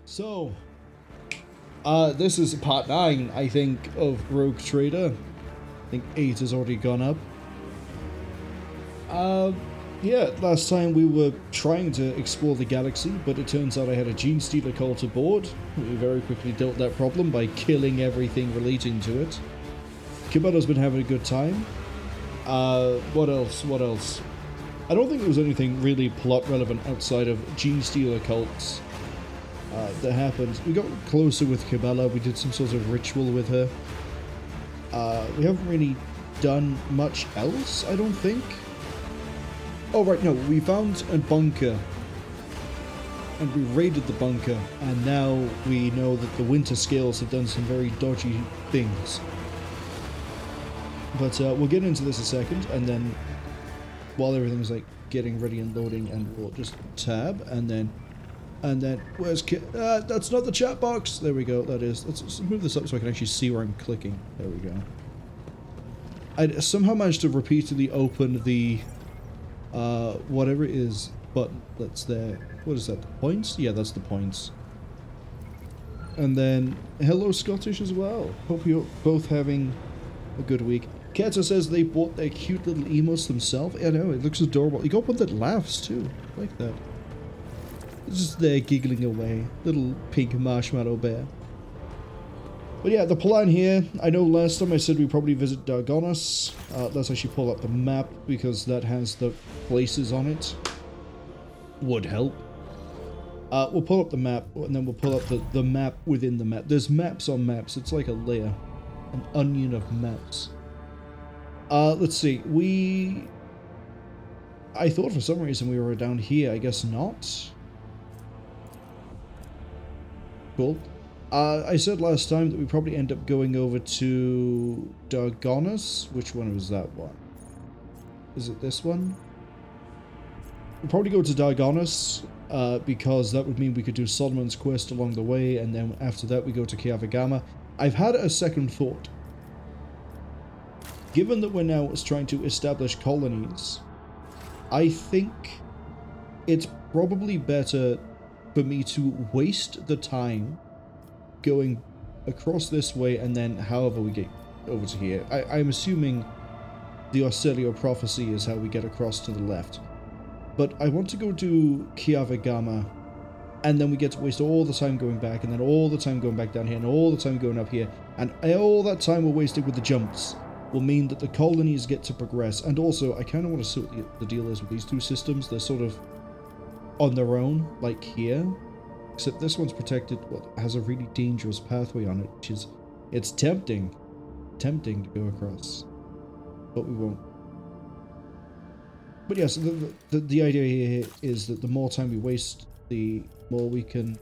So, this is part 9, I think, of Rogue Trader. I think 8 has already gone up. Yeah, last time we were trying to explore the galaxy, but it turns out I had a Gene Stealer cult aboard. We very quickly dealt that problem by killing everything relating to it. Kibado's been having a good time. What else? I don't think there was anything really plot relevant outside of Gene Stealer cults that happened. We got closer with Kibala, we did some sort of ritual with her. We haven't really done much else, I don't think. Oh right, no, we found a bunker. And we raided the bunker, and now we know that the Winter Scales have done some very dodgy things. But we'll get into this a second, and then while everything's like getting ready and loading, and we'll just tab, and then where's that's not the chat box. There we go. That is. Let's move this up so I can actually see where I'm clicking. There we go. I somehow managed to repeatedly open the whatever it is button that's there. What is that? The points? Yeah, that's the points. And then hello Scottish as well. Hope you're both having a good week. Keta says they bought their cute little emotes themselves. I know, it looks adorable. You got one that laughs too. I like that. It's just there giggling away. Little pink marshmallow bear. But yeah, the plan here, I know last time I said we probably visit Dargonis. Let's actually pull up the map because that has the places on it. Would help. We'll pull up the map and then we'll pull up the map within the map. There's maps on maps. It's like a layer. An onion of maps. Let's see. I thought for some reason we were down here. I guess not. Cool. I said last time that we probably end up going over to Dargonis. Which one was that one? Is it this one? We'll probably go to Dargonis, because that would mean we could do Solomon's quest along the way, and then after that we go to Kiava Gamma. I've had a second thought. Given that we're now trying to establish colonies, I think it's probably better for me to waste the time going across this way and then however we get over to here. I'm assuming the Austerlio Prophecy is how we get across to the left. But I want to go to Kiava Gamma, and then we get to waste all the time going back, and then all the time going back down here, and all the time going up here, and all that time we're wasting with the jumps will mean that the colonies get to progress. And also, I kind of want to see what the deal is with these two systems. They're sort of on their own, like here. Except this one's protected, well, has a really dangerous pathway on it, which is, it's tempting to go across. But we won't. But yes, the idea here is that the more time we waste, the more we can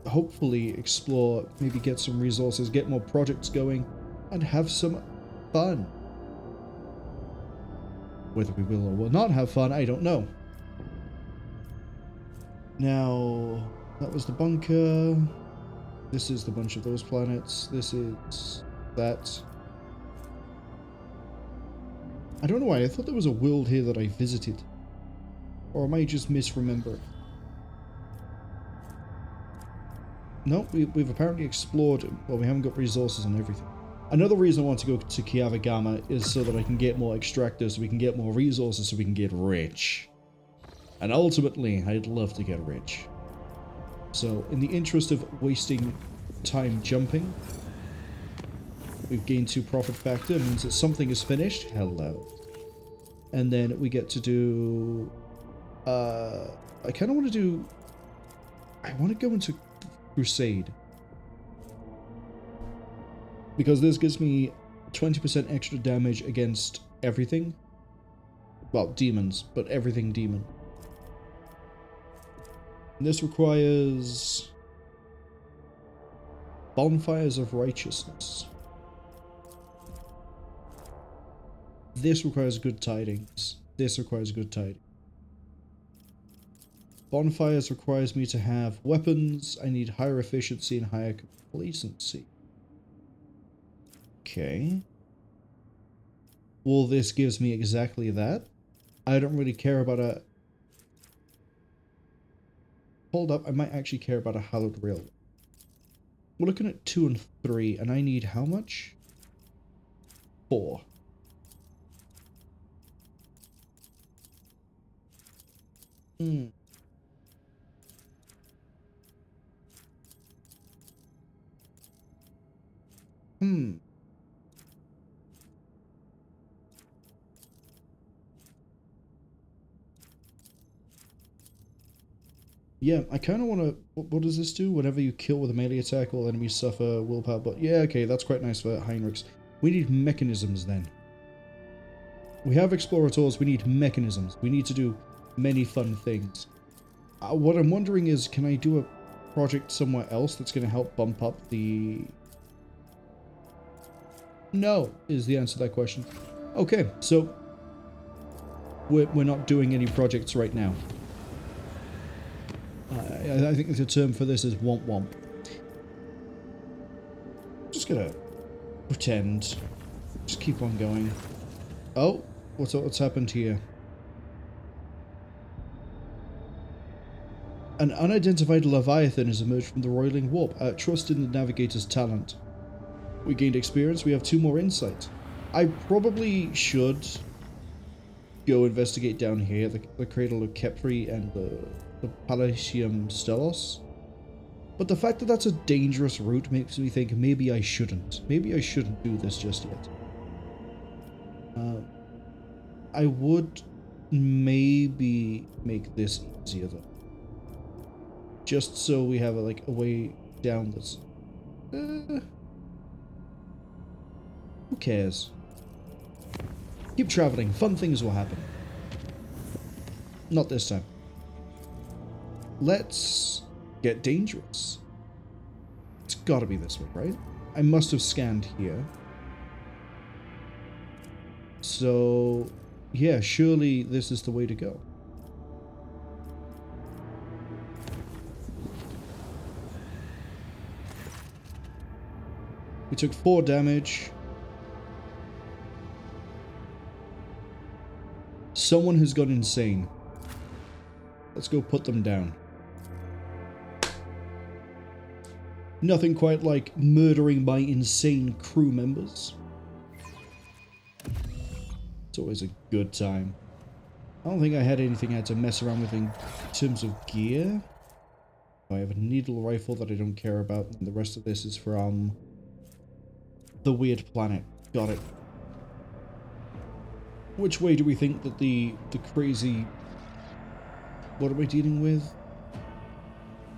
hopefully explore, maybe get some resources, get more projects going, and have some fun. Whether we will or will not have fun, I don't know. Now, that was the bunker. This is the bunch of those planets. This is that. I don't know why, I thought there was a world here that I visited. Or am I just misremembering? No, we've apparently explored, well, we haven't got resources on everything. Another reason I want to go to Kiava Gamma is so that I can get more extractors, so we can get more resources, so we can get rich. And ultimately, I'd love to get rich. So, in the interest of wasting time jumping, we've gained 2 profit factor, means that something is finished. Hello. And then we get to do... I kind of want to do... I want to go into Crusade. Because this gives me 20% extra damage against everything. Well, demons, but everything demon. And this requires... Bonfires of Righteousness. This requires good tidings. This requires good tidings. Bonfires requires me to have weapons. I need higher efficiency and higher complacency. Okay. Well, this gives me exactly that. I don't really care about a... hold up, I might actually care about a hallowed rail. We're looking at 2 and 3, and I need how much? 4. Hmm. Yeah, I kind of want to... What does this do? Whenever you kill with a melee attack, all enemies suffer willpower. But yeah, okay, that's quite nice for Heinrix. We need mechanisms then. We have explorators, we need mechanisms. We need to do many fun things. What I'm wondering is, can I do a project somewhere else that's going to help bump up the... No, is the answer to that question. Okay, so we're not doing any projects right now. I think the term for this is womp womp. Just gonna pretend. Just keep on going. Oh, what's happened here? An unidentified Leviathan has emerged from the roiling warp. Trust in the navigator's talent. We gained experience. We have 2 more insight. I probably should go investigate down here, the Cradle of Kepri and the Palatium Stellos. But the fact that that's a dangerous route makes me think maybe I shouldn't. Maybe I shouldn't do this just yet. I would maybe make this easier though. Just so we have a way down this. Who cares? Keep traveling. Fun things will happen. Not this time. Let's get dangerous. It's gotta be this way, right? I must have scanned here. So, yeah, surely this is the way to go. We took 4 damage. Someone has gone insane. Let's go put them down. Nothing quite like murdering my insane crew members. It's always a good time. I don't think I had anything I had to mess around with in terms of gear. I have a needle rifle that I don't care about, and the rest of this is from the weird planet. Got it. Which way do we think that the crazy... What am I dealing with?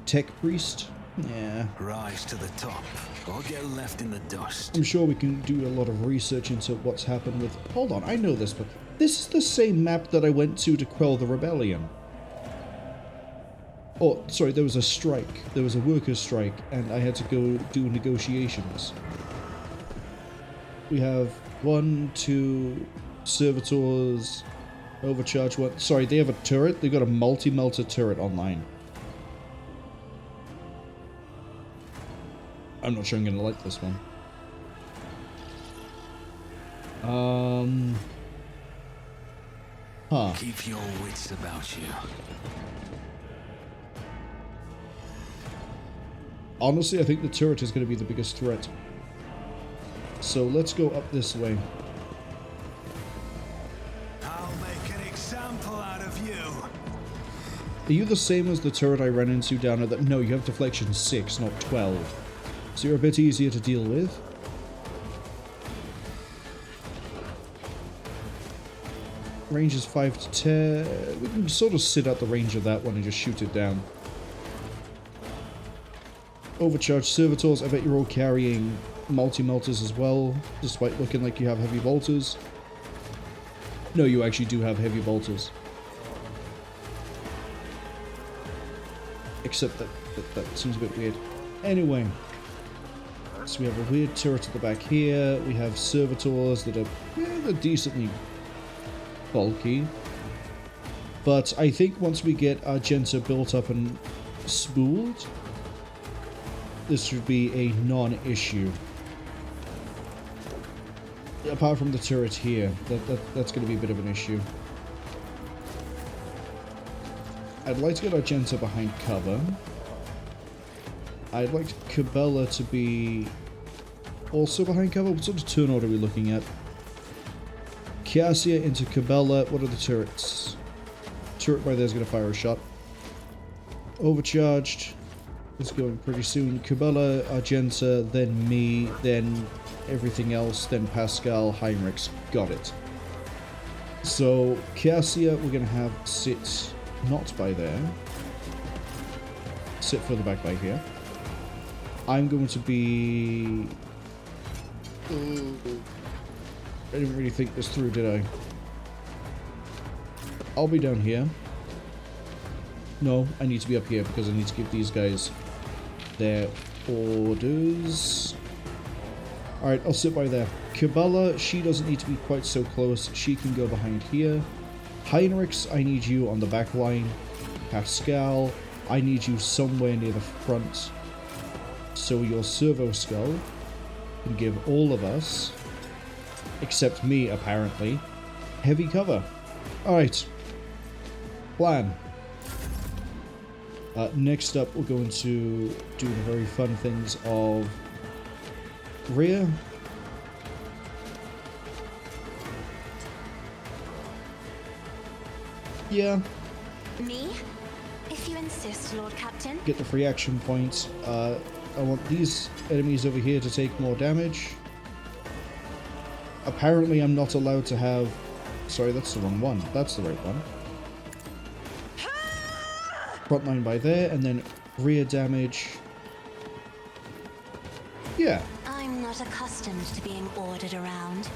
Tech priest? Yeah. Rise to the top, or get left in the dust. I'm sure we can do a lot of research into what's happened with... Hold on, I know this, but this is the same map that I went to quell the rebellion. Oh, sorry, there was a strike. There was a workers' strike, and I had to go do negotiations. We have 1, 2 servitors, overcharge 1. Sorry, they have a turret. They've got a multi-melter turret online. I'm not sure I'm going to like this one. Huh. Keep your wits about you. Honestly, I think the turret is going to be the biggest threat. So let's go up this way. I'll make an example out of you. Are you the same as the turret I ran into down at that? No, you have deflection 6, not 12. So you're a bit easier to deal with. Range is 5 to 10. We can sort of sit at the range of that one and just shoot it down. Overcharged servitors. I bet you're all carrying multi-melters as well, despite looking like you have heavy bolters. No, you actually do have heavy bolters. Except that seems a bit weird. Anyway. So we have a weird turret at the back here. We have servitors that are they're decently bulky. But I think once we get our Genta built up and spooled, this should be a non-issue. Apart from the turret here, that's going to be a bit of an issue. I'd like to get Argenta behind cover. I'd like Cabela to be also behind cover. What sort of turn order are we looking at? Kiasia into Cabela. What are the turrets? Turret by there is going to fire a shot. Overcharged. It's going pretty soon. Cabela, Argenta, then me, then everything else, then Pascal, Heinrix. Got it. So, Kiasia, we're going to have sit not by there. Sit further back by here. I'm going to be... I didn't really think this through, did I? I'll be down here. No, I need to be up here because I need to give these guys their orders. Alright, I'll sit by there. Cabela, she doesn't need to be quite so close. She can go behind here. Heinrix, I need you on the back line. Pascal, I need you somewhere near the front. So your servo skull can give all of us, except me apparently, heavy cover. Alright. Plan. Next up, we're going to do the very fun things of rear. Yeah. Me? If you insist, Lord Captain. Get the free action points. I want these enemies over here to take more damage. Apparently, I'm not allowed to have... Sorry, that's the wrong one. That's the right one. Front line by there, and then rear damage. Yeah. I'm not accustomed to being ordered around.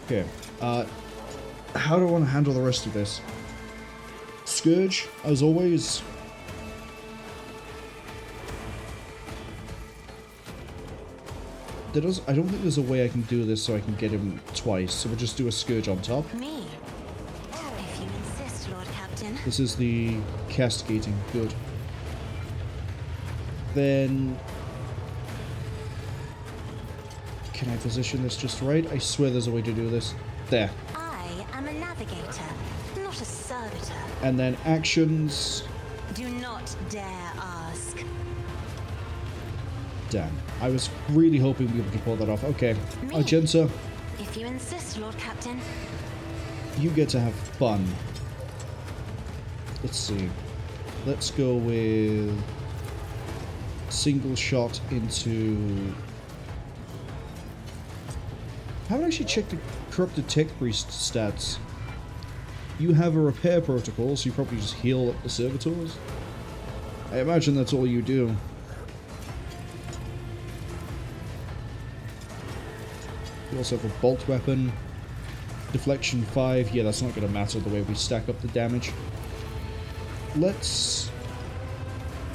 Okay. How do I want to handle the rest of this? Scourge, as always. I don't think there's a way I can do this so I can get him twice, so we'll just do a Scourge on top. Me? If you insist, Lord Captain. This is the castigating. Good. Then... Can I position this just right? I swear there's a way to do this. There. I am a navigator, not a servitor. And then actions. Do not dare ask. Damn. I was really hoping we could pull that off. Okay. Me? Argenta, If you insist, Lord Captain. you get to have fun. Let's see. Let's go with single shot into... I haven't actually checked the corrupted tech priest stats. You have a repair protocol, so you probably just heal up the servitors. I imagine that's all you do. You also have a bolt weapon. Deflection 5. Yeah, that's not going to matter the way we stack up the damage. Let's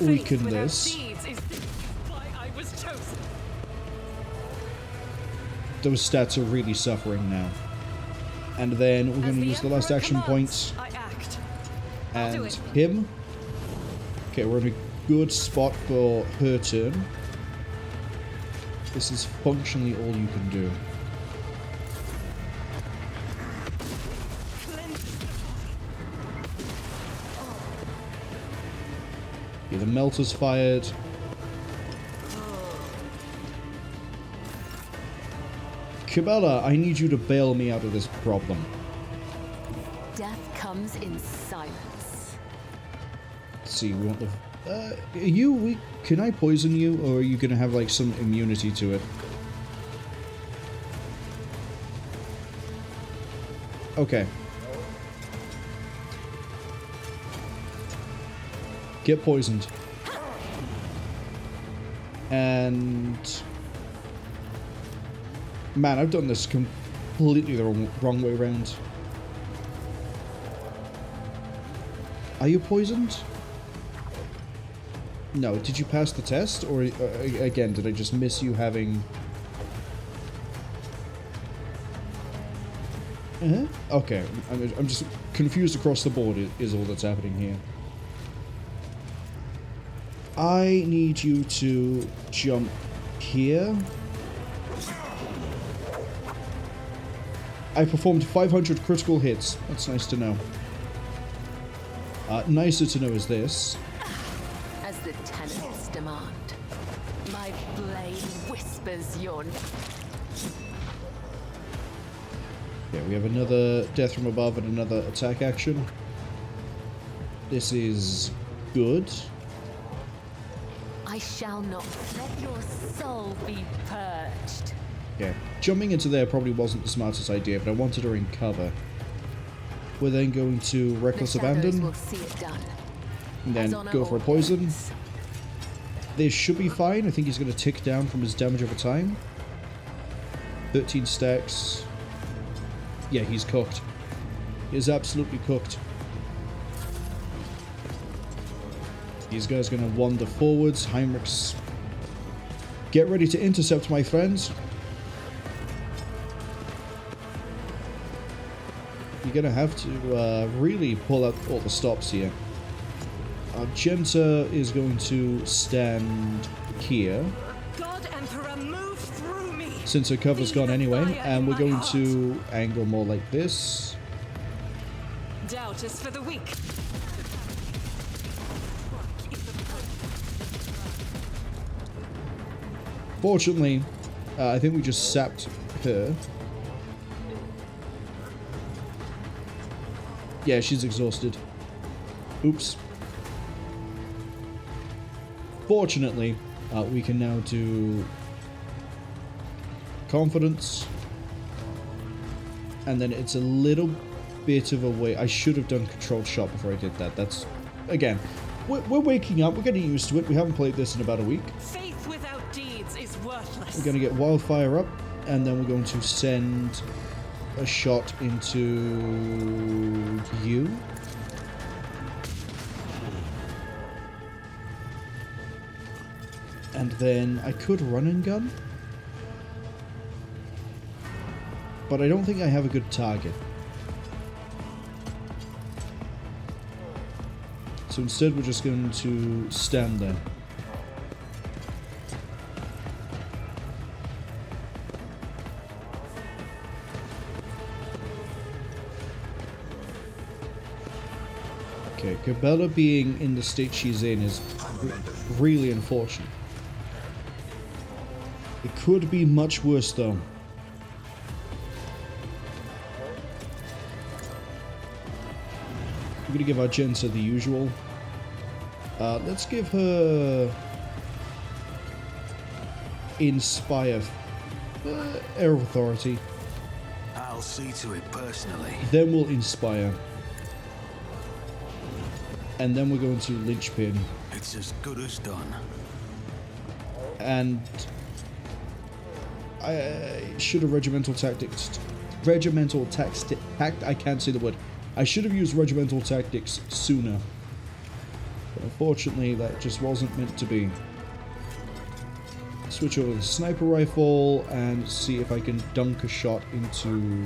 weaken this. Those stats are really suffering now. And then we're going to use the last action point. And him. Okay, we're in a good spot for her turn. This is functionally all you can do. Yeah, the melter's fired. Cabela, I need you to bail me out of this problem. Death comes in silence. Let's see, we want the... can I poison you, or are you gonna have, like, some immunity to it? Okay. Get poisoned. And... Man, I've done this completely the wrong way around. Are you poisoned? No. Did you pass the test? Or, again, did I just miss you having... Okay. I'm just confused across the board is all that's happening here. I need you to jump here. I performed 500 critical hits. That's nice to know. Nicer to know is this. As the tenants demand. My blade whispers your name. Yeah, we have another death from above and another attack action. This is good. I shall not let your soul be purged. Yeah, jumping into there probably wasn't the smartest idea, but I wanted her in cover. We're then going to Reckless Abandon, Will see it done. and then As honor go for a poison. ordains. This should be fine. I think he's going to tick down from his damage over time. 13 stacks. Yeah, he's cooked. He is absolutely cooked. These guys are going to wander forwards. Heinrix, get ready to intercept, my friends. You're going to have to really pull out all the stops here. Argenta is going to stand here, God Emperor, move through me. since her cover's gone anyway, and we're going to angle more like this. Doubt is for the weak. Fortunately, I think we just sapped her. Yeah, she's exhausted. Oops. Fortunately, we can now do confidence, and then it's a little bit of a way. I should have done controlled shot before I did that. That's, again, we're waking up, we're getting used to it. We haven't played this in about a week. Faith without deeds is worthless. We're going to get wildfire up, and then we're going to send a shot into you. And then I could run and gun, but I don't think I have a good target. So instead we're just going to stand there. Okay, Cabela being in the state she's in is really unfortunate. It could be much worse though. We're gonna give Argenta the usual. Let's give her Inspire, Air of Authority. I'll see to it personally. Then we'll Inspire. And then we're going to Linchpin. It's as good as done. And I should have Regimental Tactics. I can't say the word. I should have used Regimental Tactics sooner. But unfortunately, that just wasn't meant to be. Switch over to the sniper rifle and see if I can dunk a shot into...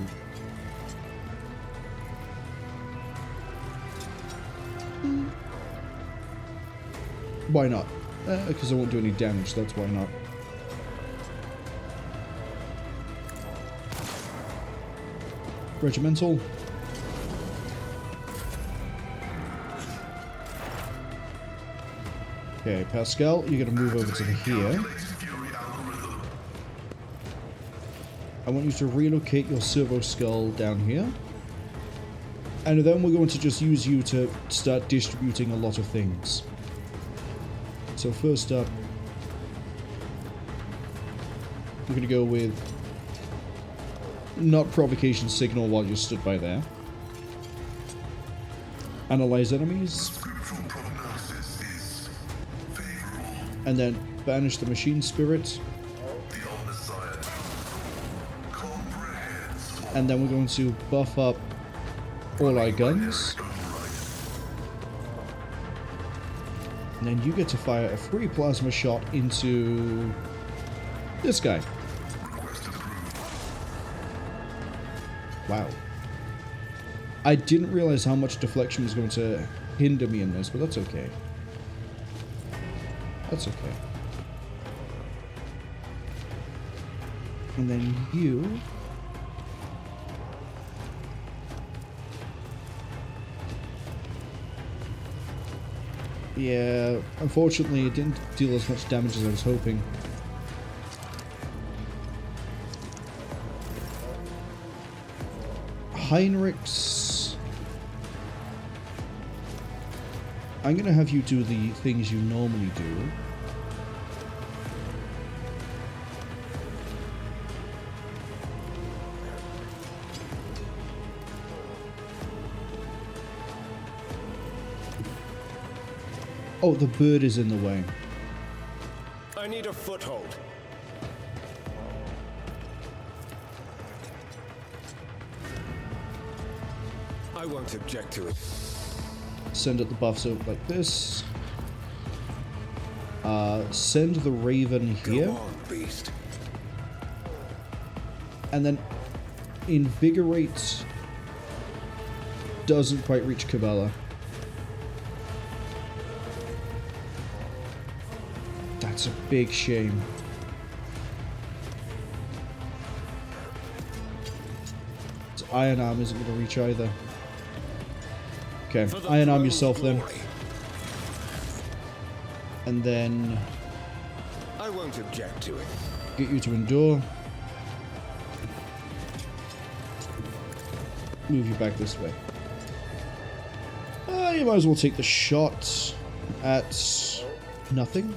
Why not? Because I won't do any damage, that's why not. Regimental. Okay, Pascal, you're going to move over to here. I want you to relocate your servo skull down here. And then we're going to just use you to start distributing a lot of things. So first up, we're going to go with not provocation signal while you're stood by there. Analyze enemies. And then banish the machine spirit. And then we're going to buff up all our guns. And then you get to fire a free plasma shot into this guy. Wow. I didn't realize how much deflection was going to hinder me in this, but that's okay. That's okay. And then you... Yeah, unfortunately it didn't deal as much damage as I was hoping. Heinrix, I'm gonna have you do the things you normally do. Oh, the bird is in the way. I need a foothold. I won't object to it. Send it the buffs out like this. Send the raven here. Go on, beast. And then invigorate doesn't quite reach Cabela. That's a big shame. So Iron Arm isn't going to reach either. Okay, Iron Arm yourself then. And then I won't object to it. get you to endure. Move you back this way. You might as well take the shot at nothing.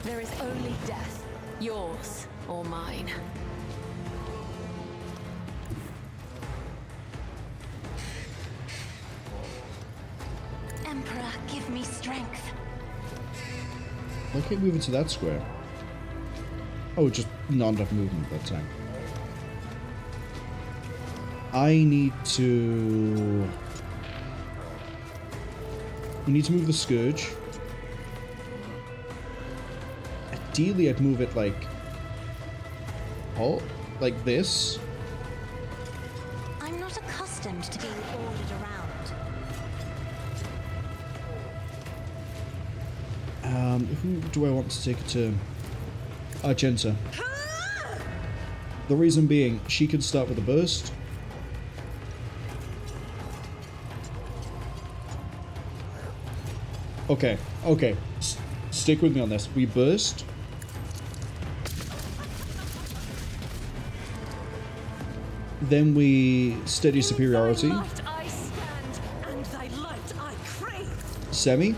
There is only death, yours or mine. Emperor, give me strength. Why can't move into that square? Oh, just not enough movement that time. I need to... We need to move the Scourge. Ideally, I'd move it like... Oh, like this. I'm not accustomed to being ordered around. Who do I want to take it to? Argenta. The reason being, she can start with a burst. Okay, okay. Stick with me on this. We burst. Then we steady superiority. Thy light I stand, and thy light I crave. Semi.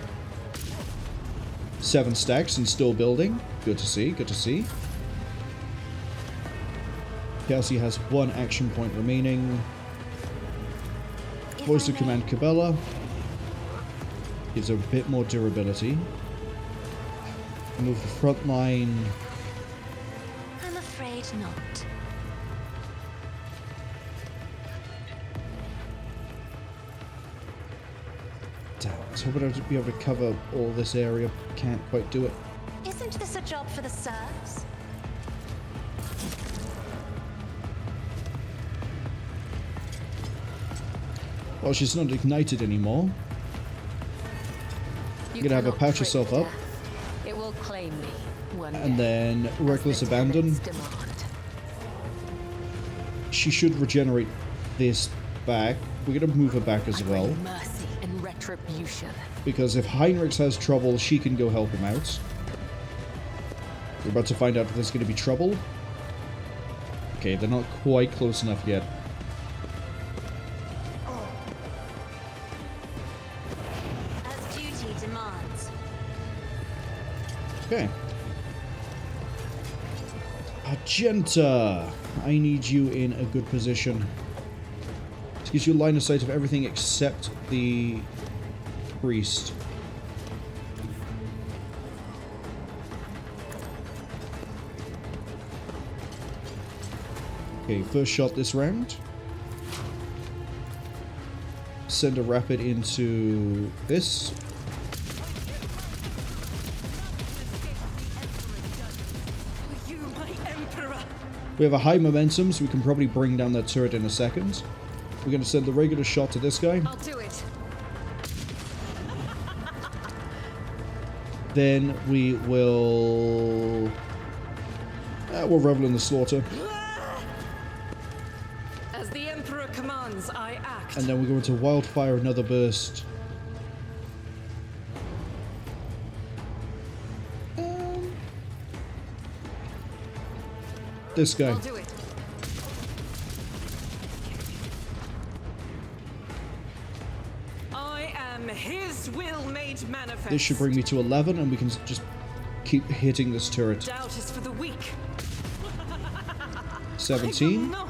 7 stacks and still building. Good to see, good to see. Kelsey has 1 action point remaining. Voice of Command Cabela. Gives her a bit more durability. Move the front line. I'm afraid not. Damn, I was hoping I'd be able to cover all this area. Can't quite do it. Isn't this a job for the serfs? Well, she's not ignited anymore. You're gonna have her patch herself up. It will claim me one And day, then as Reckless the Abandon. tenets demand. She should regenerate this back. We're gonna move her back as well. Mercy and retribution. Because if Heinrix has trouble, she can go help him out. We're about to find out if there's going to be trouble. Okay, they're not quite close enough yet. As duty demands. Okay. Argenta! I need you in a good position. This gives you line of sight of everything except the priest. Okay, first shot this round. Send a rapid into this. You, my emperor. We have a high momentum, so we can probably bring down that turret in a second. We're going to send the regular shot to this guy. I'll do it. Then we will... we'll revel in the slaughter. As the emperor commands. as I act. And then we go into Wildfire, another burst. This guy. I'll do it. I am his will made manifest. This should bring me to 11, and we can just keep hitting this turret. Doubt is for the weak. 17. I will not.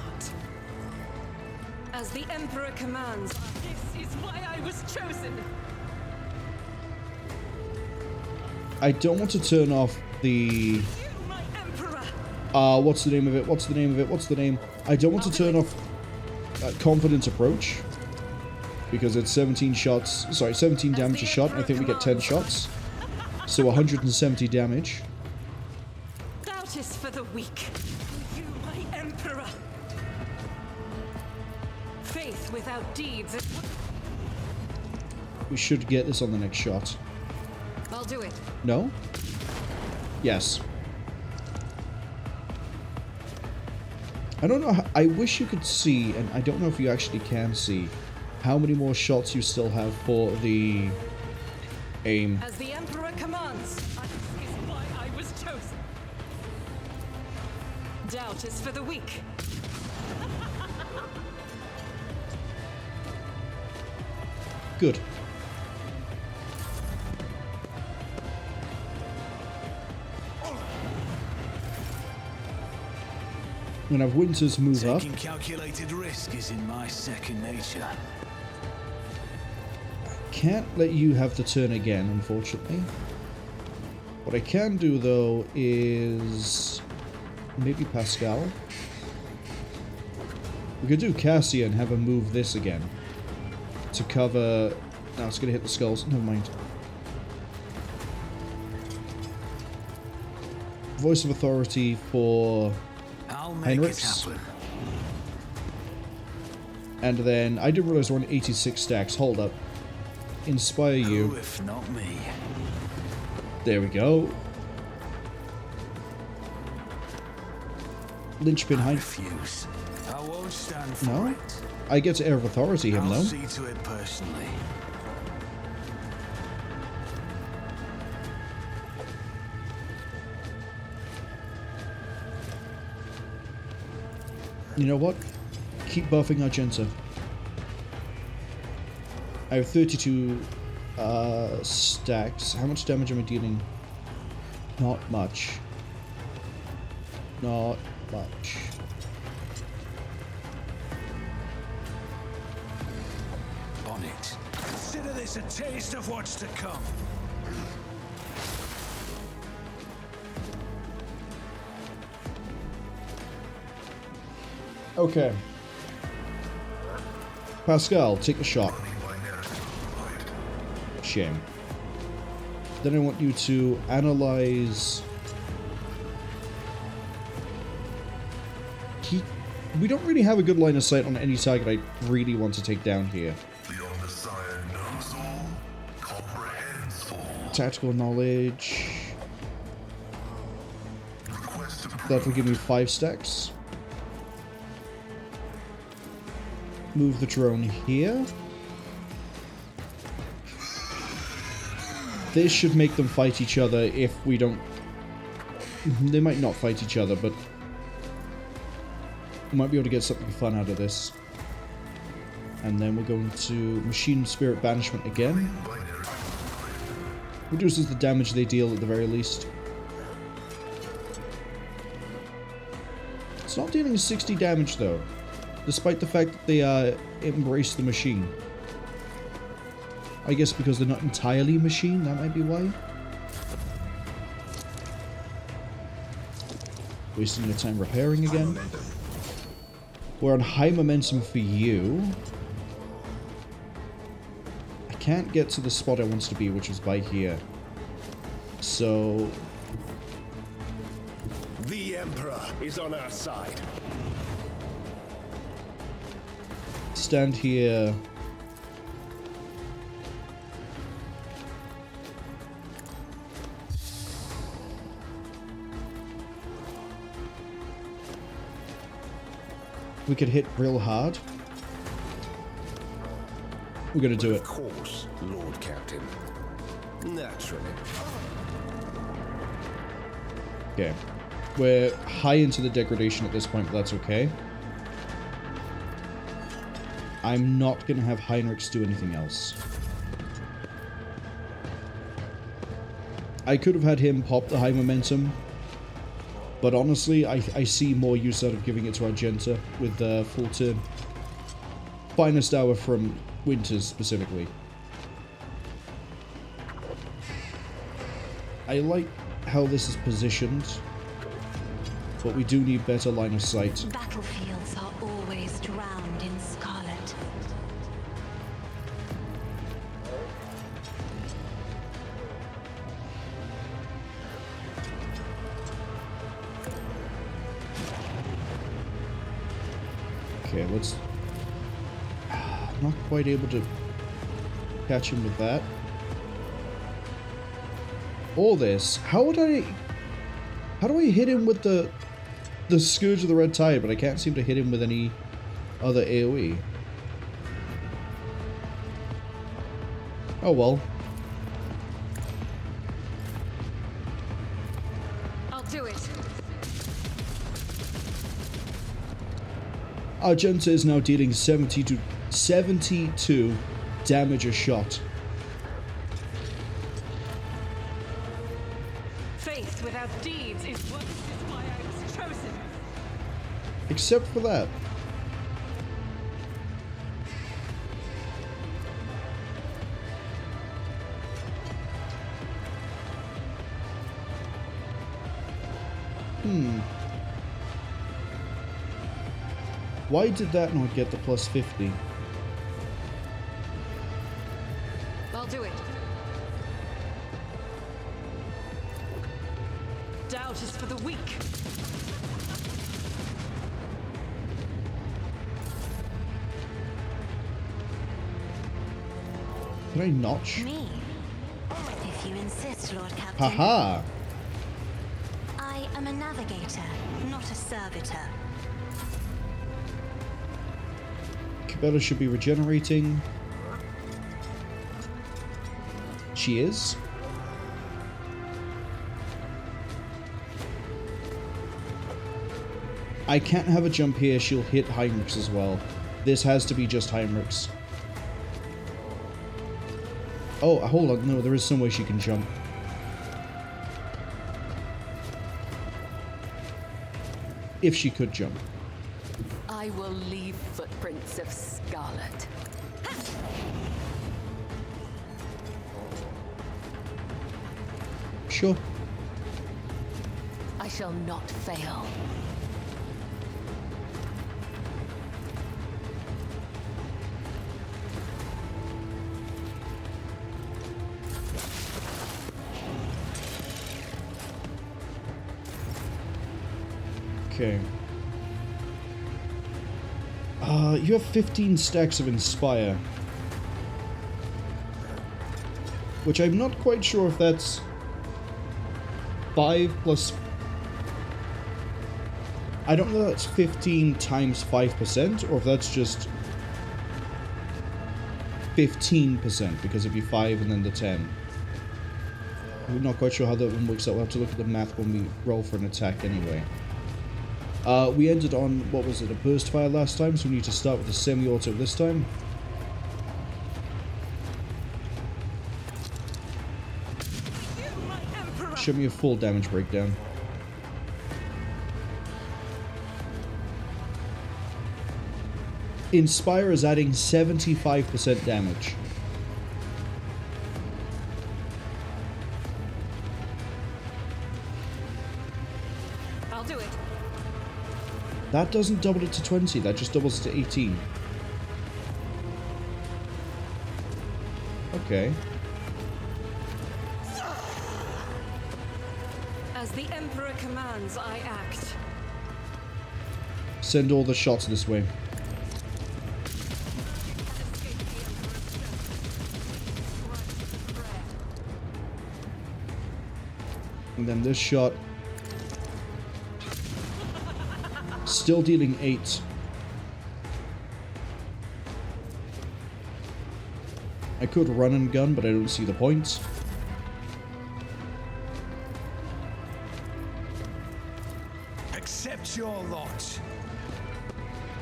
As the Emperor commands, this is why I was chosen. I don't want to turn off the... You, my Emperor. what's the name of it? What's the name of it? What's the name? I don't want to turn off Confident Approach. Because it's 17 shots... Sorry, 17 damage a shot. I think we get 10 shots. So 170 damage. Doubt is for the weak. You, my Emperor. Faith without deeds. We should get this on the next shot. I'll do it. No? Yes. I don't know. I wish you could see, and I don't know if you actually can see, how many more shots you still have for the aim. As the Emperor commands, this is why I was chosen. Doubt is for the weak. Good. I'm gonna have Winters move up. Taking calculated risk is in my second nature. Can't let you have the turn again, unfortunately. What I can do, though, is maybe Pascal. We could do Cassia and have her move this again to cover... No, it's going to hit the skulls. Never mind. Voice of Authority for I'll make it Heinrix. happen. And then, I didn't realize we're on 86 stacks. Hold up. Inspire you. Who if not me? There we go. Linchpin I Hein. refuse. I won't stand for No? it. I get to Air of Authority him, I'll though. see to it personally. You know what? Keep buffing Argenta. I have 32 stacks. How much damage am I dealing? Not much. Not much. On it. Consider this a taste of what's to come. Okay. Pascal, take a shot. Shame. Then I want you to analyze... We don't really have a good line of sight on any target I really want to take down here. The Omnissiah knows all, comprehends all. Tactical knowledge. Request approved. That will give me 5 stacks. Move the drone here. This should make them fight each other if we don't... They might not fight each other, but... we might be able to get something fun out of this. And then we're going to Machine Spirit Banishment again. Reduces the damage they deal at the very least. It's not dealing 60 damage though, despite the fact that they embrace the machine. I guess because they're not entirely machine, that might be why. Wasting your time repairing again. We're on high momentum for you. I can't get to the spot I want to be, which is by here. So... The Emperor is on our side. stand here. We could hit real hard. We're gonna do it. Of course, Lord Captain. Naturally. Okay. We're high into the degradation at this point, but that's okay. I'm not gonna have Heinrix do anything else. I could have had him pop the high momentum, but honestly, I see more use out of giving it to Argenta with the full turn. Finest hour from Winters, specifically. I like how this is positioned, but we do need better line of sight. Battlefields are always drowned in scarlet. Okay, let's... I'm not quite able to catch him with that. All this. How do I hit him with the Scourge of the Red Tide, but I can't seem to hit him with any other AoE? Oh well. I'll do it. Argenta is now dealing 72 damage a shot. Faith without deeds is what is why I was chosen. Except for that. Why did that not get the plus 50? I'll do it. Doubt is for the weak. Can I notch? Me? If you insist, Lord Captain. Haha! I am a navigator, not a servitor. Cabela should be regenerating. She is. I can't have a jump here, she'll hit Heinrix as well. This has to be just Heinrix. Oh, hold on, no, there is some way she can jump. If she could jump. I will leave footprints of scarlet. Sure. I shall not fail. Okay. You have 15 stacks of Inspire. Which I'm not quite sure if that's 5 plus... I don't know if that's 15 times 5%, or if that's just 15%, because it'd be 5 and then the 10. I'm not quite sure how that one works out. We'll have to look at the math when we roll for an attack anyway. We ended on, what was it, a burst fire last time, so we need to start with a semi-auto this time. Show me a full damage breakdown. Inspire is adding 75% damage. I'll do it. That doesn't double it to 20, that just doubles it to 18. Okay. As the Emperor commands, I act. Send all the shots this way. And then this shot. Still dealing 8. I could run and gun, but I don't see the point. Accept your lot.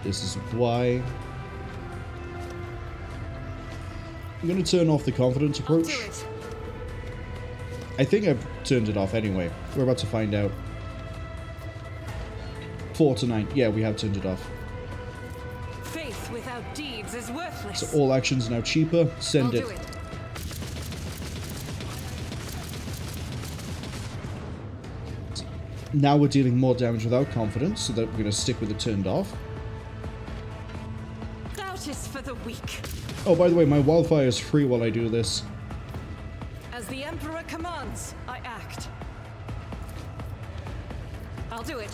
This is why I'm going to turn off the confidence approach. Do it. I think I've turned it off anyway. We're about to find out. 4 to 9. Yeah, we have turned it off. Faith without deeds is worthless. So all actions are now cheaper. Send I'll it. do it. Now we're dealing more damage without confidence, so that we're going to stick with it turned off. Doubt is for the weak. Oh, by the way, my wildfire is free while I do this. As the Emperor commands, I act. I'll do it.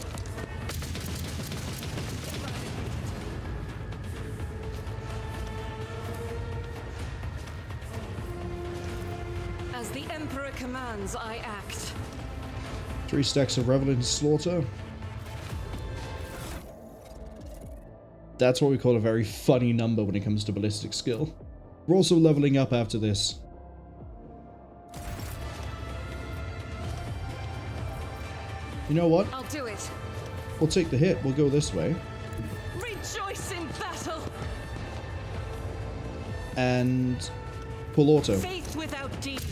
As the Emperor commands, I act. 3 stacks of Revelin Slaughter. That's what we call a very funny number when it comes to ballistic skill. We're also leveling up after this. You know what? I'll do it. We'll take the hit. We'll go this way. Rejoice in battle. And pull auto. Faith without deed is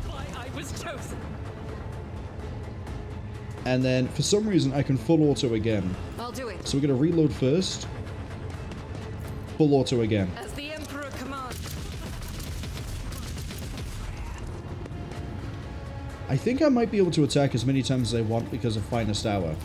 why I was chosen. And then, for some reason, I can full auto again. I'll do it. So we're going to reload first. Full auto again. As the Emperor commands. I think I might be able to attack as many times as I want because of Finest Hour.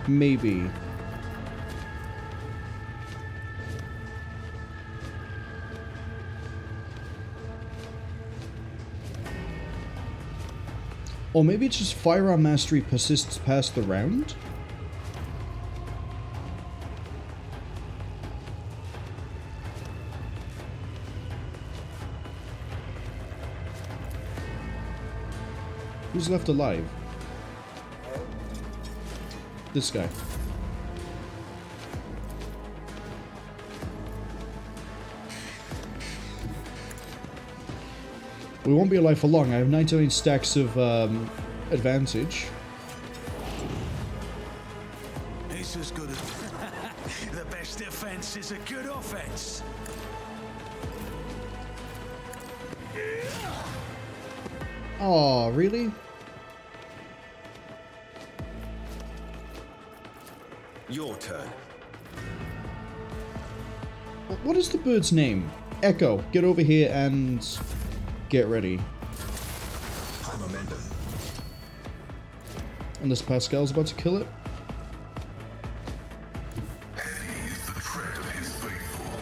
Maybe. Or maybe it's just Firearm Mastery persists past the round? Who's left alive? This guy. We won't be alive for long. I have 99 stacks of advantage. It's as good as the best defense is a good offense. Oh, really? Your turn. What is the bird's name? Echo, get over here and get ready. High momentum. Unless Pascal's about to kill it. Heavy is the tread of his faithful.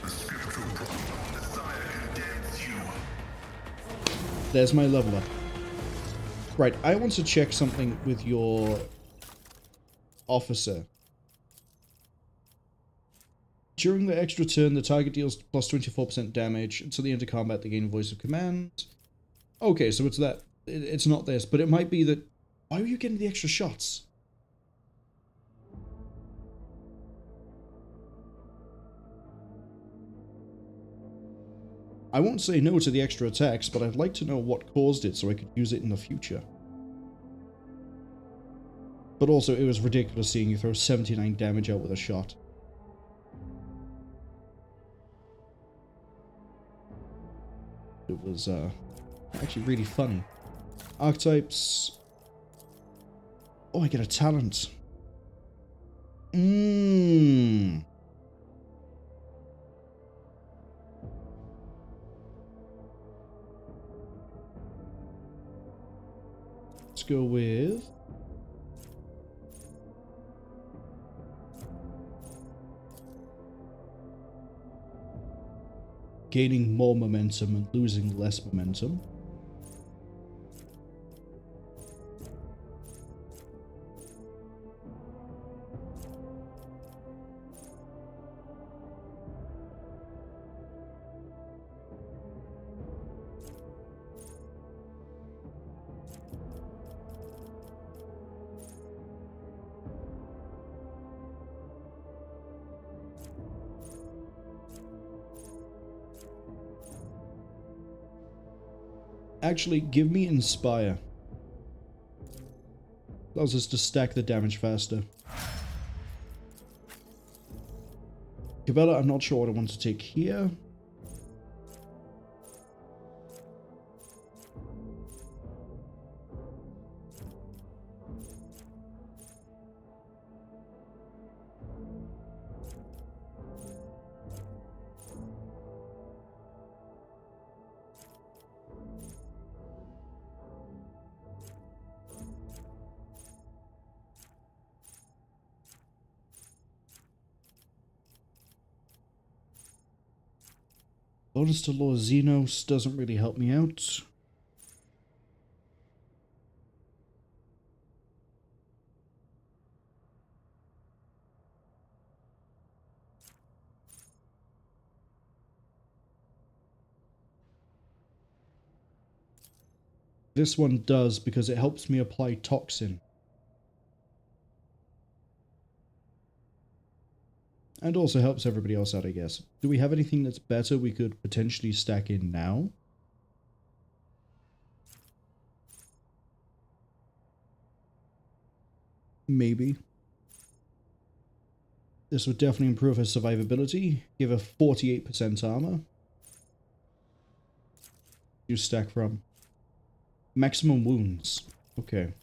The spiritual problem of desire condemns you. There's my leveler. Right, I want to check something with your officer. During the extra turn, the target deals plus 24% damage. Until the end of combat, they gain voice of command. Okay, so it's that. It's not this, but it might be that... Why are you getting the extra shots? I won't say no to the extra attacks, but I'd like to know what caused it so I could use it in the future. But also, it was ridiculous seeing you throw 79 damage out with a shot. It was, actually really funny. Archetypes. Oh, I get a talent. Let's go with... gaining more momentum and losing less momentum. Actually, give me Inspire. Allows us to stack the damage faster. Cabela, I'm not sure what I want to take here. Bonus to Lord Xenos doesn't really help me out. This one does because it helps me apply Toxin. And also helps everybody else out, I guess. Do we have anything that's better we could potentially stack in now? Maybe. This would definitely improve her survivability. Give her 48% armor. You stack from. Maximum wounds. Okay.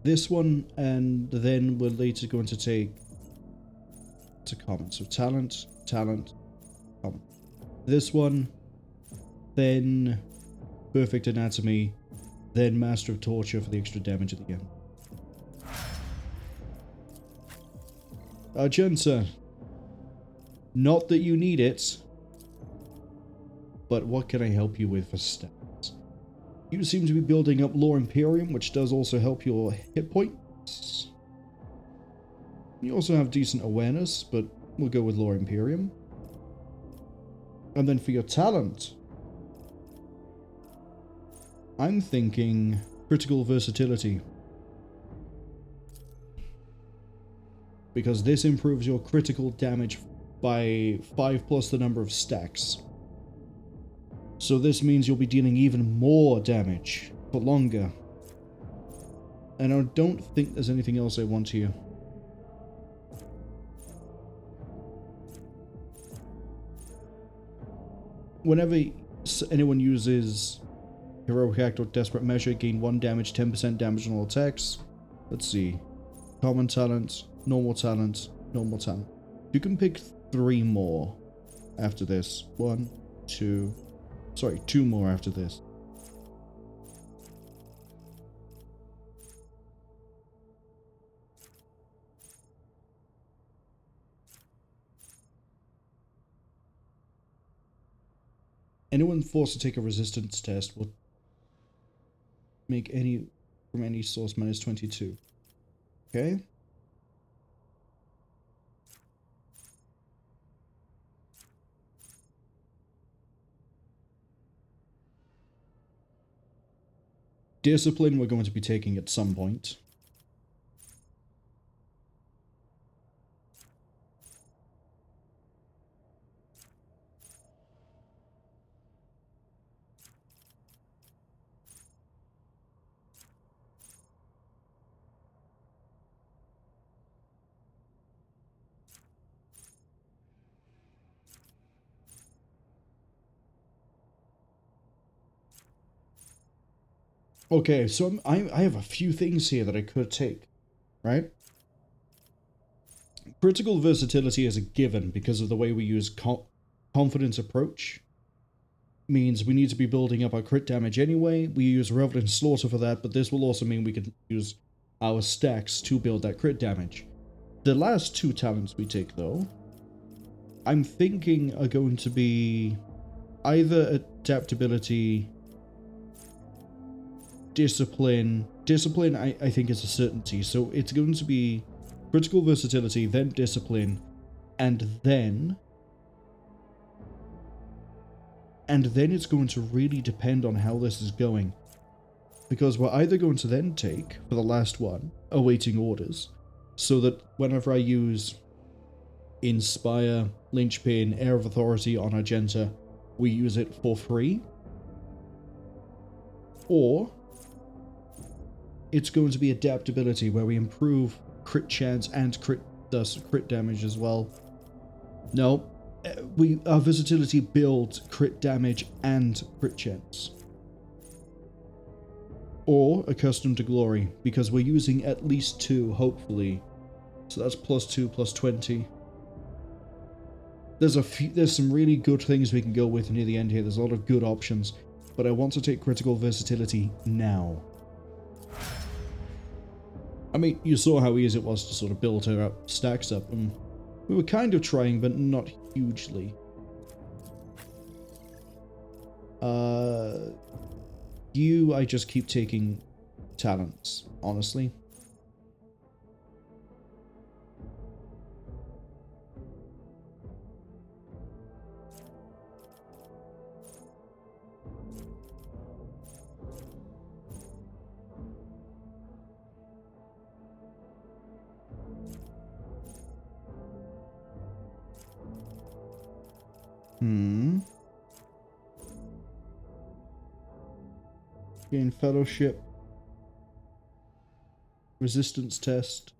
This one, and then we're later going to take to common. So talent, talent, common. This one, then perfect anatomy, then master of torture for the extra damage at the end. Argenta, not that you need it, but what can I help you with for stats? You seem to be building up Lore Imperium, which does also help your hit points. You also have decent awareness, but we'll go with Lore Imperium. And then for your talent, I'm thinking critical versatility. Because this improves your critical damage by 5 plus the number of stacks. So this means you'll be dealing even more damage for longer. And I don't think there's anything else I want here. Whenever anyone uses Heroic Act or Desperate Measure, gain 1 damage, 10% damage on all attacks. Let's see. Common talent, normal talent, normal talent. You can pick 3 more after this. 1, 2... Sorry, 2 more after this. Anyone forced to take a resistance test will make any from any source minus 22. Okay? Discipline we're going to be taking at some point. Okay, so I have a few things here that I could take, right? Critical versatility is a given because of the way we use confidence approach. Means we need to be building up our crit damage anyway. We use Revenant Slaughter for that, but this will also mean we can use our stacks to build that crit damage. The last 2 talents we take, though, I'm thinking are going to be either adaptability... Discipline. Discipline, I think, is a certainty. So it's going to be critical versatility, then discipline, and then And then it's going to really depend on how this is going. Because we're either going to then take, for the last one, awaiting orders, so that whenever I use Inspire, Linchpin, Air of Authority on Argenta, we use it for free. Or it's going to be adaptability, where we improve crit chance and thus crit damage as well. No, our versatility builds crit damage and crit chance. Or accustomed to glory, because we're using at least 2, hopefully. So that's +2, +20. There's some really good things we can go with near the end here. There's a lot of good options, but I want to take critical versatility now. I mean, you saw how easy it was to sort of build her stacks up, and we were kind of trying, but not hugely. I just keep taking talents, honestly. Gain fellowship. Resistance test.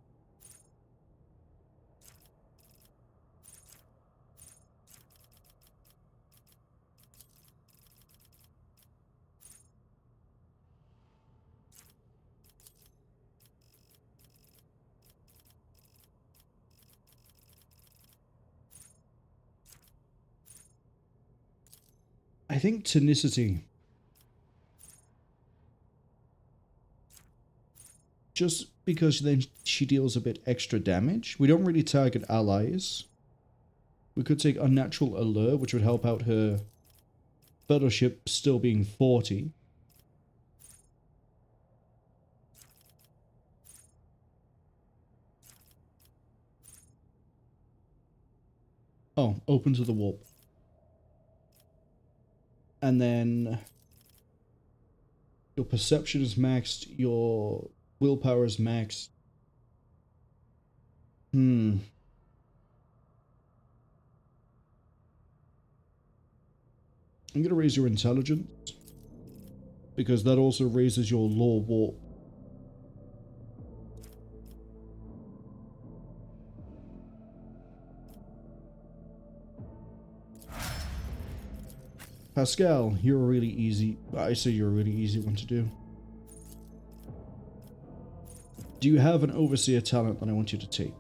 I think Tenacity. Just because then she deals a bit extra damage. We don't really target allies. We could take Unnatural Allure, which would help out her fellowship still being 40. Oh, open to the warp. And then your perception is maxed, your willpower is maxed. I'm going to raise your intelligence, because that also raises your law warp. Pascal, you're a really easy... I say you're a really easy one to do. Do you have an Overseer talent that I want you to take?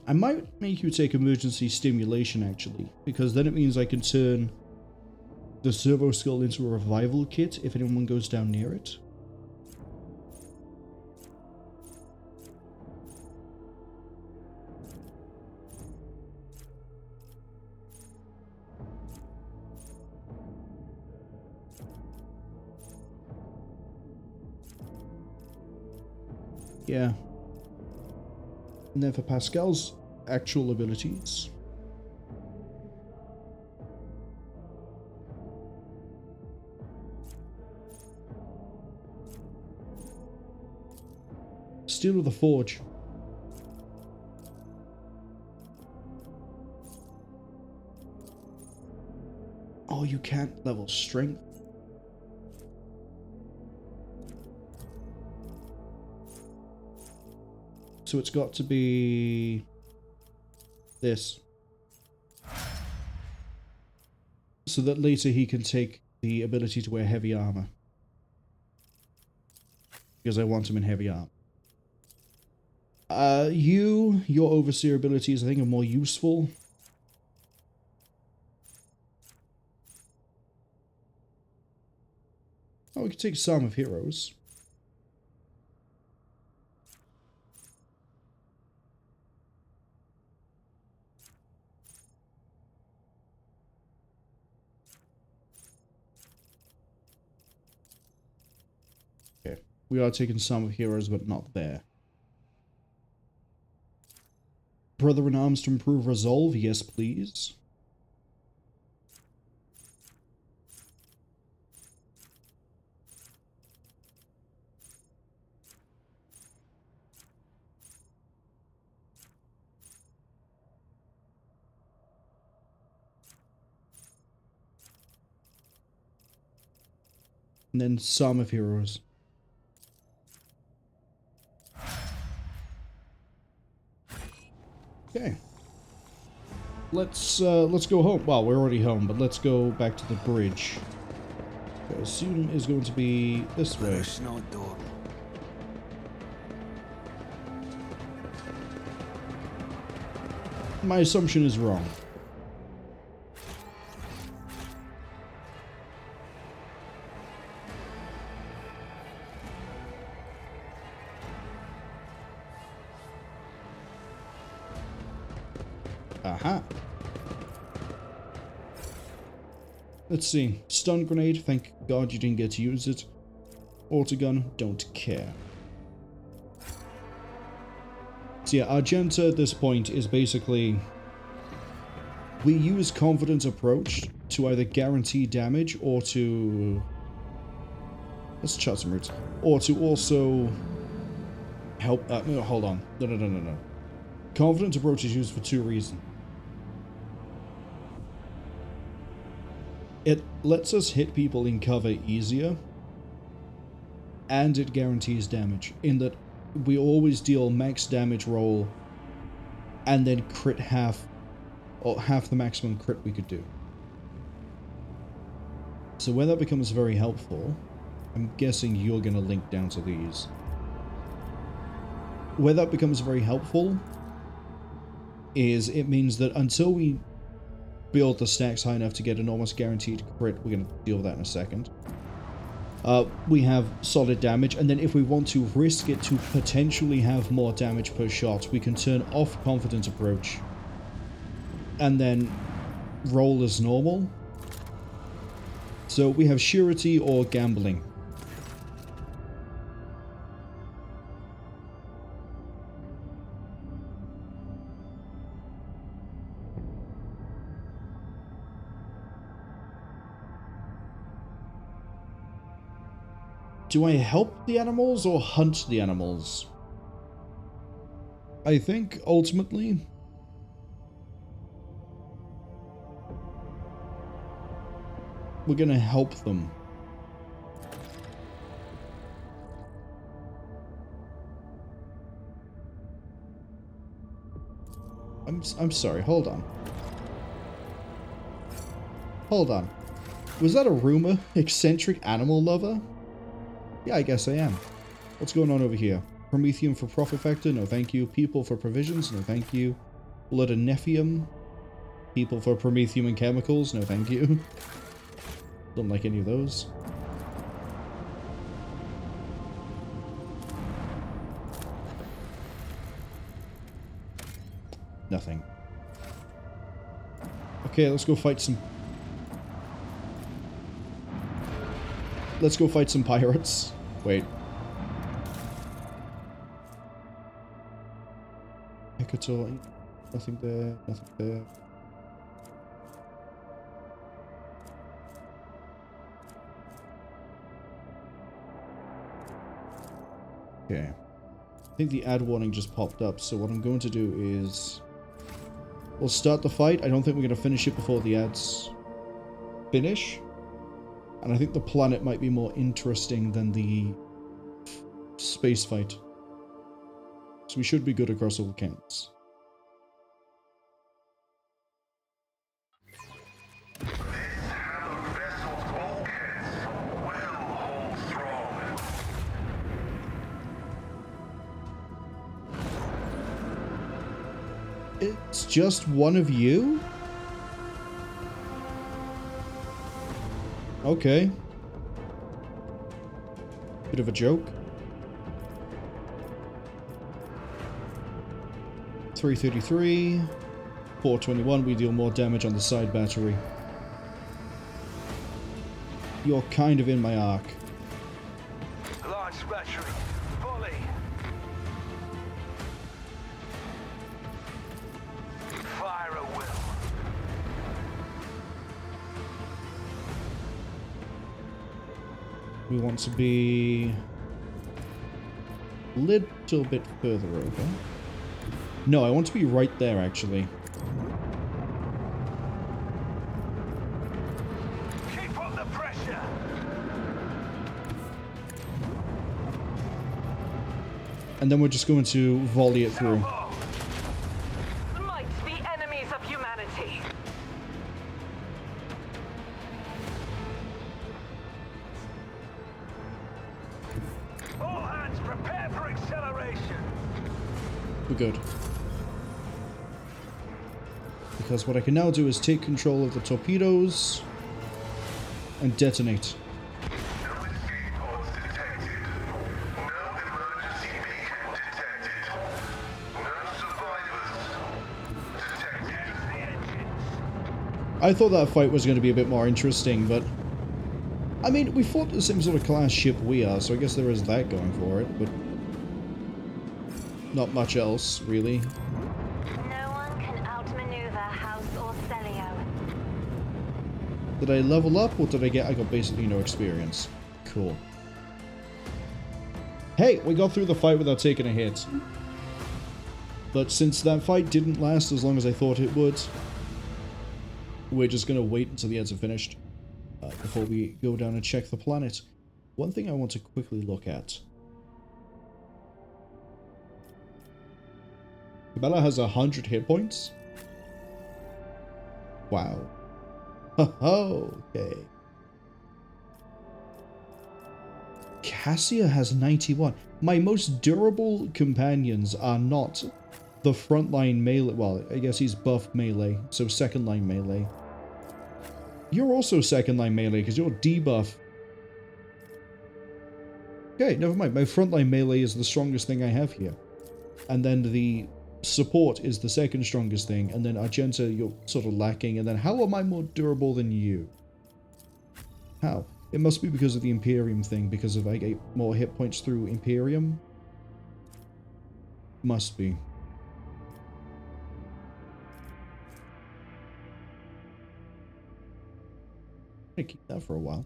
I might make you take Emergency Stimulation, actually, because then it means I can turn the Servo Skull into a Revival Kit if anyone goes down near it. Yeah. And then for Pascal's actual abilities. Steel of the Forge. Oh, you can't level strength. So it's got to be this. So that later he can take the ability to wear heavy armor. Because I want him in heavy armor. Your Overseer abilities I think are more useful. Oh, we could take Psalm of Heroes. Okay. We are taking some of heroes, but not there. Brother-in-arms to improve resolve? Yes, please. And then some of heroes. Okay. Let's go home. Well, we're already home, but let's go back to the bridge. The student is going to be this way. My assumption is wrong. Aha. Let's see. Stun grenade, thank God you didn't get to use it. Autogun, don't care. So yeah, Argenta at this point is basically... we use confidence approach to either guarantee damage or to... let's chart some routes. Or to also help... no, hold on. No. Confidence approach is used for two reasons. It lets us hit people in cover easier, and it guarantees damage, in that we always deal max damage roll, and then crit half, or half the maximum crit we could do. So where that becomes very helpful, I'm guessing you're going to link down to these. Where that becomes very helpful is it means that until we build the stacks high enough to get an almost guaranteed crit, we're going to deal with that in a second. We have solid damage, and then if we want to risk it to potentially have more damage per shot, we can turn off confidence approach and then roll as normal. So we have surety or gambling. Do I help the animals or hunt the animals? I think, ultimately, we're gonna help them. I'm sorry, hold on. Hold on. Was that a rumor? Eccentric animal lover? Yeah, I guess I am. What's going on over here? Promethium for profit factor? No thank you. People for provisions? No thank you. Blood and Nephium? People for Promethium and chemicals? No thank you. Don't like any of those. Nothing. Okay, let's go fight some... let's go fight some pirates. Wait. Hecator, nothing there, nothing there. Okay. I think the ad warning just popped up, so what I'm going to do is... we'll start the fight. I don't think we're going to finish it before the ads finish. And I think the planet might be more interesting than the space fight. So we should be good across all counts. It's just one of you? Okay. Bit of a joke. 333. 421, we deal more damage on the side battery. You're kind of in my arc. Launch battery We want to be a little bit further over. No, I want to be right there, actually. Keep up the pressure. And then we're just going to volley it through. Might be enemies of humanity. All hands prepare for acceleration. We're good. Because what I can now do is take control of the torpedoes and detonate. No escape pods detected. No emergency beacon detected. No survivors detected. I thought that fight was going to be a bit more interesting, but... I mean, we fought the same sort of class ship we are, so I guess there is that going for it, but... not much else, really. No one can outmaneuver House or Celio. Did I level up, or did I got basically no experience? Cool. Hey, we got through the fight without taking a hit. But since that fight didn't last as long as I thought it would, we're just going to wait until the ads are finished before we go down and check the planet. One thing I want to quickly look at. Bella has 100 hit points? Wow. Okay. Cassia has 91. My most durable companions are not the frontline melee. Well, I guess he's buff melee, so second line melee. You're also second line melee because you're debuff. Okay, never mind. My frontline melee is the strongest thing I have here. And then the support is the second strongest thing, and then Argenta you're sort of lacking, and then how am I more durable than you? How? It must be because of the Imperium thing, because if I get more hit points through Imperium? Must be. I'm gonna keep that for a while.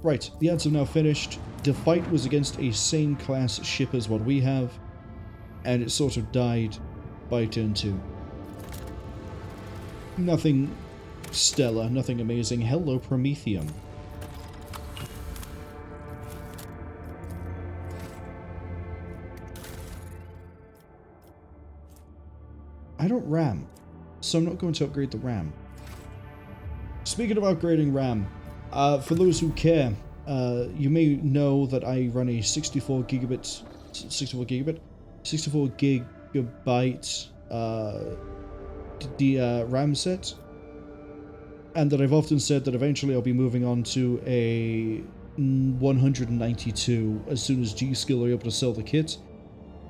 Right, the ads have now finished. The fight was against a same class ship as what we have, and it sort of died by turn 2. Nothing stellar, nothing amazing. Hello, Prometheum. I don't RAM, so I'm not going to upgrade the RAM. Speaking of upgrading RAM, for those who care, you may know that I run a 64 gigabyte RAM set, and that I've often said that eventually I'll be moving on to a 192 as soon as G-Skill are able to sell the kit.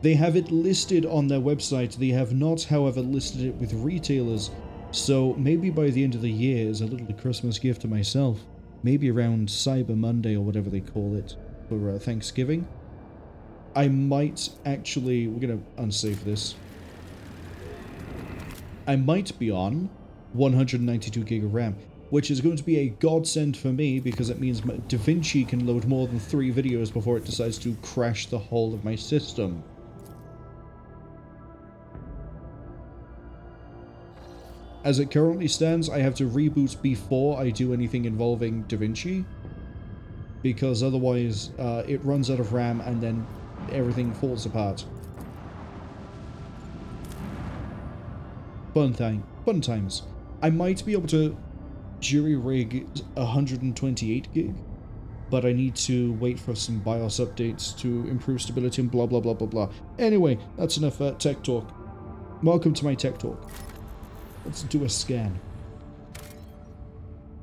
They have it listed on their website. They have not, however, listed it with retailers, so maybe by the end of the year, as a little Christmas gift to myself, maybe around Cyber Monday or whatever they call it for Thanksgiving, I might actually... We're going to unsave this. I might be on 192 gig of RAM, which is going to be a godsend for me because it means DaVinci can load more than 3 videos before it decides to crash the whole of my system. As it currently stands, I have to reboot before I do anything involving DaVinci, because otherwise it runs out of RAM and then everything falls apart. Fun times. I might be able to jury-rig 128 gig, but I need to wait for some BIOS updates to improve stability and blah blah blah blah blah. Anyway, that's enough tech talk. Welcome to my tech talk. Let's do a scan.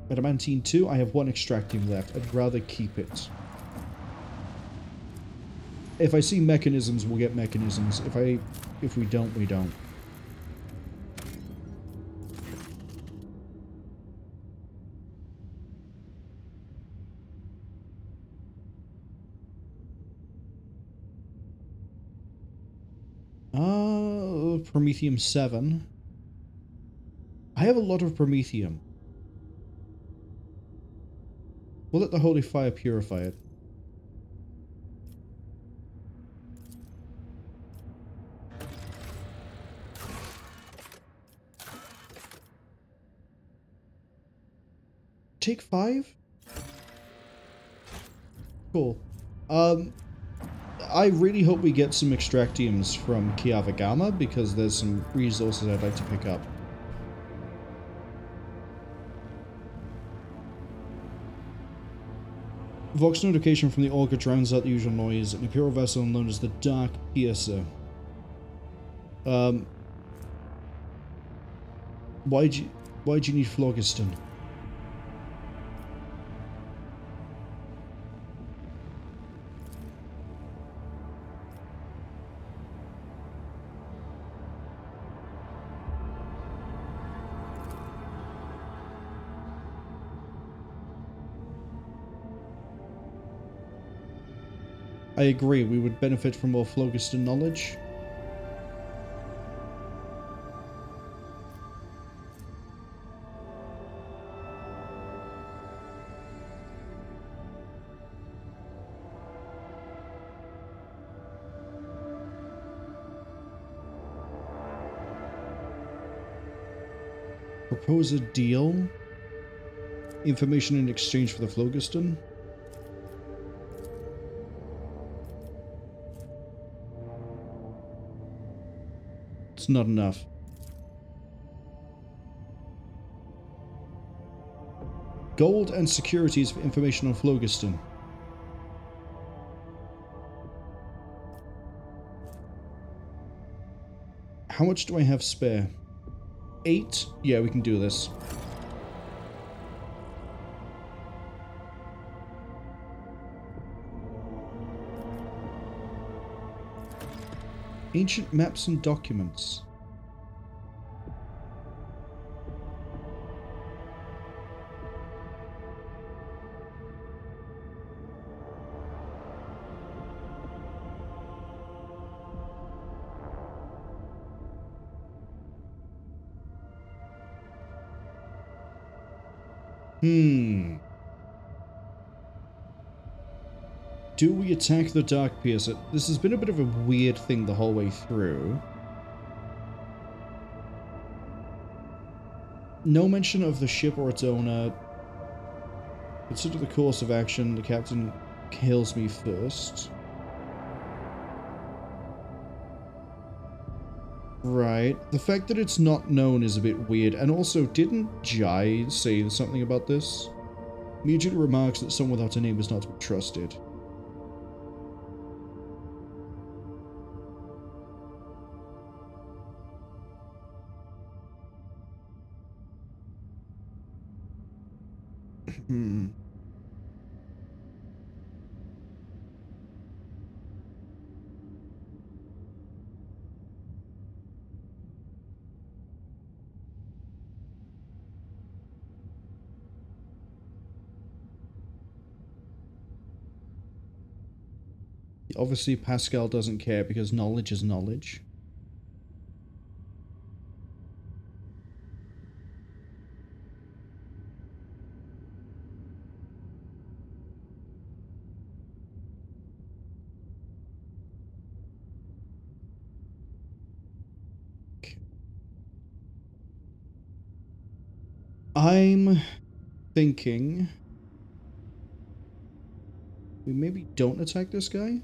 Adamantine 2, I have 1 extracting left. I'd rather keep it. If I see mechanisms, we'll get mechanisms. If we don't, we don't. Promethium 7. I have a lot of Promethium. We'll let the holy fire purify it. Take 5? Cool. I really hope we get some extractiums from Kiava Gamma, because there's some resources I'd like to pick up. Vox notification from the Augur drowns out the usual noise. An Imperial vessel known as the Dark Piercer. Why'd you need Phlogiston? I agree, we would benefit from more phlogiston knowledge. Propose a deal? Information in exchange for the phlogiston? It's not enough. Gold and securities for information on phlogiston. How much do I have spare? 8? Yeah, we can do this. Ancient maps and documents. Do we attack the Dark Piercer? This has been a bit of a weird thing the whole way through. No mention of the ship or its owner. Consider the course of action. The captain kills me first. Right. The fact that it's not known is a bit weird. And also, didn't Jai say something about this? Immediately remarks that someone without a name is not to be trusted. Obviously, Pascal doesn't care because knowledge is knowledge. I'm thinking we maybe don't attack this guy.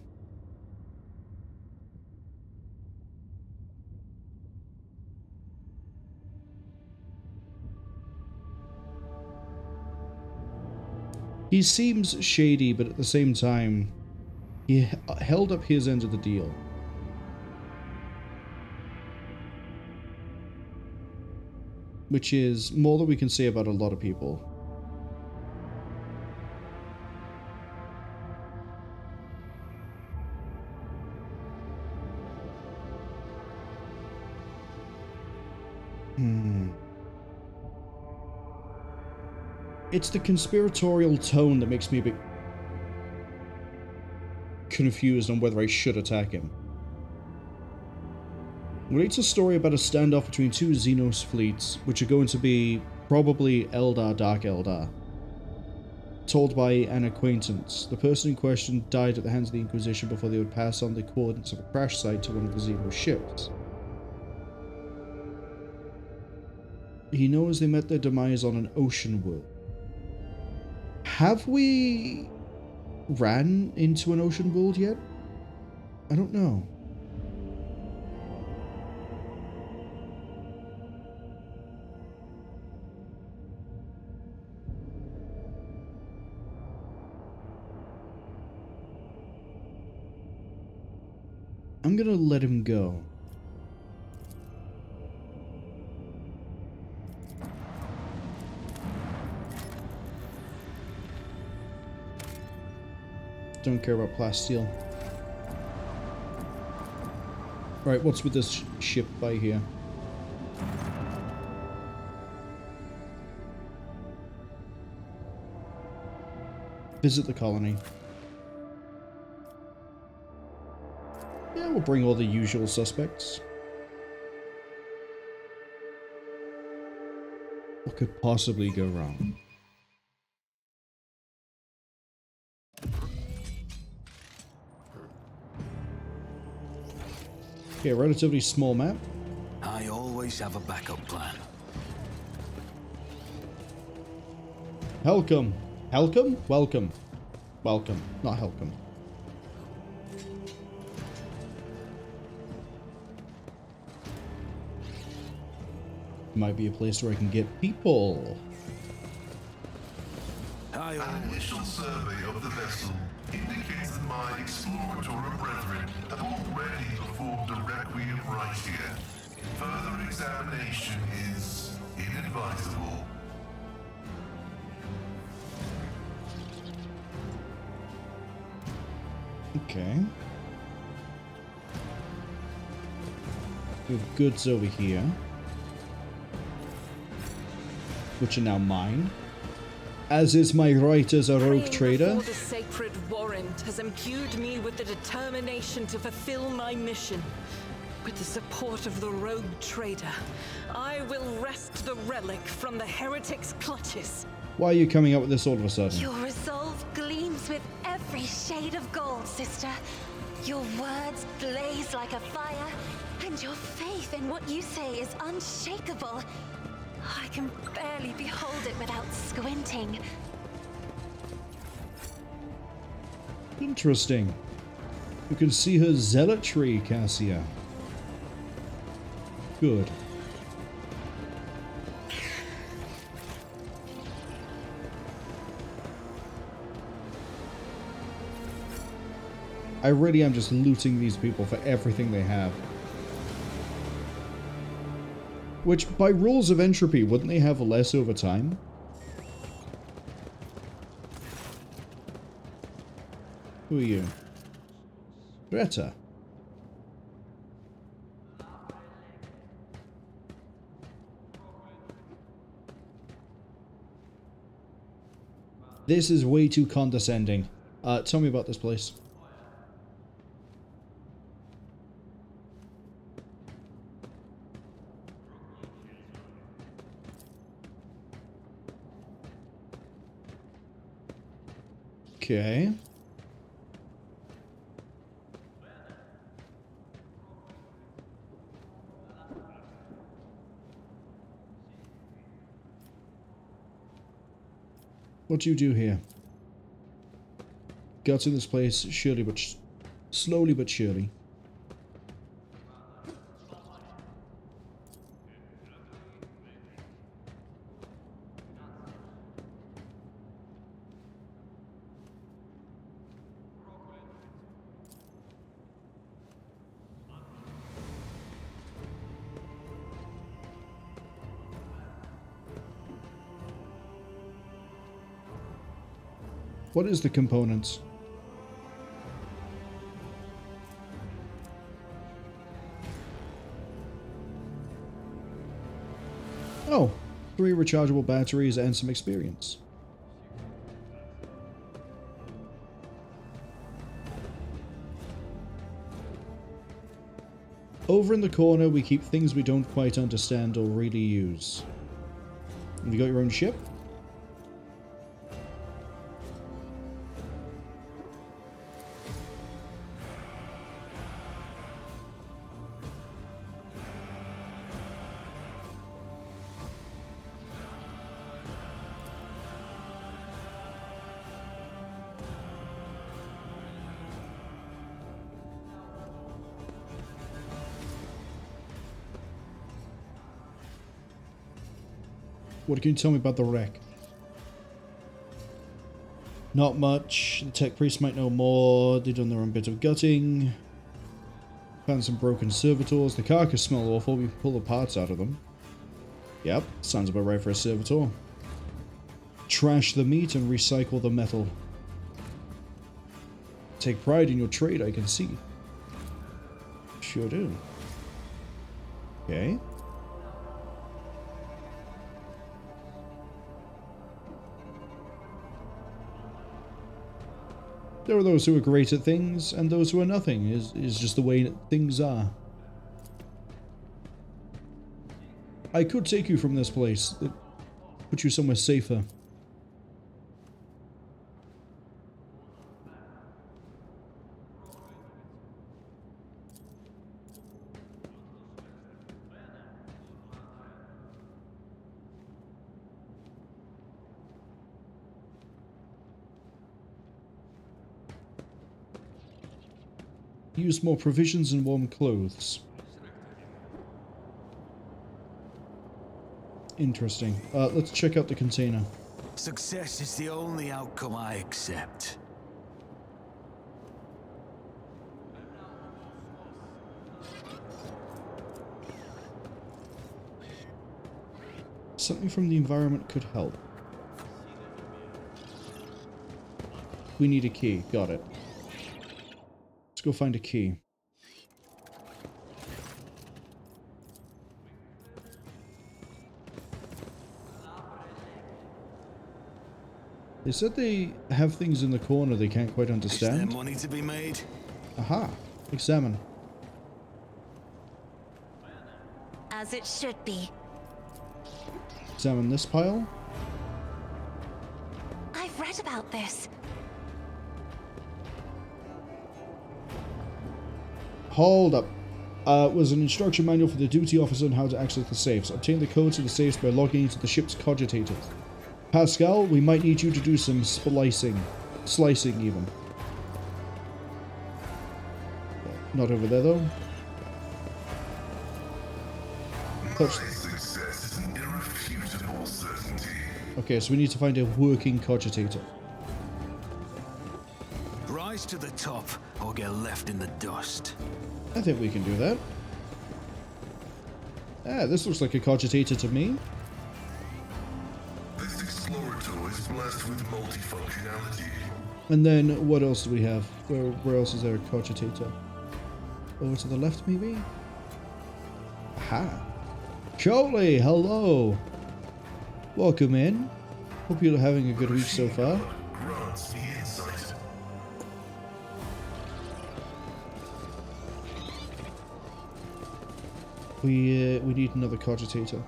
He seems shady, but at the same time, he held up his end of the deal. Which is more than we can say about a lot of people. It's the conspiratorial tone that makes me a bit confused on whether I should attack him. Relates a story about a standoff between two Xenos fleets, which are going to be probably Eldar, Dark Eldar. told by an acquaintance. The person in question died at the hands of the Inquisition before they would pass on the coordinates of a crash site to one of the Zero ships. He knows they met their demise on an ocean world. Have we ran into an ocean world yet? I don't know. I'm gonna let him go. Don't care about plasteel. Right, what's with this ship by here? Visit the colony. Yeah, we'll bring all the usual suspects. What could possibly go wrong? Okay, relatively small map. I always have a backup plan. Helcom. Helcom? Welcome. Welcome, not Helcom. Might be a place where I can get people. An initial survey of the vessel indicates that my exploratory brethren have already performed a requiem right here. Further examination is inadvisable. Okay. We have goods over here, which are now mine. As is my right as a rogue trader. The sacred warrant has imbued me with the determination to fulfill my mission. With the support of the rogue trader, I will wrest the relic from the heretic's clutches. Why are you coming up with this all of a sudden? Your resolve gleams with every shade of gold, sister. Your words blaze like a fire, and your faith in what you say is unshakable. I can barely behold it without squinting. Interesting. You can see her zealotry, Cassia. Good. I really am just looting these people for everything they have. Which, by rules of entropy, wouldn't they have less over time? Who are you? Greta. This is way too condescending. Tell me about this place. Okay. What do you do here? Got to this place surely but slowly but surely. What is the components? Oh, 3 rechargeable batteries and some experience. Over in the corner, we keep things we don't quite understand or really use. Have you got your own ship? What can you tell me about the wreck? Not much. The tech priests might know more. They've done their own bit of gutting. Found some broken servitors. The carcass smell awful. We can pull the parts out of them. Yep, sounds about right for a servitor. Trash the meat and recycle the metal. Take pride in your trade, I can see. Sure do. Okay. There are those who are great at things, and those who are nothing. Is just the way things are. I could take you from this place. Put you somewhere safer. Use more provisions and warm clothes. Interesting. Let's check out the container. Success is the only outcome I accept. Something from the environment could help. We need a key. Got it. Let's go find a key. They said they have things in the corner they can't quite understand. Is there money to be made? Aha. Examine. As it should be. Examine this pile. I've read about this. Hold up. Was an instruction manual for the duty officer on how to access the safes. Obtain the codes to the safes by logging into the ship's cogitators. Pascal, we might need you to do some splicing. Slicing, even. Not over there, though. My success is an irrefutable certainty. Okay, so we need to find a working cogitator. Rise to the top or get left in the dust. I think we can do that. Ah, this looks like a cogitator to me. This explorator is blessed with multifunctionality. And then, what else do we have? Where else is there a cogitator? Over to the left, maybe? Aha! Charlie, hello! Welcome in. Hope you're having a good week so far. Grants me insight. We need another cogitator.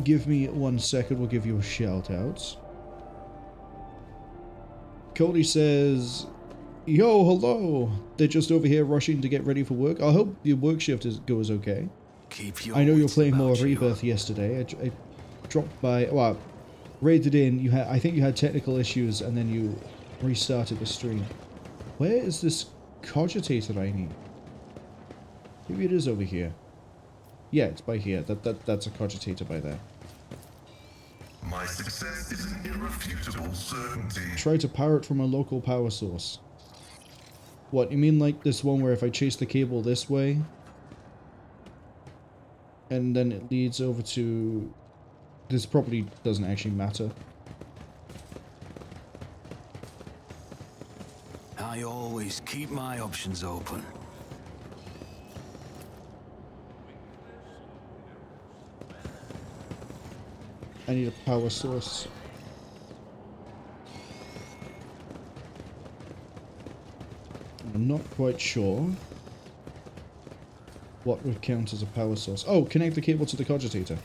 Give me 1 second, we'll give you a shout out. Cody says, yo, hello! They're just over here rushing to get ready for work. I hope your work shift goes okay. Keep your I know you were wits playing more about you. Rebirth yesterday. I dropped by, well, raided in. I think you had technical issues and then you restarted the stream. Where is this cogitator I need? Maybe it is over here. Yeah, it's by here. That's a cogitator by there. My success is an irrefutable certainty. Try to power it from a local power source. What, you mean like this one where if I chase the cable this way, and then it leads over to... This probably doesn't actually matter. I always keep my options open. I need a power source. I'm not quite sure what would count as a power source. Oh, connect the cable to the cogitator.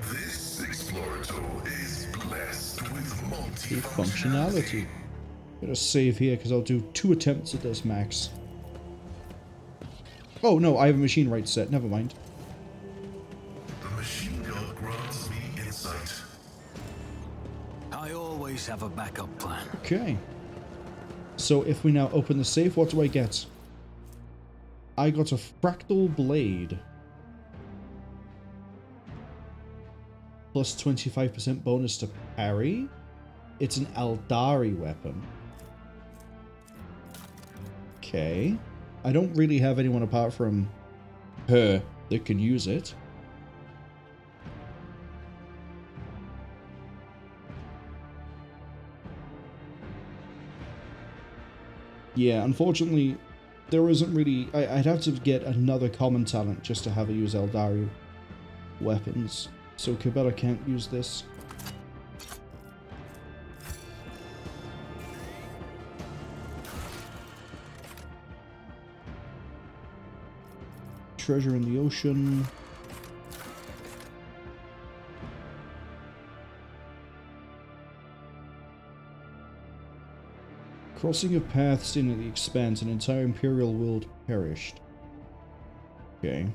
This explorator is blessed with Functionality. multifunctionality. Better save here because I'll do 2 attempts at this max. Oh no, I have a machine right set. Never mind. The machine gun grants me insight. I always have a backup plan. Okay. So if we now open the safe, what do I get? I got a fractal blade. Plus 25% bonus to parry. It's an Eldari weapon. Okay. I don't really have anyone apart from her that can use it. Yeah, unfortunately, there isn't really... I'd have to get another common talent just to have her use Eldari weapons. So Cabela can't use this. Treasure in the ocean. Crossing of paths in the expanse, an entire Imperial world perished. Okay.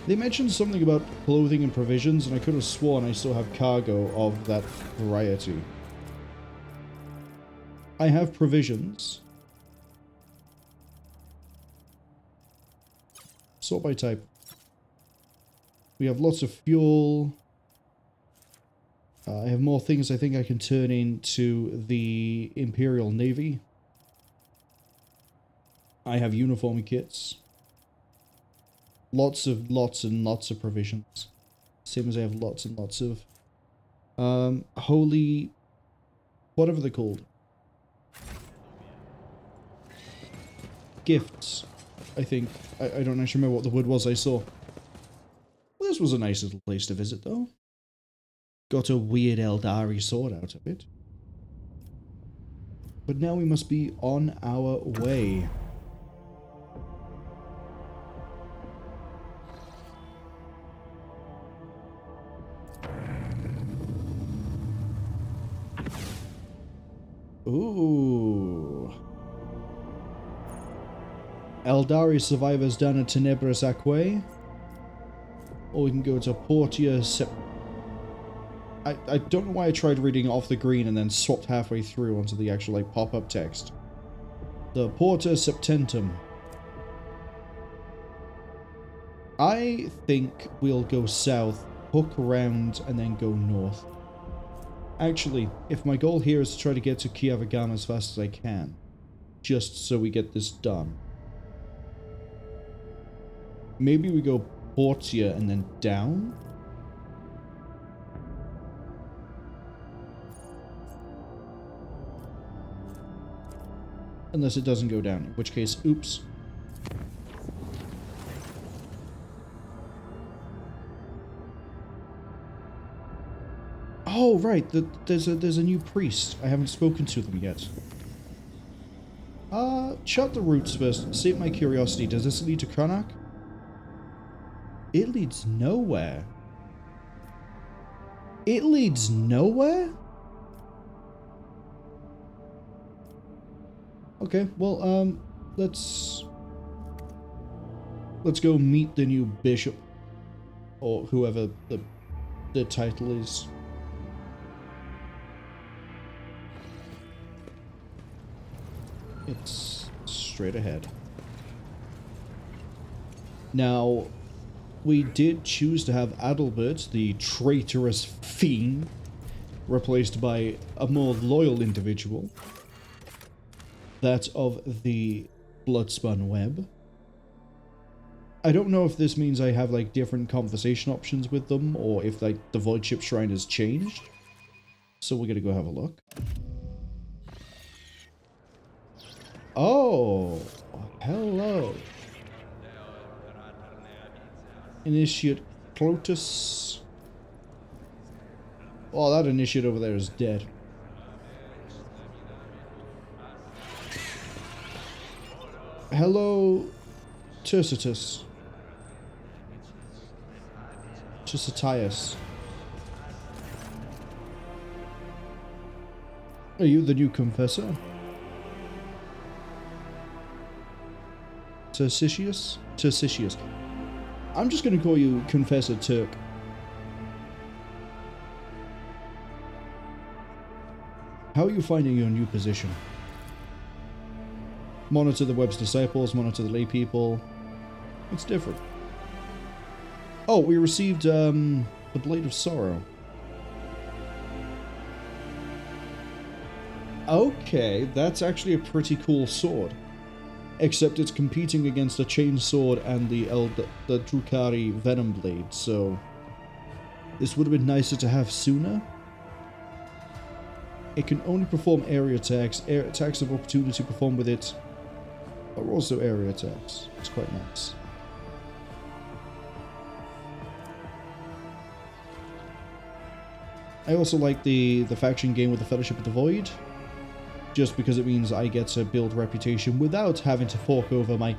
They mentioned something about clothing and provisions, and I could have sworn I still have cargo of that variety. I have provisions. Sort by type. We have lots of fuel. I have more things I think I can turn into the Imperial Navy. I have uniform kits. Lots and lots of provisions. Same as I have lots and lots of holy... whatever they're called. Gifts, I think. I don't actually remember what the word was I saw. Well, this was a nice little place to visit, though. Got a weird Eldari sword out of it. But now we must be on our way. Ooh. Eldari survivors down at Tenebris Aquae. Or we can go to Portia I don't know why I tried reading off the green and then swapped halfway through onto the actual like pop-up text. The Porta Septentum. I think we'll go south, hook around, and then go north. Actually, if my goal here is to try to get to Kiava Gamma as fast as I can, just so we get this done, maybe we go Portia and then down? Unless it doesn't go down, in which case, oops. Oh, right, there's a new priest. I haven't spoken to them yet. Chart the routes first. Save my curiosity. Does this lead to Karnak? It leads nowhere. It leads nowhere? Okay, well, let's go meet the new bishop. Or whoever the title is. It's straight ahead. Now, we did choose to have Adalbert, the traitorous fiend, replaced by a more loyal individual. That of the Bloodspun Web. I don't know if this means I have like different conversation options with them, or if like the Voidship Shrine has changed. So we're gonna go have a look. Oh, hello. Initiate Clotus. Oh, that initiate over there is dead. Hello, Tercitus. Tercitius. Are you the new confessor? Tercitius? Tercitius. I'm just going to call you Confessor Turk. How are you finding your new position? Monitor the web's disciples, monitor the lay people. It's different. Oh, we received the Blade of Sorrow. Okay, that's actually a pretty cool sword. Except it's competing against a chain sword and the Drukhari Venom Blade, so this would have been nicer to have sooner. It can only perform area attacks. Air attacks of opportunity performed with it are also area attacks. It's quite nice. I also like the faction game with the Fellowship of the Void, just because it means I get to build reputation without having to fork over my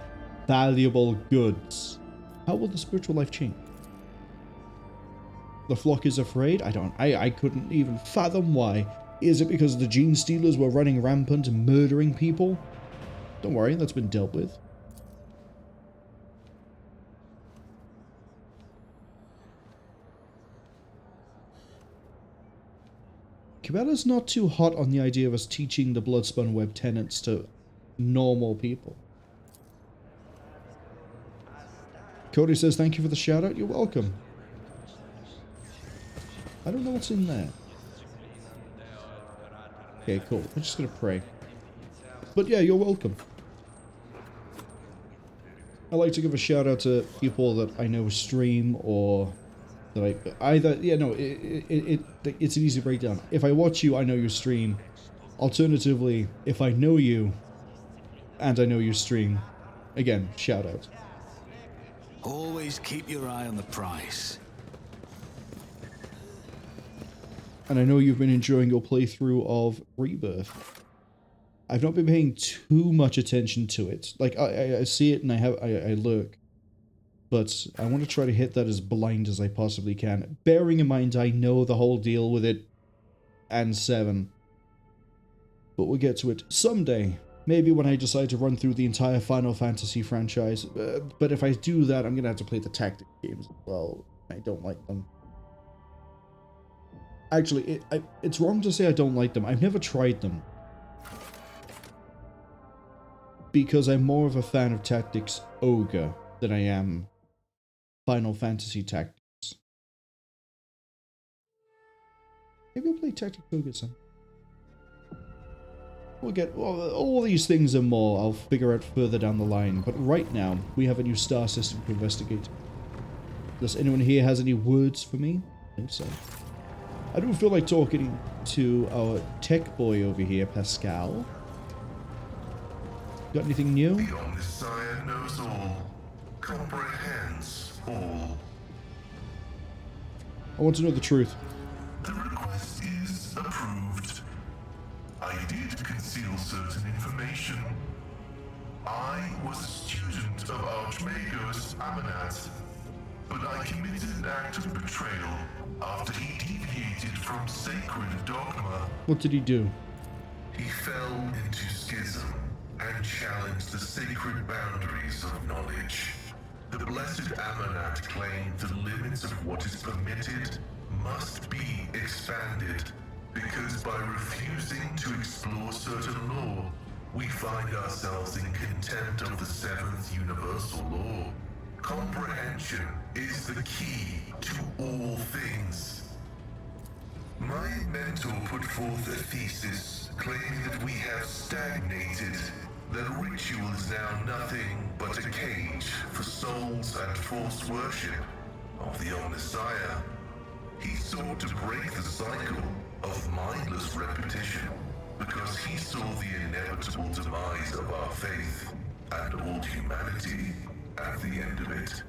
valuable goods. How will the spiritual life change? The flock is afraid? I couldn't even fathom why. Is it because the gene stealers were running rampant and murdering people? Don't worry, that's been dealt with. Kiava's not too hot on the idea of us teaching the Bloodspun Web tenets to normal people. Cody says, thank you for the shout out. You're welcome. I don't know what's in there. Okay, cool. I'm just gonna pray. But yeah, you're welcome. I like to give a shout out to people that I know stream or that I either, yeah, no, it's an easy breakdown. If I watch you, I know you stream. Alternatively, if I know you and I know you stream, again, shout out. Always keep your eye on the prize. And I know you've been enjoying your playthrough of Rebirth. I've not been paying too much attention to it. Like, I see it and I lurk. But I want to try to hit that as blind as I possibly can. Bearing in mind I know the whole deal with it and 7. But we'll get to it someday. Maybe when I decide to run through the entire Final Fantasy franchise. But if I do that, I'm going to have to play the tactic games as well. I don't like them. Actually, it's wrong to say I don't like them. I've never tried them. Because I'm more of a fan of Tactics Ogre than I am Final Fantasy Tactics. Maybe I'll play Tactics Ogre sometime. We'll get all these things and more I'll figure out further down the line. But right now, we have a new star system to investigate. Does anyone here has any words for me? I think so. I don't feel like talking to our tech boy over here, Pascal. Got anything new? The Omniscient knows all, comprehends all. I want to know the truth. The request is approved. I did conceal certain information. I was a student of Archmagos Amanat, but I committed an act of betrayal after he deviated from sacred dogma. What did he do? He fell into schism and challenged the sacred boundaries of knowledge. The blessed Amanat claimed the limits of what is permitted must be expanded, because by refusing to explore certain law, we find ourselves in contempt of the seventh universal law. Comprehension is the key to all things. My mentor put forth a thesis claiming that we have stagnated, that ritual is now nothing but a cage for souls and false worship of the Omniscient. He sought to break the cycle of mindless repetition because he saw the inevitable demise of our faith and all humanity at the end of it.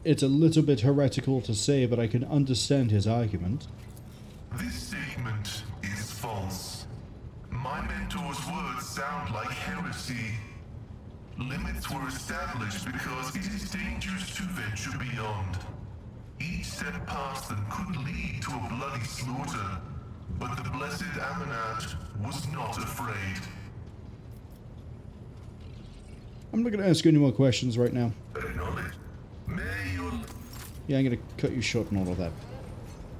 It's a little bit heretical to say, but I can understand his argument. This statement is false. My mentor's words sound like heresy. Limits were established because it is dangerous to venture beyond. Each step past them could lead to a bloody slaughter, but the blessed Amanat was not afraid. I'm not going to ask you any more questions right now. Acknowledged. May your... Yeah, I'm going to cut you short and all of that.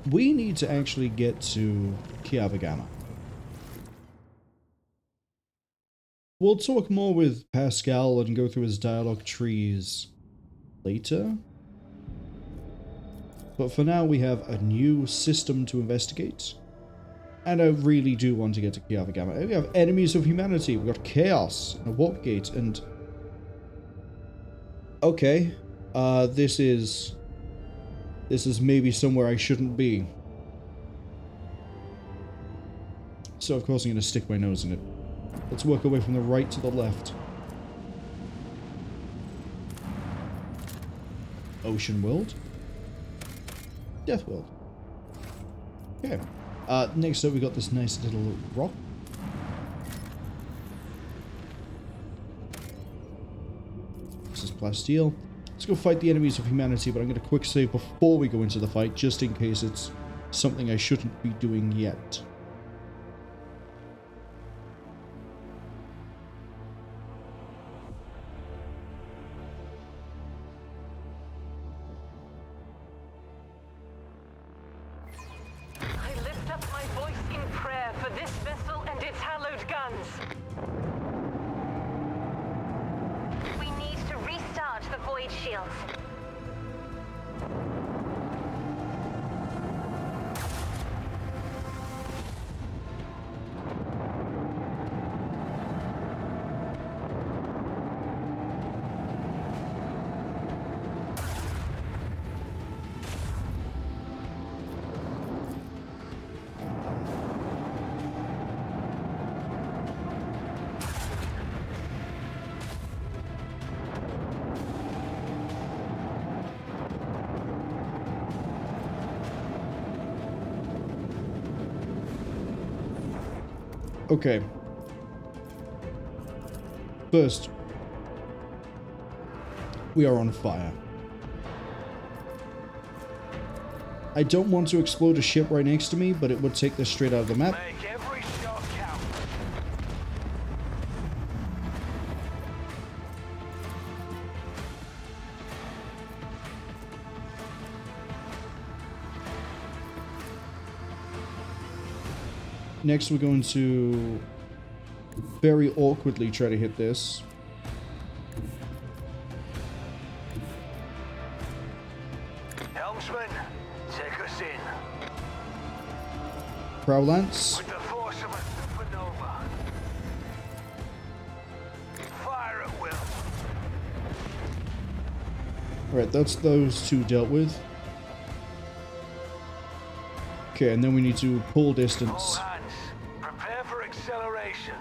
We need to actually get to Kiava Gamma. We'll talk more with Pascal and go through his dialogue trees later. But for now, we have a new system to investigate. And I really do want to get to Kiava Gamma. We have enemies of humanity. We've got chaos and a warp gate and... Okay. This is maybe somewhere I shouldn't be. So of course I'm going to stick my nose in it. Let's work our way from the right to the left. Ocean World. Death World. Okay. Next up we got this nice little rock. This is plasteel. Let's go fight the enemies of humanity, but I'm going to quick save before we go into the fight, just in case it's something I shouldn't be doing yet. I lift up my voice in prayer for this vessel and its hallowed guns. We need to restart the void shields. Okay. First, we are on fire. I don't want to explode a ship right next to me, but it would take this straight out of the map. Make every shot count. Next, we're going to very awkwardly try to hit this. Helmsman, take us in. Prow Lance. With the force of a supernova. Fire at will. Alright, that's those two dealt with. Okay, and then we need to pull All distance. hands, prepare for acceleration.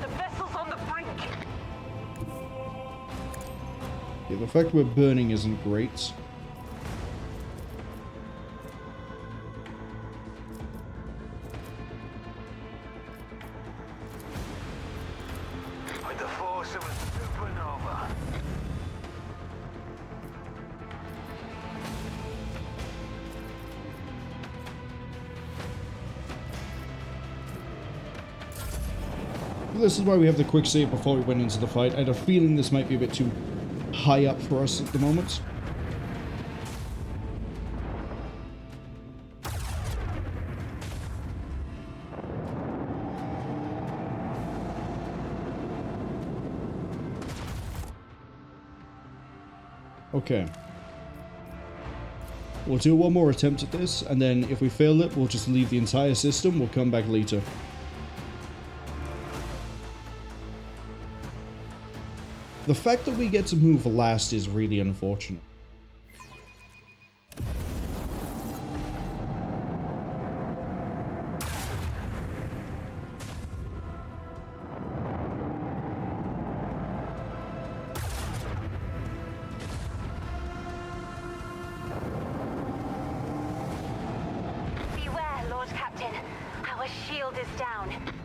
The vessel's on the brink. Yeah, the fact we're burning isn't great. With the force of a supernova. This is why we have the quick save before we went into the fight. I had a feeling this might be a bit too high up for us at the moment. Okay. We'll do one more attempt at this, and then if we fail it, we'll just leave the entire system. We'll come back later. The fact that we get to move last is really unfortunate. Beware, Lord Captain. Our shield is down.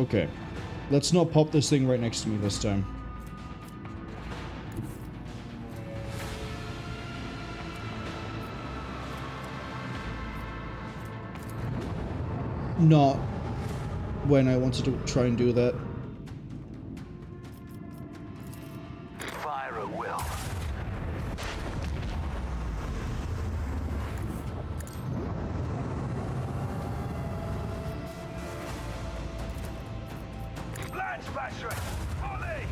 Okay. Let's not pop this thing right next to me this time. Not when I wanted to try and do that. Fire at will. Lance battery! Volley!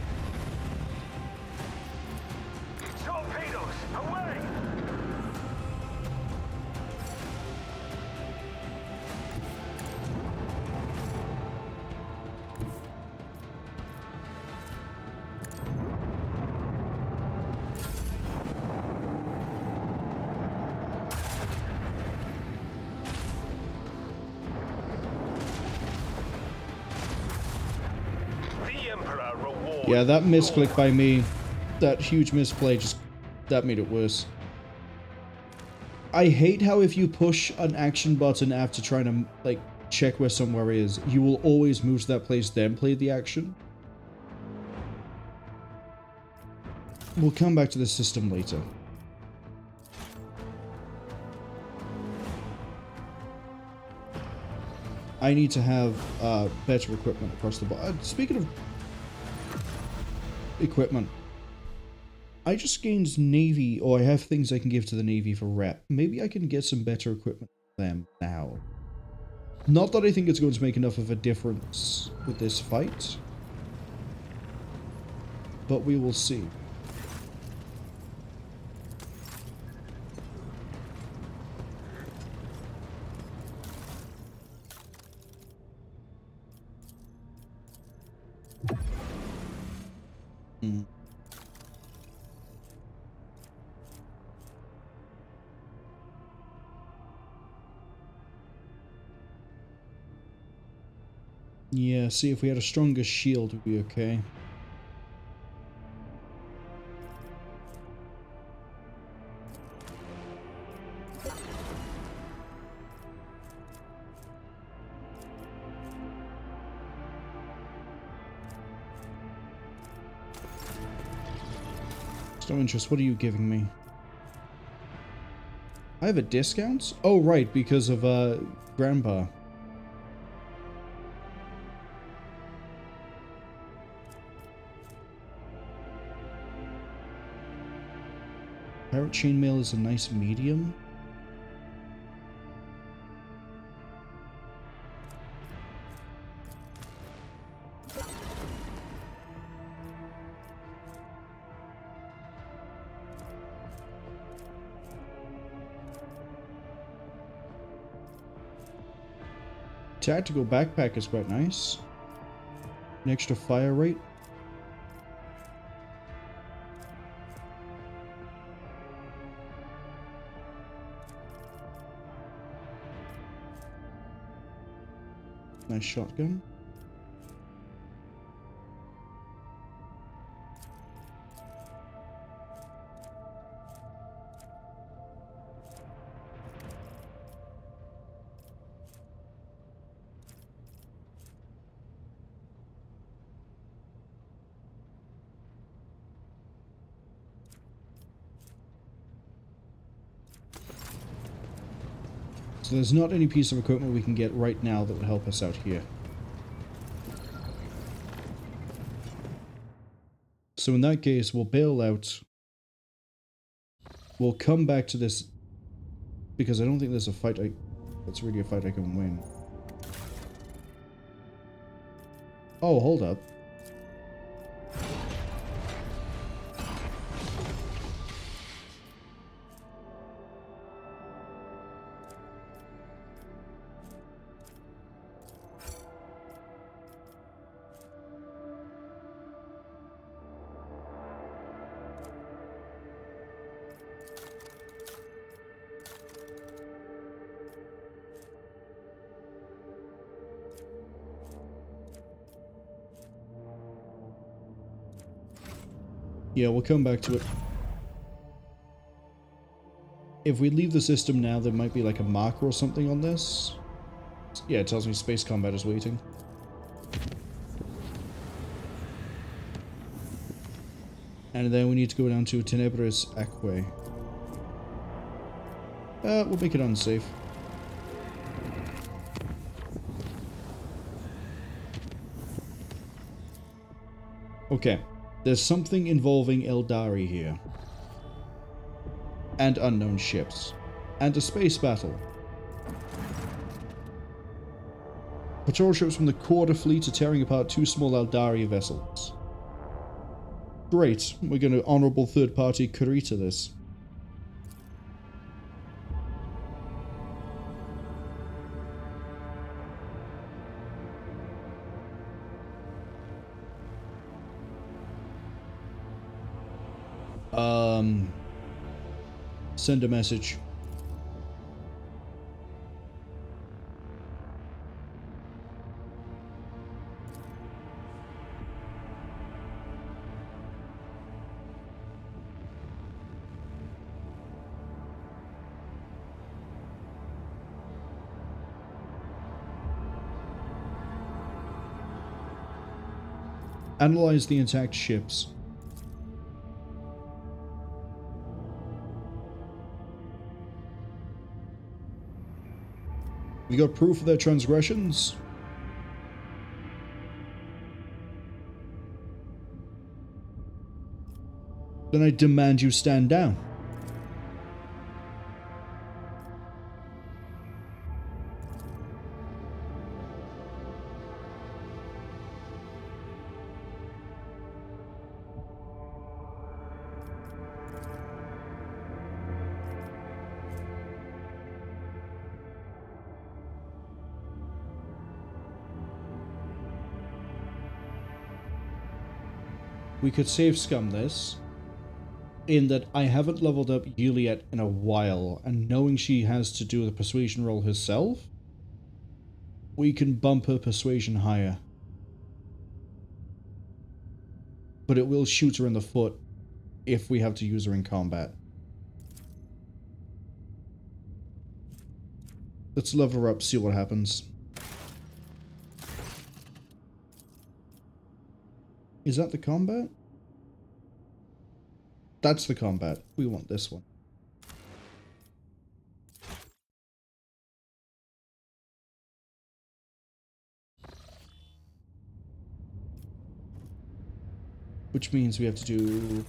Torpedoes! Away! Yeah, that misclick by me, that huge misplay, just, that made it worse. I hate how if you push an action button after trying to, like, check where somewhere is, you will always move to that place, then play the action. We'll come back to this system later. I need to have better equipment across the board. Speaking of equipment, I just gained Navy, or I have things I can give to the Navy for rep. Maybe I can get some better equipment for them now. Not that I think it's going to make enough of a difference with this fight, but we will see. Yeah, see, if we had a stronger shield, we'd be okay. Just no interest. What are you giving me? I have a discount? Oh, right, because of, Grandpa. Pirate chainmail is a nice medium. Tactical backpack is quite nice. An extra fire rate. Nice shotgun. So there's not any piece of equipment we can get right now that would help us out here. So in that case, we'll bail out. We'll come back to this, because I don't think there's a fight that's really a fight I can win. Oh, hold up. Yeah, we'll come back to it. If we leave the system now, there might be like a marker or something on this. Yeah, it tells me space combat is waiting. And then we need to go down to Tenebris Aquae. We'll make it unsafe. Okay, there's something involving Eldari here. And unknown ships. And a space battle. Patrol ships from the Quarter Fleet are tearing apart 2 small Eldari vessels. Great, we're going to honorable third-party Kurita this. Send a message. Analyze the intact ships. You got proof of their transgressions? Then I demand you stand down. We could save scum this, in that I haven't leveled up Juliet in a while, and knowing she has to do the persuasion roll herself, we can bump her persuasion higher. But it will shoot her in the foot if we have to use her in combat. Let's level her up, see what happens. Is that the combat? That's the combat. We want this one. Which means we have to do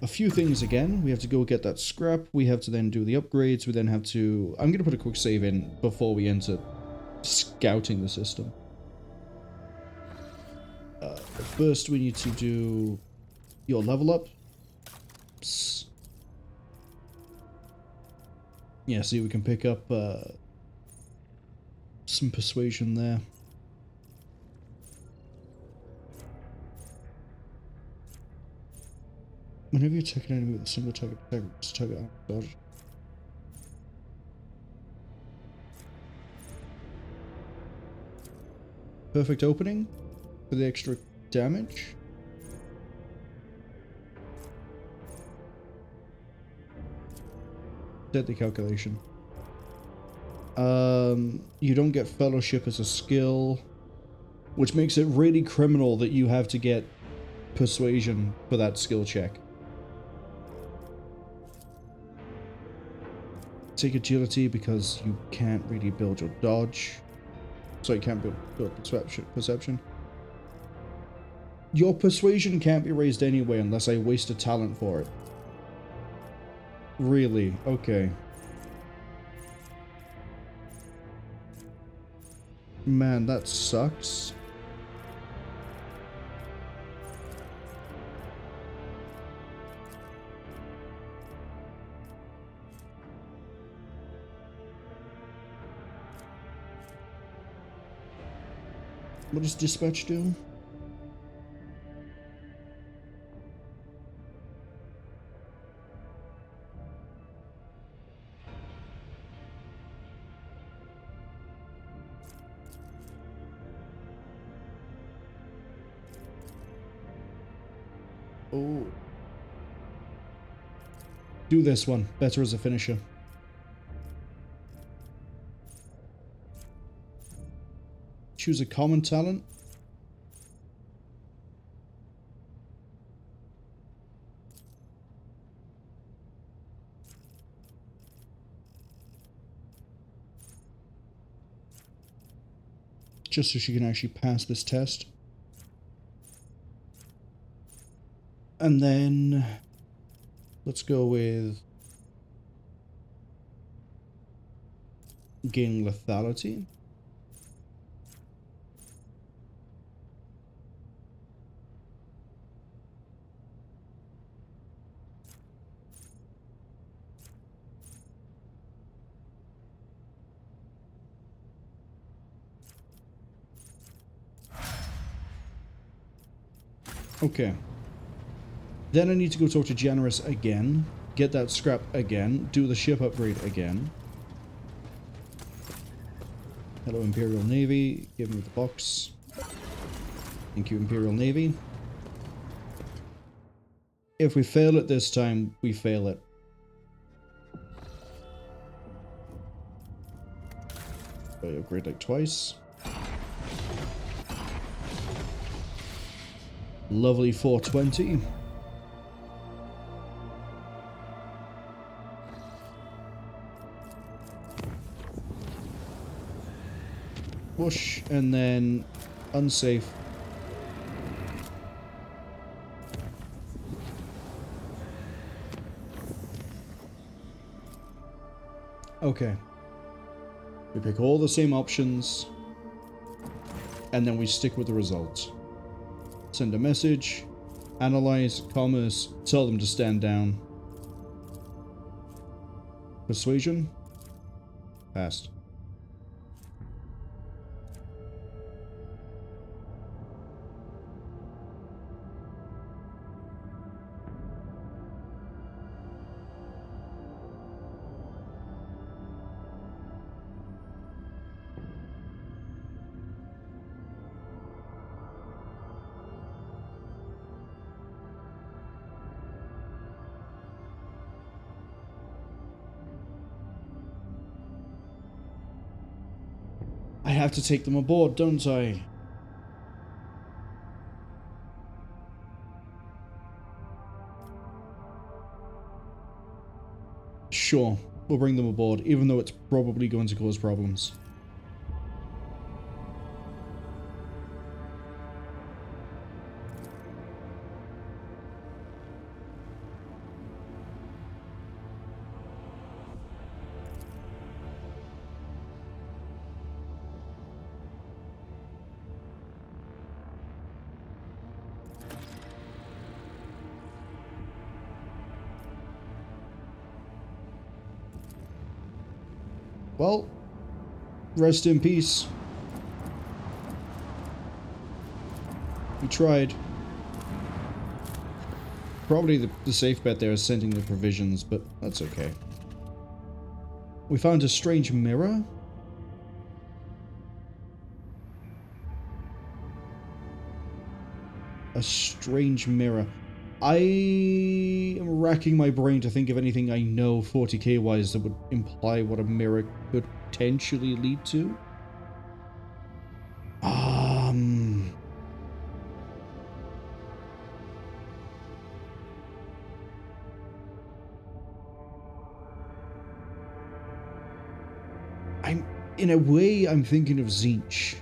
a few things again. We have to go get that scrap. We have to then do the upgrades. We then have to... I'm going to put a quick save in before we enter scouting the system. First, we need to do your level up. Yeah, see, we can pick up some persuasion there. Whenever you attack an enemy with a single target attack, just target armor dodge. Perfect opening for the extra damage. Deadly calculation. You don't get fellowship as a skill, which makes it really criminal that you have to get persuasion for that skill check. Take agility because you can't really build your dodge. So you can't build perception. Your persuasion can't be raised anyway unless I waste a talent for it. Really? Okay. Man, that sucks. What does dispatch do? Oh. Do this one. Better as a finisher. Choose a common talent. just so she can actually pass this test. And then let's go with gaining lethality. Okay. Then I need to go talk to Generous again, get that scrap again, do the ship upgrade again. Hello, Imperial Navy. Give me the box. Thank you, Imperial Navy. If we fail it this time, we fail it. I upgrade like twice. Lovely 420. Push, and then unsafe. Okay. We pick all the same options, and then we stick with the results. Send a message, analyze, commerce, tell them to stand down. Persuasion? Passed. I have to take them aboard, don't I? Sure, we'll bring them aboard, even though it's probably going to cause problems. Well, rest in peace. We tried. Probably the safe bet there is sending the provisions, but that's okay. We found a strange mirror. A strange mirror. I am racking my brain to think of anything I know 40k wise that would imply what a mirror could potentially lead to. In a way, I'm thinking of Tzeentch.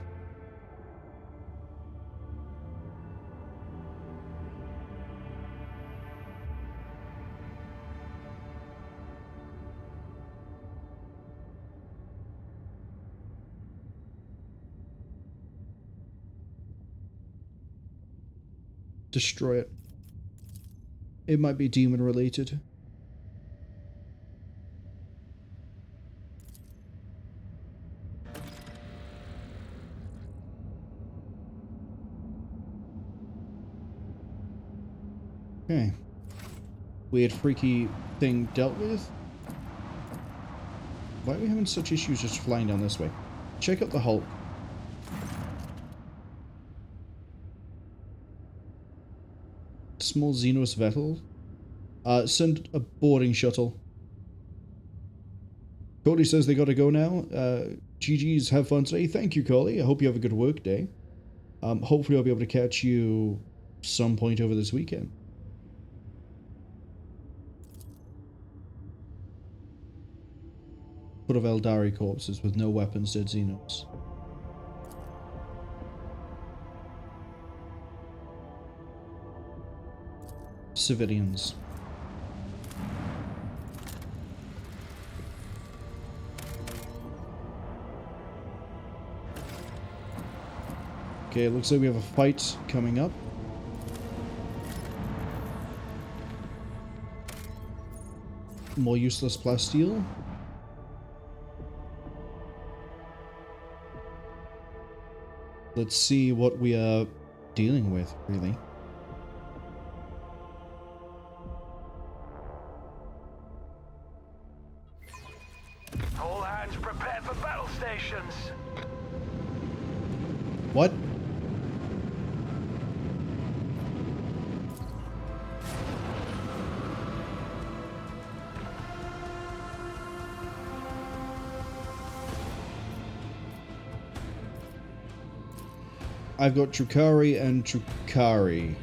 Destroy it. It might be demon related. Okay. Weird freaky thing dealt with. Why are we having such issues just flying down this way? Check out the Hulk. Small Xenos vessel. Send a boarding shuttle. Cody says they gotta go now. GG's, have fun today. Thank you, Coley. I hope you have a good work day. Hopefully I'll be able to catch you some point over this weekend. Foot of Eldari corpses with no weapons, dead Xenos. civilians. Okay, it looks like we have a fight coming up. More useless plasteel. Let's see what we are dealing with, really. All hands prepare for battle stations. What? I've got Drukhari and Drukhari.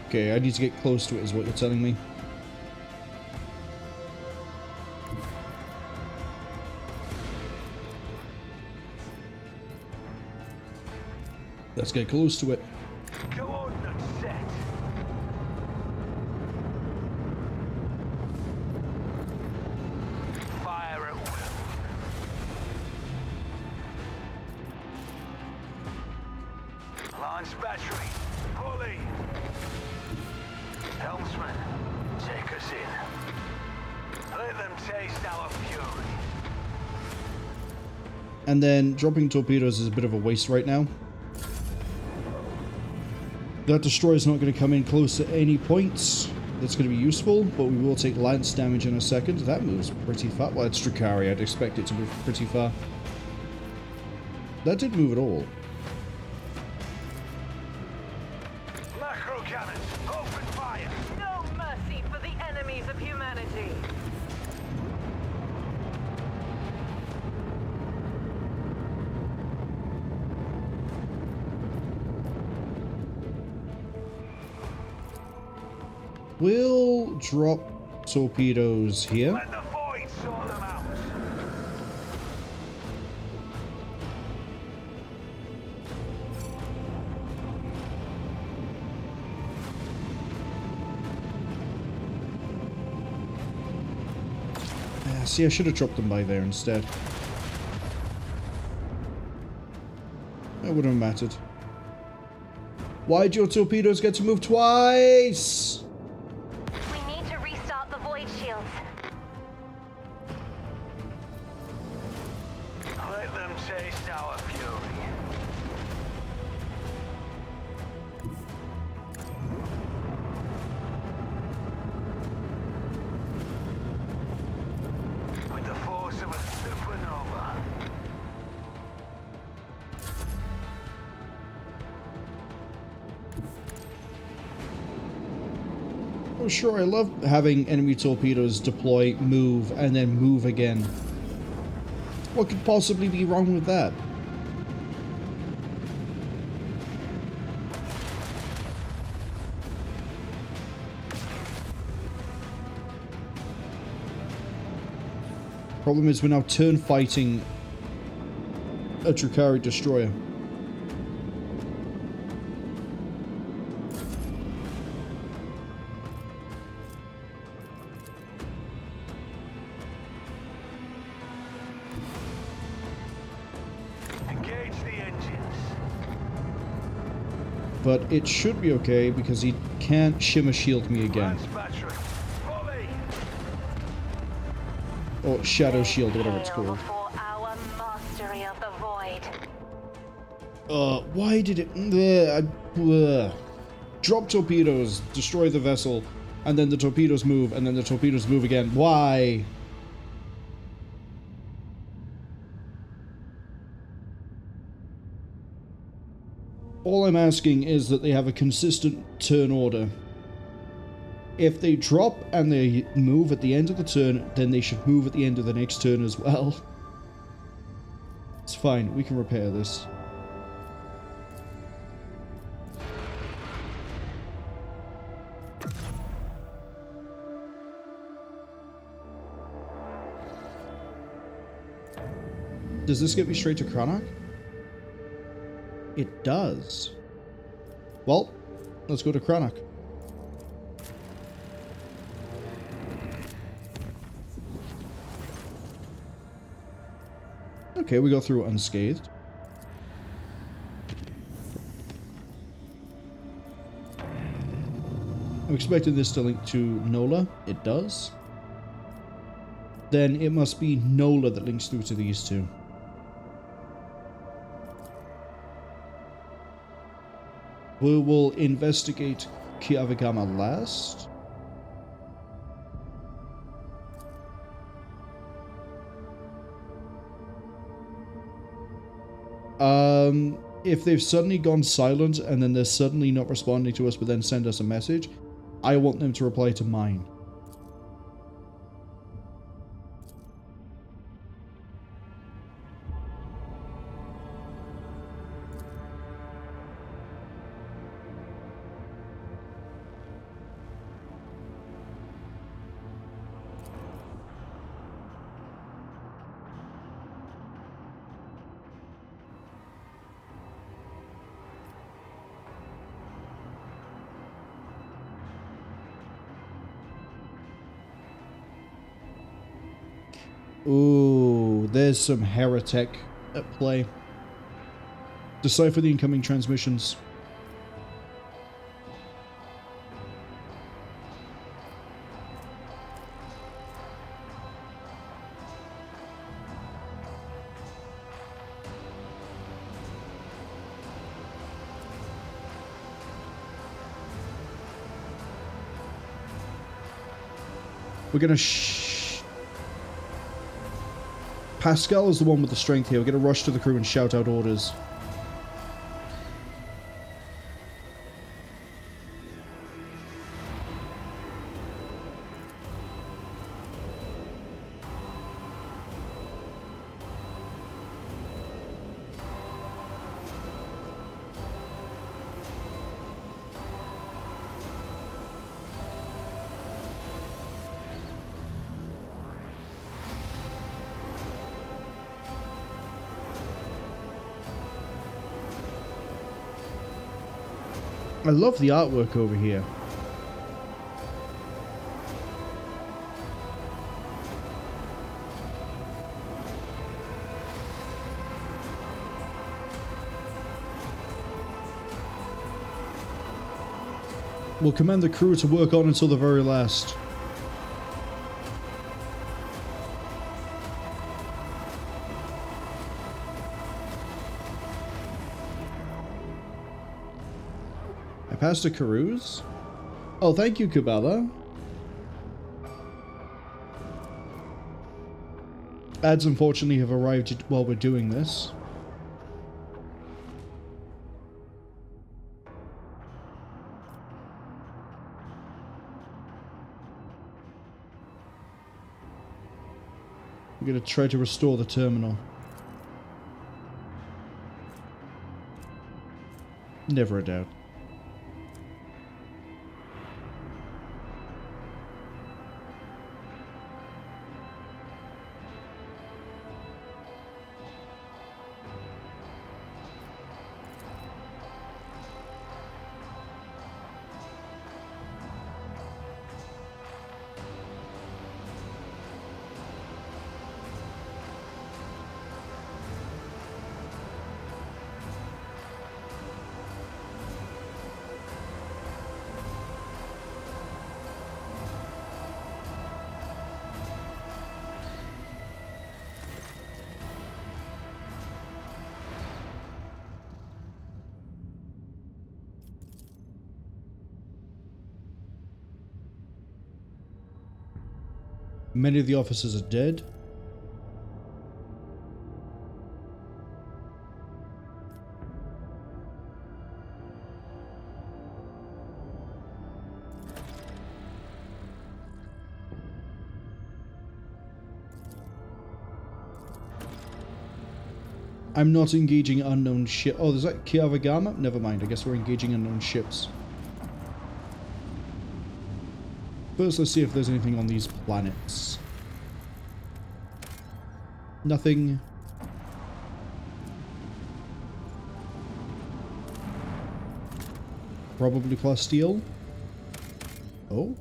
Okay, I need to get close to it is what you're telling me. Let's get close to it. Coordinates set. Fire at will. Launch battery. Pulley. Helmsman, take us in. Let them taste our fury. And then dropping torpedoes is a bit of a waste right now. That destroyer is not going to come in close at any points. That's going to be useful, but we will take lance damage in a second. That moves pretty far. Well, it's Drukhari. I'd expect it to move pretty far. That didn't move at all. Macro cannons, open fire. No mercy for the enemies of humanity. We'll drop torpedoes here. Let the void sort them out. See, I should have dropped them by there instead. That wouldn't have mattered. Why'd your torpedoes get to move twice? We need to restart the void shields. Let them taste our fury. With the force of a supernova. Oh sure, I love having enemy torpedoes deploy, move, and then move again. What could possibly be wrong with that? Problem is we're now turn fighting a Drukhari destroyer. Engage the engines. But it should be okay because he can't shimmer shield me again. Lance battery. Pulley. Or shadow shield, whatever it's called. For our mastery of the void. Why did it... Drop torpedoes, destroy the vessel, and then the torpedoes move, and then the torpedoes move again. Why? All I'm asking is that they have a consistent turn order. If they drop and they move at the end of the turn, then they should move at the end of the next turn as well. It's fine, we can repair this. Does this get me straight to Cranach? It does. Well, let's go to Cranach. Okay, we got through unscathed. I'm expecting this to link to Nola. It does. Then it must be Nola that links through to these two. We will investigate Kiava Gamma last. If they've suddenly gone silent and then they're suddenly not responding to us but then send us a message, I want them to reply to mine. Ooh, there's some Heretic at play. Decipher the incoming transmissions. We're gonna Pascal is the one with the strength here. We're going to rush to the crew and shout out orders. I love the artwork over here. We'll command the crew to work on until the very last. Past a cruise? Oh, thank you, Kabbalah. Ads unfortunately have arrived while we're doing this. I'm going to try to restore the terminal. Never a doubt. Many of the officers are dead. I'm not engaging unknown ship. Oh, there's that Kiava Gamma? Never mind, I guess we're engaging unknown ships. First, let's see if there's anything on these planets. Nothing. probably plasteel. Oh.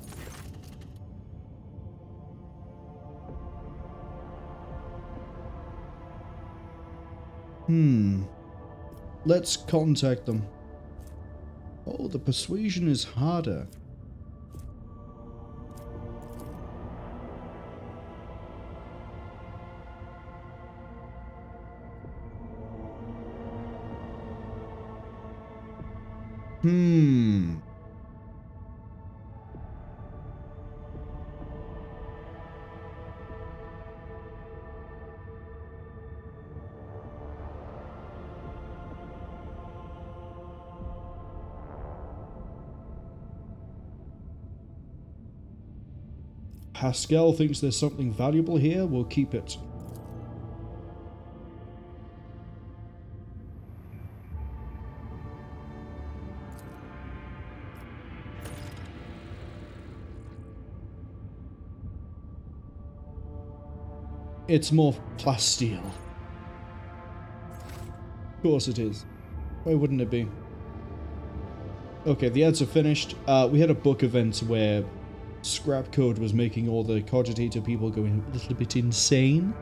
Let's contact them. Oh, the persuasion is harder. Pascal thinks there's something valuable here. We'll keep it. It's more plasteel. Of course it is. Why wouldn't it be? Okay, the ads are finished. We had a book event where Scrap Code was making all the cogitator people going a little bit insane.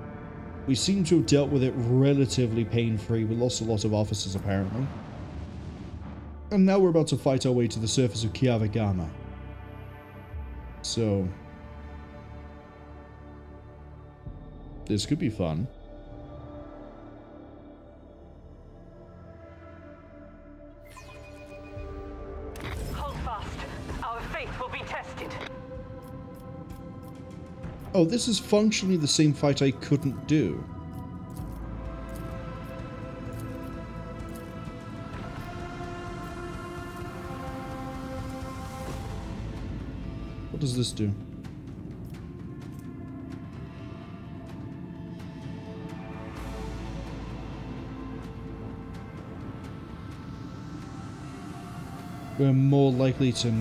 We seem to have dealt with it relatively pain-free. We lost a lot of officers, apparently. And now we're about to fight our way to the surface of Kiava Gamma. So this could be fun. Hold fast. Our faith will be tested. Oh, this is functionally the same fight I couldn't do. What does this do? We're more likely to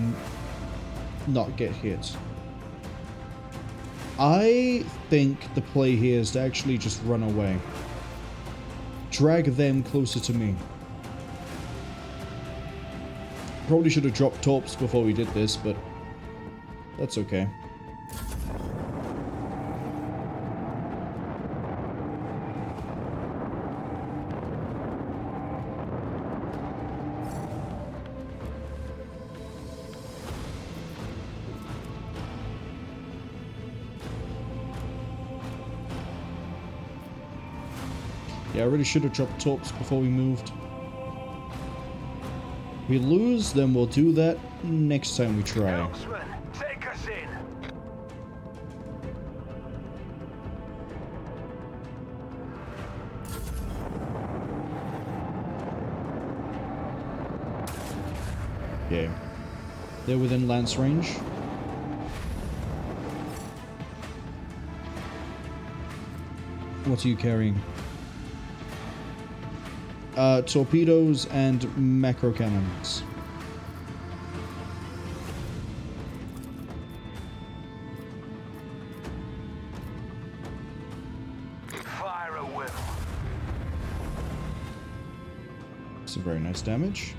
not get hit. I think the play here is to actually just run away. Drag them closer to me. Probably should have dropped torps before we did this, but that's okay. Yeah, I really should have dropped torps before we moved. If we lose, then we'll do that next time we try. Helmsman, take us in. Okay. They're within lance range. What are you carrying? Torpedoes and macro cannons. Fire at will. Some very nice damage.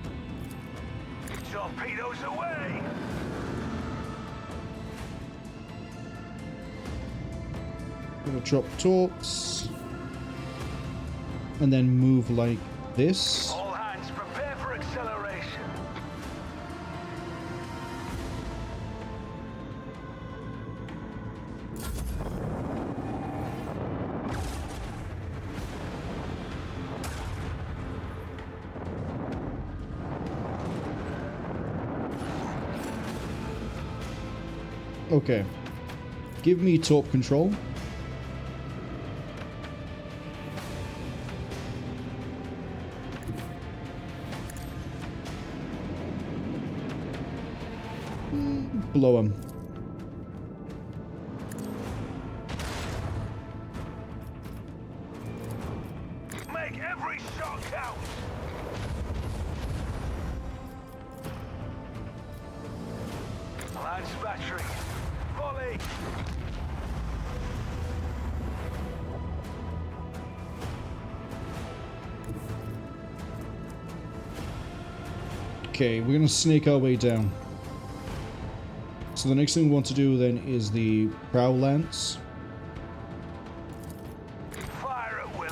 Torpedoes away. Gonna drop torps. And then move like this. All hands prepare for acceleration. Okay. Give me torp control. Blow him. Make every shot count. Lance battery. Volley. Okay, we're gonna snake our way down. So the next thing we want to do then is the prow lance. Fire at will.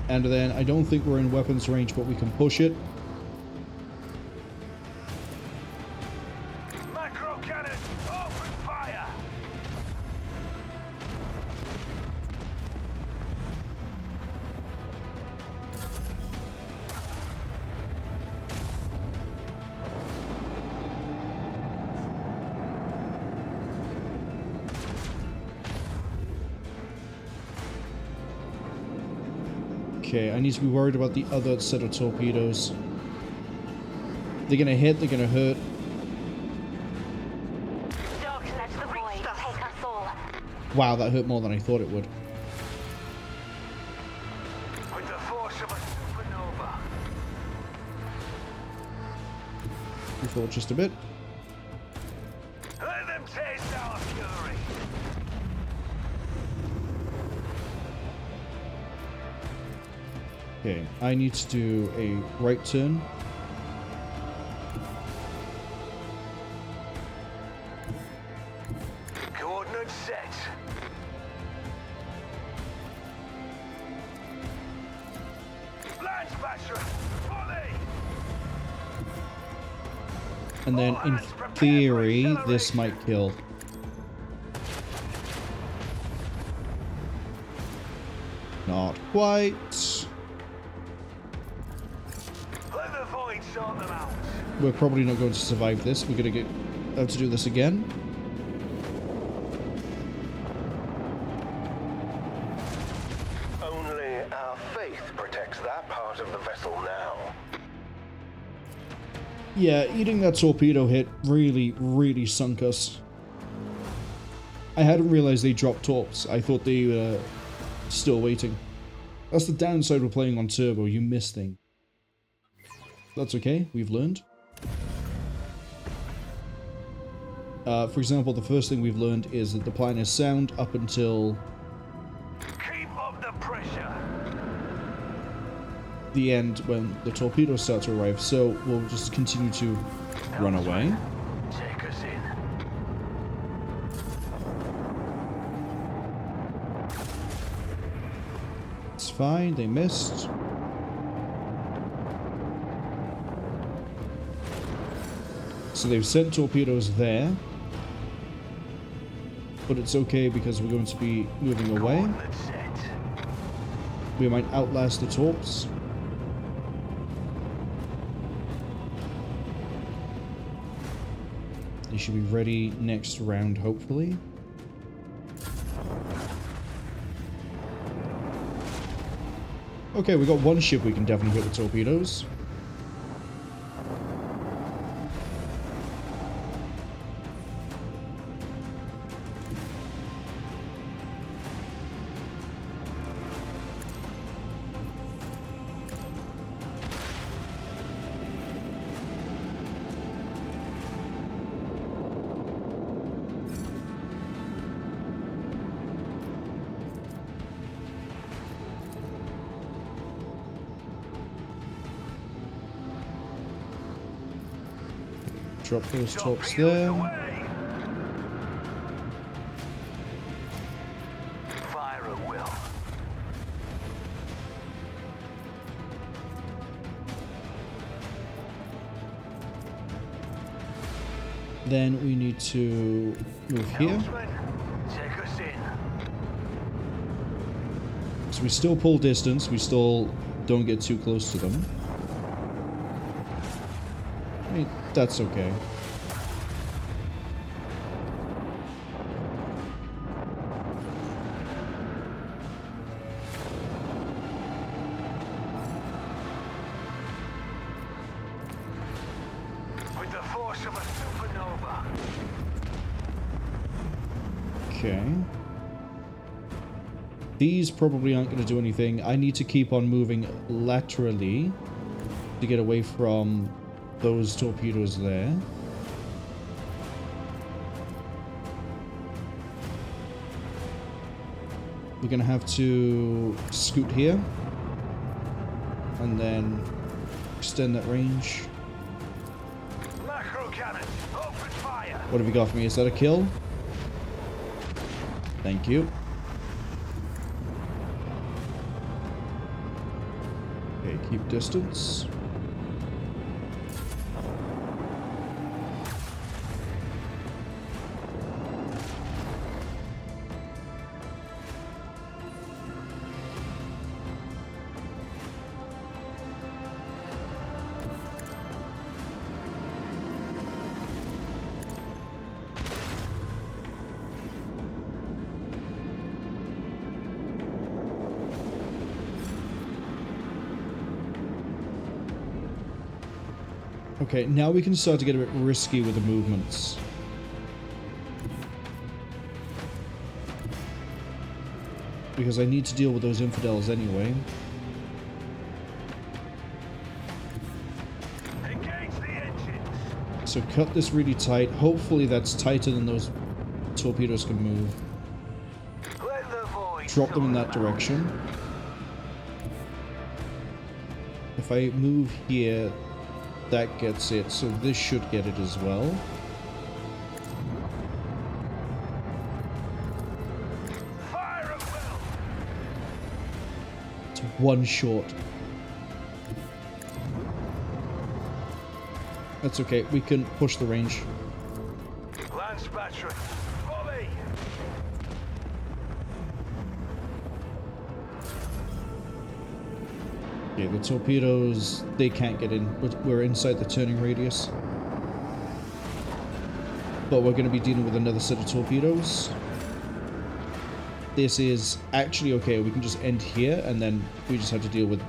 And then I don't think we're in weapons range, but we can push it. Macro cannon, open fire. Okay, I need to be worried about the other set of torpedoes. They're gonna hit, they're gonna hurt. Don't let the void take us all. Wow, that hurt more than I thought it would. With the force of a supernova. We thought just a bit. Let them taste our fury. Okay, I need to do a right turn. Coordinates set. Lance battery, volley. And then, in theory, this might kill. Not quite. Let the void sort them out. We're probably not going to survive this. We're going to have to do this again. Only our faith protects that part of the vessel now. Yeah, eating that torpedo hit really, really sunk us. I hadn't realized they dropped torps. I thought they were still waiting. That's the downside with playing on turbo. You miss things. That's okay. We've learned. For example, the first thing we've learned is that the plan is sound up until Keep up the pressure. the end when the torpedoes start to arrive. So we'll just continue to run away. Take us in. It's fine. They missed. So they've sent torpedoes there. But it's okay because we're going to be moving away. Coordinates set. We might outlast the torps. They should be ready next round, hopefully. Okay, we got one ship we can definitely hit with torpedoes. Drop those tops there. Away. Fire at will. Then we need to move here. Helmsman, take us in. So we still pull distance, we still don't get too close to them. I mean, that's okay. With the force of a supernova. Okay. These probably aren't going to do anything. I need to keep on moving laterally to get away from those torpedoes there. We're going to have to scoot here. And then extend that range. Macro cannon, open fire. What have you got for me? Is that a kill? Thank you. Okay, keep distance. Okay, now we can start to get a bit risky with the movements. Because I need to deal with those infidels anyway. Engage the engines. So cut this really tight. Hopefully that's tighter than those torpedoes can move. Let the void Drop them in that sort direction. If I move here, that gets it, so this should get it as well. fire at will. It's one short. That's okay, we can push the range. Lance battery, volley. Okay, the torpedoes, they can't get in. We're inside the turning radius. But we're going to be dealing with another set of torpedoes. This is actually okay. We can just end here, and then we just have to deal with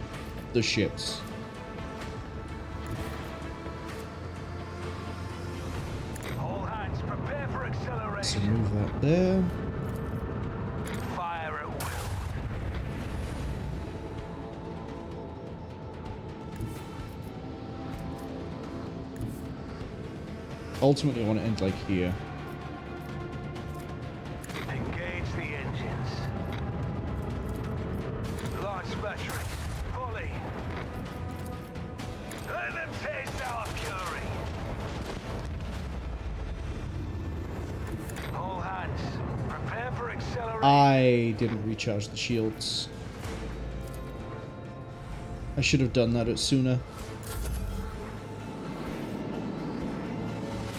the ships. All hands prepare for So acceleration. move that there. Fire at will. Ultimately, I want to end like here. Engage the engines. Launch battery, volley. Let them taste our fury. All hands, prepare for acceleration. I didn't recharge the shields. I should have done that sooner.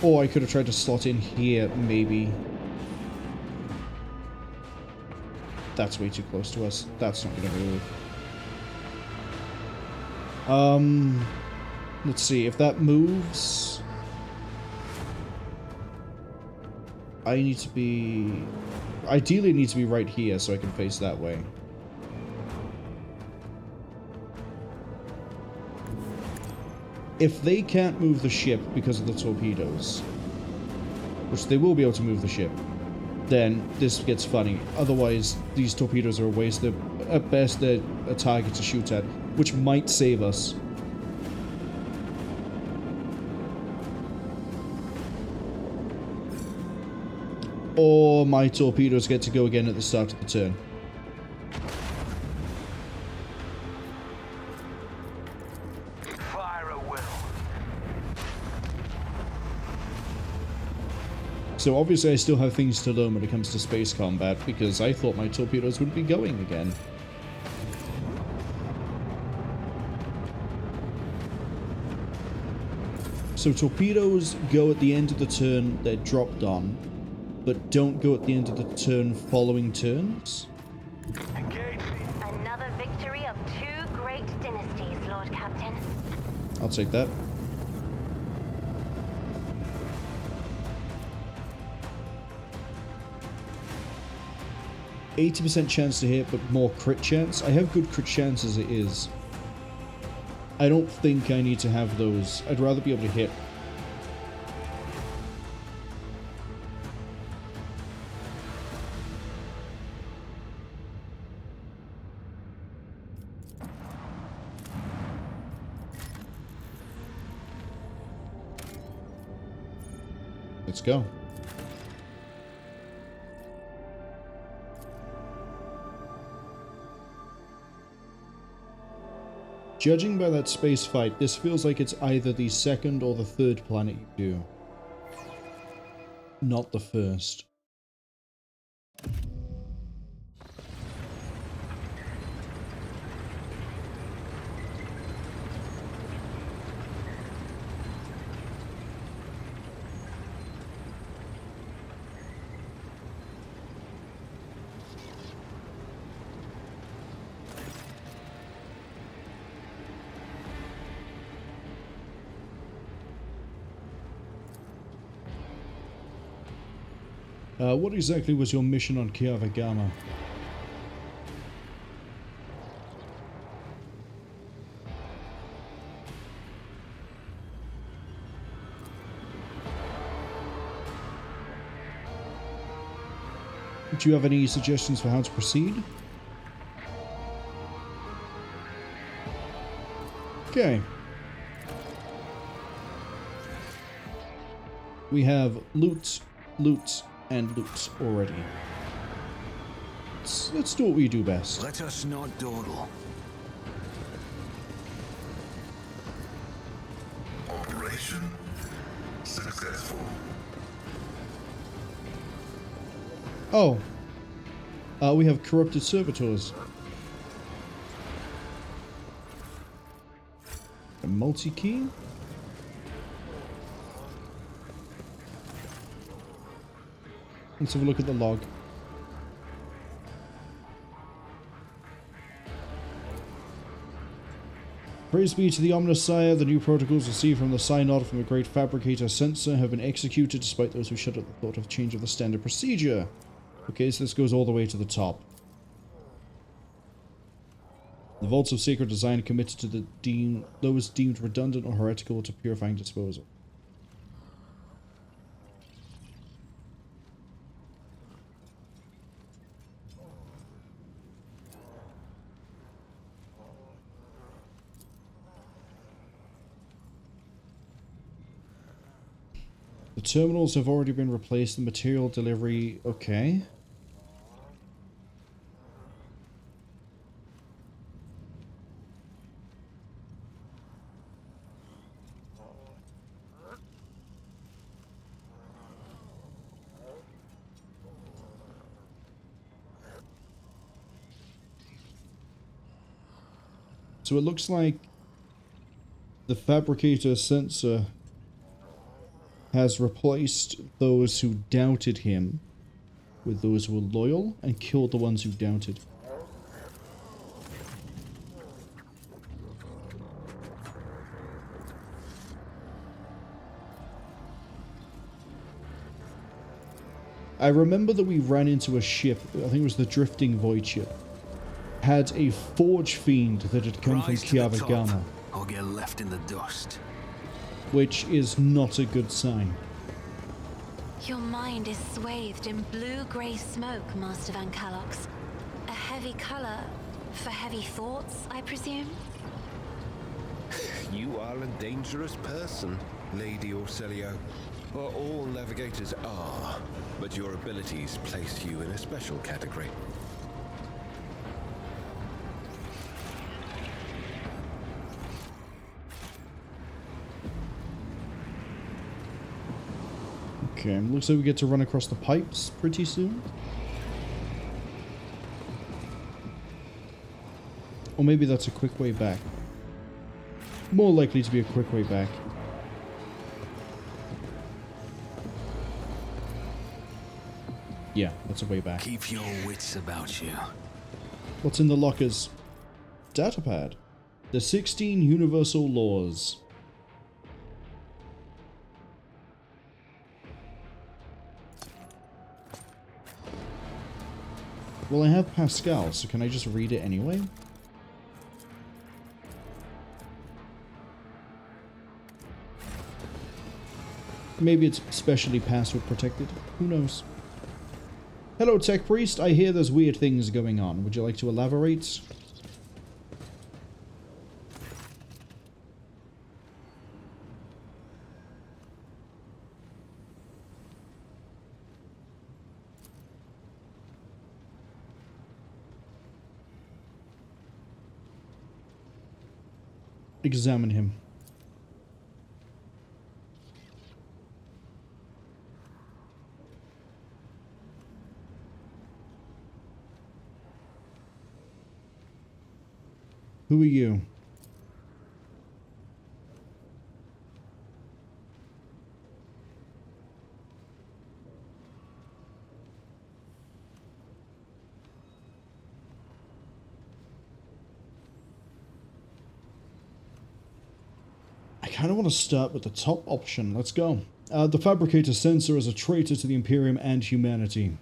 Or I could have tried to slot in here, maybe. That's way too close to us. That's not going to move. Let's see. If that moves... I need to be... Ideally, it needs to be right here so I can face that way. If they can't move the ship because of the torpedoes, which they will be able to move the ship, then this gets funny. Otherwise, these torpedoes are a waste. They're, at best, they're a target to shoot at, which might save us. Or my torpedoes get to go again at the start of the turn. Fire at will. So obviously I still have things to learn when it comes to space combat, because I thought my torpedoes would be going again. So torpedoes go at the end of the turn they're dropped on, but don't go at the end of the turn following turns. Engage the... Another victory of two great dynasties, Lord Captain. I'll take that. %80 chance to hit, but more crit chance. I have good crit chance as it is. I don't think I need to have those. I'd rather be able to hit. Let's go. Judging by that space fight, this feels like it's either the second or the third planet you do. Not the first. What exactly was your mission on Kiava Gamma? Do you have any suggestions for how to proceed? Okay. We have loot, and loot already. Let's do what we do best. Let us not dawdle. Operation successful. Oh. We have corrupted servitors. A multi-key? Let's have a look at the log. Praise be to the Omnissiah, the new protocols received from the Synod from the great Fabricator-Censor have been executed despite those who shudder at the thought of change of the standard procedure. Okay, so this goes all the way to the top. The vaults of sacred design committed to those deemed redundant or heretical to purifying disposal. The terminals have already been replaced. The material delivery... okay. So it looks like the Fabricator-Censor has replaced those who doubted him with those who were loyal and killed the ones who doubted. I remember that we ran into a ship, I think it was the Drifting Voidship, had a forge fiend that had come from Kiava Gamma, Or get left in the dust. which is not a good sign. Your mind is swathed in blue-grey smoke, Master Van Calox. A heavy color for heavy thoughts, I presume? You are a dangerous person, Lady Orselio. Well, all navigators are, but your abilities place you in a special category. Okay, looks like we get to run across the pipes pretty soon. Or maybe that's a quick way back. More likely to be a quick way back. Yeah, that's a way back. Keep your wits about you. What's in the lockers? Datapad. The 16 Universal Laws. Well, I have Pascal, so can I just read it anyway? Maybe it's specially password protected. Who knows? Hello, Tech Priest. I hear there's weird things going on. Would you like to elaborate? examine him. Who are you? I kind of want to start with the top option. Let's go. The Fabricator-Censor is a traitor to the Imperium and humanity.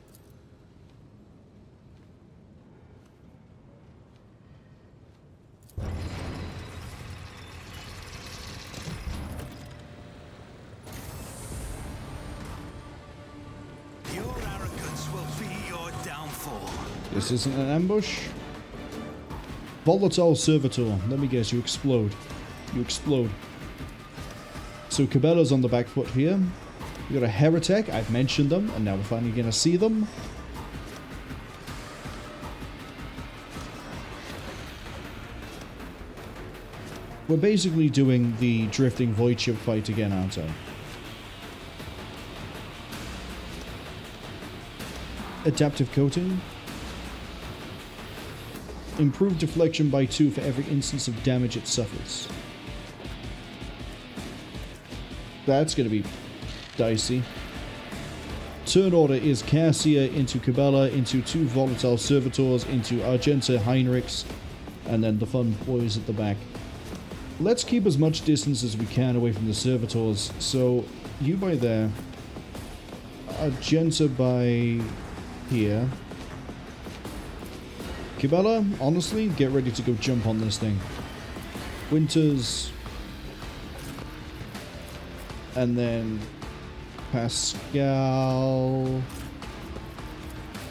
Your arrogance will be your downfall. This isn't an ambush. Volatile Servitor. Let me guess, you explode. You explode. So Cabela's on the back foot here. We got a Heretic. I've mentioned them, and now we're finally going to see them. We're basically doing the drifting Voidship fight again, aren't I? Adaptive coating. Improved deflection by 2 for every instance of damage it suffers. That's going to be dicey. Turn order is Cassia into Cabela, into 2 volatile servitors, into Argenta, Heinrix, and then the fun boys at the back. Let's keep as much distance as we can away from the servitors. So, you by there. Argenta by here. Cabela, honestly, get ready to go jump on this thing. Winters. And then Pascal.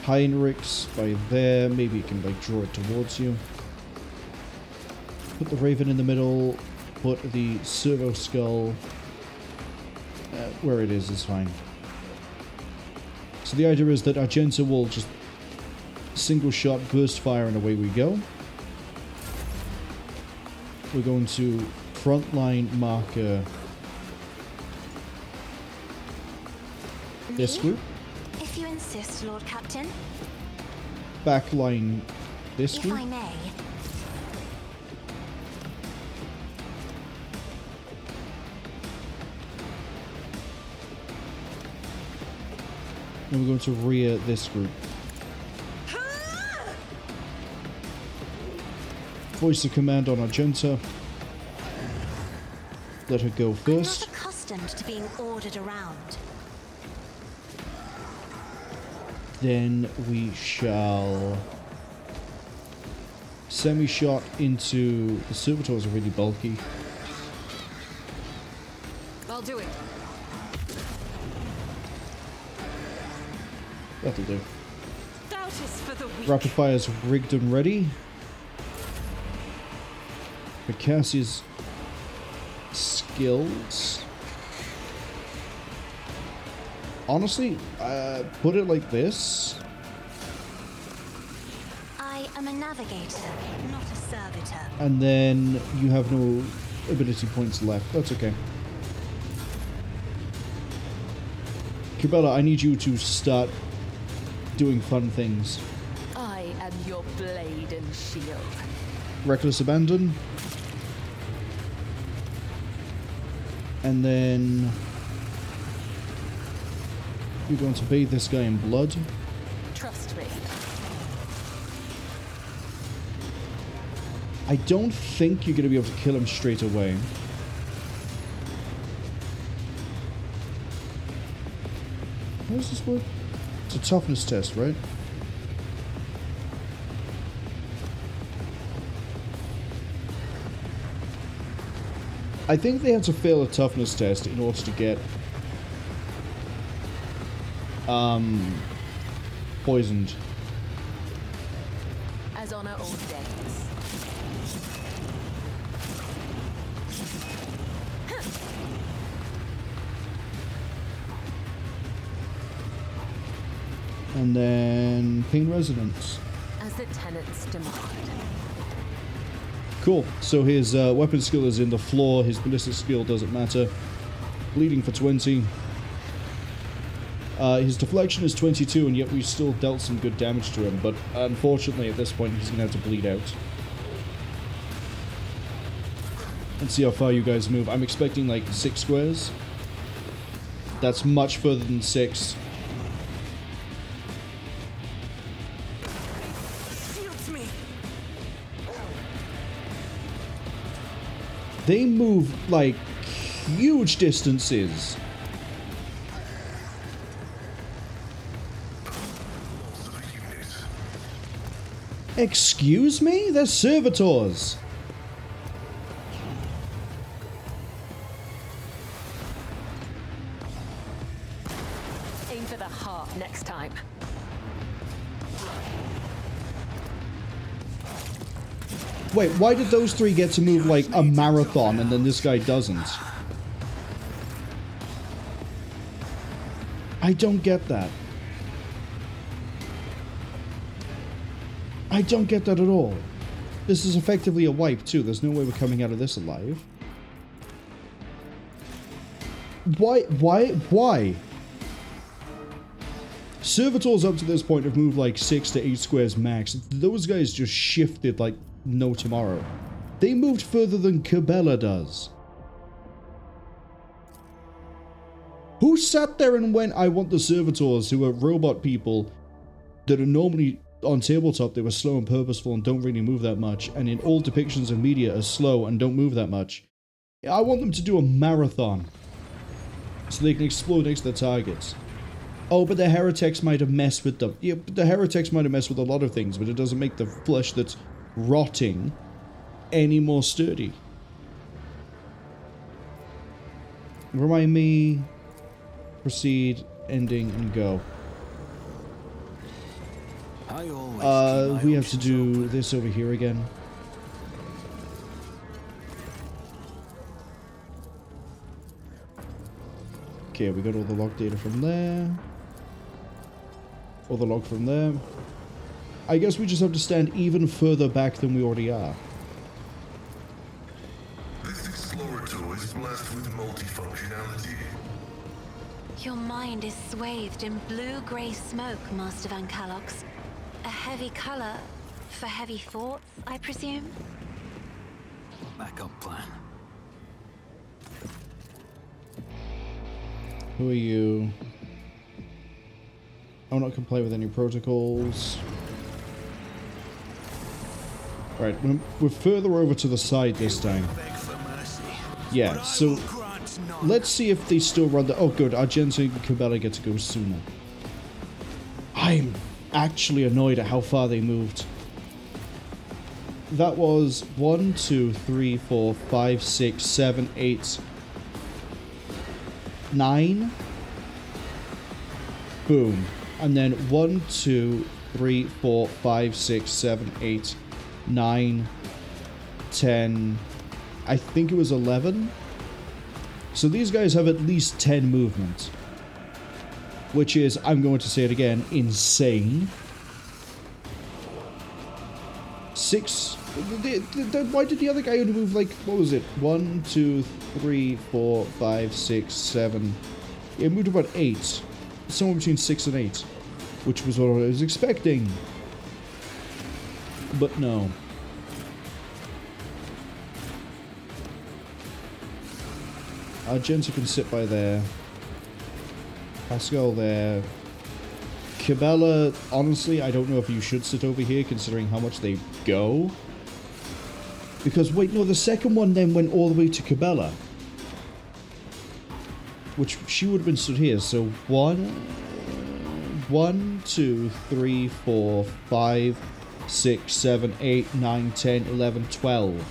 Heinrix by there. Maybe you can like draw it towards you. Put the Raven in the middle. Put the Servo Skull where it is fine. So the idea is that Argenta will just single shot burst fire and away we go. We're going to frontline marker this group. If you insist, Lord Captain. Backline this group. If I may. And we're going to rear this group. Voice of command on Argenta. Let her go first. I'm not accustomed to being ordered around. Then we shall semi-shot into the servitors are really bulky. I'll do it. That'll do. Doubt is for the weak. Rapid fire's rigged and ready. For Cassie's skills. Honestly, put it like this. I am a navigator, not a servitor. And then you have no ability points left. That's okay. Cabela, I need you to start doing fun things. I am your blade and shield. Reckless Abandon. And then you're going to bathe this guy in blood. Trust me. I don't think you're going to be able to kill him straight away. How does this work? It's a toughness test, right? I think they had to fail a toughness test in order to get poisoned. As on our old days. And then pain resonance. As the tenants demand. Cool. So his weapon skill is in the floor. His ballistic skill doesn't matter. Bleeding for 20. His deflection is 22, and yet we still dealt some good damage to him. But unfortunately, at this point, he's going to have to bleed out. Let's see how far you guys move. I'm expecting like 6 squares. That's much further than 6. Shields me. They move like huge distances. Excuse me? They're servitors. Aim for the heart next time. Wait, why did those 3 get to move like a marathon and then this guy doesn't? I don't get that. I don't get that at all. This is effectively a wipe too. There's no way we're coming out of this alive. Why? Servitors up to this point have moved like 6 to 8 squares max. Those guys just shifted like no tomorrow. They moved further than Cabela does. Who sat there and went, I want the servitors, who are robot people that are normally on tabletop, they were slow and purposeful and don't really move that much, and in all depictions of media are slow and don't move that much. I want them to do a marathon so they can explode next to their targets. Oh, but the heretics might have messed with them. Yeah, but the heretics might have messed with a lot of things, but it doesn't make the flesh that's rotting any more sturdy. Remind me. Proceed, ending, and go. We have to do this over here again. Okay, we got all the log data from there. All the log from there. I guess we just have to stand even further back than we already are. This explorator is blessed with multifunctionality. Your mind is swathed in blue-grey smoke, Master Van Calox. A heavy color for heavy thoughts, I presume? Backup plan. Who are you? I will not comply with any protocols. Right, we're further over to the side this time. Yeah, so let's see if they still run the... Oh good, our Jensen and Cabela get to go sooner. I'm actually annoyed at how far they moved. That was 1, 2, 3, 4, 5, 6, 7, 8, 9. Boom. And then 1, 2, 3, 4, 5, 6, 7, 8, 9, 10. I think it was 11. So these guys have at least 10 movement. Which is, I'm going to say it again, insane. 6. Why did the other guy only move like, what was it? 1, 2, 3, 4, 5, 6, 7. It moved about 8. Somewhere between 6 and 8. Which was what I was expecting. But no. Argenta can sit by there. Pascal there. Cabela, honestly, I don't know if you should sit over here considering how much they go. Because, wait, no, the second one then went all the way to Cabela. Which she would have been stood here. So 1, 2, 3, 4, 5, 6, 7, 8, 9, 10, 11, 12.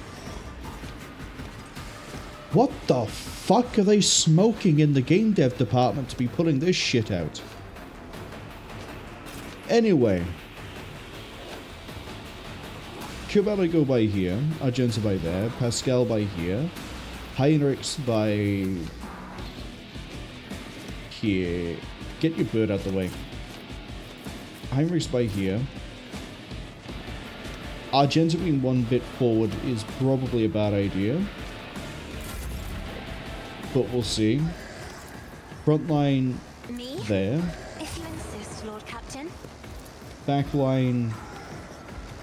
What the fuck are they smoking in the game dev department to be putting this shit out? Anyway. Cabela go by here. Argenta by there. Pascal by here. Heinrix by... here. Get your bird out the way. Heinrix by here. Argenta being one bit forward is probably a bad idea. But we'll see. Frontline Me? there. If you insist, Lord Captain. Backline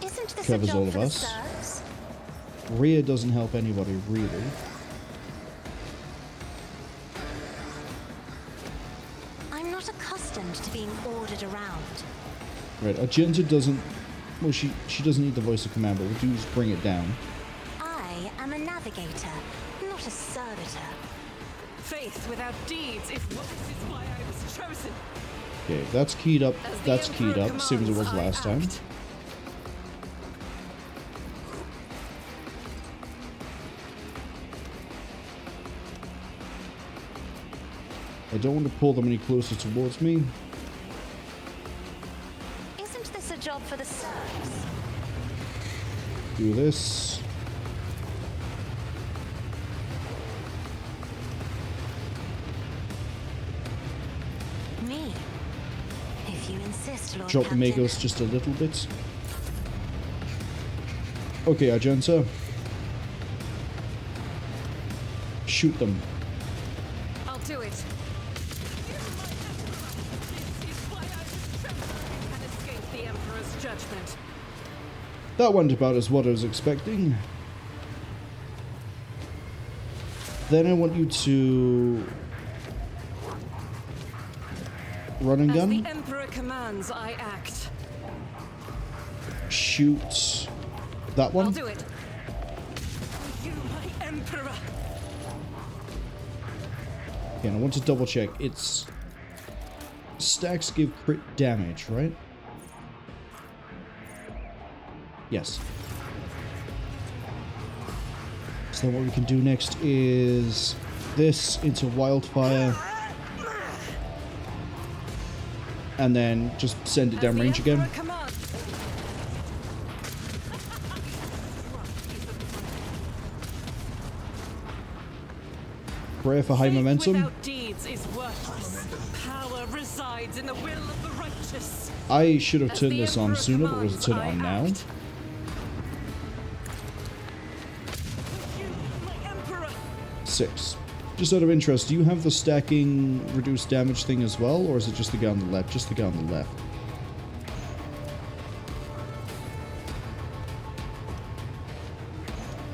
Isn't this covers a job all of for the us. serfs? Rear doesn't help anybody, really. I'm not accustomed to being ordered around. Right, Argenta doesn't... Well, she doesn't need the voice of command, but we'll do is bring it down. I am a navigator, not a servitor. Faith without deeds is what is why I was chosen. Okay, that's keyed up. As the That's Emperor keyed up, same as it was commands, last I time. act. I don't want to pull them any closer towards me. Isn't this a job for the serfs? Do this. Me? If you insist, Lord Drop the Captain. Magos just a little bit. Okay, Argenta. Shoot them. I'll do it. This is why I was chosen and escape the Emperor's judgment. That went about as what I was expecting. Then I want you to run and As the gun. Emperor commands, I act. Shoot that I'll one. do it. For you, my Emperor. Again, I want to double check. It's stacks give crit damage, right? Yes. So then what we can do next is this into Wildfire. And then just send it As down the range again. Emperor commands. Prayer for high Faith momentum. without deeds is worthless. Power resides in the will of the righteous. I should have As turned the this on Emperor sooner, but was it turned commands, on I now? act. You, my Emperor. 6. Just out of interest, do you have the stacking reduced damage thing as well, or is it just the guy on the left? Just the guy on the left.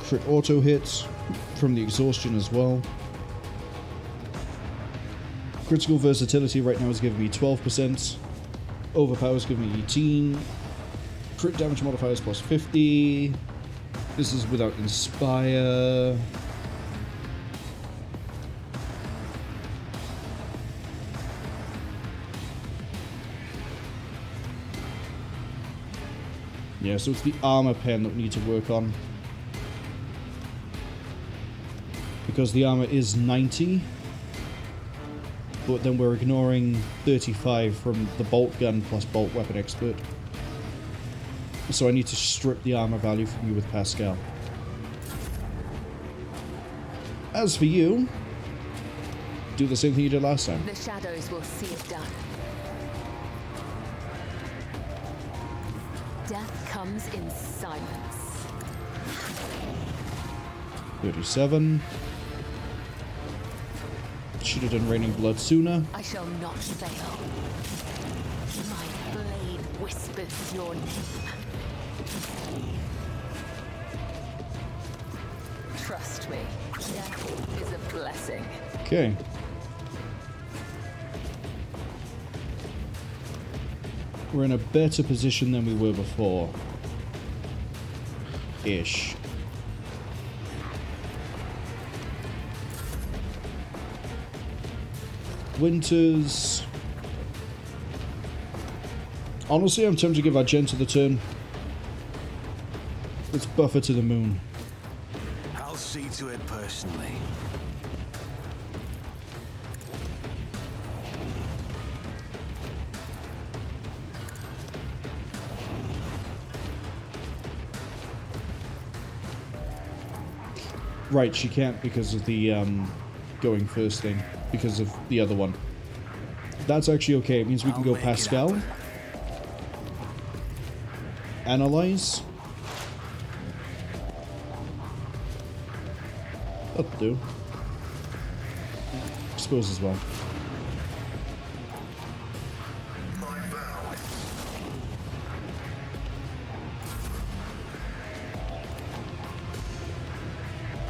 Crit auto hits from the exhaustion as well. Critical versatility right now is giving me 12%. Overpower is giving me 18. Crit damage modifier is plus 50. This is without Inspire. Yeah, so it's the armor pen that we need to work on. Because the armor is 90. But then we're ignoring 35 from the bolt gun plus bolt weapon expert. So I need to strip the armor value from you with Pascal. As for you, do the same thing you did last time. The shadows will see it done. Death comes in silence. 37. Should have done Raining Blood sooner. I shall not fail. My blade whispers your name. Trust me, death is a blessing. Okay. We're in a better position than we were before. Ish. Winters. Honestly, I'm tempted to give Argenta the turn. Let's buffer to the moon. I'll see to it personally. Right, she can't because of the going first thing. Because of the other one. That's actually okay. It means we can I'll go make it Pascal. happen. Analyze. That'll do. I suppose as well.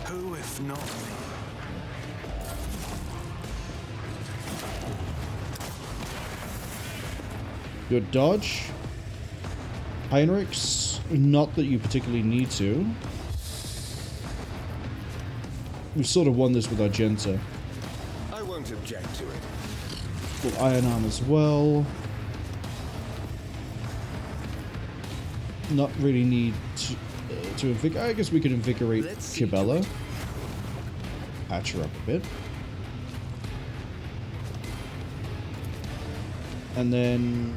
Who, if not me? Good dodge. Heinrix, not that you particularly need to. We've sort of won this with Argenta. I won't object to it. With Iron Arm as well. Not really need to invigorate. I guess we could invigorate Kibella. Patch her up a bit. And then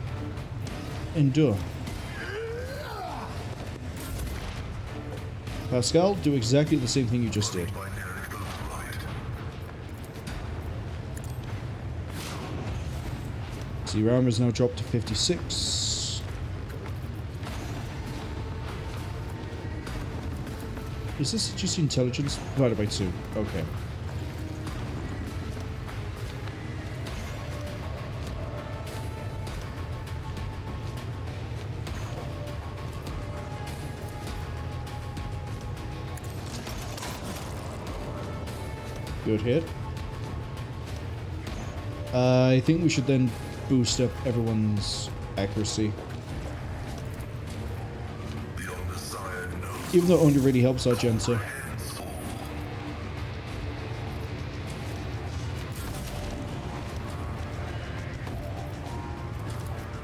endure. Pascal, do exactly the same thing you just did. So your armor is now dropped to 56. Is this just intelligence divided by 2? Okay. Good hit. I think we should then boost up everyone's accuracy. Even though it only really helps Argenta.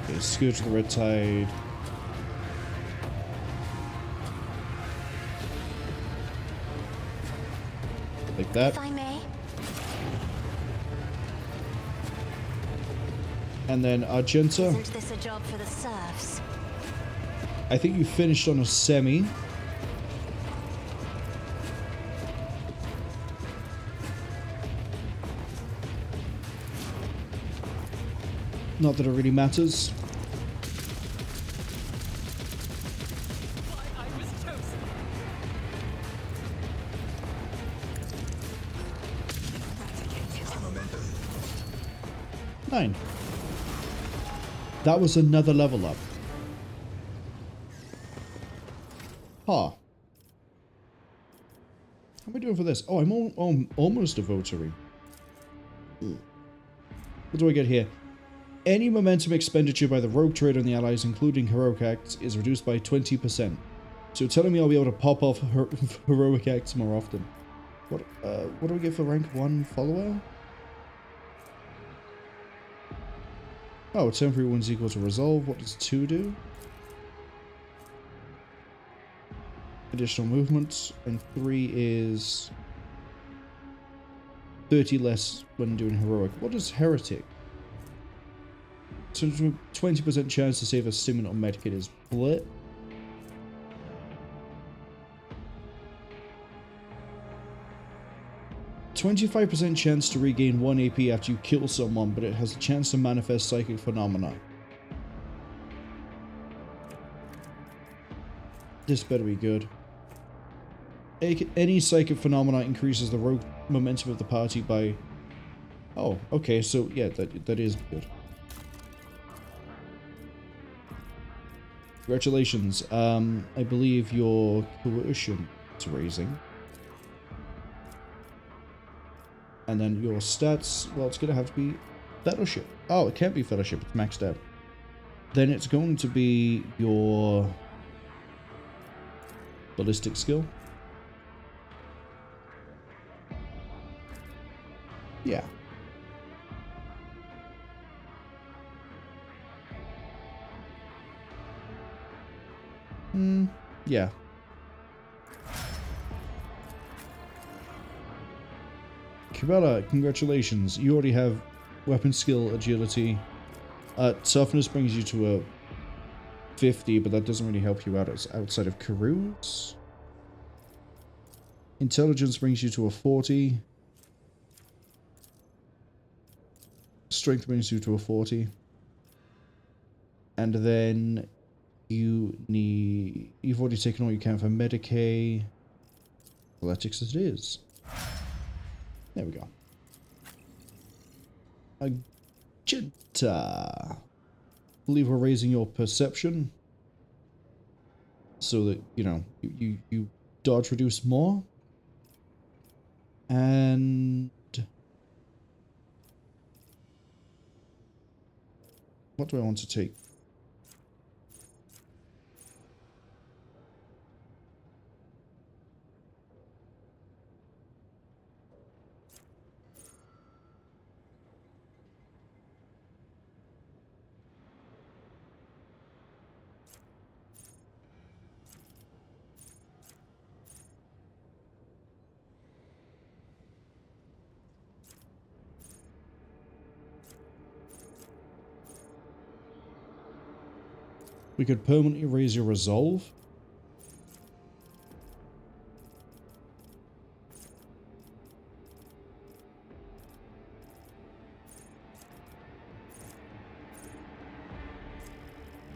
Okay, Scourge of the Red Tide. Like that. If I may. And then Argenta. Isn't this a job for the serfs? I think you finished on a semi. Not that it really matters. I was chosen. 9. That was another level up. Huh. How am I doing for this? Oh, I'm almost a votary. What do I get here? Any momentum expenditure by the rogue trader and the allies, including heroic acts, is reduced by 20%. So telling me I'll be able to pop off heroic acts more often. What do we get for rank 1 follower? Oh, temporary wounds equal to resolve. What does 2 do? Additional movement. And 3 is 30 less when doing heroic. What is Heretic? So 20% chance to save a stimulant or medkit is split. %25 chance to regain 1 AP after you kill someone, but it has a chance to manifest psychic phenomena. This better be good. Any psychic phenomena increases the rogue momentum of the party by... Oh, okay, so yeah, that is good. Congratulations. I believe your coercion is raising. And then your stats, well, it's going to have to be Fellowship. Oh, it can't be Fellowship, it's maxed out. Then it's going to be your ballistic skill. Yeah. Yeah. Kibella, congratulations. You already have weapon skill, agility. Toughness brings you to a 50, but that doesn't really help you out outside of Karoo's. Intelligence brings you to a 40. Strength brings you to a 40. And then you've already taken all you can for Medicaid. Athletics it is. There we go. Agita. I believe we're raising your perception so that, you know, you dodge reduce more. And what do I want to take? We could permanently raise your resolve.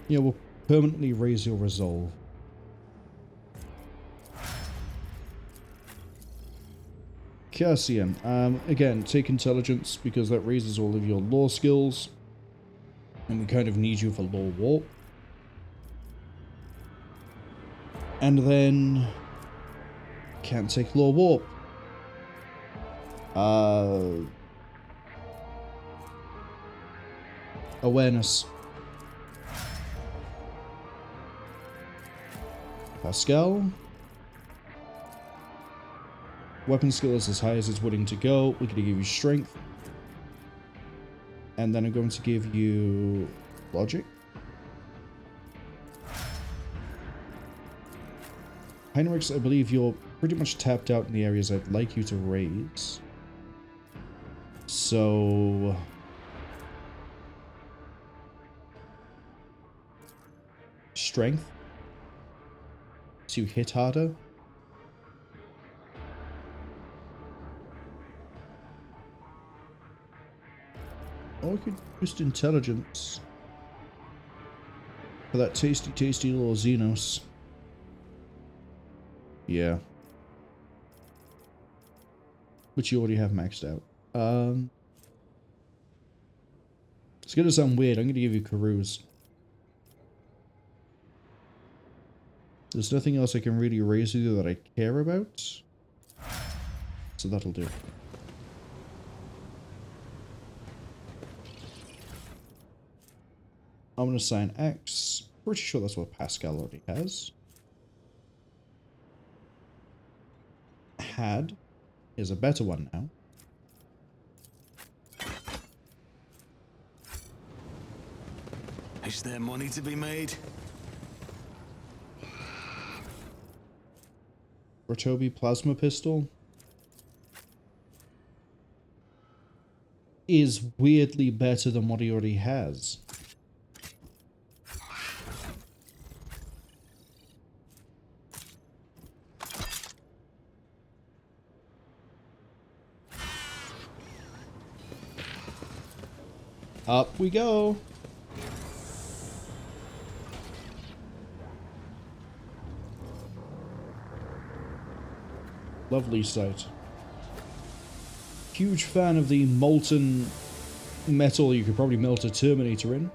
Yeah, we'll permanently raise your resolve. Cassian, again, take intelligence because that raises all of your law skills. And we kind of need you for law warp. And then can't take law warp. Awareness. Pascal. Weapon skill is as high as it's willing to go. We're going to give you strength. And then I'm going to give you logic. Heinrix, I believe you're pretty much tapped out in the areas I'd like you to raise. So strength to hit harder. Or we could just intelligence for that tasty, tasty little Xenos. Yeah. Which you already have maxed out. It's gonna sound weird. I'm gonna give you Carouse. There's nothing else I can really raise with you that I care about. So that'll do. I'm gonna assign X. Pretty sure that's what Pascal already has. Had is a better one now. Is there money to be made? Rotobi plasma pistol is weirdly better than what he already has. Up we go. Lovely sight. Huge fan of the molten metal you could probably melt a Terminator in.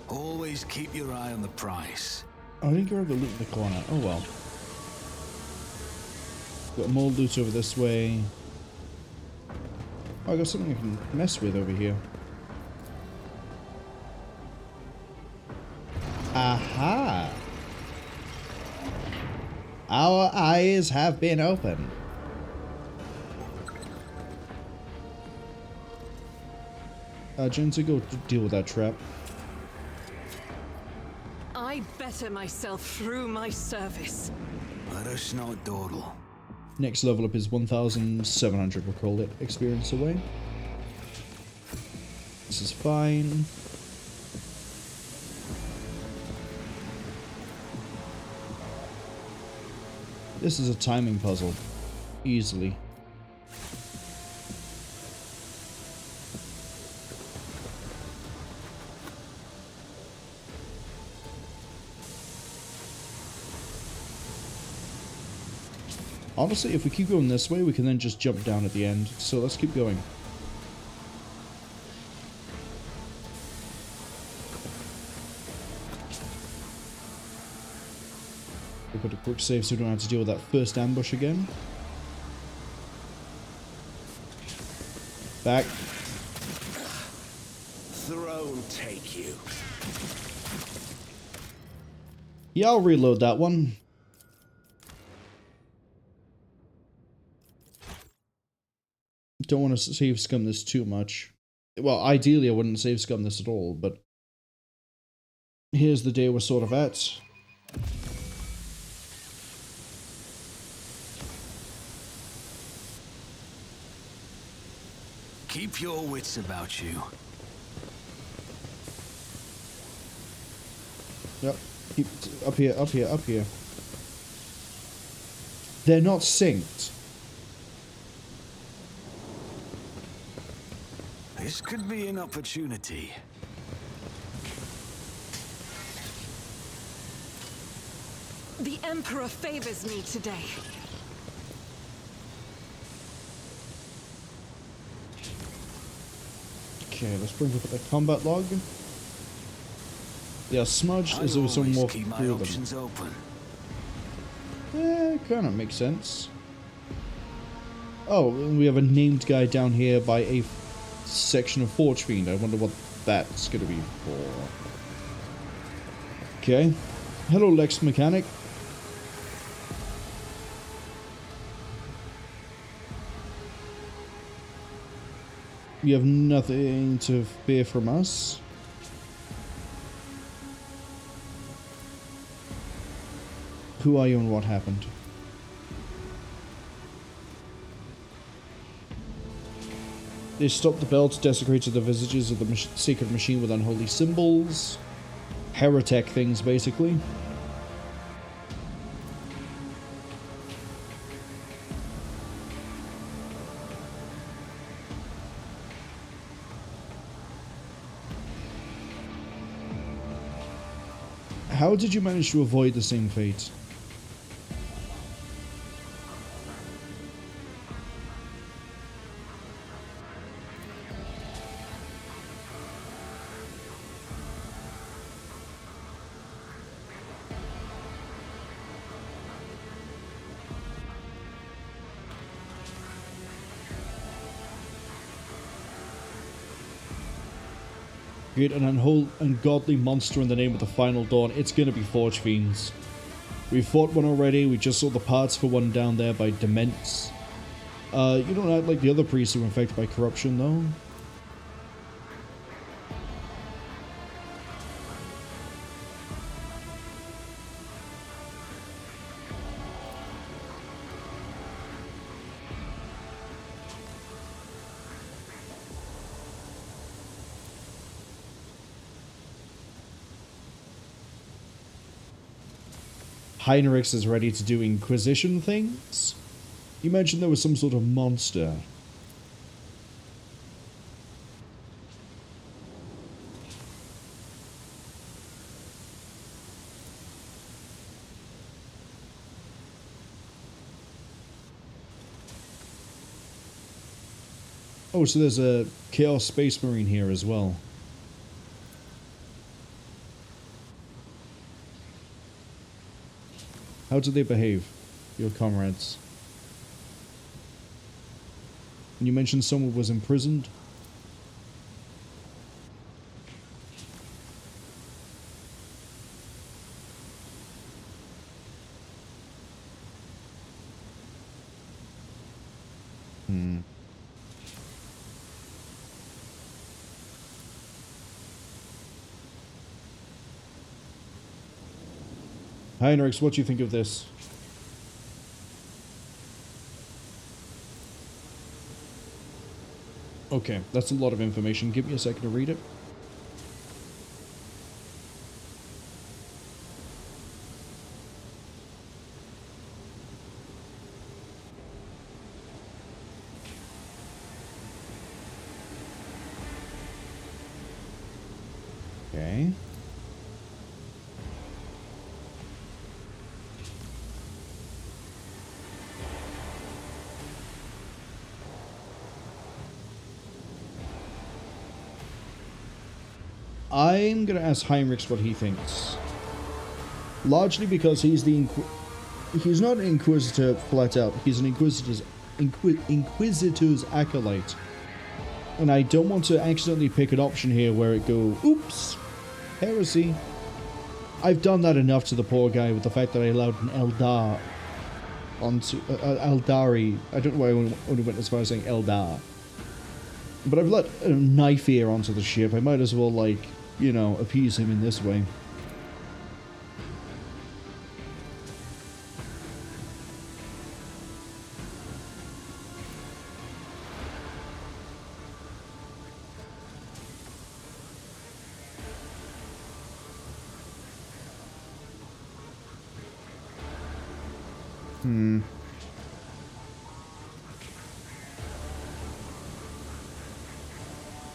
Always keep your eye on the price. I think you're over the loot in the corner. Oh well. Got more loot over this way. Oh, I got something I can mess with over here. Aha! Our eyes have been opened. Jinza, go deal with that trap. I better myself through my service. Let us not dawdle. Next level up is 1,700, we'll call it, experience away. This is fine. This is a timing puzzle. Easily. Honestly, if we keep going this way, we can then just jump down at the end. So let's keep going. We'll put a quick save so we don't have to deal with that first ambush again. Back. Throne take you. Yeah, I'll reload that one. Don't want to save scum this too much. Well, ideally I wouldn't save scum this at all, but here's the day we're sort of at. Keep your wits about you. Yep. Keep up here, up here, up here. They're not synced. This could be an opportunity. The Emperor favors me today. Okay, let's bring up the combat log. They are smudged as though I someone always walked keep my through them. options open. Kind of makes sense. Oh, and we have a named guy down here by a section of Forge Fiend. I wonder what that's going to be for. Okay. Hello, Lex Mechanic. You have nothing to fear from us. Who are you and what happened? They stopped the belt, desecrated the visages of the sacred machine with unholy symbols. Heretic things, basically. How did you manage to avoid the same fate? Create an ungodly monster in the name of the Final Dawn. It's gonna be Forge Fiends. We fought one already. We just saw the parts for one down there by Daemons. You don't act like the other priests who were infected by corruption, though. Heinrix is ready to do Inquisition things. You mentioned there was some sort of monster. Oh, so there's a Chaos Space Marine here as well. How did they behave, your comrades? You mentioned someone was imprisoned. Heinrix, what do you think of this? Okay, that's a lot of information. Give me a second to read it. Okay. I'm going to ask Heinrix what he thinks. Largely because he's the... He's not an Inquisitor flat out. He's an Inquisitor's acolyte. And I don't want to accidentally pick an option here where it go, oops, heresy. I've done that enough to the poor guy with the fact that I allowed an Eldar onto... Eldari. I don't know why I only went as far as saying Eldar. But I've let a knife ear onto the ship. I might as well, like, you know, appease him in this way.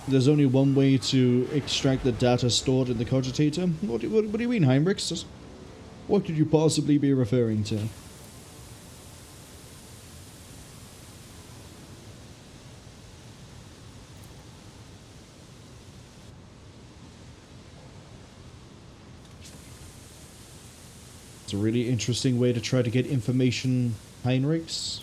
There's only one way to extract the data stored in the cogitator. What do you mean, Heinrix? What could you possibly be referring to? It's a really interesting way to try to get information, Heinrix.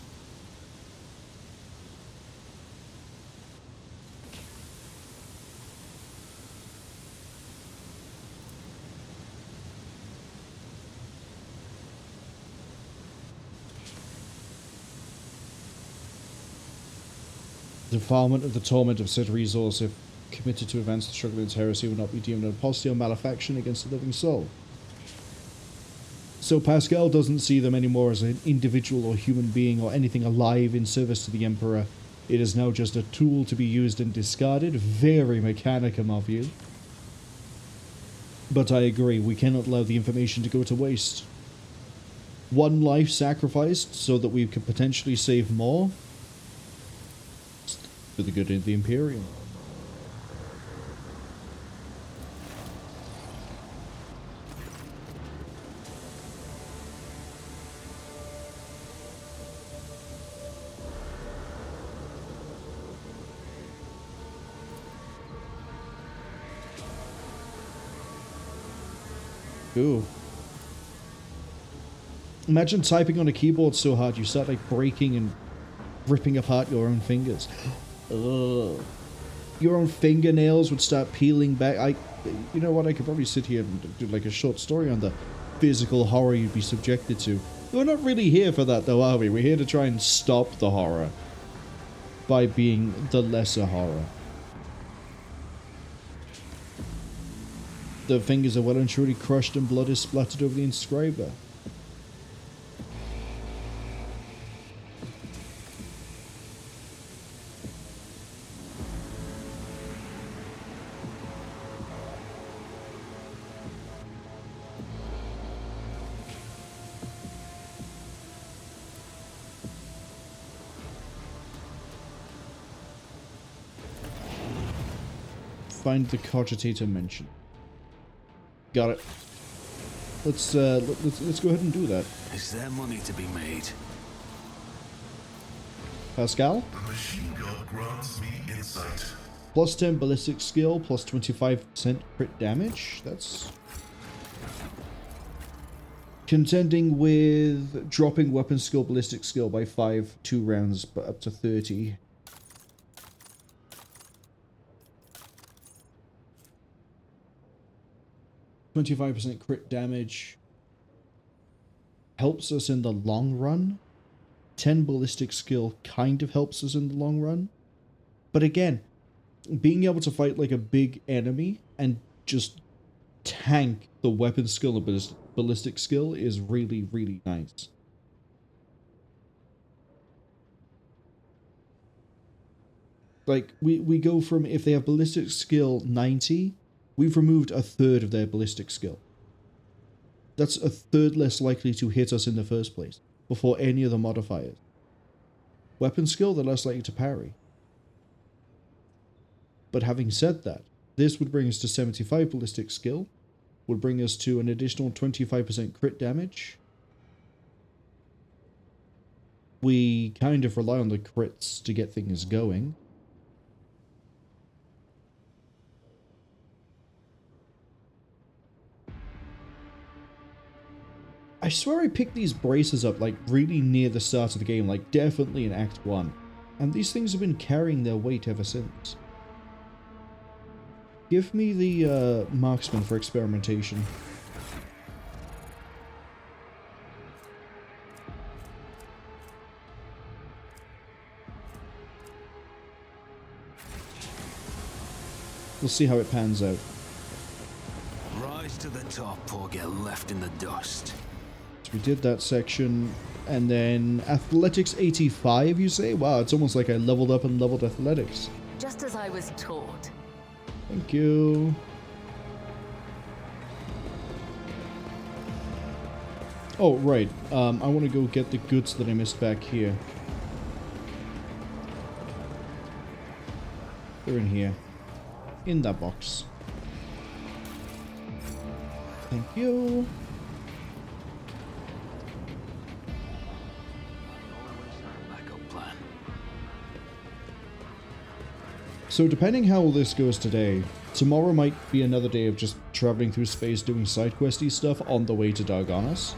Defilement of the torment of said resource, if committed to advance the struggle against heresy, will not be deemed an apostasy or malefaction against a living soul. So Pascal doesn't see them anymore as an individual or human being or anything alive in service to the Emperor. It is now just a tool to be used and discarded. Very mechanicum of you. But I agree, we cannot allow the information to go to waste. One life sacrificed so that we could potentially save more. For the good of the Imperium. Ooh. Imagine typing on a keyboard so hard you start like breaking and ripping apart your own fingers. Ugh. Your own fingernails would start peeling back. You know what? I could probably sit here and do like a short story on the physical horror you'd be subjected to. We're not really here for that though, are we? We're here to try and stop the horror by being the lesser horror. The fingers are well and truly crushed and blood is splattered over the inscriber. Find the cogitator mentioned. Got it. Let's go ahead and do that. Is there money to be made? Pascal? The machine god grants me insight. Plus 10 ballistic skill, plus 25% crit damage. That's contending with dropping weapon skill, ballistic skill by 5, 2 rounds, but up to 30. %, crit damage helps us in the long run. 10 ballistic skill kind of helps us in the long run. But again, being able to fight like a big enemy and just tank the weapon skill and ballistic skill is really, really nice. Like, we go from, if they have ballistic skill 90, we've removed a third of their ballistic skill. That's a third less likely to hit us in the first place, before any of the modifiers. Weapon skill, they're less likely to parry. But having said that, this would bring us to 75 ballistic skill, would bring us to an additional 25% crit damage. We kind of rely on the crits to get things going. I swear I picked these braces up like really near the start of the game, like definitely in Act 1. And these things have been carrying their weight ever since. Give me the marksman for experimentation. We'll see how it pans out. Rise to the top or get left in the dust. So we did that section, and then athletics 85, you say? Wow, it's almost like I leveled up and leveled athletics. Just as I was taught. Thank you. Oh, right. I want to go get the goods that I missed back here. They're in here. In that box. Thank you. Backup plan. So depending how all this goes today, tomorrow might be another day of just traveling through space doing side questy stuff on the way to Dargonis.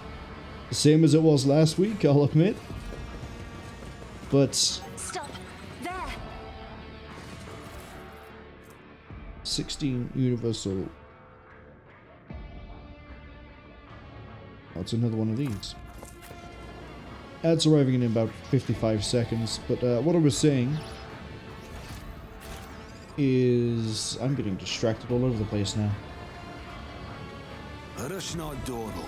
The same as it was last week, I'll admit. But Stop! There! 16 universal. That's another one of these. Ads arriving in about 55 seconds, but what I was saying is I'm getting distracted all over the place now. Let us not dawdle.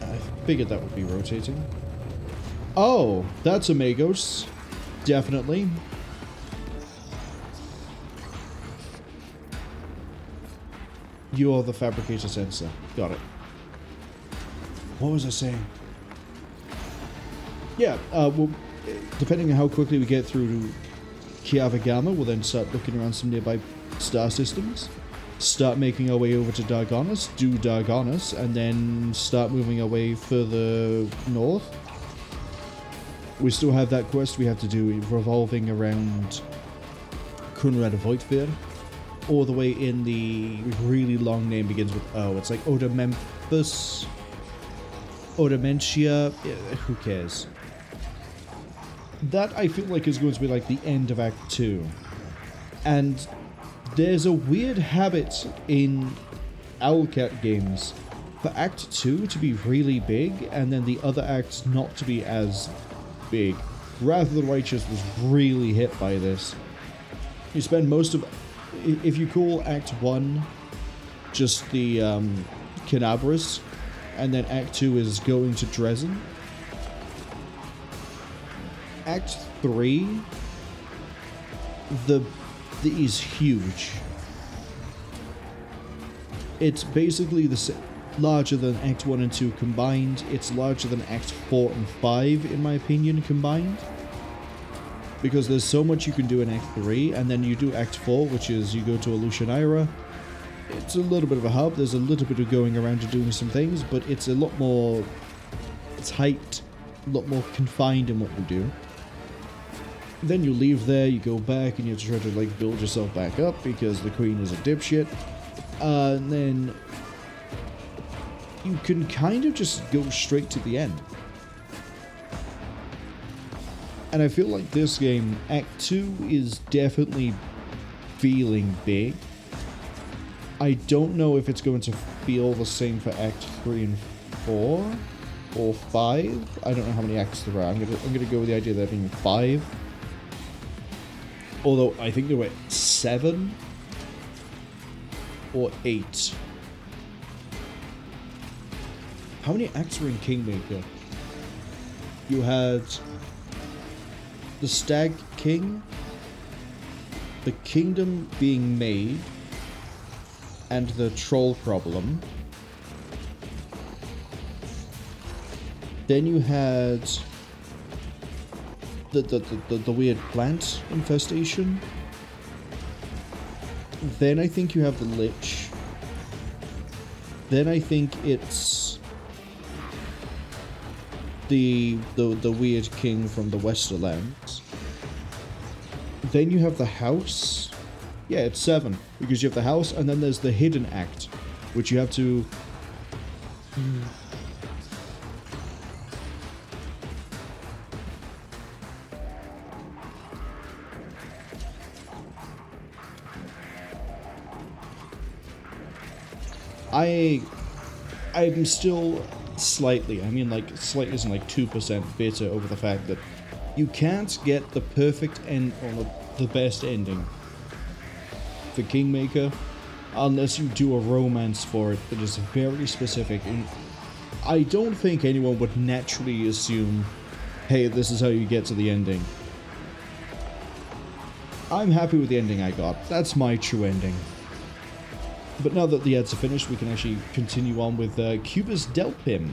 I figured that would be rotating. Oh, that's Amigos. Definitely. You are the Fabricator-Censor. Got it. What was I saying? Yeah, well, depending on how quickly we get through Kiava Gamma, we'll then start looking around some nearby star systems. Start making our way over to Dargonis, do Dargonis, and then start moving our way further north. We still have that quest we have to do revolving around Kunrad Voidfir. All the way in the really long name begins with O. It's like Odamemphis. Odamentia. Who cares? That I feel like is going to be like the end of Act 2. And there's a weird habit in Owlcat games for Act 2 to be really big and then the other acts not to be as big. Wrath of the Righteous was really hit by this. You spend most of... If you call Act 1 just the Canabras, and then Act 2 is going to Dresden, Act 3 is huge. It's basically larger than Act 1 and 2 combined. It's larger than Act 4 and 5, in my opinion, combined. Because there's so much you can do in Act 3, and then you do Act 4, which is you go to Alushanira. It's a little bit of a hub, there's a little bit of going around and doing some things, but it's a lot more tight, a lot more confined in what you do. Then you leave there, you go back, and you have to try to like build yourself back up, because the Queen is a dipshit. And then you can kind of just go straight to the end. And I feel like this game, Act 2 is definitely feeling big. I don't know if it's going to feel the same for Act 3 and 4 or 5. I don't know how many acts there are. I'm gonna go with the idea of there being 5. Although I think there were 7 or 8. How many acts were in Kingmaker? You had the Stag King, the Kingdom being made, and the Troll problem. Then you had the weird plant infestation. Then I think you have the Lich. Then I think it's the weird king from the Westerlands. Then you have the house. Yeah, it's 7 because you have the house, and then there's the hidden act, which you have to I'm still slightly, I mean like slightly isn't like 2% bitter over the fact that you can't get the perfect end or the best ending for Kingmaker unless you do a romance for it that is very specific, and I don't think anyone would naturally assume, hey, this is how you get to the ending. I'm happy with the ending I got. That's my true ending. But now that the ads are finished, we can actually continue on with Cubus Delpim.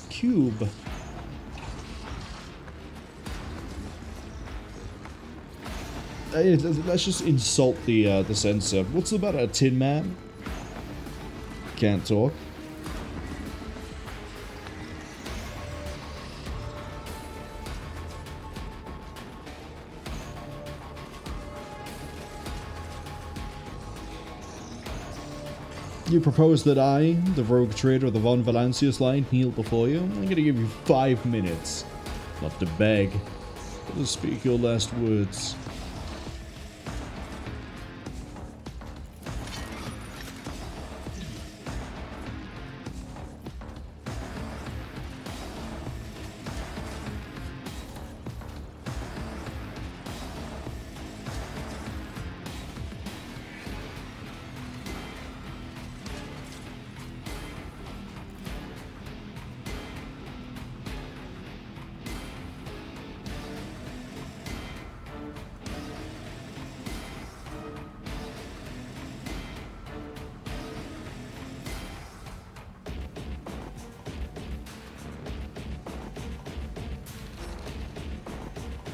Cube. Let's just insult the censor. What's the matter, Tin Man? Can't talk. You propose that I, the rogue trader of the Von Valancius line, kneel before you? I'm gonna give you 5 minutes. Not to beg, but to speak your last words.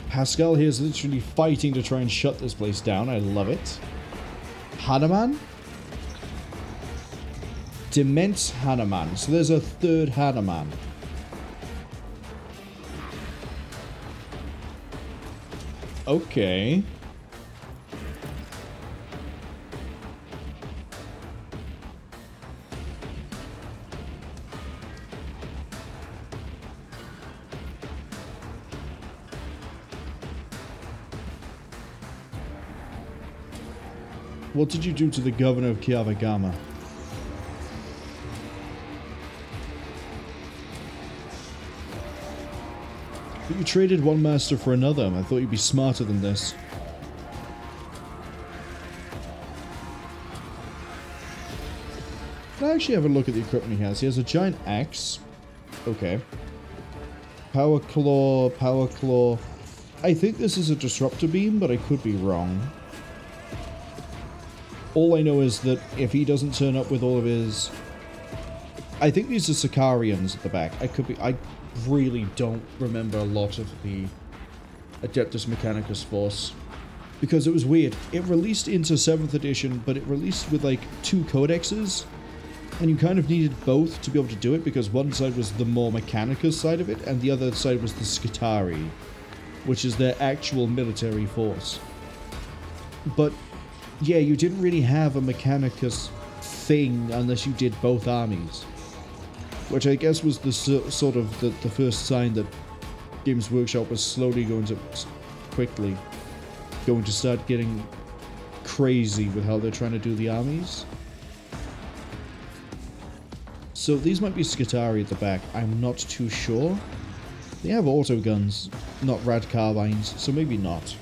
Pascal here is literally fighting to try and shut this place down. I love it. Hanuman? Dement Hanuman. So there's a third Hanuman. Okay. What did you do to the governor of Kiava Gamma? But you traded one master for another. I thought you'd be smarter than this. Can I actually have a look at the equipment he has? He has a giant axe. Okay. Power claw, power claw. I think this is a disruptor beam, but I could be wrong. All I know is that if he doesn't turn up with all of his... I think these are Sicarians at the back. I really don't remember a lot of the Adeptus Mechanicus force. Because it was weird. It released into 7th edition, but it released with like 2 codexes. And you kind of needed both to be able to do it, because one side was the more Mechanicus side of it, and the other side was the Scutari, which is their actual military force. But... yeah, you didn't really have a Mechanicus thing unless you did both armies. Which I guess was the sort of the first sign that Games Workshop was slowly going to start getting crazy with how they're trying to do the armies. So these might be Scutari at the back, I'm not too sure. They have auto guns, not rad carbines, so maybe not.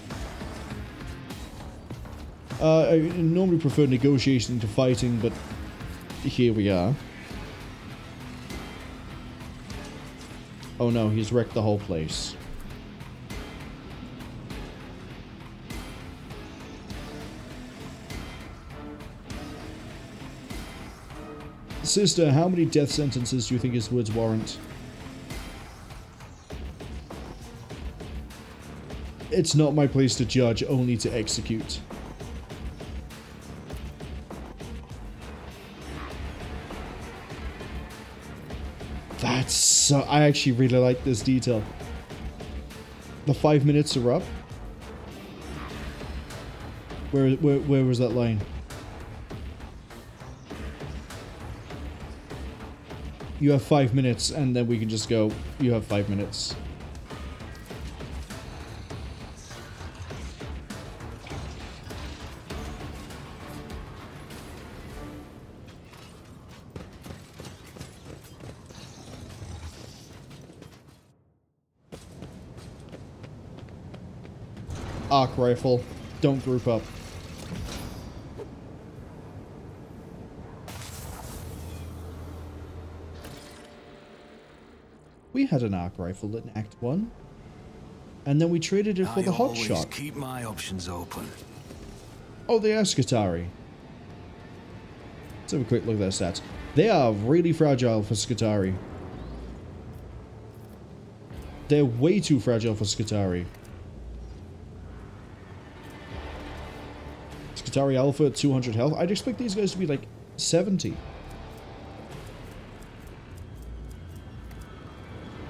I normally prefer negotiation to fighting, but here we are. Oh no, he's wrecked the whole place. Sister, how many death sentences do you think his words warrant? It's not my place to judge, only to execute. That's so... I actually really like this detail. The 5 minutes are up. Where was that line? You have 5 minutes, and then we can just go, you have 5 minutes. Arc rifle. Don't group up. We had an arc rifle in Act 1. And then we traded it for the hot shot. Keep my options open. Oh, they are Skitarii. Let's have a quick look at their stats. They are really fragile for Skitarii. They're way too fragile for Skitarii. Skitarii Alpha at 200 health. I'd expect these guys to be like 70.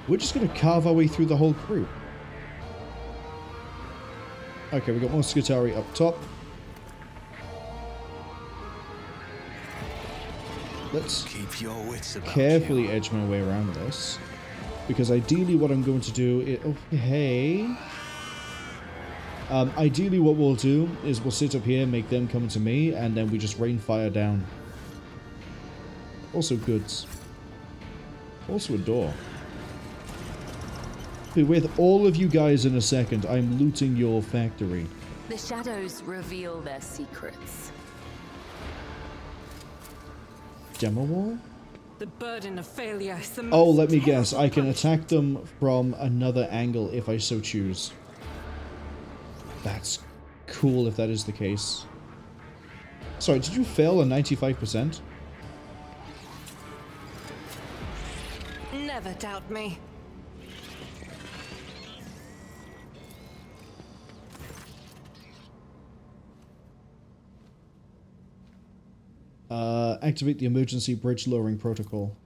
We're just going to carve our way through the whole crew. Okay, we got more Skitarii up top. Let's keep your wits about carefully you. edge my way around this. Because ideally what I'm going to do is... Oh, hey... ideally what we'll do is we'll sit up here, make them come to me, and then we just rain fire down. Also goods. Also a door. Be with all of you guys in a second. I'm looting your factory. The shadows reveal their secrets. Demo wall? The burden of failure is the Oh, most let me guess. terrible I can punishment. attack them from another angle if I so choose. That's cool if that is the case. Sorry, did you fail a 95%? Never doubt me. Activate the emergency bridge lowering protocol.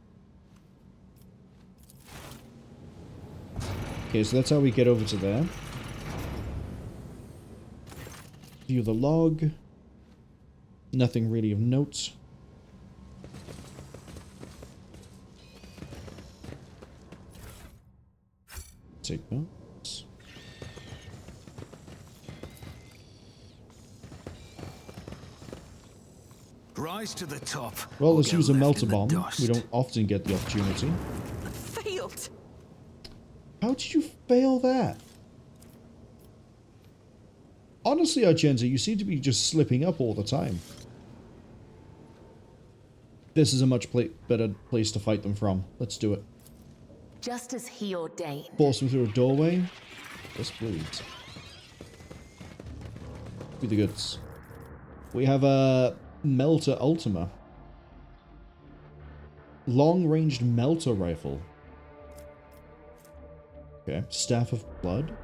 Okay, so that's how we get over to there. View the log. Nothing really of note. Take notes. Rise to the top. Well, or let's get use a left melter in the bomb. dust. We don't often get the opportunity. Failed. How did you fail that? Honestly, Argenta, you seem to be just slipping up all the time. This is a much better place to fight them from. Let's do it. Just as he ordained. Force them through a doorway. Yes, please. Be the goods. We have a Melter Ultima. Long-ranged Melter Rifle. Okay. Staff of Blood.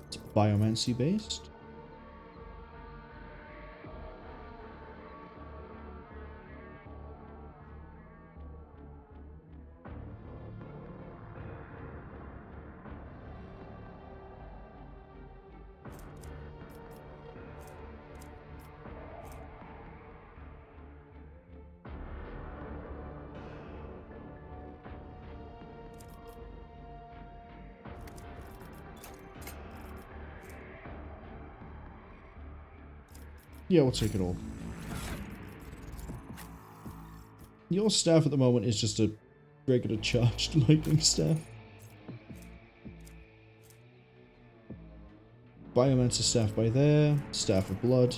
It's biomancy based. Yeah, we'll take it all. Your staff at the moment is just a regular charged lightning staff. Biomancer staff by there. Staff of Blood.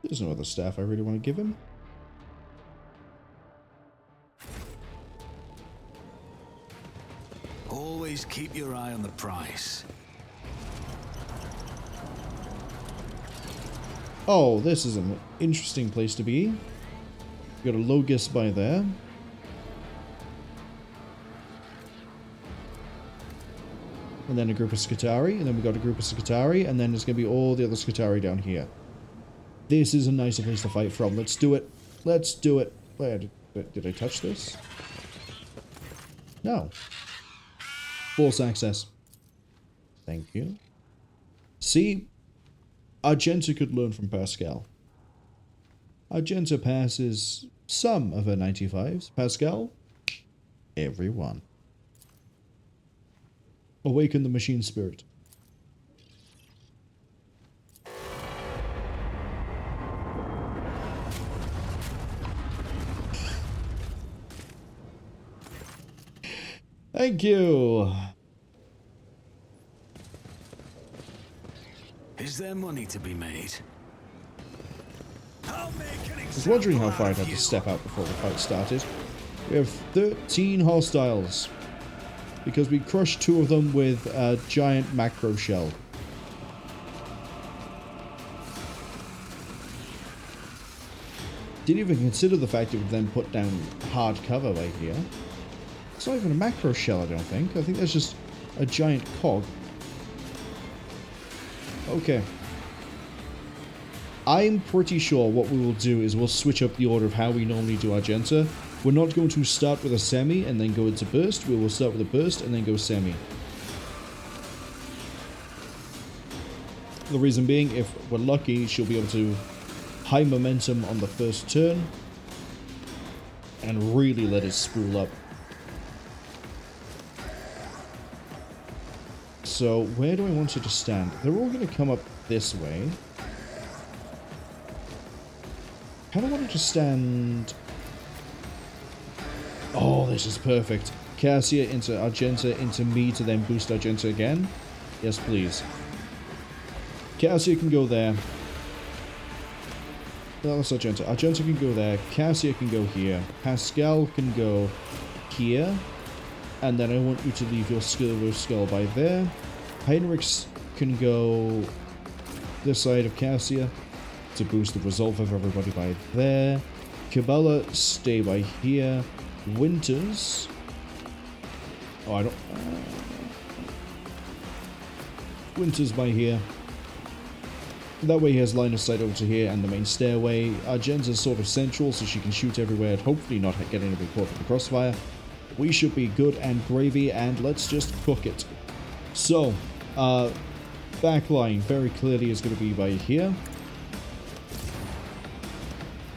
There's no other staff I really want to give him. Always keep your eye on the prize. Oh, this is an interesting place to be. We've got a Logis by there. And then a group of Skitarii, and then we've got a group of Skitarii, and then there's going to be all the other Skitarii down here. This is a nicer place to fight from. Let's do it. Let's do it. Where did I touch this? No. Force access. Thank you. See? Argenta could learn from Pascal. Argenta passes some of her 95s. Pascal, every one. Awaken the machine spirit. Thank you. Is there money to be made? I'll make an I was wondering how far I'd example have out to of step out before the fight started. We have 13 hostiles. Because we crushed 2 of them with a giant macro shell. Didn't even consider the fact it would then put down hard cover right here. It's not even a macro shell, I don't think. I think that's just a giant cog. Okay. I'm pretty sure what we will do is we'll switch up the order of how we normally do Argenta. We're not going to start with a semi and then go into burst. We will start with a burst and then go semi. The reason being, if we're lucky, she'll be able to high momentum on the first turn and really let it spool up. So, where do I want you to stand? They're all going to come up this way. I kind of wanted to stand... Oh, this is perfect. Cassia into Argenta into me to then boost Argenta again. Yes, please. Cassia can go there. No, that's Argenta. Argenta can go there. Cassia can go here. Pascal can go here. And then I want you to leave your Silver Skull by there. Heinrix can go this side of Cassia to boost the resolve of everybody by there. Cabela, stay by here. Winters. Oh, I don't... Winters by here. That way he has line of sight over to here and the main stairway. Argenta's sort of central, so she can shoot everywhere and hopefully not get anybody caught in the crossfire. We should be good and gravy, and let's just cook it. So, back line very clearly is going to be by here.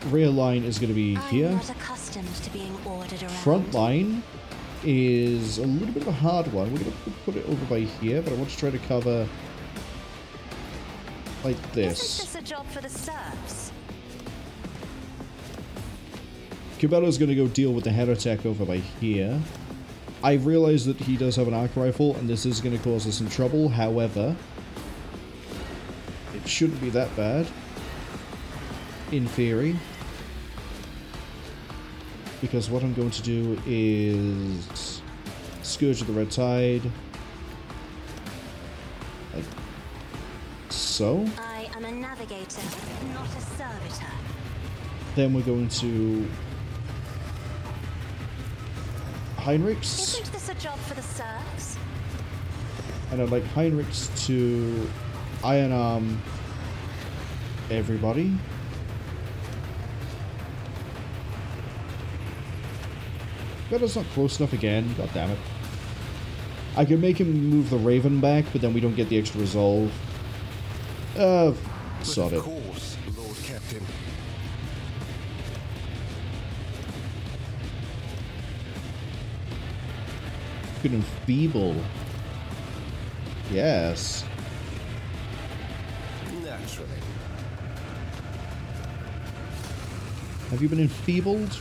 Rear line is going to be here. I'm not accustomed to being ordered around. Front line is a little bit of a hard one. We're going to put it over by here, but I want to try to cover like this. Isn't this a job for the serfs? Cabela's going to go deal with the Heretic over by here. I realize that he does have an arc rifle, and this is going to cause us some trouble. However, it shouldn't be that bad, in theory. Because what I'm going to do is Scourge of the Red Tide. Like so. I am a navigator, not a servitor. Then we're going to Heinrix. Isn't this a job for the serfs? And I'd like Heinrix to Iron Arm everybody. That's not close enough again. God damn it. I could make him move the Raven back, but then we don't get the extra resolve. Sod it. Of course, Lord Captain. Could enfeeble. Yes. Naturally. Have you been enfeebled?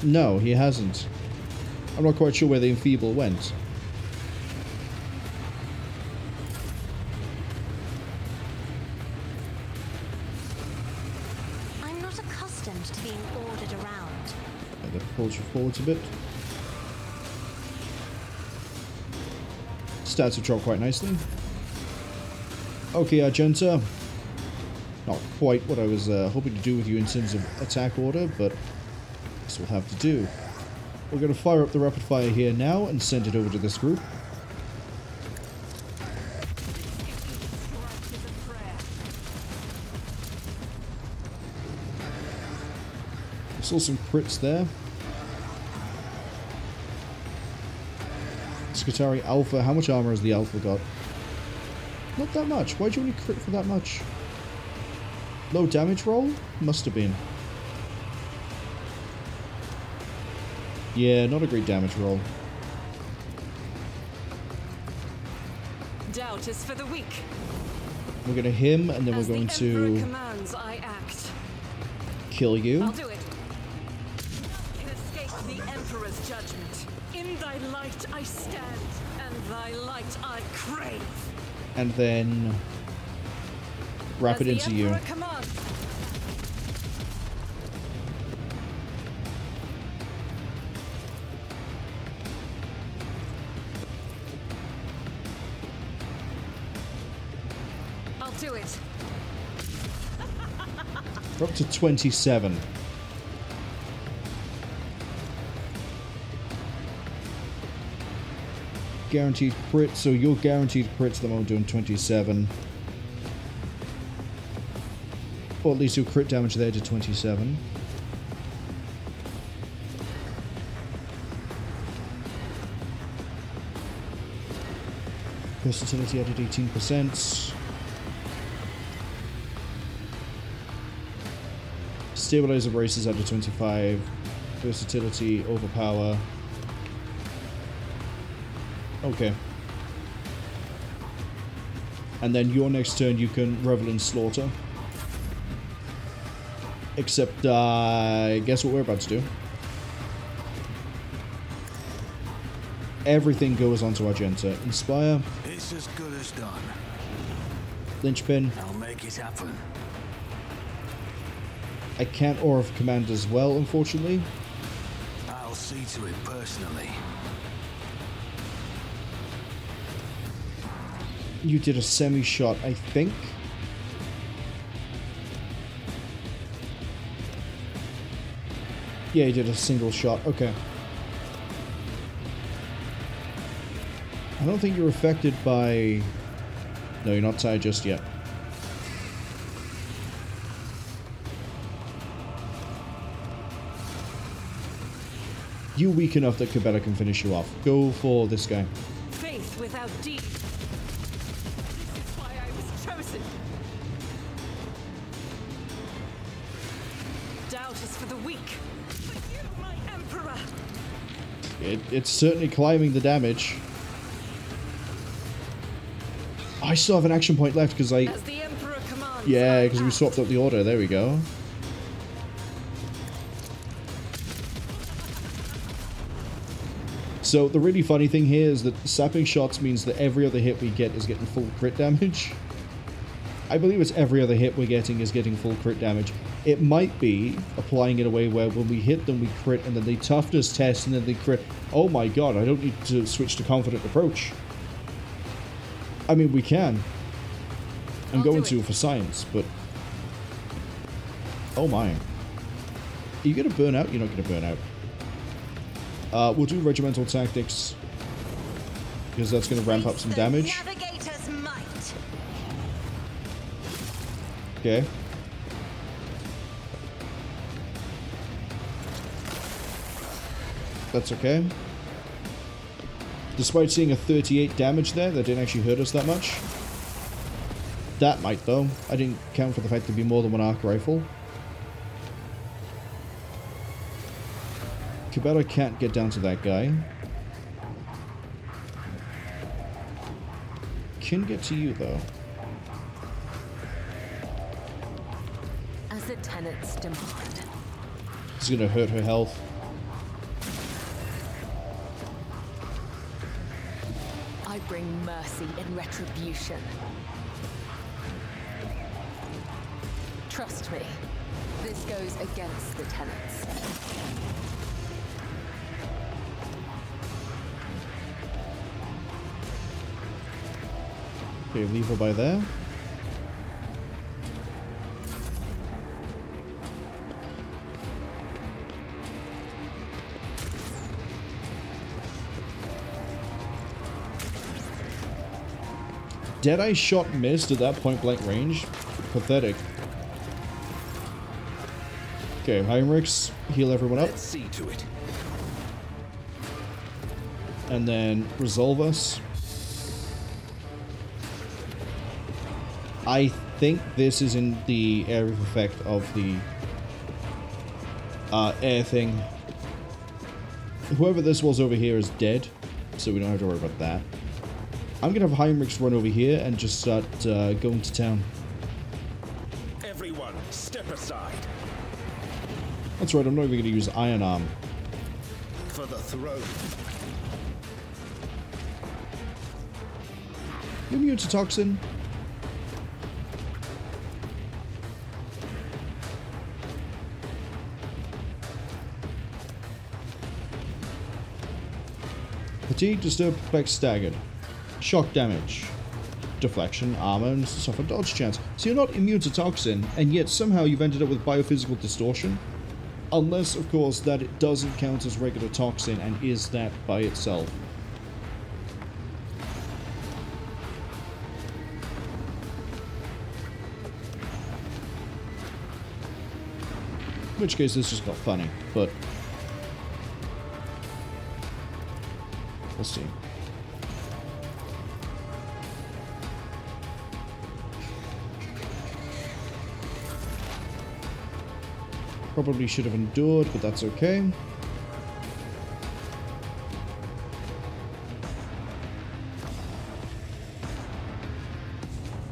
No, he hasn't. I'm not quite sure where the enfeeble went. I'm not accustomed to being ordered around. And that pulls you forwards a bit. Stats have dropped quite nicely. Okay, Argenta. Not quite what I was hoping to do with you in terms of attack order, but this will have to do. We're going to fire up the rapid fire here now and send it over to this group. Saw some crits there. Skitari Alpha. How much armor has the Alpha got? Not that much. Why'd you only crit for that much? Low damage roll? Must have been. Yeah, not a great damage roll. Doubt is for the weak. We're going to him, and then we're going As the Emperor to commands, I act. kill you. I'll do it. Nothing escapes the Emperor's judgment. In thy light I stand, and thy light I crave. And then wrap it As into the you. Emperor commands. I'll do it. We're up to 27. Guaranteed crit, so you're guaranteed crits at the moment doing 27. Or at least your crit damage there to 27. Versatility added 18%. Stabilizer braces added 25. Versatility, overpower. Okay. And then your next turn you can revel in slaughter. Except, guess what we're about to do? Everything goes onto Argenta. Inspire. It's as good as done. Linchpin. I'll make it happen. I can't Aura of Command as well, unfortunately. I'll see to it personally. You did a semi-shot, I think. Yeah, you did a single shot. Okay. I don't think you're affected by... No, you're not tied just yet. You're weak enough that Cabela can finish you off. Go for this guy. Faith without deed. This is why I was chosen. Doubt is for the weak. For you, my Emperor. It's certainly climbing the damage. I still have an action point left because I... As the Emperor commands, Yeah, I because we act. swapped up the order. There we go. So the really funny thing here is that sapping shots means that every other hit we get is getting full crit damage. I believe it's every other hit we're getting is getting full crit damage. It might be applying it a way where when we hit them we crit and then they toughness test and then they crit. Oh my god, I don't need to switch to confident approach. I mean, we can. I'm I'll going do to it. for science, but... Oh my. Are you going to burn out? You're not going to burn out. We'll do regimental tactics. Because that's going to ramp up some damage. Navigator's might. Okay. That's okay. Despite seeing a 38 damage there, that didn't actually hurt us that much. That might, though. I didn't count for the fact there'd be more than one arc rifle. Cabela can't get down to that guy. Can get to you, though. As the tenants demand. It's gonna hurt her health. I bring mercy in retribution. Trust me, this goes against the tenets. Okay, leave her by there. Deadeye shot missed at that point blank range. Pathetic. Okay, Heinrix, heal everyone up. Let's see to it. And then resolve us. I think this is in the area of effect of the air thing. Whoever this was over here is dead, so we don't have to worry about that. I'm going to have Heinrix run over here and just start going to town. Everyone, step aside. That's right, I'm not even going to use Iron Arm. For the throne. You immune to toxin? Fatigue, disturb, perplex, staggered. Shock damage. Deflection, armor, and suffer dodge chance. So you're not immune to toxin, and yet somehow you've ended up with biophysical distortion. Unless, of course, that it doesn't count as regular toxin and is that by itself. In which case this just got funny, but we'll see. Probably should have endured, but that's okay. I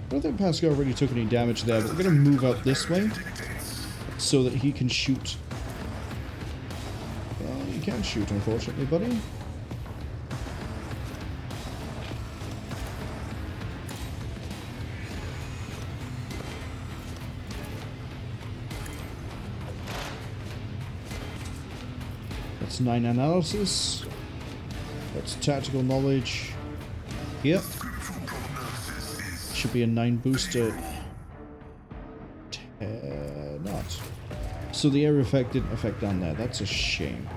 don't think Pascal really took any damage there, but we're going to move out this way so that he can shoot. Well, you can't shoot, unfortunately, buddy. That's 9 analysis. That's tactical knowledge. Yep. Should be a 9 booster. Not. So the area effect didn't affect down there. That's a shame.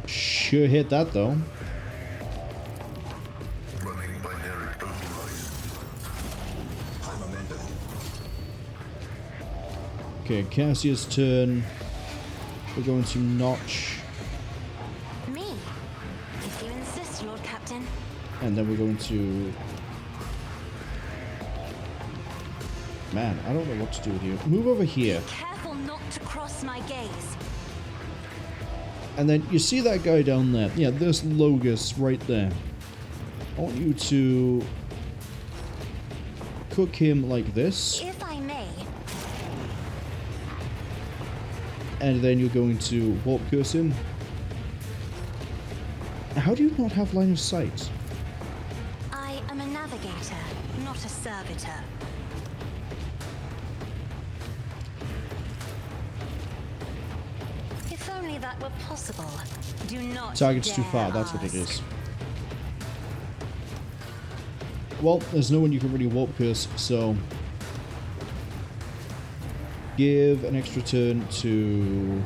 Sure hit that though. Okay, Cassia's turn. We're going to Notch. Me? If you insist, Lord Captain. And then we're going to... Man, I don't know what to do with you. Move over here. Careful not to cross my gaze. And then you see that guy down there. Yeah, this Logus right there. I want you to cook him like this. If I may. And then you're going to warp curse him. How do you not have line of sight? I am a navigator, not a servitor. If only that were possible. Do not Target's too dare far, that's what it ask. is. Well, there's no one you can really warp curse, so... Give an extra turn to...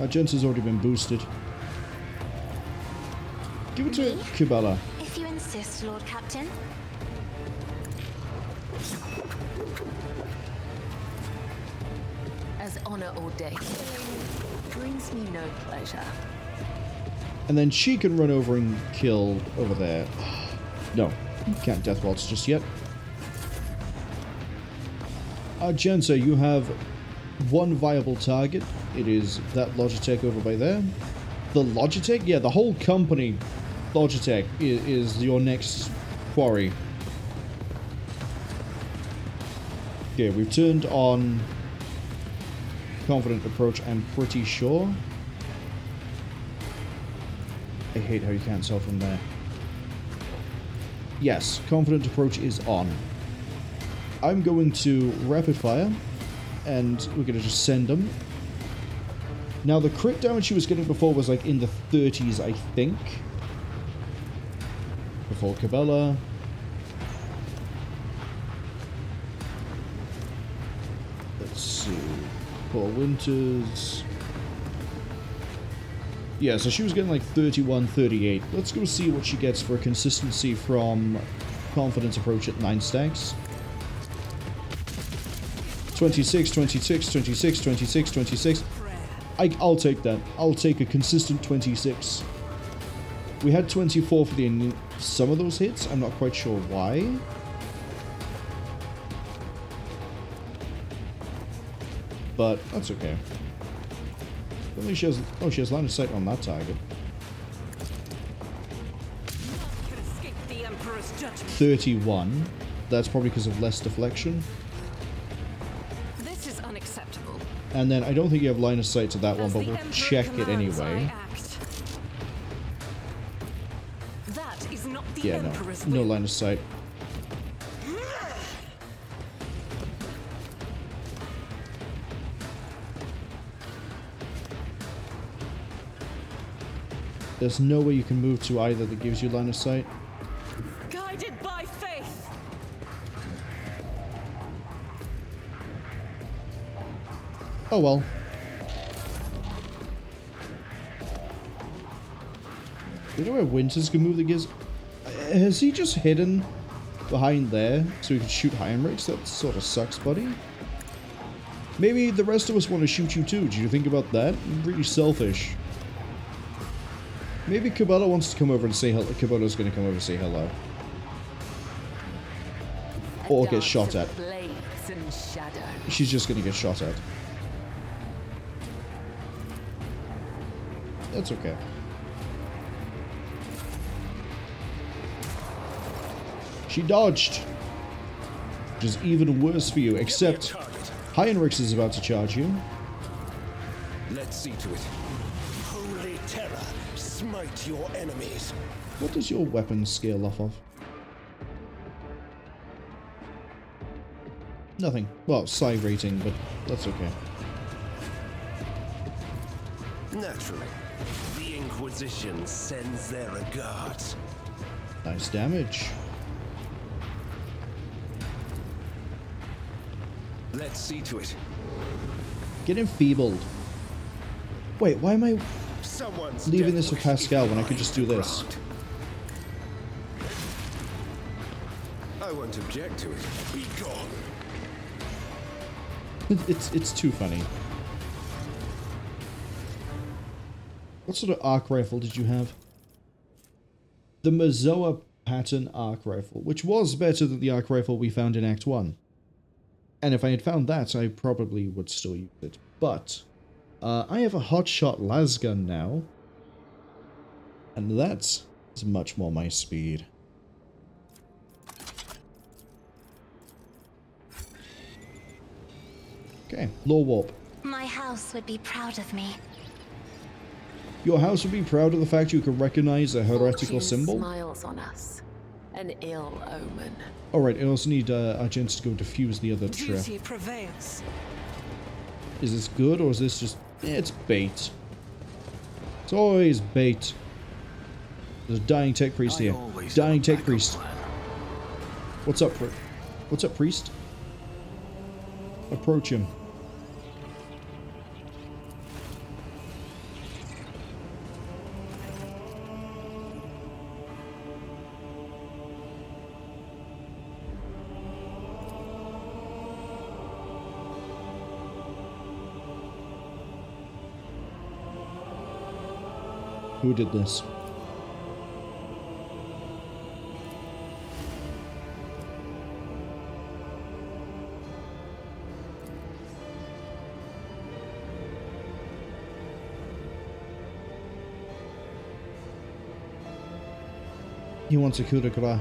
Gents has already been boosted. Give it to Kubala. If you insist, Lord Captain. As honor ordained, brings me no pleasure. And then she can run over and kill over there. No, can't death waltz just yet. Jensa, you have one viable target. It is that Logitech over by there. The Logitech? Yeah, the whole company, Logitech, is your next quarry. Okay, we've turned on confident approach, I'm pretty sure. I hate how you can't tell from there. Yes, confident approach is on. I'm going to rapid fire, and we're going to just send them. Now, the crit damage she was getting before was like in the 30s, I think. Before Cabela. Let's see. Paul Winters. Yeah, so she was getting like 31, 38. Let's go see what she gets for consistency from Confidence Approach at 9 stacks. 26, 26, 26, 26, 26. I'll take that. I'll take a consistent 26. We had 24 for some of those hits. I'm not quite sure why. But that's okay. At least she has, oh, she has line of sight on that target. 31. That's probably because of less deflection. This is unacceptable. And then I don't think you have line of sight to that one, but we'll check it anyway. That is not the Yeah, Emperor's no will. line of sight. There's no way you can move to either that gives you line of sight. Guided by faith. Oh well. You know where Winters can move the gears? Has he just hidden behind there so he can shoot Heinrix? That sort of sucks, buddy. Maybe the rest of us want to shoot you too. Did you think about that? Really selfish. Maybe Cabela wants to come over and say hello. Cabela's going to come over and say hello. Or get shot at. She's just going to get shot at. That's okay. She dodged. Which is even worse for you, except Heinrix is about to charge you. Let's see to it. Holy terror, smite your enemies. What does your weapon scale off of? Nothing. Well, psi rating, but that's okay. Naturally, the Inquisition sends their regards. Nice damage. Let's see to it. Get enfeebled. Wait, why am I Someone's leaving this for death Pascal wish when I could is just do this? grant. I won't object to it. Be gone. It's too funny. What sort of arc rifle did you have? The Mazoa pattern arc rifle, which was better than the arc rifle we found in Act 1. And if I had found that, I probably would still use it. But I have a hotshot lasgun now. And that is much more my speed. Okay, lore warp. My house would be proud of me. Your house would be proud of the fact you can recognize a heretical Fortune symbol? smiles on us. An ill omen. Alright, I also need our gents to go defuse the other trip. Duty prevails. Is this good or is this just... it's bait. It's always bait. There's a dying tech priest here. Dying tech priest. What's up, what's up, priest? Approach him. Who did this? He wants a coup de grace.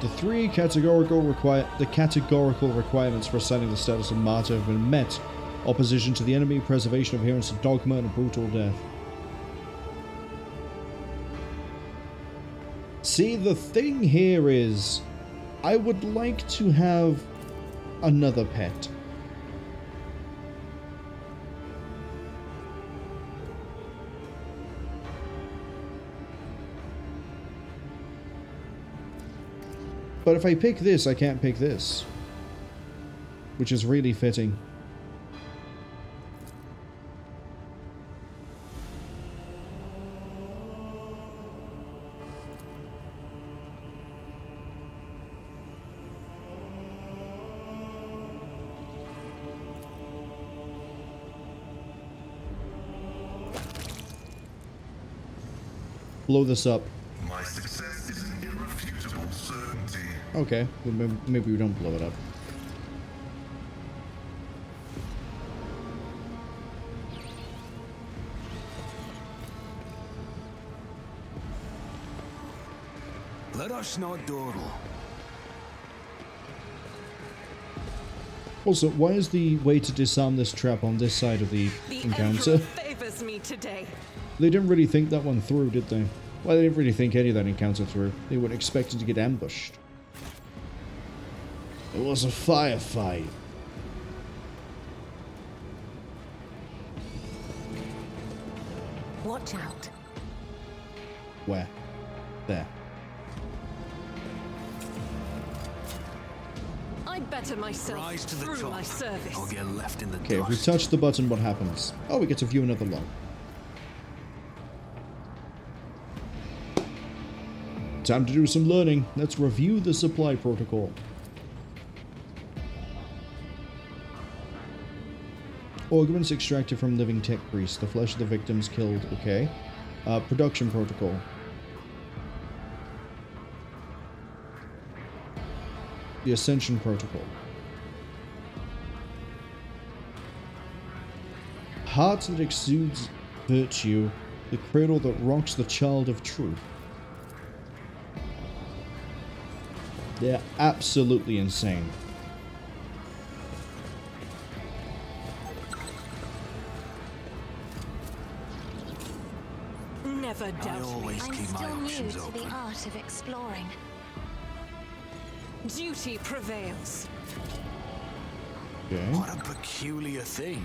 The categorical requirements for assigning the status of martyr have been met. Opposition to the enemy, preservation of adherence to dogma, and a brutal death. See, the thing here is, I would like to have another pet. But if I pick this, I can't pick this. Which is really fitting. Blow this up. My success is an irrefutable certainty. Okay, well, maybe we don't blow it up. Let us not dawdle. Also, why is the way to disarm this trap on this side of the encounter? Emperor favors me today. They didn't really think that one through, did they? Well, they didn't really think any of that encounter through. They weren't expecting to get ambushed. It was a firefight. Watch out. Where? There. I better myself Rise to the through top, my service. or get left in the Okay, if we dust. touch the button, what happens? Oh, we get to view another log. Time to do some learning. Let's review the supply protocol. Organs extracted from living tech priests. The flesh of the victims killed. Okay. Production protocol. The Ascension protocol. Heart that exudes virtue. The cradle that rocks the child of truth. They're absolutely insane. Never I doubt me. always I'm keep my still new options to open. the art of exploring. Duty prevails. Okay. What a peculiar thing.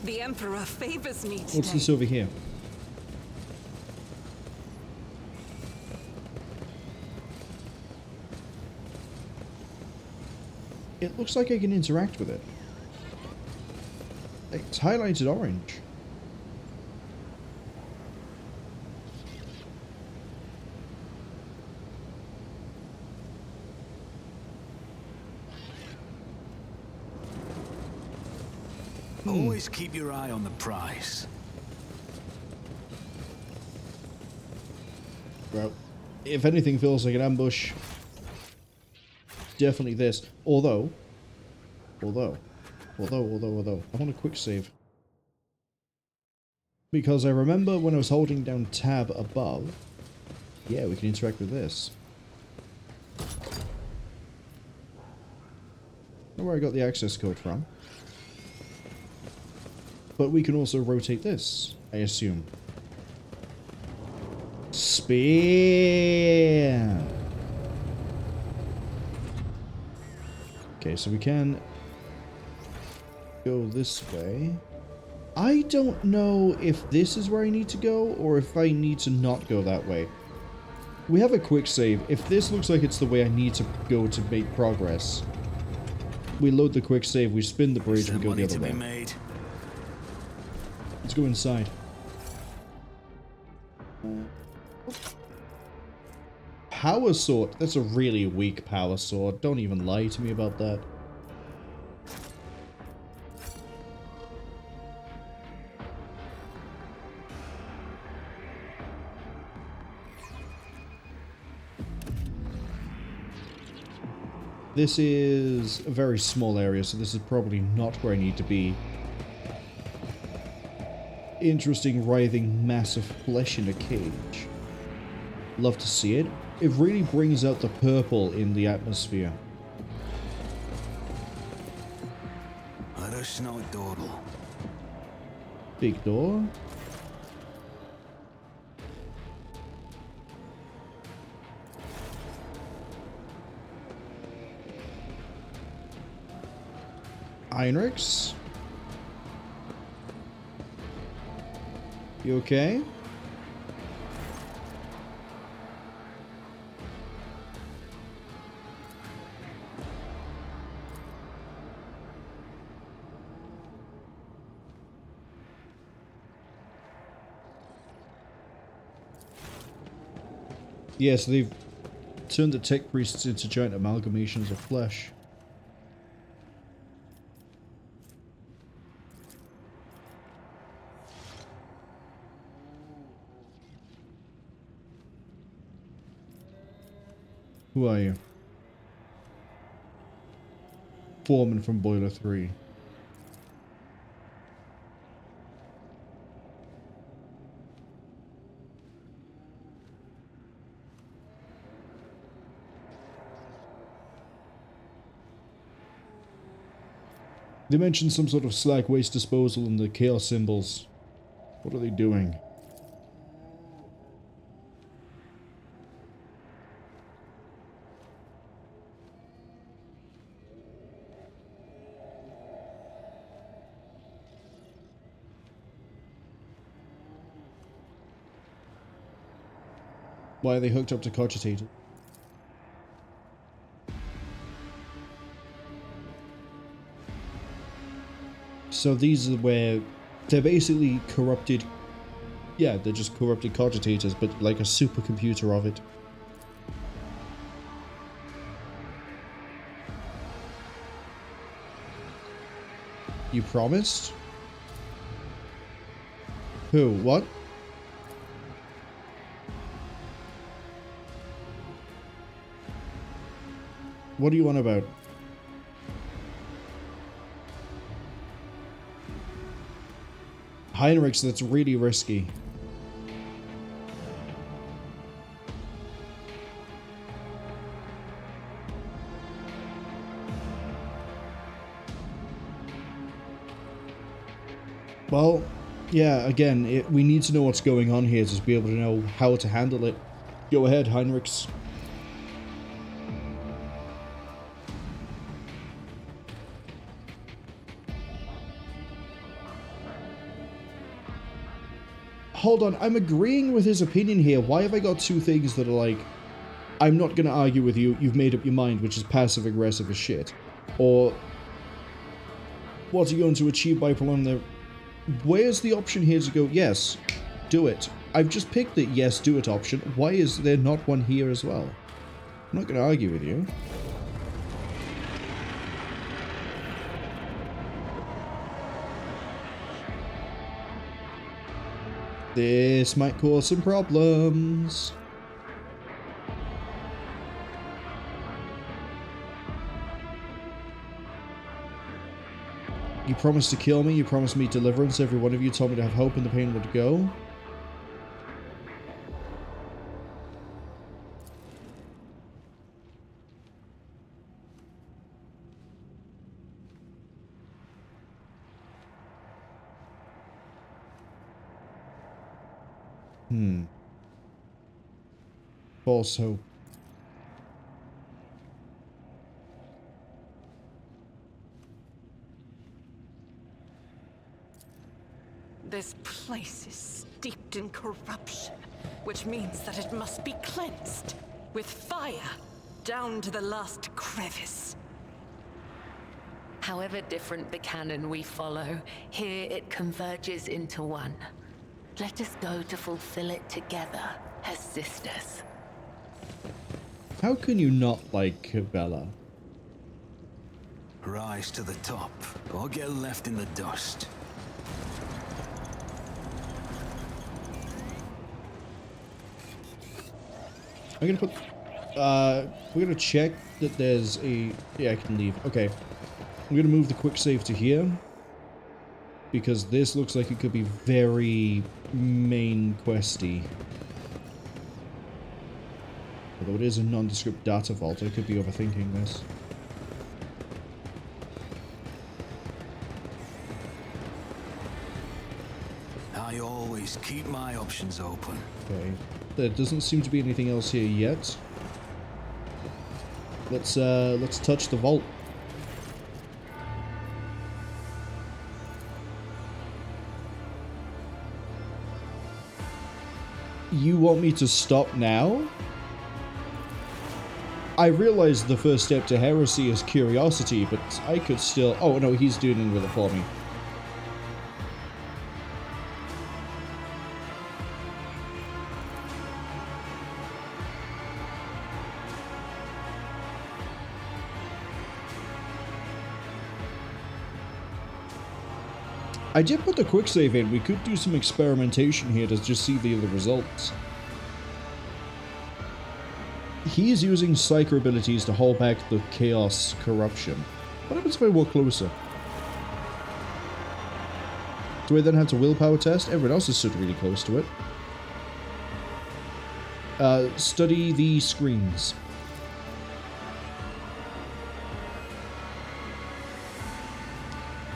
The Emperor favors me today. What's this over here? It looks like I can interact with it. It's highlighted orange. Always keep your eye on the prize. Well, if anything feels like an ambush, definitely this. Although, I want a quick save. Because I remember when I was holding down tab above, yeah, we can interact with this. I don't know where I got the access code from. But we can also rotate this, I assume. Spear! Okay, so we can go this way. I don't know if this is where I need to go, or if I need to not go that way. We have a quick save. If this looks like it's the way I need to go to make progress, we load the quick save, we spin the bridge, we go the other way. Made? Let's go inside. Power sword. That's a really weak power sword. Don't even lie to me about that. This is a very small area, so this is probably not where I need to be. interesting, writhing mass of flesh in a cage. Love to see it. It really brings out the purple in the atmosphere. Big door. Heinrix? You okay? Yeah, so they've turned the tech priests into giant amalgamations of flesh. Who are you? Foreman from Boiler 3. They mentioned some sort of slag waste disposal in the chaos symbols. What are they doing? Why are they hooked up to Cogitator? So these are where they're basically corrupted. Yeah, they're just corrupted cogitators, but like a supercomputer of it. You promised? Who? What? What do you want about? Heinrix, that's really risky. Well, yeah, again, we need to know what's going on here to be able to know how to handle it. Go ahead, Heinrix. Hold on, I'm agreeing with his opinion here. Why have I got two things that are like, I'm not going to argue with you, you've made up your mind, which is passive-aggressive as shit? Or, what are you going to achieve by prolonging the... Where's the option here to go, yes, do it? I've just picked the yes, do it option. Why is there not one here as well? I'm not going to argue with you. This might cause some problems. You promised to kill me, you promised me deliverance, every one of you told me to have hope and the pain would go. False hope. This place is steeped in corruption, which means that it must be cleansed with fire down to the last crevice. However different the canon we follow, here it converges into one. Let us go to fulfill it together as sisters. How can you not like Bella? Rise to the top, or get left in the dust. I'm gonna put... we're gonna check that there's a... Yeah, I can leave. Okay. I'm gonna move the quick save to here. because this looks like it could be very main questy. Although it is a nondescript data vault, I could be overthinking this. I always keep my options open. Okay. There doesn't seem to be anything else here yet. Let's touch the vault. You want me to stop now? I realize the first step to heresy is curiosity, but I could still... Oh, no, he's dealing with it for me. I did put the quick save in. We could do some experimentation here to just see the other results. He is using Psyker abilities to hold back the Chaos corruption. What happens if I walk closer? Do I then have to willpower test? Everyone else is stood really close to it. Study the screens.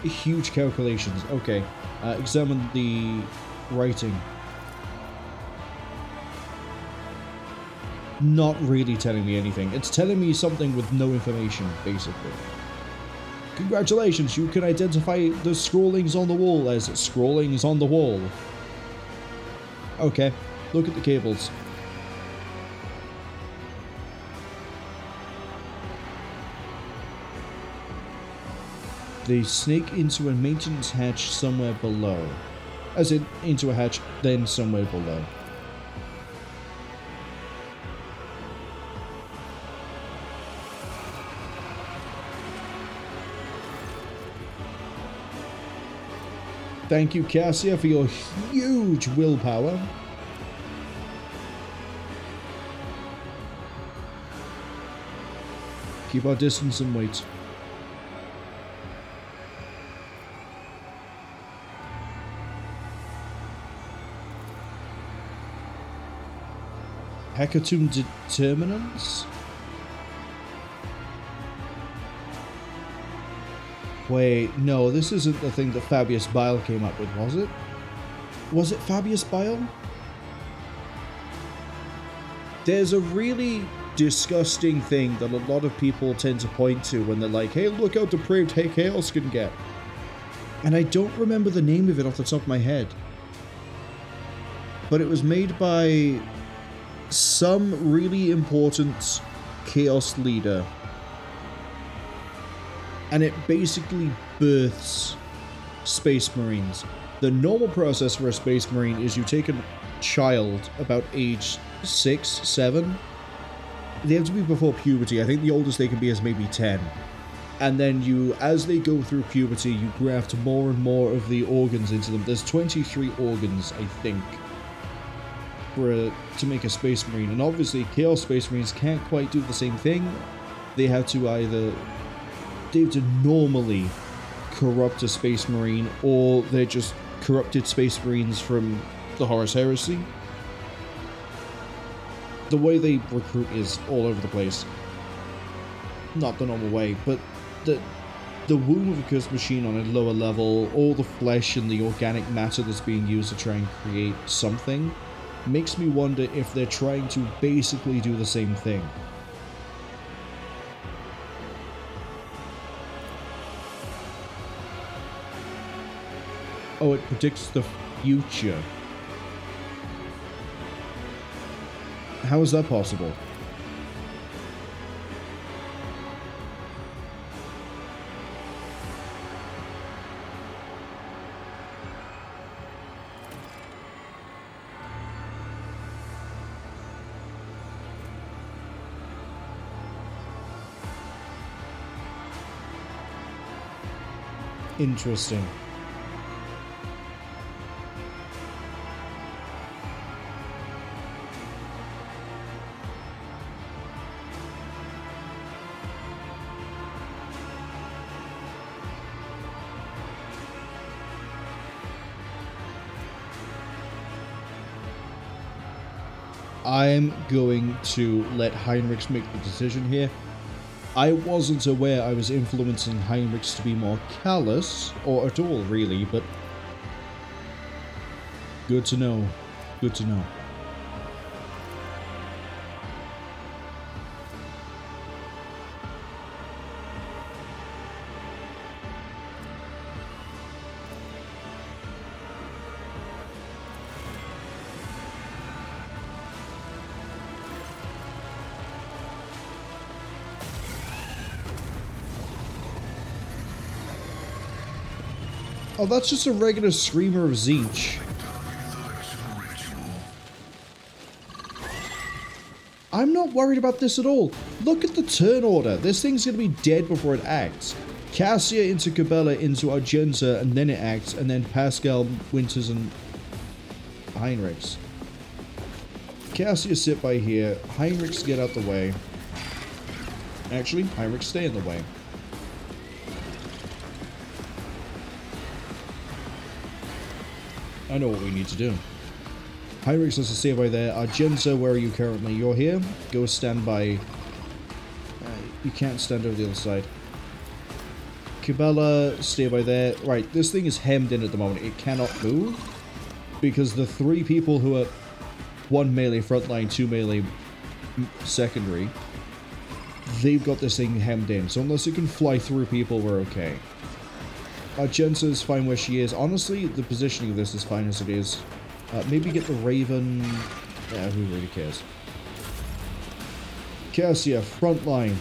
Huge calculations. Okay. Examine the writing. Not really telling me anything. It's telling me something with no information, basically. Congratulations, you can identify the scrawlings on the wall as scrawlings on the wall. Okay, look at the cables. They snake into a maintenance hatch somewhere below. As in, into a hatch, then somewhere below. Thank you, Cassia, for your huge willpower. Keep our distance and wait. Hecatomb determinants? Wait, no, this isn't the thing that Fabius Bile came up with, was it? Was it Fabius Bile? There's a really disgusting thing that a lot of people tend to point to when they're like, hey, look how depraved Chaos can get. And I don't remember the name of it off the top of my head. But it was made by some really important Chaos leader. And it basically births Space Marines. The normal process for a Space Marine is you take a child about age 6, 7. They have to be before puberty. I think the oldest they can be is maybe 10. And then you, as they go through puberty, you graft more and more of the organs into them. There's 23 organs, I think, to make a Space Marine. And obviously, Chaos Space Marines can't quite do the same thing. They have to normally corrupt a Space Marine, or they're just corrupted Space Marines from the Horus Heresy. The way they recruit is all over the place. Not the normal way, but the womb of a cursed machine on a lower level, all the flesh and the organic matter that's being used to try and create something, makes me wonder if they're trying to basically do the same thing. Oh, it predicts the future. How is that possible? Interesting. I'm going to let Heinrix make the decision here. I wasn't aware I was influencing Heinrix to be more callous, or at all really, but good to know. Good to know. Oh, that's just a regular Screamer of Tzeentch. I'm not worried about this at all. Look at the turn order. This thing's going to be dead before it acts. Cassia into Cabela into Argenta, and then it acts, and then Pascal, Winters, and Heinrix. Cassia sit by here. Heinrix get out the way. Actually, Heinrix stay in the way. I know what we need to do. Heinrix has to stay by there. Argenta, where are you currently? You're here. Go stand by. You can't stand over the other side. Cabela, stay by there. Right, this thing is hemmed in at the moment. It cannot move. Because the 3 people who are 1 melee frontline, 2 melee secondary, they've got this thing hemmed in. So unless it can fly through people, we're okay. Argenta is fine where she is. Honestly, the positioning of this is fine as it is. Maybe get the Raven. Yeah, who really cares? Cassia, front line.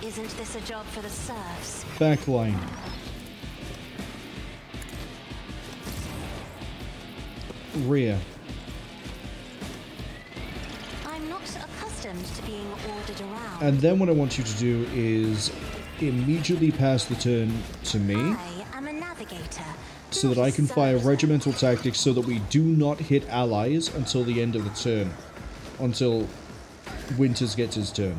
Isn't this a job for the serfs? Back line. Rear. I'm not accustomed to being ordered around. And then what I want you to do is immediately pass the turn to me. I am a navigator. So that I can fire regimental tactics so that we do not hit allies until the end of the turn. Until Winters gets his turn.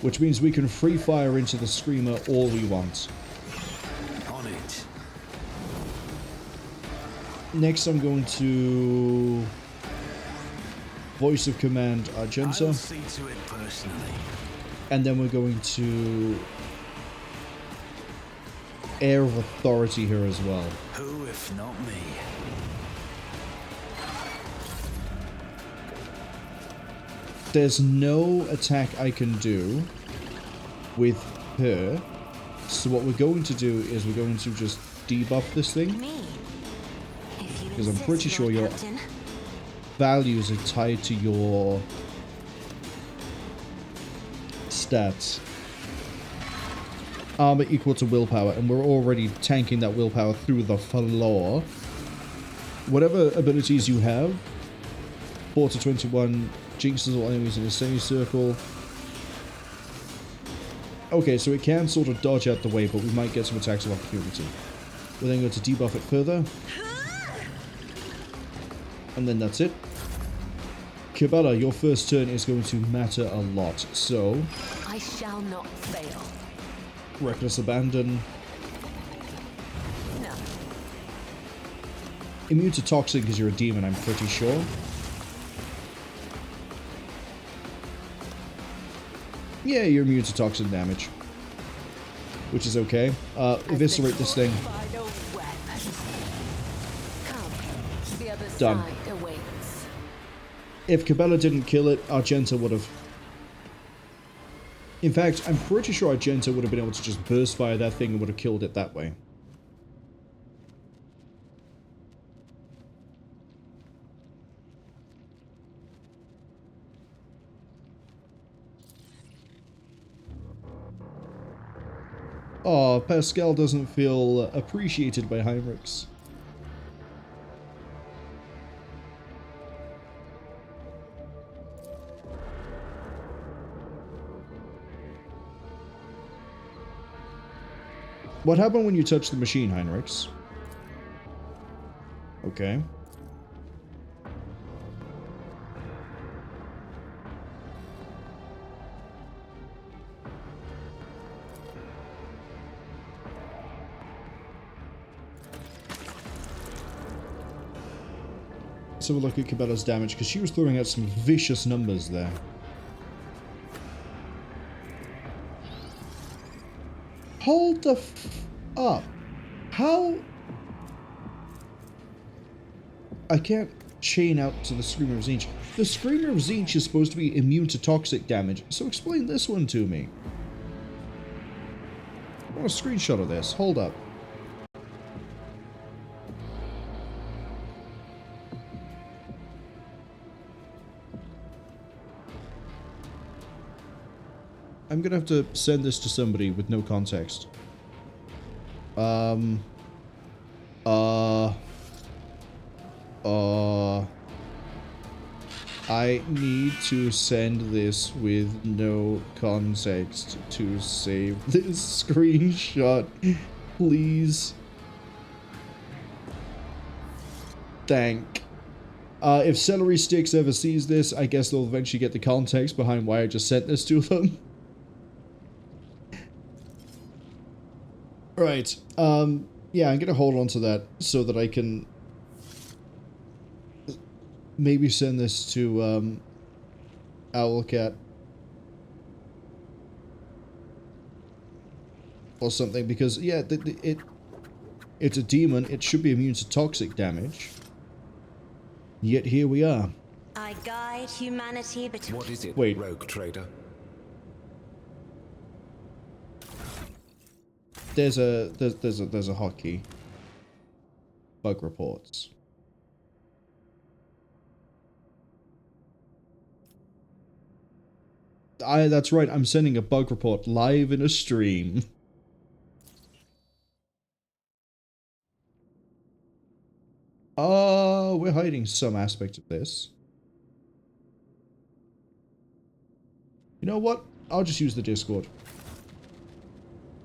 Which means we can free fire into the Screamer all we want. On it. Next I'm going to Voice of Command Argenta. I'll see to it personally. And then we're going to Air of Authority here as well. Who if not me? There's no attack I can do with her. So what we're going to do is we're going to just debuff this thing. Because I'm pretty sure your values are tied to your stats. Armor equal to willpower, and we're already tanking that willpower through the floor. Whatever abilities you have, 4 to 21, jinxes all enemies in a semicircle. Okay, so it can sort of dodge out the way, but we might get some attacks of opportunity. We're then going to debuff it further. And then that's it. Cabela, your first turn is going to matter a lot, so I shall not fail. Reckless Abandon. No. Immune to Toxin because you're a demon, I'm pretty sure. Yeah, you're immune to Toxin damage. Which is okay. Eviscerate this thing. Come, the other Done. side awaits. If Cabela didn't kill it, Argenta would have. In fact, I'm pretty sure Argenta would have been able to just burst fire that thing and would have killed it that way. Oh, Pascal doesn't feel appreciated by Heinrix. What happened when you touched the machine, Heinrix? Okay. Let's have a look at Cabela's damage, because she was throwing out some vicious numbers there. Hold the f up. How? I can't chain out to the Screamer of Tzeentch. The Screamer of Tzeentch is supposed to be immune to toxic damage, so explain this one to me. I want a screenshot of this. Hold up. I'm gonna have to send this to somebody with no context. I need to send this with no context to save this screenshot, please. Thank. If Celery Sticks ever sees this, I guess they'll eventually get the context behind why I just sent this to them. Right. Yeah, I'm gonna hold on to that so that I can maybe send this to Owlcat or something, because yeah, it's a demon. It should be immune to toxic damage. Yet here we are. I guide humanity between. What is it, Wait. rogue trader? There's a hotkey. Bug reports. That's right, I'm sending a bug report live in a stream. We're hiding some aspect of this. You know what? I'll just use the Discord.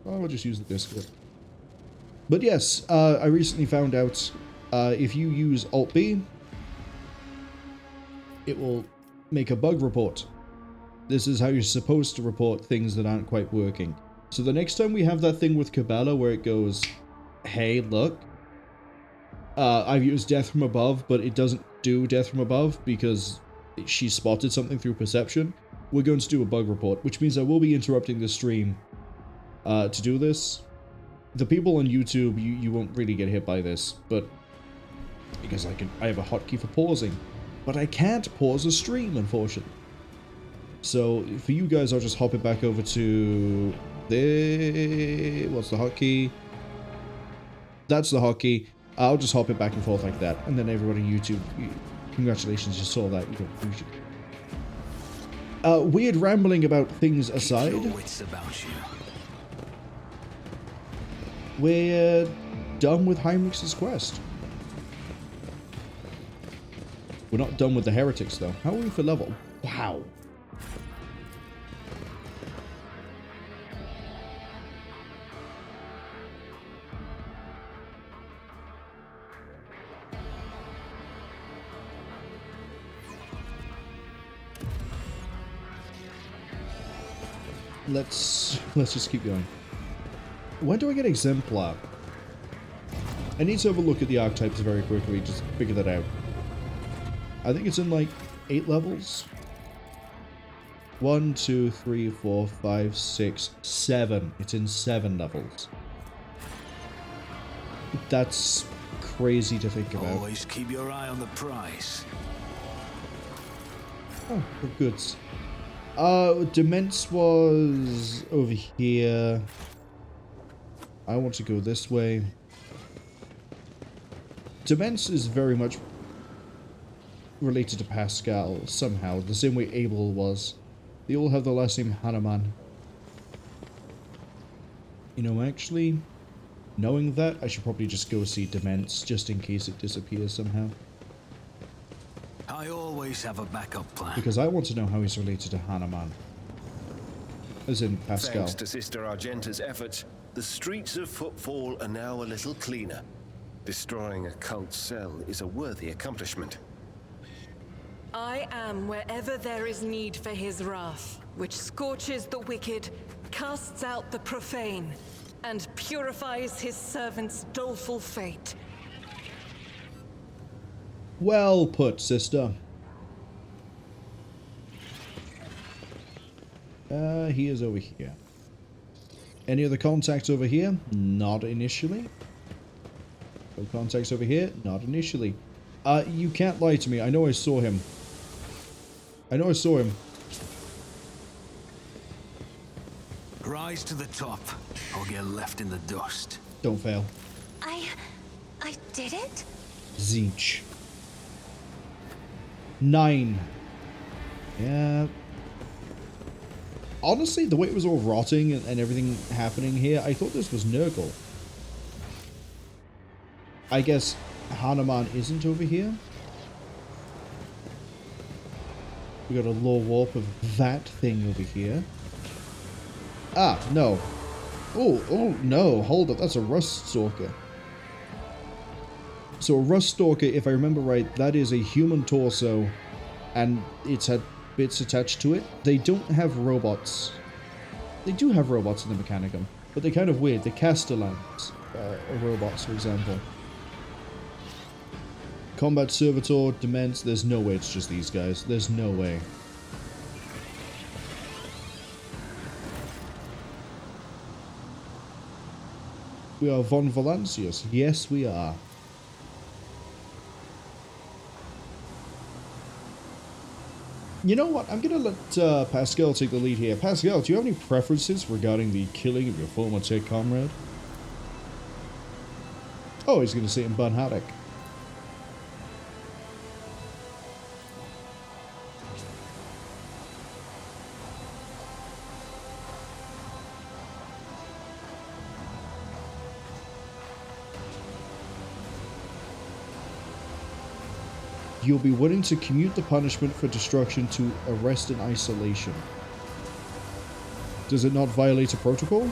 I'll just use the Discord. But yes, I recently found out if you use Alt-B, it will make a bug report. This is how you're supposed to report things that aren't quite working. So the next time we have that thing with Cabela where it goes, hey, look, I've used Death from Above, but it doesn't do Death from Above because she spotted something through perception, we're going to do a bug report, which means I will be interrupting the stream to do this. The people on YouTube, you won't really get hit by this, but because I have a hotkey for pausing, but I can't pause a stream, unfortunately. So for you guys, I'll just hop it back over to the what's the hotkey? That's the hotkey. I'll just hop it back and forth like that, and then everybody on YouTube, congratulations, you saw that. Weird rambling about things aside. Wits about you. We're done with Heinrix's quest. We're not done with the Heretics, though. How are we for level? Wow. Let's just keep going. When do I get Exemplar? I need to have a look at the archetypes very quickly, just figure that out. I think it's in like 8 levels. 1, 2, 3, 4, 5, 6, 7. It's in 7 levels. That's crazy to think about. Always keep your eye on the price. Oh, for goods. Demence was over here. I want to go this way. Demence is very much related to Pascal, somehow, the same way Abel was. They all have the last name Hanuman. You know, actually, knowing that, I should probably just go see Demence, just in case it disappears somehow. I always have a backup plan. Because I want to know how he's related to Hanuman. As in Pascal. Thanks to Sister Argenta's efforts, the streets of Footfall are now a little cleaner. Destroying a cult cell is a worthy accomplishment. I am wherever there is need for his wrath, which scorches the wicked, casts out the profane, and purifies his servants' doleful fate. Well put, sister. He is over here. Any other contacts over here? Not initially. No contacts over here? Not initially. You can't lie to me. I know I saw him. I know I saw him. Rise to the top, or get left in the dust. Don't fail. I did it? Zinch. 9. Yeah. Honestly, the way it was all rotting and everything happening here, I thought this was Nurgle. I guess Hanuman isn't over here. We got a lore warp of that thing over here. Ah, no. Oh, no. Hold up. That's a Rust Stalker. So a Rust Stalker, if I remember right, that is a human torso, and it's had bits attached to it. They don't have robots. They do have robots in the Mechanicum, but they're kind of weird. The Castellans are robots, for example. Combat Servitor, Daemons, there's no way it's just these guys. There's no way. We are Von Valancius. Yes, we are. You know what? I'm going to let Pascal take the lead here. Pascal, do you have any preferences regarding the killing of your former tech comrade? Oh, he's going to say in Bun Haddock. You'll be willing to commute the punishment for destruction to arrest and isolation. Does it not violate a protocol?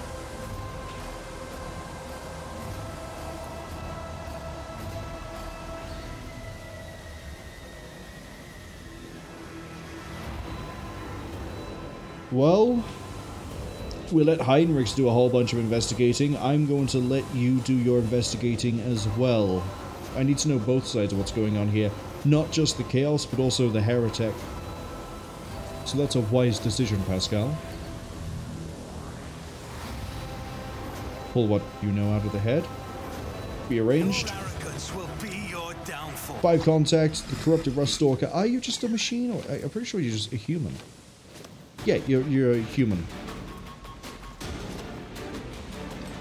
Well, we'll let Heinrix do a whole bunch of investigating. I'm going to let you do your investigating as well. I need to know both sides of what's going on here. Not just the Chaos, but also the Heretic. So that's a wise decision, Pascal. Pull what you know out of the head. Be arranged. 5 contacts, the corrupted Rust Stalker. Are you just a machine? Or I'm pretty sure you're just a human. Yeah, you're a human.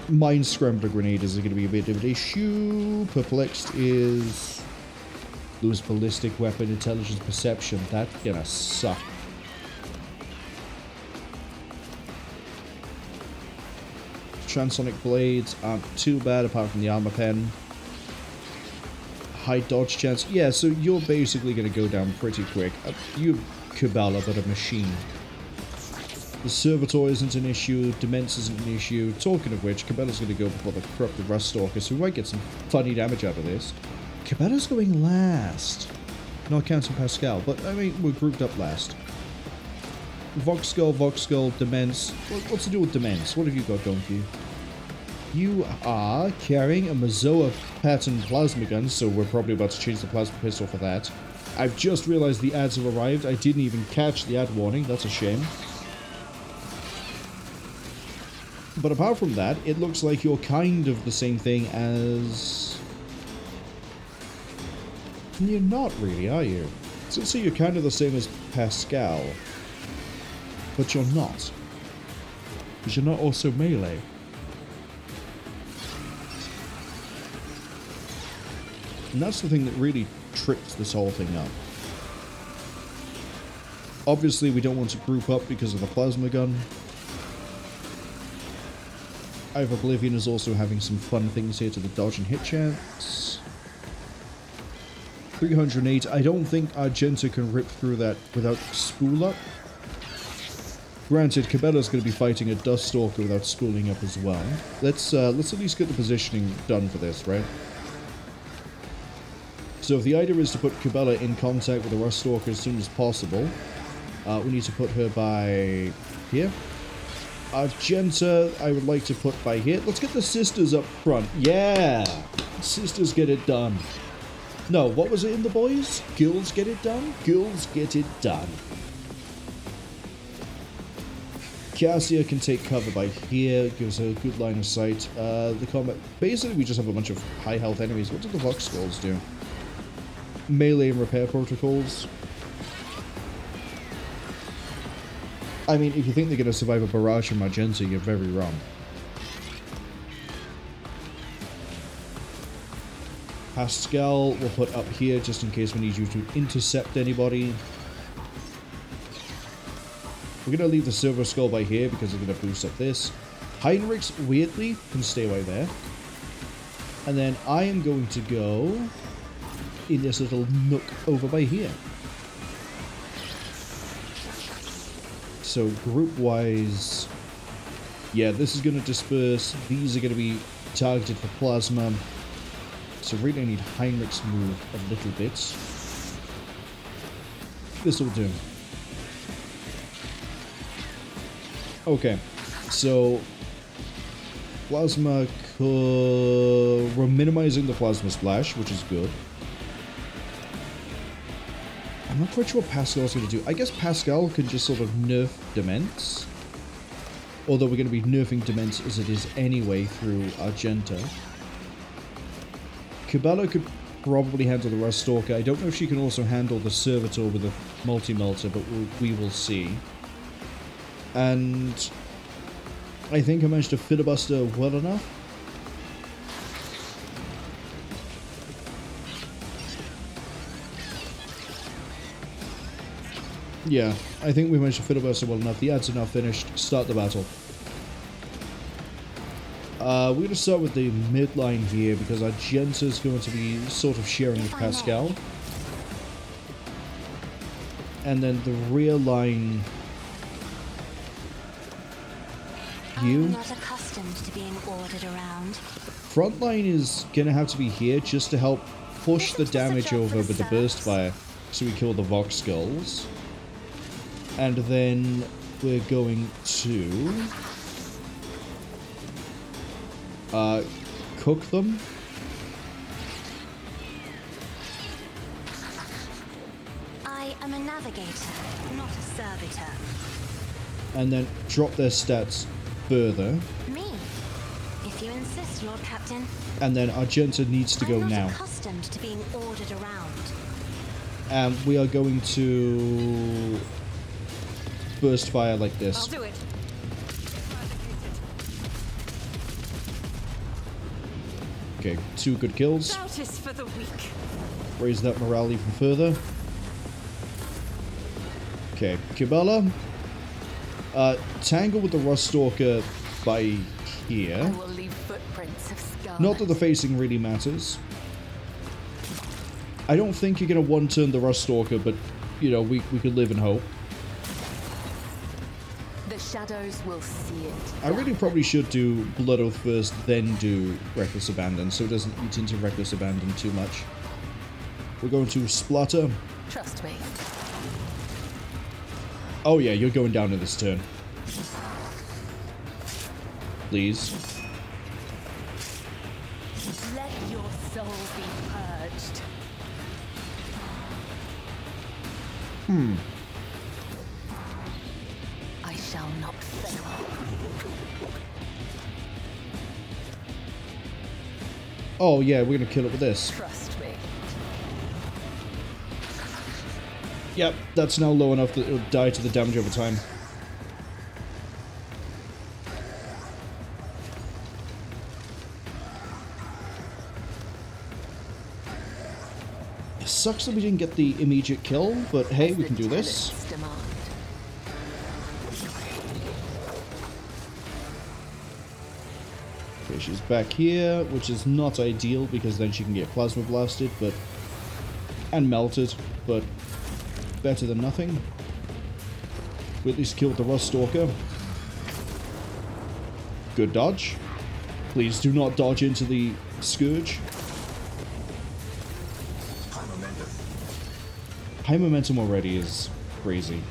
Mind Scrambler Grenades are going to be a bit of an issue. Perplexed is... lose ballistic weapon, intelligence, perception. That's gonna suck. Transonic blades aren't too bad apart from the armor pen. High dodge chance. Yeah, so you're basically gonna go down pretty quick. You Cabala, but a machine. The Servitor isn't an issue, Daemons isn't an issue. Talking of which, Cabela's gonna go before the corrupted Rust Stalker, so we might get some funny damage out of this. Cabela's going last. Not counting Pascal, but I mean, we're grouped up last. Vox Skull, Daemons. What's to do with Daemons? What have you got going for you? You are carrying a Mazoa pattern plasma gun, so we're probably about to change the plasma pistol for that. I've just realized the ads have arrived. I didn't even catch the ad warning. That's a shame. But apart from that, it looks like you're kind of the same thing as... You're not really, are you? So you're kind of the same as Pascal. But you're not. Because you're not also melee. And that's the thing that really trips this whole thing up. Obviously, we don't want to group up because of the plasma gun. I've Oblivion is also having some fun things here to the dodge and hit chance. 308. I don't think Argenta can rip through that without spool up. Granted, Cabela's going to be fighting a Dust Stalker without spooling up as well. Let's at least get the positioning done for this, right? So if the idea is to put Cabela in contact with the Rust Stalker as soon as possible, we need to put her by here. Argenta, I would like to put by here. Let's get the sisters up front. Yeah! Sisters get it done. No, what was it in The Boys? Girls get it done? Girls get it done. Cassia can take cover by here, gives her a good line of sight. The combat... Basically, we just have a bunch of high health enemies. What do the Vox Skulls do? Melee and repair protocols. I mean, if you think they're going to survive a barrage from Magenta, you're very wrong. Pascal we'll put up here just in case we need you to intercept anybody. We're going to leave the Silver Skull by here because we're going to boost up this. Heinrix, weirdly, can stay right there. And then I am going to go in this little nook over by here. So group-wise, yeah, this is going to disperse. These are going to be targeted for plasma. So really I need Heinrix move a little bit. This will do. Okay, so plasma, we're minimizing the plasma splash, which is good. I'm not quite sure what Pascal's going to do. I guess Pascal can just sort of nerf Daemons. Although we're going to be nerfing Daemons as it is anyway through Argenta. Cabela could probably handle the Rust Stalker. I don't know if she can also handle the Servitor with a multi-melter, but we will see. And I think I managed to filibuster well enough. Yeah, I think we managed to filibuster well enough. The ads are now finished. Start the battle. We're going to start with the midline here because Argenta is going to be sort of sharing with Pascal. And then the rear line... I'm not accustomed to being ordered around. Front line is going to have to be here just to help push the damage over with the burst fire so we kill the Vox Skulls. And then we're going to cook them. I am a navigator, not a servitor. And then drop their stats further. Me, if you insist, Lord Captain. And then Argenta needs to go I'm not now. accustomed to being ordered around. We are going to burst fire like this. I'll do it. Okay, 2 good kills. Doubt is for the weak. Raise that morale even further. Okay, Cabela. Tangle with the Rust Stalker by here. I will leave footprints of scars. Not that the facing really matters. I don't think you're going to one-turn the Rust Stalker, but, you know, we could live in hope. The shadows will see it. I really probably should do Blood Oath first, then do Reckless Abandon, so it doesn't eat into Reckless Abandon too much. We're going to Splatter. Trust me. Oh yeah, you're going down in this turn. Please. Let your soul be purged. I shall not fail. Oh yeah, we're gonna kill it with this. Trust me. Yep, that's now low enough that it'll die to the damage over time. It sucks that we didn't get the immediate kill, but hey, we can do this. Okay, she's back here, which is not ideal because then she can get plasma blasted, but... and melted, but better than nothing. We at least killed the Rust Stalker. Good dodge. Please do not dodge into the Scourge. High momentum already is crazy.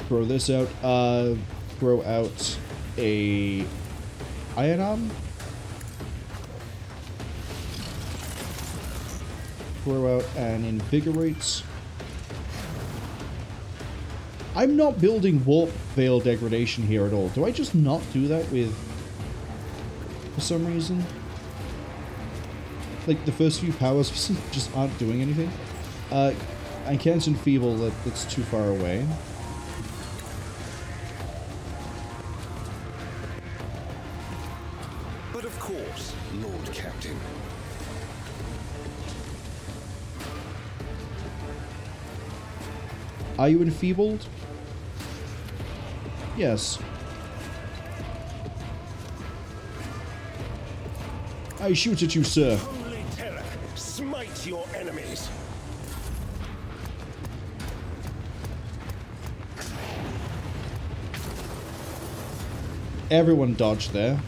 Throw this out. Throw out a Iron Arm. throw out an invigorate. I'm not building warp veil degradation here at all. Do I just not do that with... for some reason? Like, the first few powers just aren't doing anything. I can't enfeeble, that's too far away. But of course, Lord Captain. Are you enfeebled? Yes. I shoot at you, sir. Holy terror, smite your enemies. Everyone dodged there.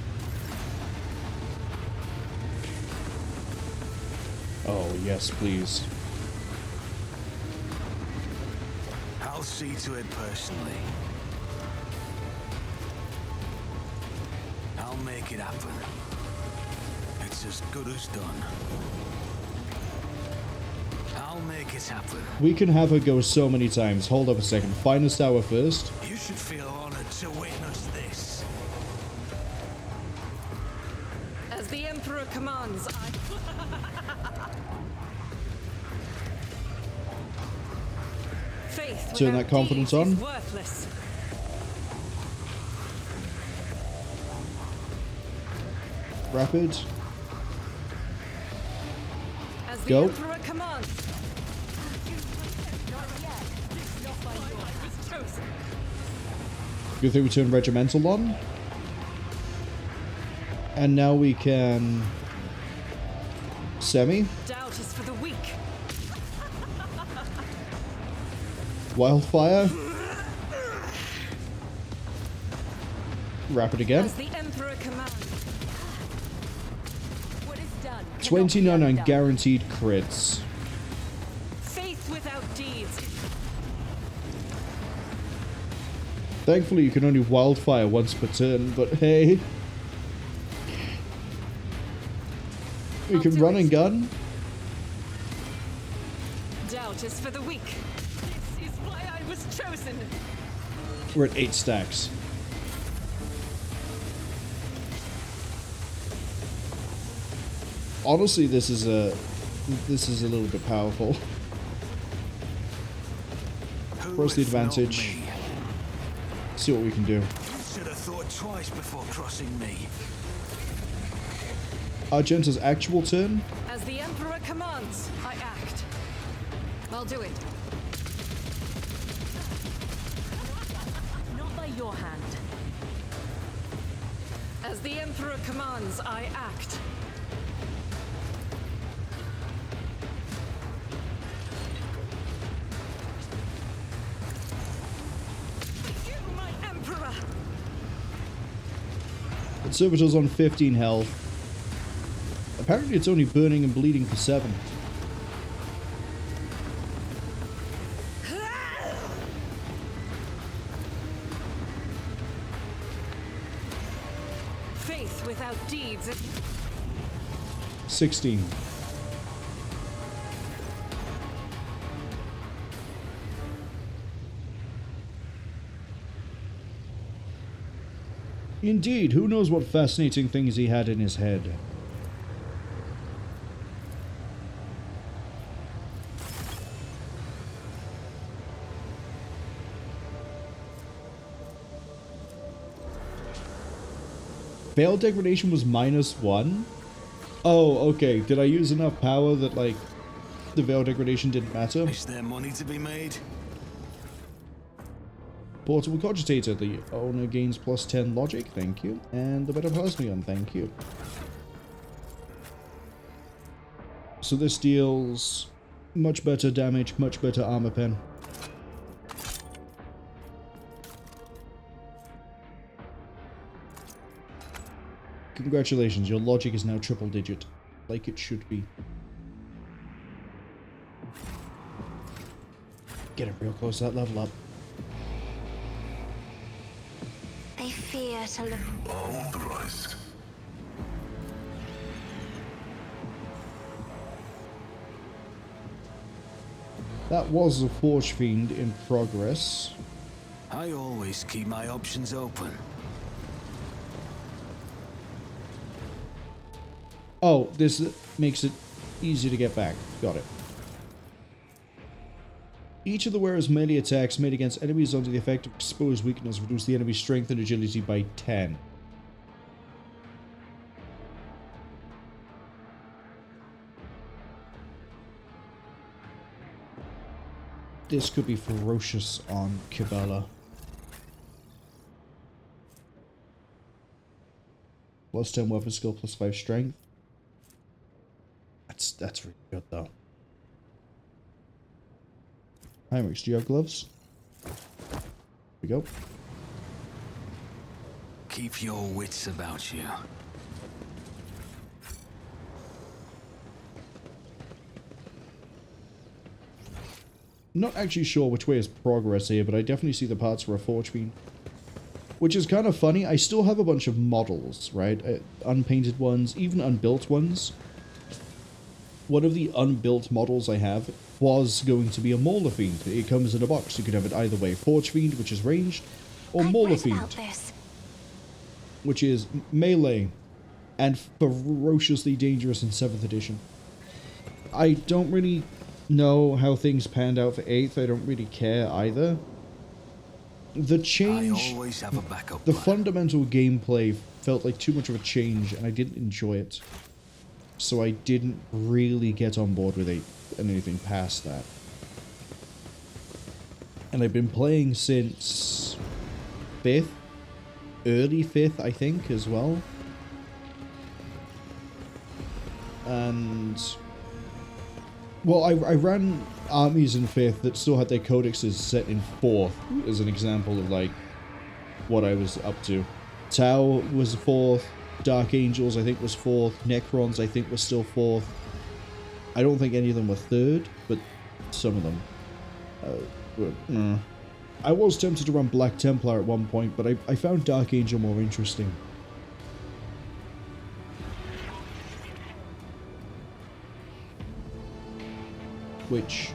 Oh, yes, please. I'll see to it personally. I'll make it happen. It's as good as done. I'll make it happen. We can have her go so many times. Hold up a second. Finest hour first. You should feel honored to witness this. As the Emperor commands, I... Faith Turn without that confidence deeds on. is worthless. Rapid. As the Go. Emperor commands. Good thing we turn regimental on. And now we can... semi. Doubt is for the weak. Wildfire. Rapid again. As the Emperor commands. What is done? 29 on guaranteed crits. Faith without deeds. Thankfully you can only wildfire once per turn, but hey. We can run and gun. Doubt is for the weak. This is why I was chosen. We're at 8 stacks. Honestly, this is a little bit powerful. Press the advantage. See what we can do. You should have thought twice before crossing me. Argenta's actual turn. As the Emperor commands, I act. I'll do it. Not by your hand. As the Emperor commands, I act. You, my Emperor! The servitor's on 15 health. Apparently it's only burning and bleeding for 7. Faith without deeds is 16. Indeed, who knows what fascinating things he had in his head. Veil degradation was -1? Oh, okay. Did I use enough power that, like, the veil degradation didn't matter? Is there money to be made? Portable Cogitator. The owner gains +10 logic, thank you. And the better Plasmion, thank you. So this deals much better damage, much better armor pen. Congratulations, your logic is now triple digit, like it should be. Get it real close to that level up. They fear to look. Authorized. That was a Forge Fiend in progress. I always keep my options open. Oh, this makes it easy to get back. Got it. Each of the wearer's melee attacks made against enemies under the effect of exposed weakness reduce the enemy's strength and agility by 10. This could be ferocious on Kibala. Plus 10 weapon skill, plus 5 strength. That's really good though. Heinrix, do you have gloves? Here we go. Keep your wits about you. Not actually sure which way is progress here, but I definitely see the parts for a Forge Fiend. Which is kind of funny. I still have a bunch of models, right? Unpainted ones, even unbuilt ones. One of the unbuilt models I have was going to be a Mauler Fiend. It comes in a box. You could have it either way. Forge Fiend, which is ranged, or Mauler Fiend, which is melee and ferociously dangerous in 7th edition. I don't really know how things panned out for 8th. I don't really care either. The change, I always have a backup the plan. fundamental gameplay felt like too much of a change, and I didn't enjoy it. So I didn't really get on board with 8 and anything past that. And I've been playing since 5th, early 5th, I think, as well. And well, I ran armies in 5th that still had their codexes set in 4th, as an example of, like, what I was up to. Tau was 4th, Dark Angels, I think, was 4th, Necrons, I think, was still 4th. I don't think any of them were 3rd, but some of them were. I was tempted to run Black Templar at one point, but I found Dark Angel more interesting. Which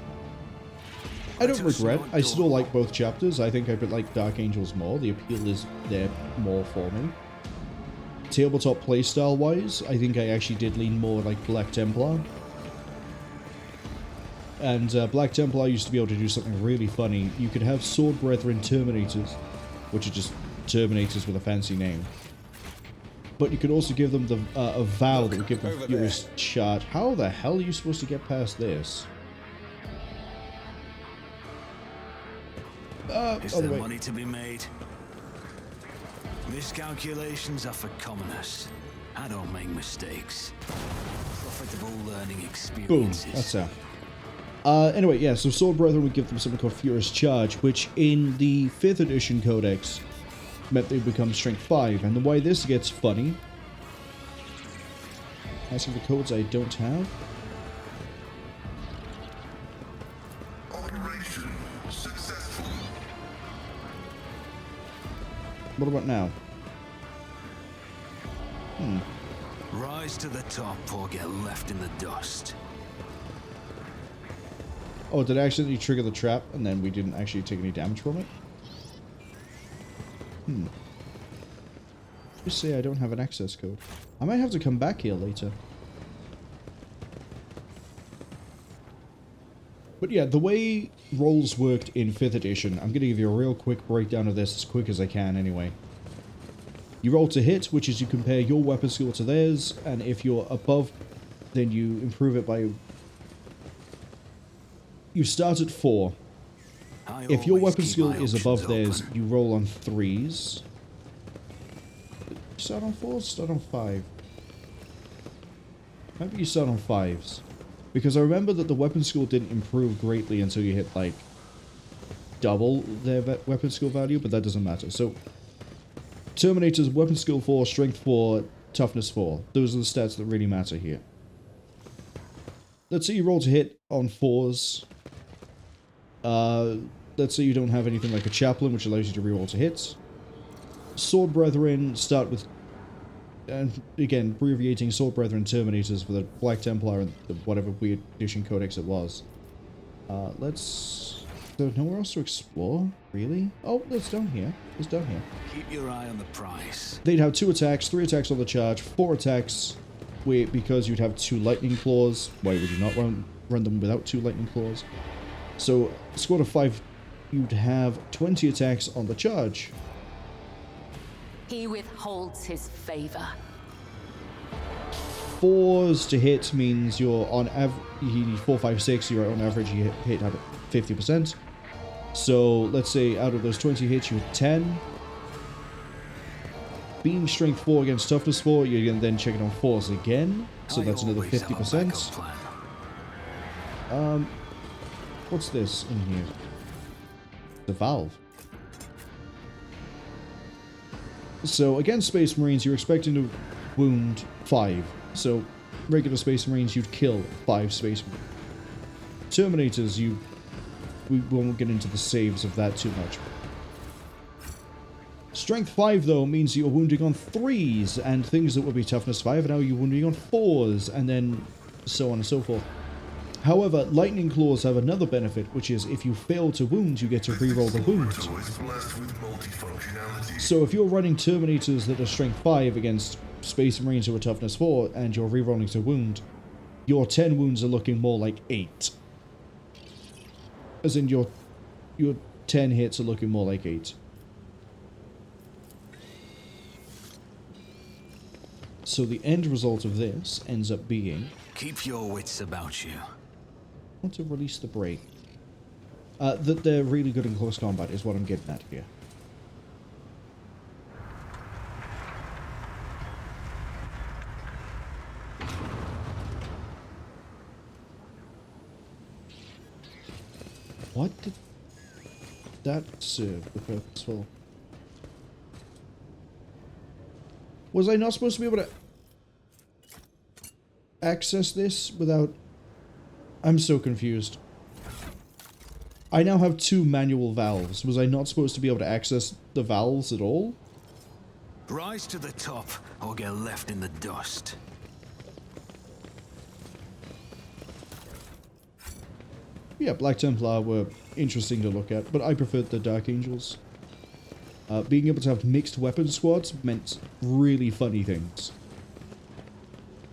I don't regret. I still like both chapters. I think I like Dark Angels more. The appeal is there more for me. Tabletop playstyle wise, I think I actually did lean more like Black Templar. And Black Templar used to be able to do something really funny. You could have Sword Brethren Terminators, which are just Terminators with a fancy name. But you could also give them the a vow that would give them Furious Charge. How the hell are you supposed to get past this? Is there money to be made? Miscalculations are for commoners. I don't make mistakes. Profitable learning experiences. Boom, that's out. Anyway, yeah, so Sword Brethren would give them something called Furious Charge, which in the 5th edition codex meant they become Strength 5. And the way this gets funny... Asking for codes I don't have. Operation successful. What about now? Rise to the top or get left in the dust. Oh, did I accidentally trigger the trap and then we didn't actually take any damage from it? Just say I don't have an access code. I might have to come back here later. But yeah, the way rolls worked in 5th edition, I'm going to give you a real quick breakdown of this as quick as I can anyway. You roll to hit, which is you compare your weapon skill to theirs, and if you're above, then you improve it by... You start at 4. If your weapon skill is above theirs, you roll on 3s. Start on 4s? Start on 5. Maybe you start on 5s. Because I remember that the weapon skill didn't improve greatly until you hit, like, double their weapon skill value, but that doesn't matter. So, Terminators, weapon skill 4, strength 4, toughness 4. Those are the stats that really matter here. Let's say you roll to hit on 4s. Let's say you don't have anything like a chaplain, which allows you to reroll to hits. Sword Brethren start with, and again, abbreviating Sword Brethren Terminators for the Black Templar and the whatever weird edition codex it was. Let's... There's nowhere else to explore, really? Oh, it's down here. It's down here. Keep your eye on the prize. They'd have 2 attacks, 3 attacks on the charge, 4 attacks. Wait, because you'd have 2 lightning claws. Why would you not run them without 2 lightning claws? So, squad of 5, you'd have 20 attacks on the charge. He withholds his favor. 4s to hit means you're on average. You need 4, 5, 6. You're on average. You hit at 50%. So let's say out of those 20 hits, you hit 10. Being strength 4 against toughness 4, you're going to then check it on 4s again. So that's another 50%. What's this in here? The valve. So against Space Marines, you're expecting to wound 5. So regular Space Marines, you'd kill 5 Space Marines. Terminators, we won't get into the saves of that too much. Strength 5, though, means you're wounding on 3s, and things that would be toughness 5, now you're wounding on 4s, and then so on and so forth. However, lightning claws have another benefit, which is if you fail to wound, you get to reroll the wound. So if you're running Terminators that are strength 5 against Space Marines who are toughness 4, and you're rerolling to wound, your 10 wounds are looking more like 8. As in your 10 hits are looking more like 8. So the end result of this ends up being... Keep your wits about you. I want to release the break. That they're really good in close combat is what I'm getting at here. What did that serve the purpose for? Was I not supposed to be able to access this without... I'm so confused. I now have 2 manual valves. Was I not supposed to be able to access the valves at all? Rise to the top or get left in the dust. Yeah, Black Templar were interesting to look at, but I preferred the Dark Angels. Being able to have mixed weapon squads meant really funny things.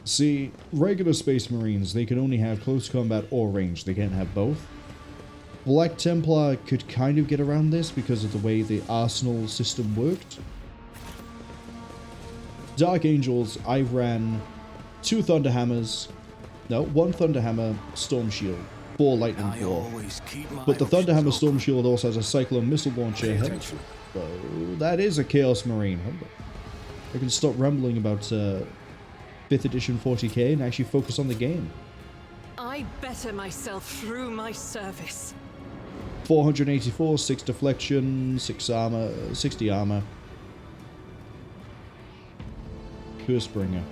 See, regular Space Marines, they can only have close combat or range. They can't have both. Black Templar could kind of get around this because of the way the arsenal system worked. Dark Angels, I ran 2 Thunderhammers. No, 1 Thunderhammer Storm Shield. 4 Lightning Claw. But the Thunderhammer Storm Shield also has a Cyclone Missile Launcher. So that is a Chaos Marine. I can stop rambling about 5th edition 40k and actually focus on the game. I better myself through my service. 484, 6 deflection, 6 armor, 60 armor. Cursebringer.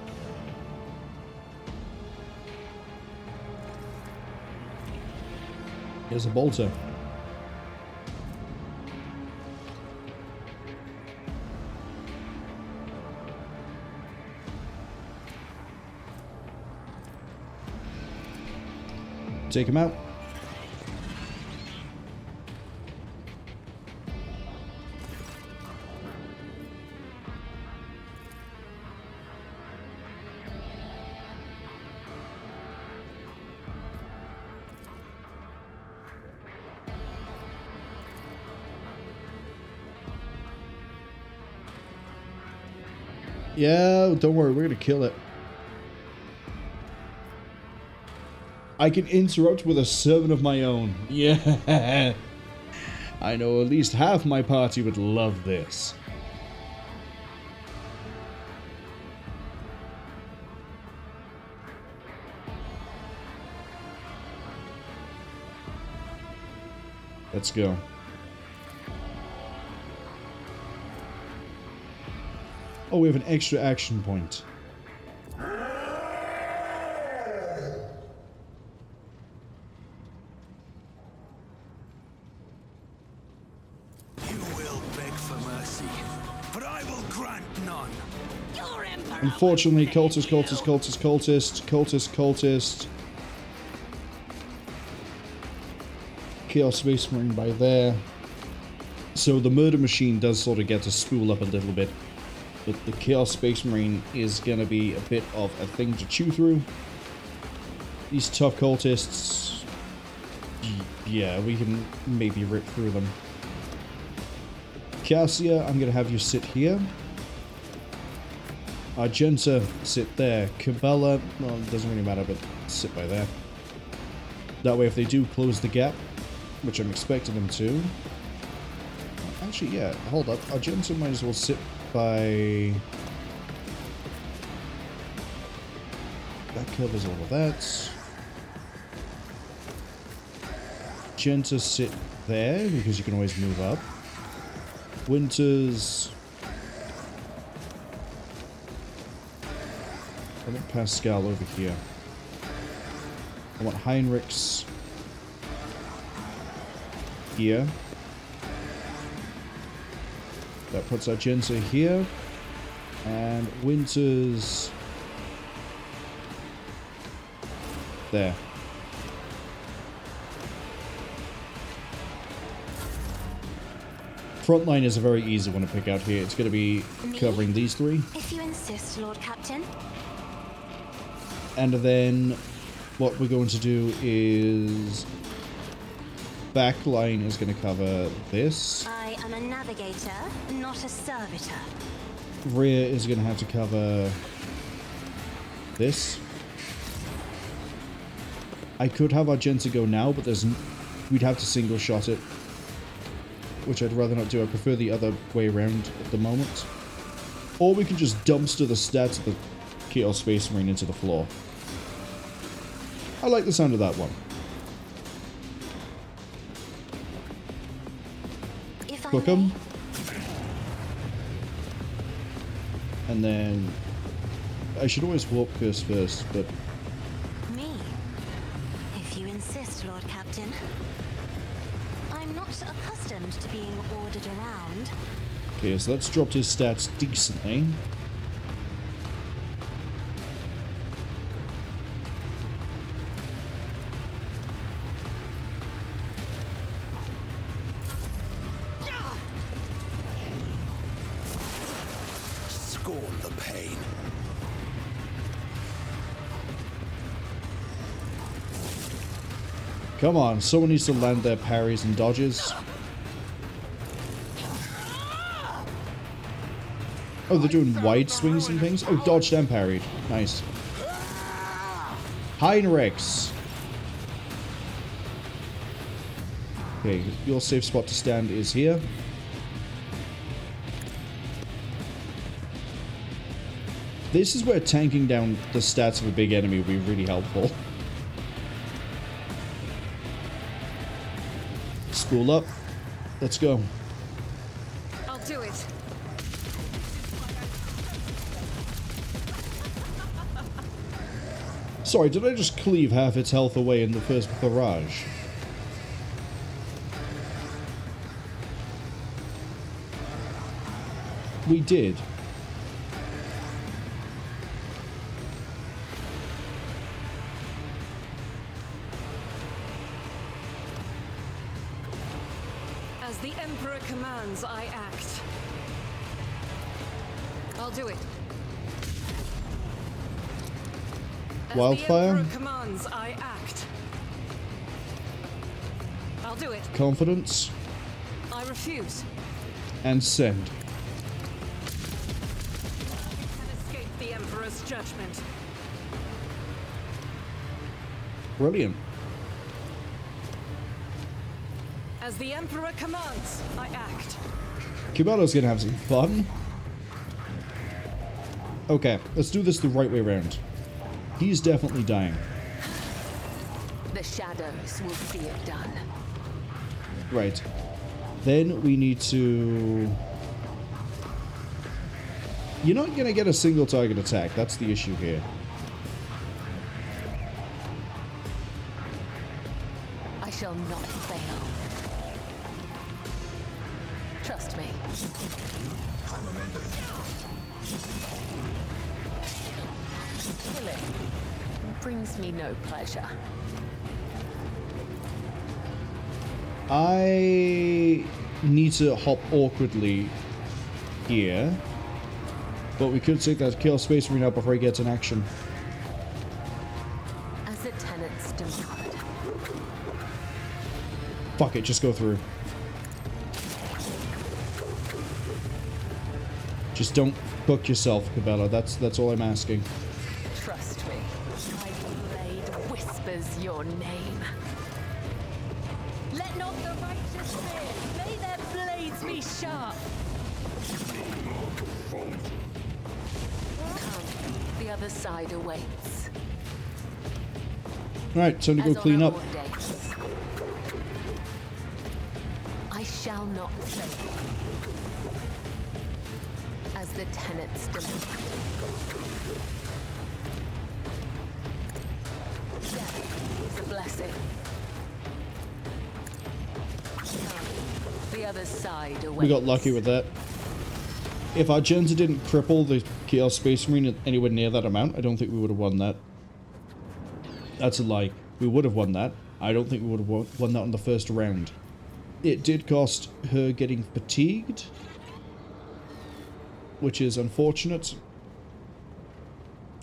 Here's a bolter. Take him out. Yeah, don't worry, we're gonna kill it. I can interrupt with a servant of my own. Yeah. I know at least half my party would love this. Let's go. Oh, we have an extra action point. Unfortunately, cultist. Chaos Space Marine by there. So the Murder Machine does sort of get to spool up a little bit. But the Chaos Space Marine is going to be a bit of a thing to chew through. These tough cultists, yeah, we can maybe rip through them. Cassia, I'm going to have you sit here. Argenta, sit there. Cabela, well, it doesn't really matter, but sit by there. That way, if they do close the gap, which I'm expecting them to... Actually, yeah, hold up. Argenta might as well sit by... That covers all of that. Argenta, sit there, because you can always move up. Winters... I want Pascal over here. I want Heinrix here. That puts Argenta here. And Winters there. Frontline is a very easy one to pick out here. It's going to be covering these three. If you insist, Lord Captain. And then what we're going to do is... Backline is going to cover this. I am a navigator, not a servitor. Rear is going to have to cover this. I could have Argenta go now, but we'd have to single shot it, which I'd rather not do. I prefer the other way around at the moment. Or we can just dumpster the stats of the Chaos Space Marine into the floor. I like the sound of that one. Cook them. And then... I should always warp curse first, but... Me? If you insist, Lord Captain. I'm not accustomed to being ordered around. Okay, so that's dropped his stats decently. Come on, someone needs to land their parries and dodges. Oh, they're doing wide swings and things? Oh, dodged and parried. Nice. Heinrix. Okay, your safe spot to stand is here. This is where tanking down the stats of a big enemy would be really helpful. Spool up. Let's go. I'll do it. Sorry, did I just cleave half its health away in the first barrage? We did. As the Emperor commands, I act. I'll do it. As Wildfire. the Emperor commands, I act. I'll do it. Confidence. I refuse. And send. Can escape the Emperor's judgment. Brilliant. As the Emperor commands, I act. Cabela's gonna have some fun. Okay, let's do this the right way around. He's definitely dying. The shadows will see it done. Right. Then we need to... You're not gonna get a single target attack. That's the issue here. I shall not fail. Trust me. Killing brings me no pleasure. I need to hop awkwardly here, but we could take that Chaos Space Marine out before he gets in action. As the tenants demand. Fuck it, just go through. Just don't book yourself, Cabela. That's all I'm asking. Trust me, my blade whispers your name. Let not the righteous fear. May their blades be sharp. Come, the other side awaits. Alright, time to go As on clean our up. war days, I shall not fail. As the tenants demand. Death is a blessing. Come, the other side awaits. We got lucky with that. If Argenta didn't cripple the Chaos Space Marine anywhere near that amount, I don't think we would have won that. That's a lie. We would have won that. I don't think we would have won that on the first round. It did cost her getting fatigued, which is unfortunate.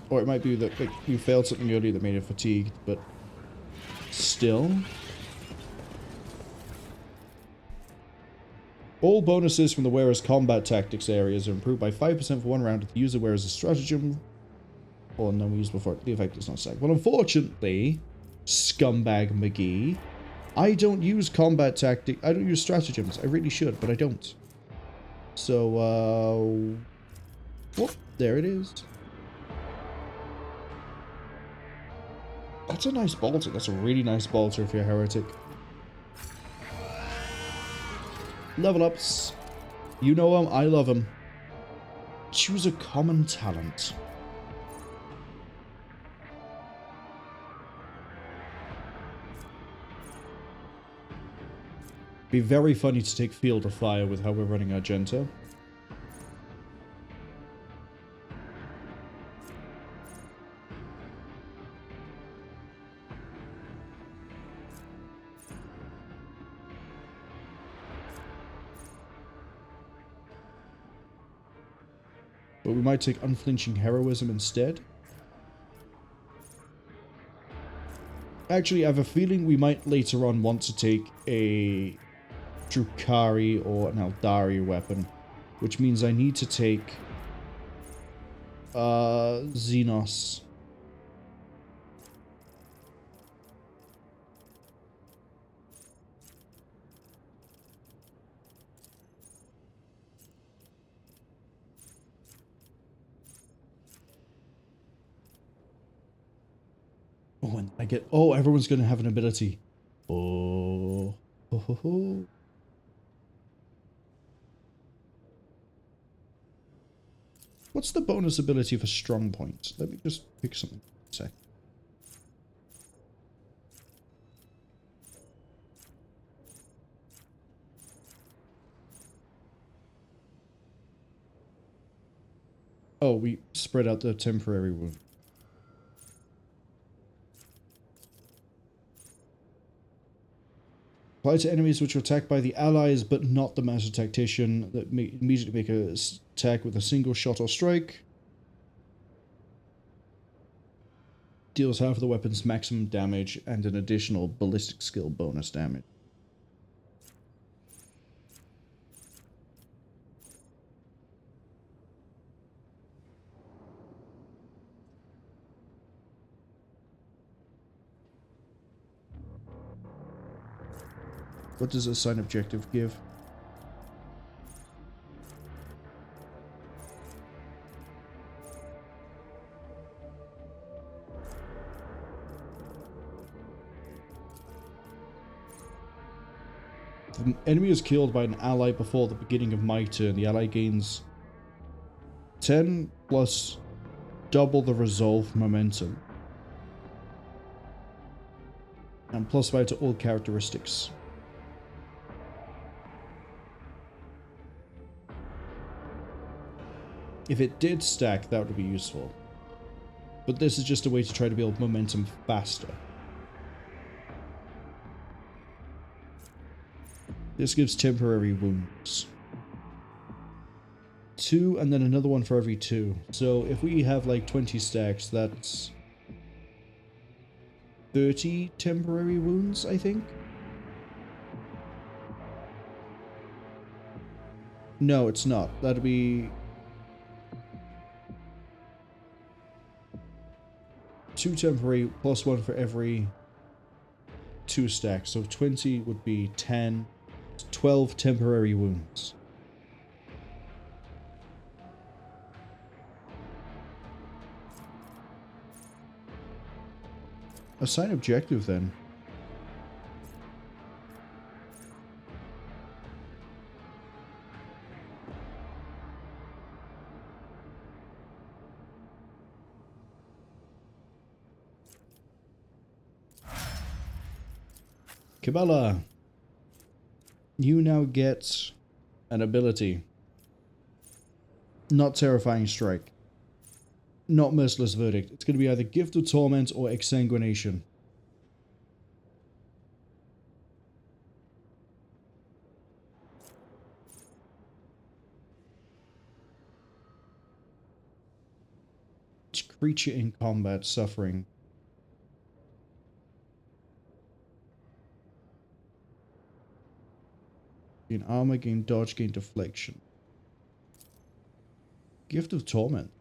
Or it might be that you failed something earlier that made her fatigued, but still. All bonuses from the wearer's combat tactics areas are improved by 5% for 1 round if the user wears a stratagem. Or none we used before. The effect is not stacked. Well, unfortunately, scumbag McGee, I don't use combat tactic. I don't use stratagems. I really should, but I don't. So, whoop, there it is. That's a nice bolter. That's a really nice bolter if you're a heretic. Level ups. You know him, I love him. Choose a common talent. Be very funny to take Field of Fire with how we're running Argenta. But we might take Unflinching Heroism instead. Actually, I have a feeling we might later on want to take a Drukhari or an Eldari weapon, which means I need to take Xenos. Oh, and I get... Oh, everyone's going to have an ability. Oh. Ho, ho, ho. What's the bonus ability for strong points? Let me just pick something. A sec. Oh, we spread out the temporary wound. Apply to enemies which are attacked by the allies but not the master tactician, that immediately make a attack with a single shot or strike. Deals half of the weapon's maximum damage and an additional ballistic skill bonus damage. What does a sign objective give? If an enemy is killed by an ally before the beginning of my turn, the ally gains 10 plus double the resolve momentum. And plus 5 to all characteristics. If it did stack, that would be useful. But this is just a way to try to build momentum faster. This gives temporary wounds. 2, and then another one for every 2. So if we have like 20 stacks, that's 30 temporary wounds, I think. No, it's not. That'd be 2 temporary plus 1 for every 2 stacks. So 20 would be 10, 12 temporary wounds. Assign objective then. Kabbalah, you now get an ability. Not Terrifying Strike. Not Merciless Verdict. It's going to be either Gift of Torment or Exsanguination. Each creature in combat suffering. Gain armor, gain dodge, gain deflection. Gift of Torment.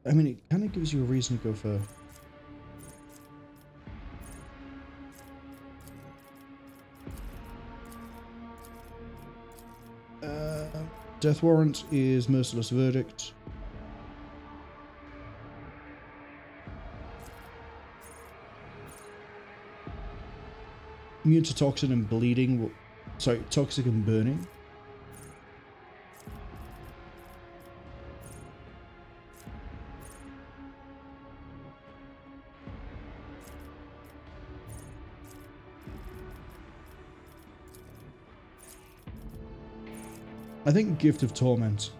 I mean, it kind of gives you a reason to go for... Death Warrant is Merciless Verdict. Immune to Toxin and Bleeding. Sorry, Toxic and Burning. I think Gift of Torment.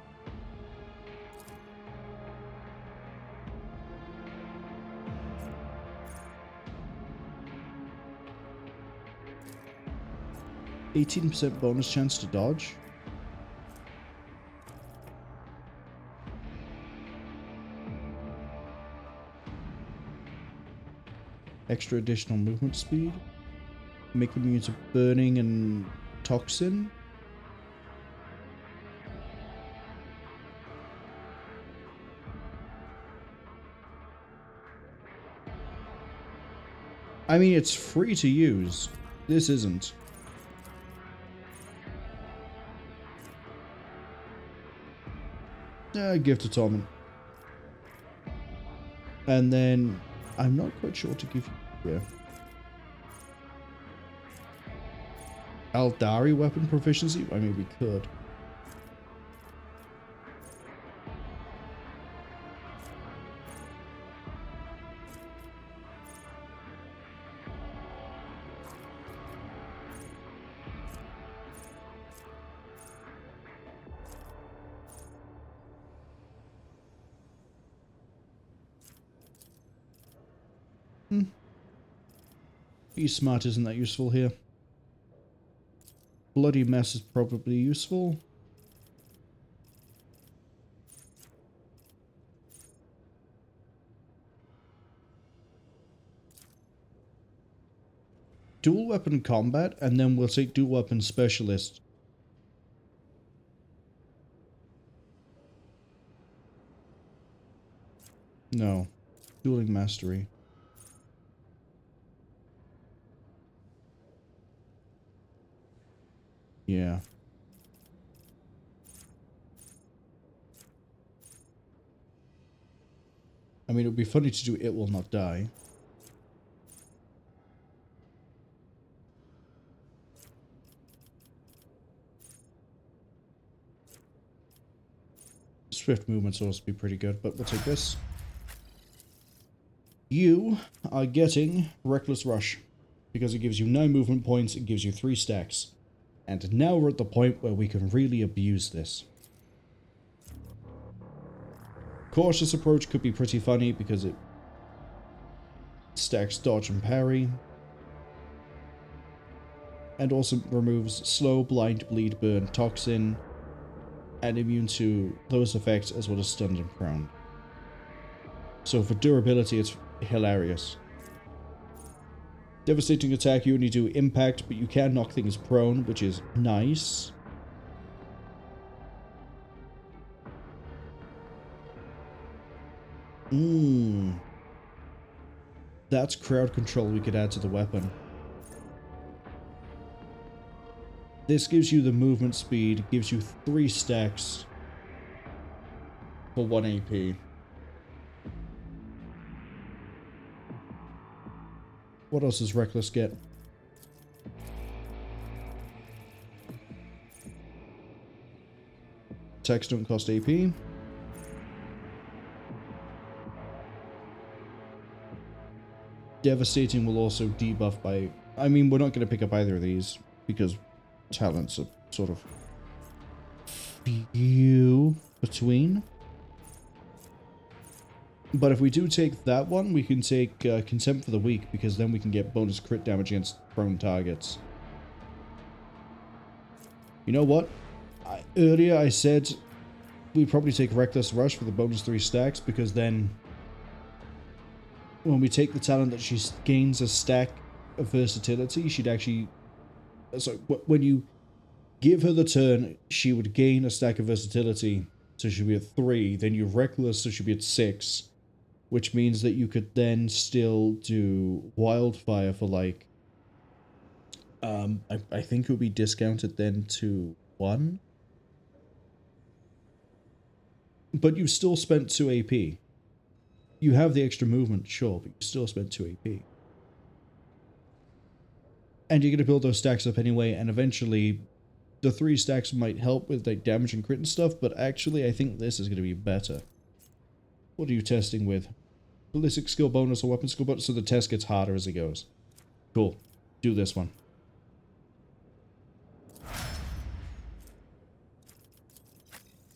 %18 bonus chance to dodge. Extra additional movement speed. Make them immune to burning and toxin. I mean, it's free to use. This isn't. Gift of Torment. And then, I'm not quite sure what to give you here. Aldari weapon proficiency? I mean, we could. Be smart isn't that useful here. Bloody Mess is probably useful. Dual weapon combat, and then we'll take dual weapon specialist. No. Dueling mastery. Yeah. I mean, it would be funny to do It Will Not Die. Swift movement's also be pretty good, but we'll take this. You are getting Reckless Rush. Because it gives you 9 movement points, it gives you 3 stacks. And now we're at the point where we can really abuse this. Cautious approach could be pretty funny because it stacks dodge and parry. And also removes slow, blind, bleed, burn, toxin, and immune to those effects as well as stunned and prone. So for durability, it's hilarious. Devastating attack, you only do impact, but you can knock things prone, which is nice. That's crowd control we could add to the weapon. This gives you the movement speed, gives you 3 stacks for 1 AP. What else does Reckless get? Attacks don't cost AP. Devastating will also debuff by... I mean, we're not going to pick up either of these because talents are sort of few between. But if we do take that one, we can take Contempt for the Weak, because then we can get bonus crit damage against prone targets. You know what? Earlier I said we'd probably take Reckless Rush for the bonus 3 stacks, because then when we take the talent that she gains a stack of versatility, she'd actually... So when you give her the turn, she would gain a stack of versatility, so she'll be at 3, then you're Reckless, so she'll be at 6. Which means that you could then still do Wildfire for like... I think it would be discounted then to 1. But you've still spent 2 AP. You have the extra movement, sure, but you still spent 2 AP. And you're going to build those stacks up anyway, and eventually the 3 stacks might help with like damage and crit and stuff, but actually I think this is going to be better. What are you testing with? Ballistic skill bonus or weapon skill bonus? So the test gets harder as it goes. Cool. Do this one.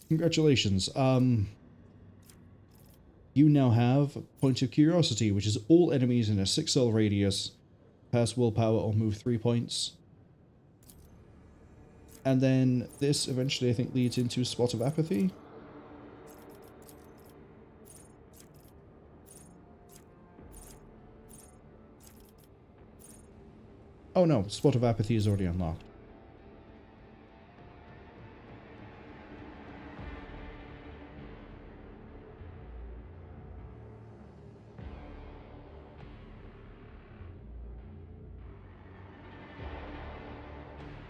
Congratulations. You now have Point of Curiosity, which is all enemies in a 6-cell radius pass willpower or move 3 points. And then this eventually I think leads into Spot of Apathy. Oh no, Spot of Apathy is already unlocked.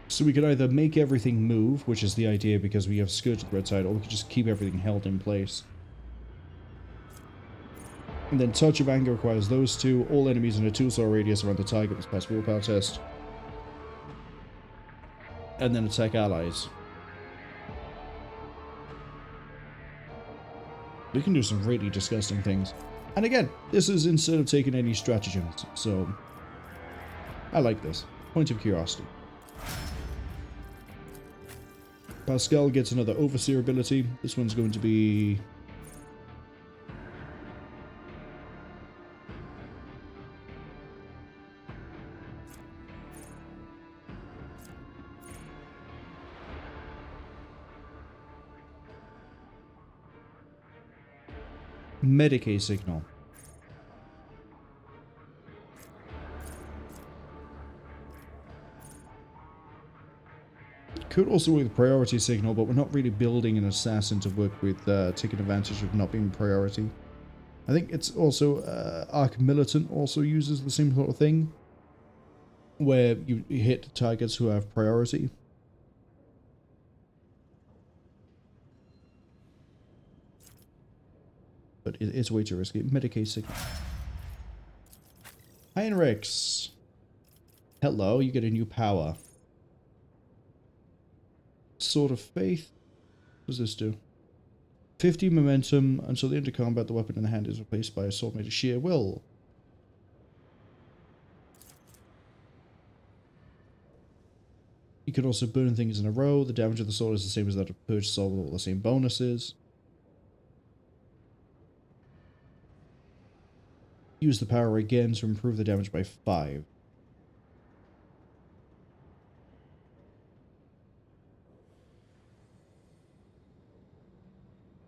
So we could either make everything move, which is the idea because we have Scourge at the red side, or we could just keep everything held in place. And then Touch of Anger requires those 2. All enemies in a 2-star radius around the target must pass willpower test. And then attack allies. We can do some really disgusting things. And again, this is instead of taking any stratagems, so I like this. Point of Curiosity. Pascal gets another Overseer ability. This one's going to be... Medicae signal. Could also work with priority signal, but we're not really building an assassin to work with taking advantage of not being priority. I think it's also Arc Militant also uses the same sort of thing, where you hit targets who have priority. But it's way too risky. Medicae signal. Heinrix. Hello, you get a new power. Sword of Faith. What does this do? 50 momentum. Until the end of combat, the weapon in the hand is replaced by a sword made of sheer will. You can also burn things in a row. The damage of the sword is the same as that of Purge Sword with all the same bonuses. Use the power again to improve the damage by 5.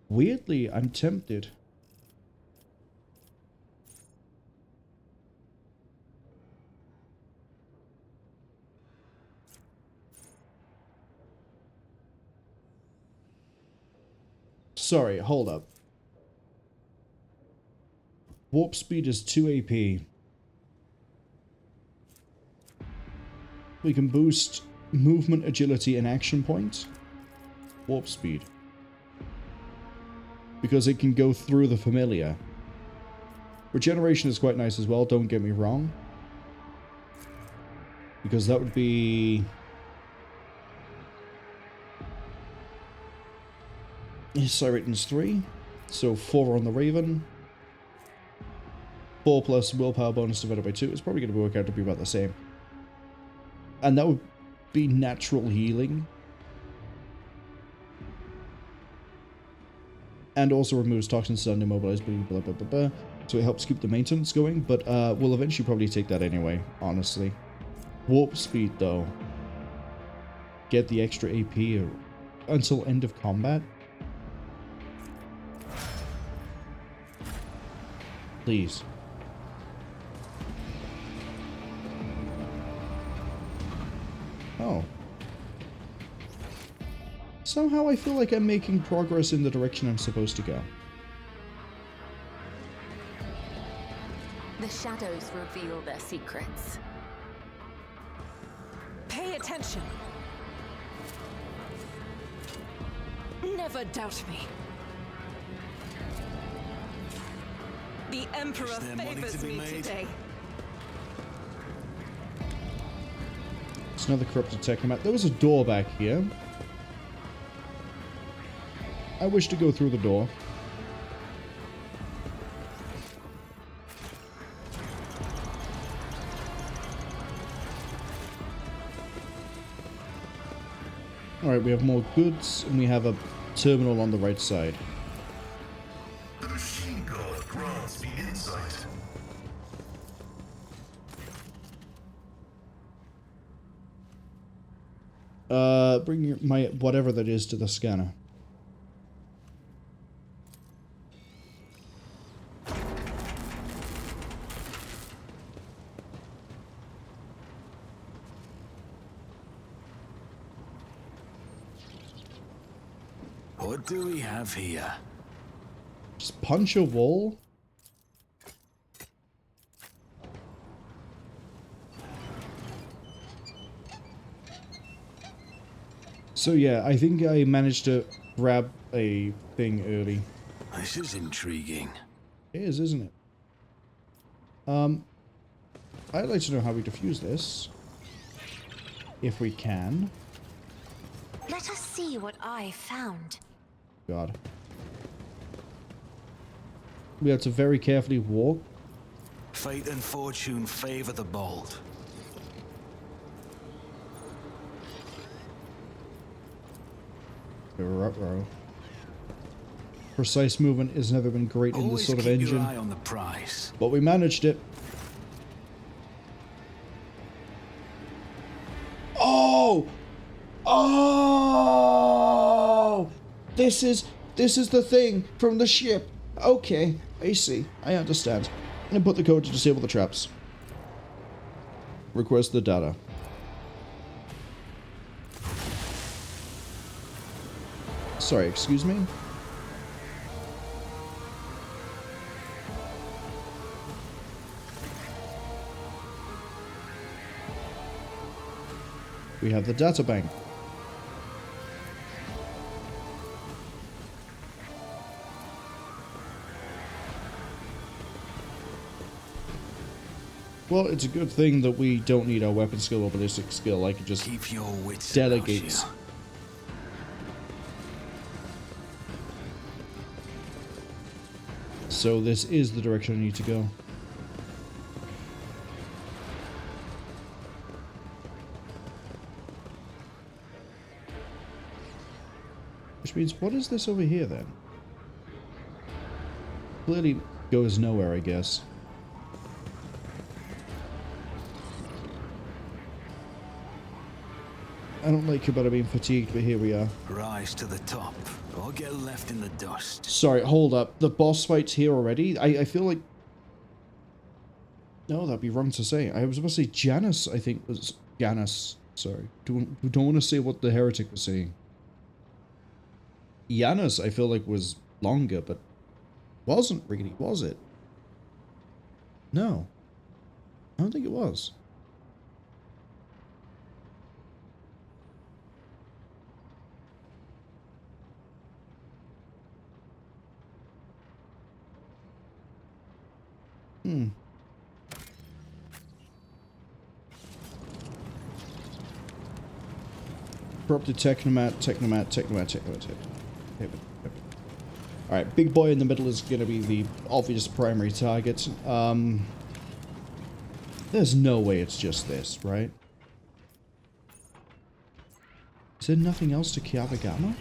Weirdly, I'm tempted. Sorry, hold up. Warp speed is 2 AP. We can boost movement, agility, and action points. Warp speed. Because it can go through the familiar. Regeneration is quite nice as well, don't get me wrong. Because that would be... Siren's 3. So 4 on the Raven. 4 plus willpower bonus divided by 2. It's probably going to work out to be about the same. And that would be natural healing. And also removes toxins, stun, immobilize, blah, blah, blah, blah. So it helps keep the maintenance going, but we'll eventually probably take that anyway, honestly. Warp speed, though. Get the extra AP until end of combat. Please. Oh. Somehow I feel like I'm making progress in the direction I'm supposed to go. The shadows reveal their secrets. Pay attention. Never doubt me. The Emperor favors me today. It's another corrupted technomat. There was a door back here. I wish to go through the door. Alright, we have more goods, and we have a terminal on the right side. The machine god grants me insight. Bring my whatever that is to the scanner. What do we have here? Just punch a wall? So yeah, I think I managed to grab a thing early. This is intriguing. It is, isn't it? I'd like to know how we defuse this. If we can. Let us see what I found. God. We have to very carefully walk. Fate and fortune favor the bold. Ruh-roh. Precise movement has never been great in this sort of engine. Always keep your eye on the prize. But we managed it. Oh! Oh! This is the thing from the ship. Okay, I see. I understand. I'm gonna put the code to disable the traps. Request the data. Sorry, excuse me? We have the data bank. Well, it's a good thing that we don't need our weapon skill or ballistic skill. I can just Keep your wits delegate. about you. So this is the direction I need to go. Which means, what is this over here then? Clearly goes nowhere, I guess. I don't like about being fatigued, but here we are. Rise to the top, or get left in the dust. Sorry, hold up. The boss fight's here already? I feel like... No, that'd be wrong to say. I was supposed to say Janus, I think was... Janus, sorry. Don't want to say what the Heretic was saying. Janus, I feel like, was longer, but... Wasn't really, was it? No. I don't think it was. Corrupted Technomat. Alright, big boy in the middle is going to be the obvious primary target. There's no way it's just this, right? Is there nothing else to Kiava Gamma?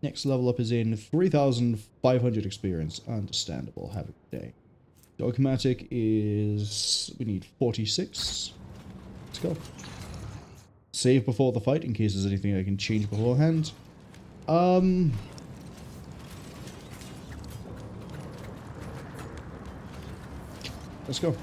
Next level up is in 3,500 experience. Understandable. Have a good day. Dogmatic is... We need 46. Let's go. Save before the fight in case there's anything I can change beforehand. Let's go.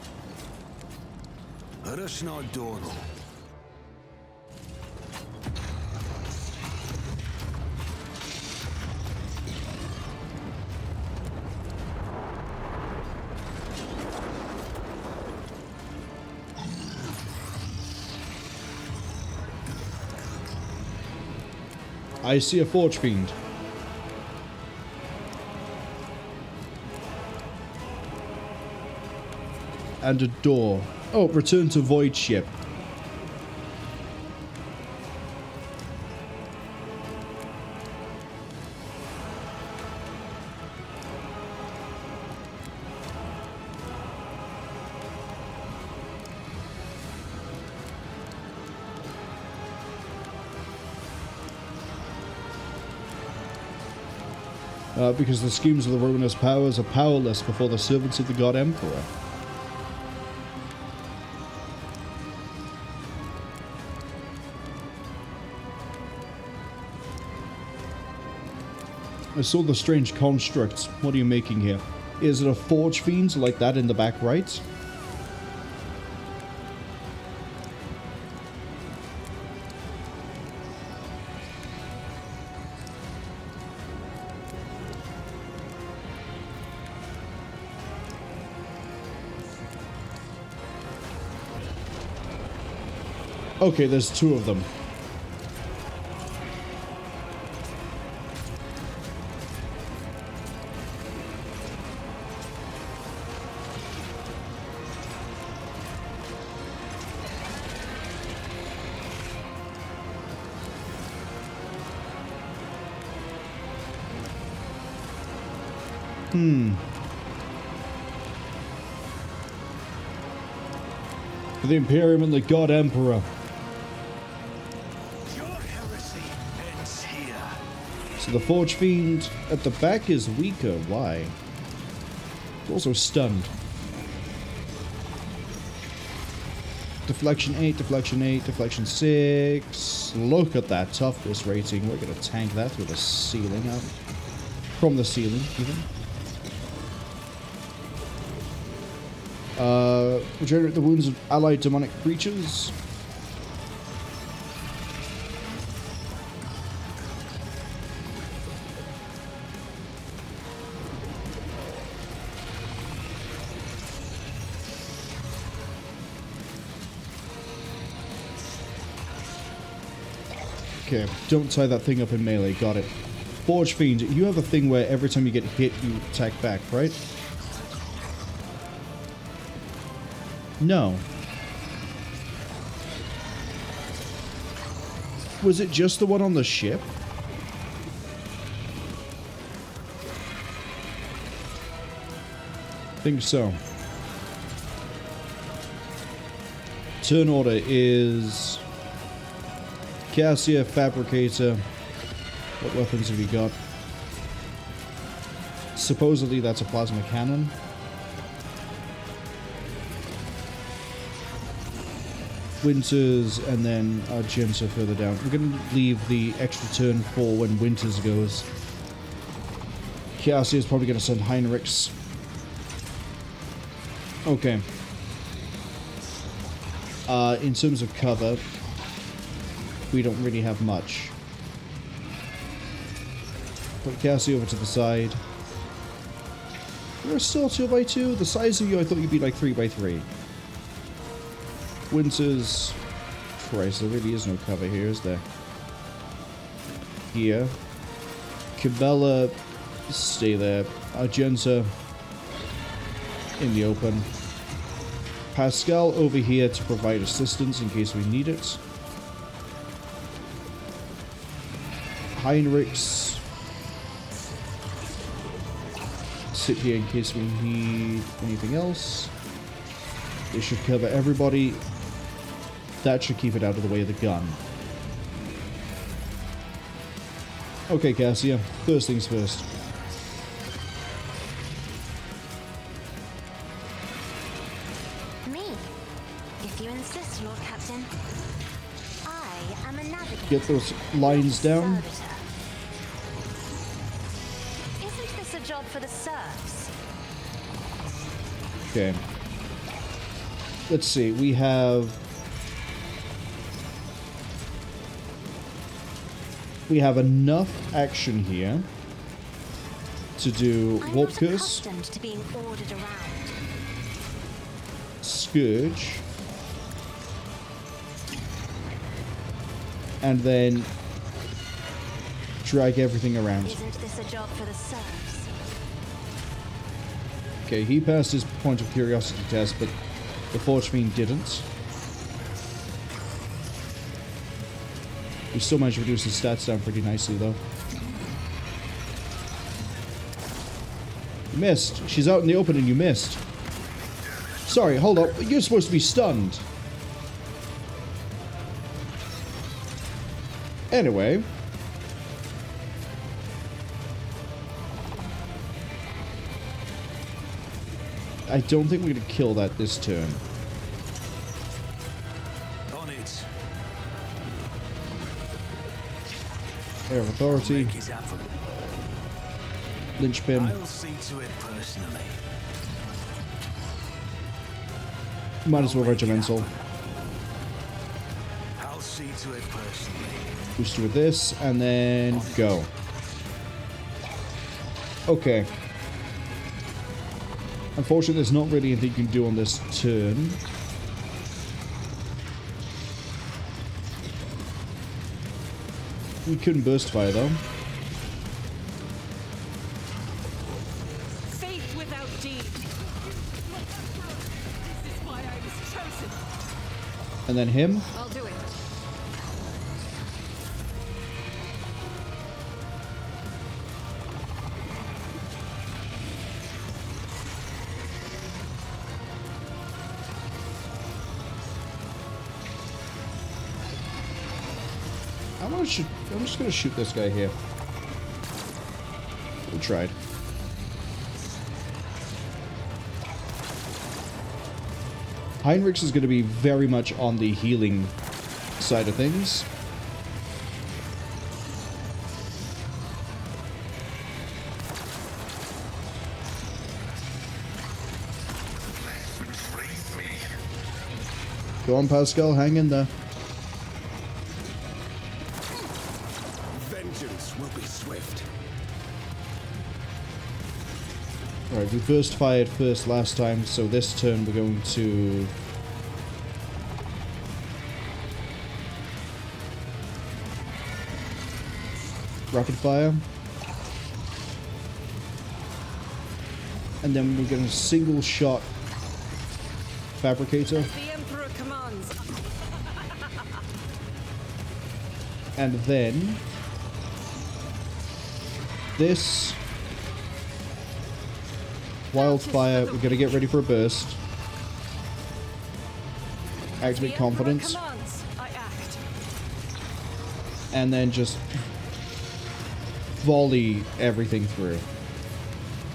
I see a Forge Fiend. And a door. Oh, return to Voidship. Because the schemes of the ruinous powers are powerless before the servants of the God Emperor. I saw the strange constructs. What are you making here? Is it a Forge Fiend like that in the back right? Okay, there's two of them. For the Imperium and the God Emperor. So the Forge Fiend at the back is weaker. Why? It's also stunned. Deflection 8, Deflection 8, Deflection 6. Look at that toughness rating. We're going to tank that through the ceiling. From the ceiling, even. Regenerate the wounds of allied demonic creatures. Okay, don't tie that thing up in melee, got it. Forge Fiend, you have a thing where every time you get hit, you attack back, right? No. Was it just the one on the ship? Think so. Turn order is... Cassia, Fabricator. What weapons have you got? Supposedly that's a plasma cannon. Winters, and then Argenta further down. We're going to leave the extra turn for when Winters goes. Cassia is probably going to send Heinrix. Okay. In terms of cover, we don't really have much. Put Cassie over to the side. You're still 2x2? The size of you, I thought you'd be like 3x3. Winters. Christ, there really is no cover here, is there? Here. Cabela, stay there. Argenta, in the open. Pascal over here to provide assistance in case we need it. Heinrix, sit here in case we need anything else. It should cover everybody. That should keep it out of the way of the gun. Okay, Cassia. First things first. Me? If you insist, Lord Captain. I am a navigator. Get those lines down. Servitor. Isn't this a job for the serfs? Okay. Let's see. We have enough action here to do I'm Warp not Curse, accustomed to being ordered around. Scourge, and then drag everything around. Isn't this a job for the serfs? Okay, he passed his point of curiosity test, but the Forge Fiend didn't. We still managed to reduce his stats down pretty nicely, though. You missed. She's out in the open and you missed. Sorry, hold up. You're supposed to be stunned. Anyway. I don't think we're going to kill that this turn. On it. Air of Authority. Make it happen. Linchpin. I'll see to it personally. Might as well Regimental. I'll see to it personally. Booster with this, and then go. Okay. Unfortunately, there's not really anything you can do on this turn. We couldn't burst fire, though. Faith without deed. This is why I was chosen. And then him. I'll do it. I'm just gonna shoot this guy here. We tried. Heinrix is going to be very much on the healing side of things. Go on, Pascal, hang in there. Vengeance will be swift. Alright, we burst fired first last time, so this turn we're going to... rapid fire. And then we're going to single shot Fabricator. The Emperor commands. And then this wildfire, we're going to get ready for a burst. Activate The confidence. Emperor commands. I act. and then just volley everything through.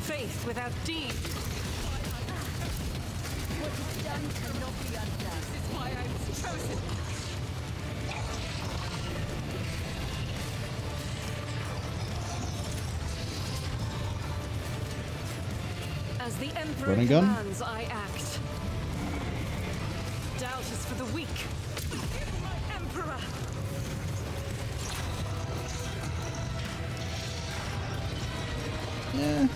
Faith without deed. What is done cannot be undone. This is why I was chosen. As the Emperor Running gun? commands, I act. Doubt is for the weak. My Emperor! Yeah.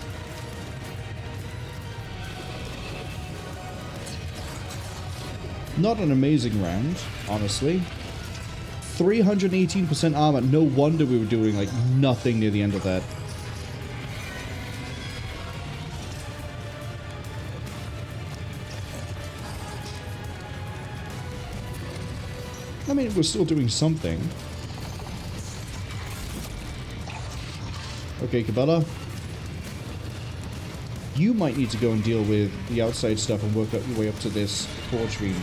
Not an amazing round, honestly. 318% armor. No wonder we were doing like nothing near the end of that. I mean, we're still doing something. Okay, Cabela. You might need to go and deal with the outside stuff and work up your way up to this Forge Fiend.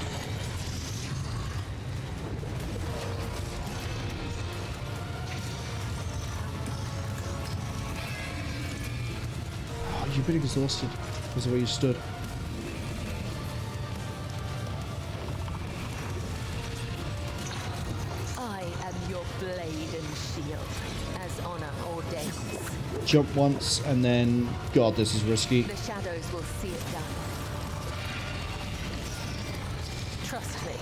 Oh, you're a bit exhausted because of where you stood. I am your blade and shield, as honor ordains. Jump once, and then... God, this is risky. The shadows will see it done. Trust me.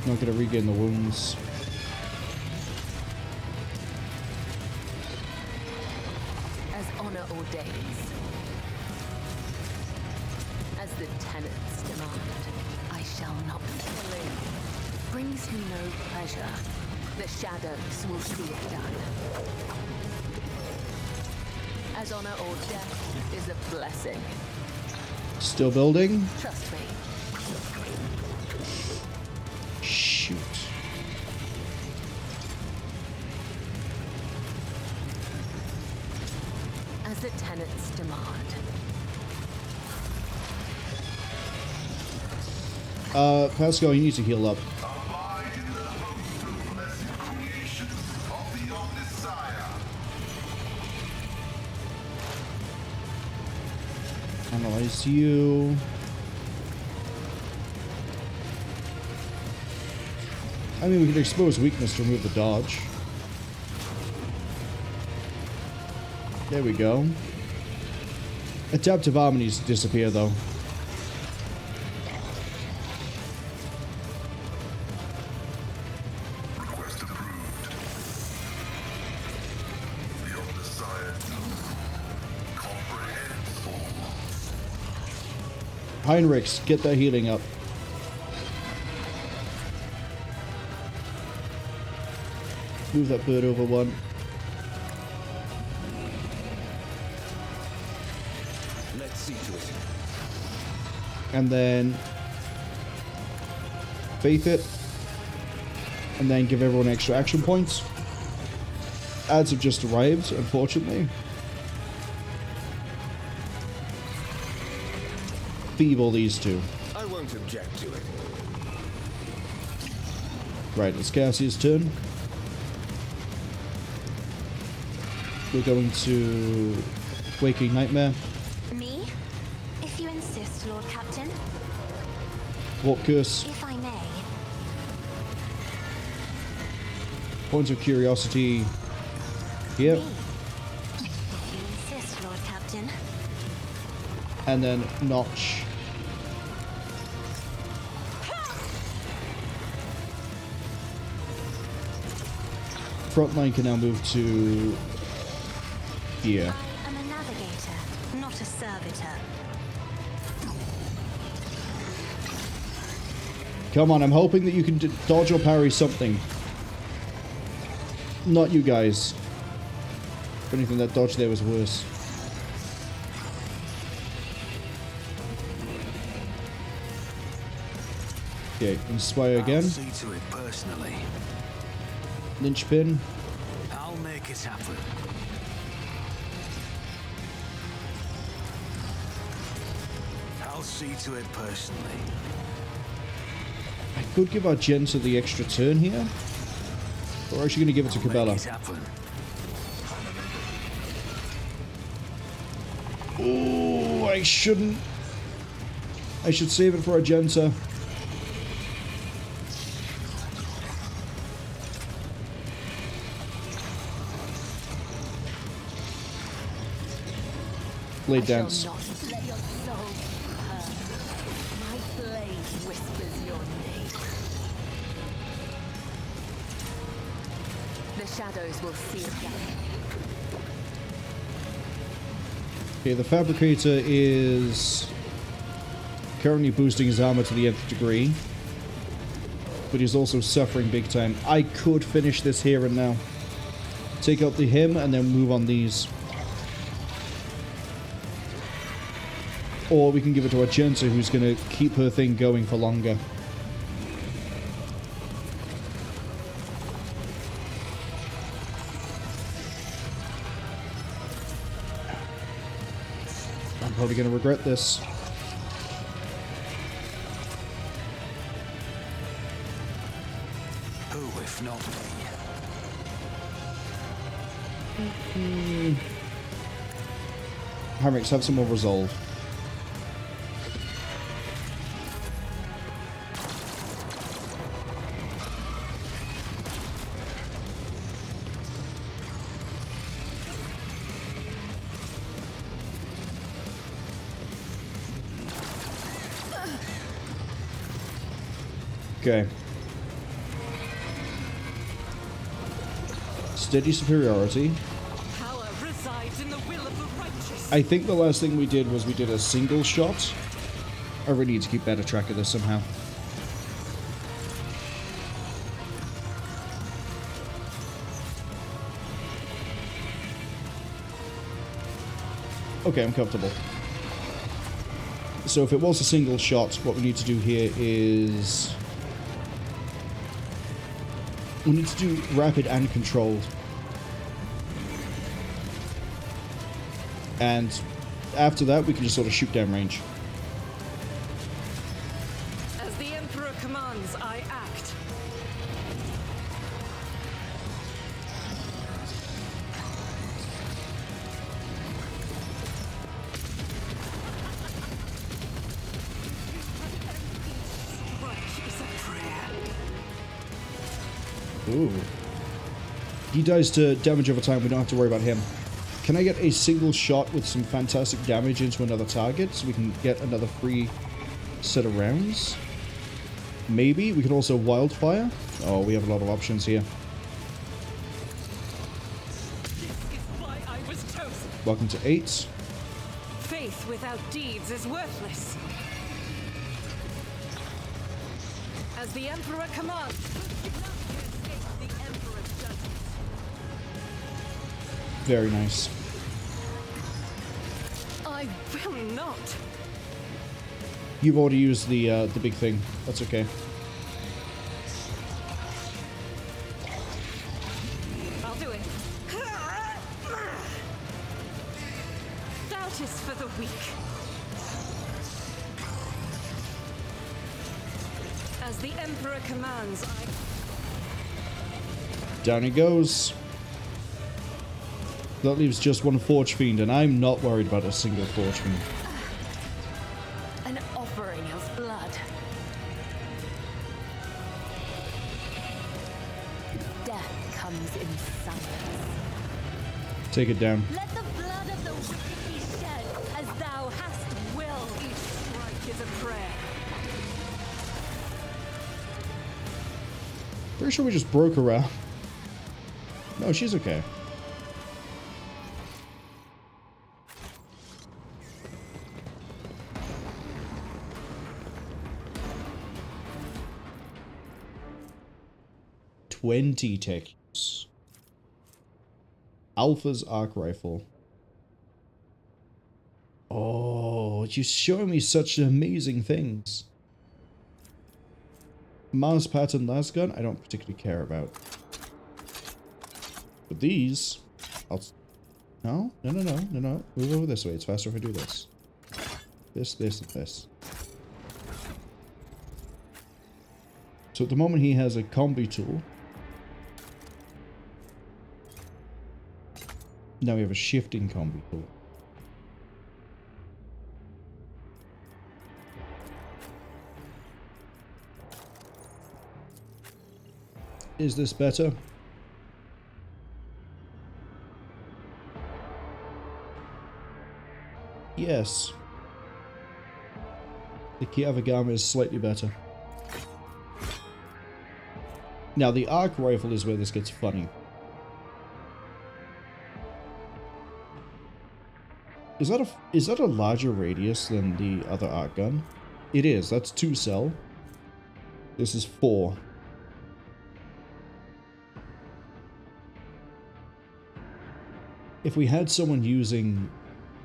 Not gonna regain the wounds. As honor ordains. As the tenets demand, I shall not fail. Brings me no pleasure. The shadows will see it done. As honor or death is a blessing. Still building. Trust me. Shoot. As the tenets demand. Pascal, you need to heal up. Abide in the host of blessed creation of the Omnissiah. Analyze you. I mean, we could expose weakness to remove the dodge. There we go. Adaptive armor needs to disappear, though. Request approved. The Omnissiah comprehends all. Heinrix, get that healing up. Move that bird over one. Let's see to it. And then faith it. And then give everyone extra action points. Ads have just arrived, unfortunately. Feeble these two. I won't object to it. Right, it's Cassie's turn. We're going to Waking Nightmare. Me? If you insist, Lord Captain. Warp Curse. If I may. Points of Curiosity. Here. Me? If you insist, Lord Captain. And then Notch. Frontline can now move to here. I am a navigator, not a servitor. Come on, I'm hoping that you can dodge or parry something. Not you guys. If anything, that dodge there was worse. Okay, Inspire again. I'll see to it personally. Linchpin. I'll make it happen. see to it personally. I could give our Genta the extra turn here. Or are actually going to give it to I'll Cabela? make it happen. Oh, I shouldn't. I should save it for Agenta. Blade dance. Not let your soul burn. My blade whispers your name. The shadows will see it down. Okay, the Fabricator is currently boosting his armor to the nth degree, but he's also suffering big time. I could finish this here and now. Take out the him and then move on these. Or we can give it to Agenta, who's going to keep her thing going for longer. I'm probably going to regret this. Who, if not me? Heinrix, have some more resolve. Okay. Steady superiority. Power resides in the will of the righteous. I think the last thing we did was we did a single shot. I really need to keep better track of this somehow. Okay, I'm comfortable. So if it was a single shot, what we need to do here is... we need to do rapid and controlled. And after that, we can just sort of shoot down range. As the Emperor commands, I act. Strike is a prayer. Ooh. He dies to damage over time, we don't have to worry about him. Can I get a single shot with some fantastic damage into another target so we can get another free set of rounds? Maybe. We can also wildfire. Oh, we have a lot of options here. This is why I was chosen. Welcome to 8. Faith without deeds is worthless. As the Emperor commands, do not escape the Emperor's judgment. Very nice. I will not. You've already used the big thing. That's okay. I'll do it. Doubt is for the weak. As the Emperor commands, Down he goes. That leaves just one Forge Fiend, and I'm not worried about a single Forge Fiend. An offering of blood. Death comes in silence. Take it down. Let the blood of the wicked be shed as thou hast will. each strike is a prayer. Pretty sure we just broke her out. No, she's okay. Ticks. Alpha's arc rifle. Oh, you're showing me such amazing things. Mars pattern lasgun, I don't particularly care about. But these, No. Move over this way. It's faster if I do this. This, and this. So at the moment he has a combi tool. Now we have a shifting combi tool. Is this better? Yes. The Kiava Gamma is slightly better. Now the arc rifle is where this gets funny. Is that a larger radius than the other arc gun? It is. That's 2 cell. This is 4. If we had someone using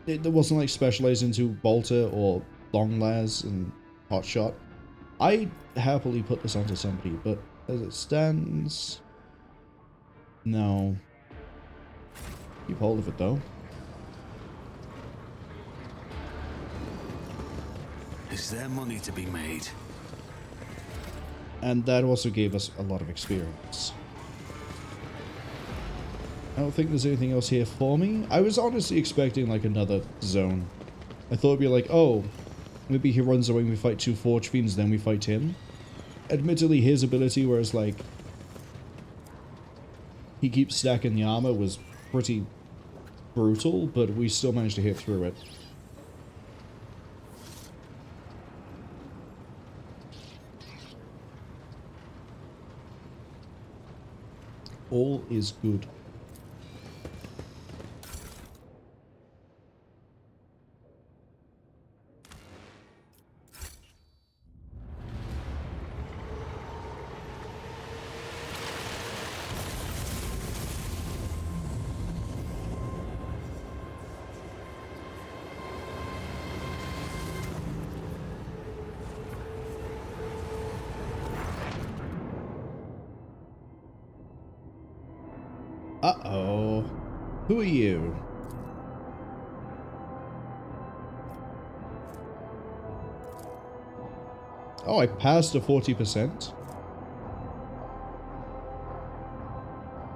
it that wasn't like specialized into bolter or long las and hot shot, I'd happily put this onto somebody, but as it stands, no. Keep hold of it though. Is there money to be made? And that also gave us a lot of experience. I don't think there's anything else here for me. I was honestly expecting like another zone. I thought it'd be like, oh, maybe he runs away and we fight 2 Forge Fiends, then we fight him. Admittedly, his ability, whereas like he keeps stacking the armor, was pretty brutal, but we still managed to hit through it. All is good. Uh-oh. Who are you? Oh, I passed a 40%.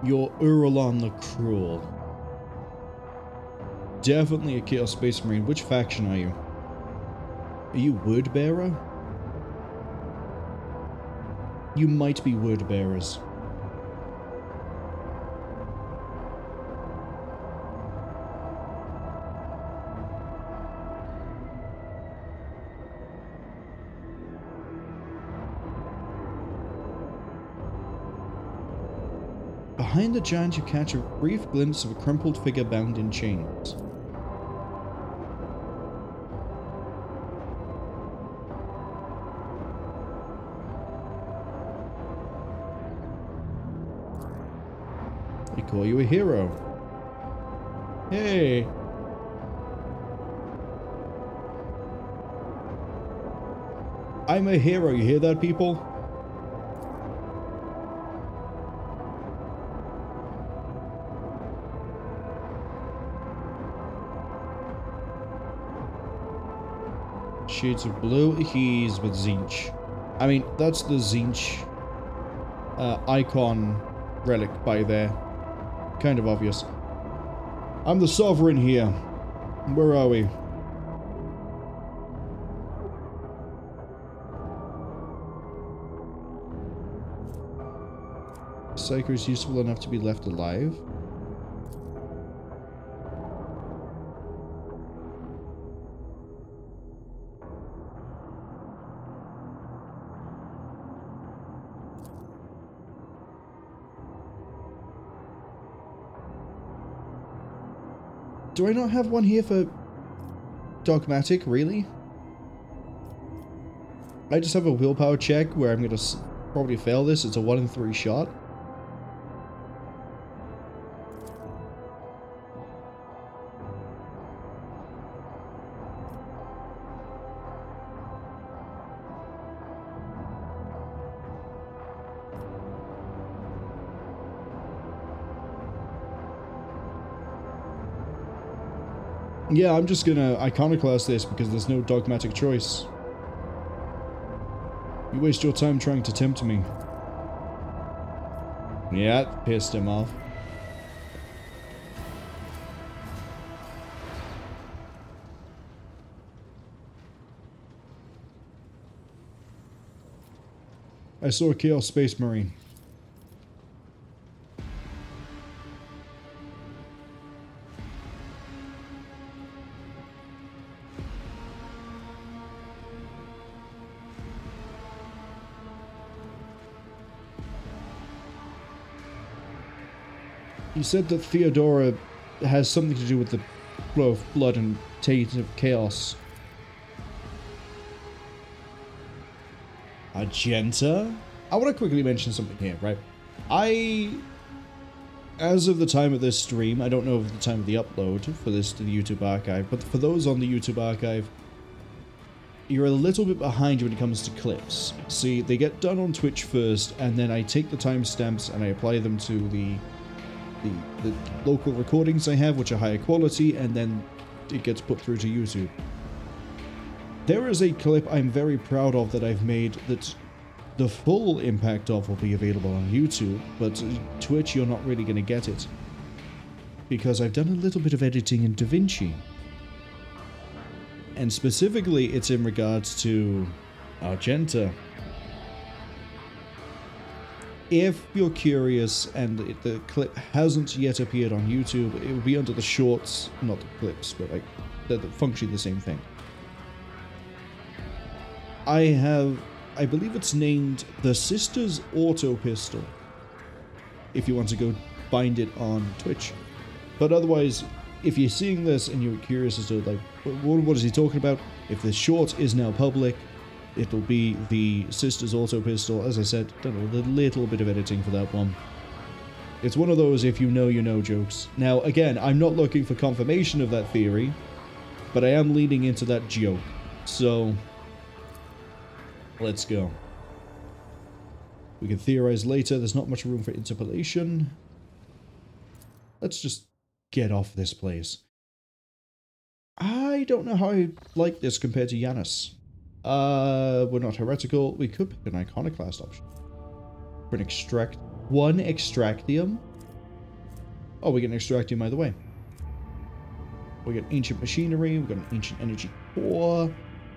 You're Uralon the Cruel. Definitely a Chaos Space Marine. Which faction are you? Are you Wordbearer? You might be Wordbearers. Behind the giant, you catch a brief glimpse of a crumpled figure bound in chains. They call you a hero. Hey! I'm a hero, you hear that, people? Shades of blue, he's with Tzeentch. I mean, that's the Tzeentch icon relic by there. Kind of obvious. I'm the Sovereign here. Where are we? Psycho is useful enough to be left alive. Do I not have one here for Dogmatic, really? I just have a willpower check where I'm going to probably fail this. It's a 1 in 3 shot. Yeah, I'm just gonna iconoclast this because there's no dogmatic choice. You waste your time trying to tempt me. Yeah, that pissed him off. I saw a Chaos Space Marine. You said that Theodora has something to do with the flow of blood and taint of chaos. Argenta? I want to quickly mention something here, right? As of the time of this stream, I don't know of the time of the upload for this to the YouTube archive, but for those on the YouTube archive, you're a little bit behind when it comes to clips. See, they get done on Twitch first, and then I take the timestamps and I apply them to the local recordings I have, which are higher quality, and then it gets put through to YouTube. There is a clip I'm very proud of that I've made that the full impact of will be available on YouTube, but Twitch you're not really going to get it. Because I've done a little bit of editing in DaVinci. And specifically it's in regards to Argenta. If you're curious and the clip hasn't yet appeared on YouTube, it will be under the shorts, not the clips, but like they're functionally the same thing. I believe it's named the Sisters Auto Pistol, if you want to go find it on Twitch. But otherwise, if you're seeing this and you're curious as to like, what is he talking about? If the short is now public, it'll be the Sisters Auto Pistol. As I said, done a little bit of editing for that one. It's one of those if you know jokes. Now, again, I'm not looking for confirmation of that theory, but I am leaning into that joke. So, let's go. We can theorize later. There's not much room for interpolation. Let's just get off this place. I don't know how I like this compared to Janus. We're not heretical. We could pick an iconoclast option. For an one extractium. Oh, we get an extractium either way. We get ancient machinery. We've got an ancient energy core.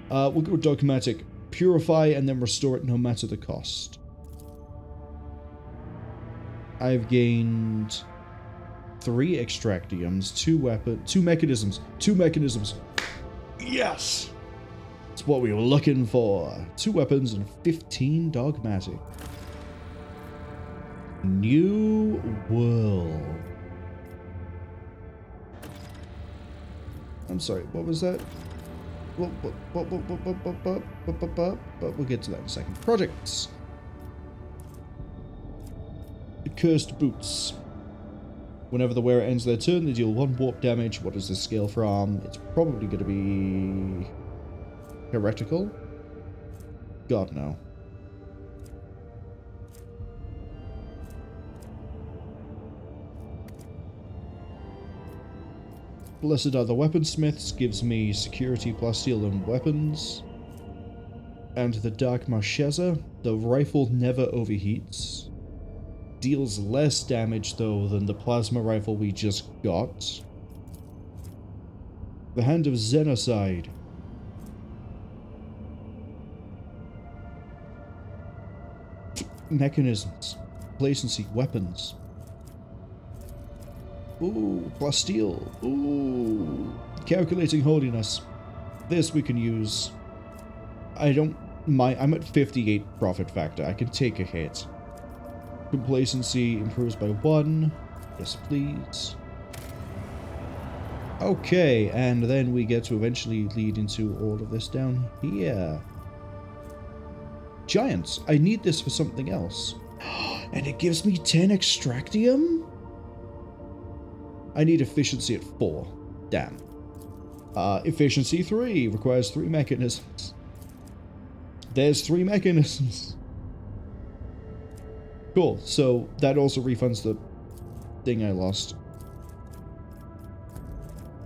We'll go dogmatic. Purify and then restore it no matter the cost. I've gained 3 extractiums, 2 mechanisms. Yes! It's what we were looking for. 2 weapons and 15 dogmatic. New world. I'm sorry, what was that? We'll get to that in a second. Projects. Cursed Boots. Whenever the wearer ends their turn, they deal 1 warp damage. What is this scale from? It's probably going to be heretical? God, no. Blessed are the Weaponsmiths, gives me security plus steel and weapons. And the Dark Marchesa, the rifle never overheats. Deals less damage though than the plasma rifle we just got. The Hand of Xenocide. Mechanisms. Complacency. Weapons. Ooh, plus steel. Ooh. Calculating holiness. This we can use. I'm at 58 profit factor. I can take a hit. Complacency improves by 1. Yes, please. Okay, and then we get to eventually lead into all of this down here. Giants. I need this for something else. And it gives me 10 extractium? I need efficiency at 4. Damn. Efficiency 3 requires 3 mechanisms. There's 3 mechanisms. Cool, so that also refunds the thing I lost.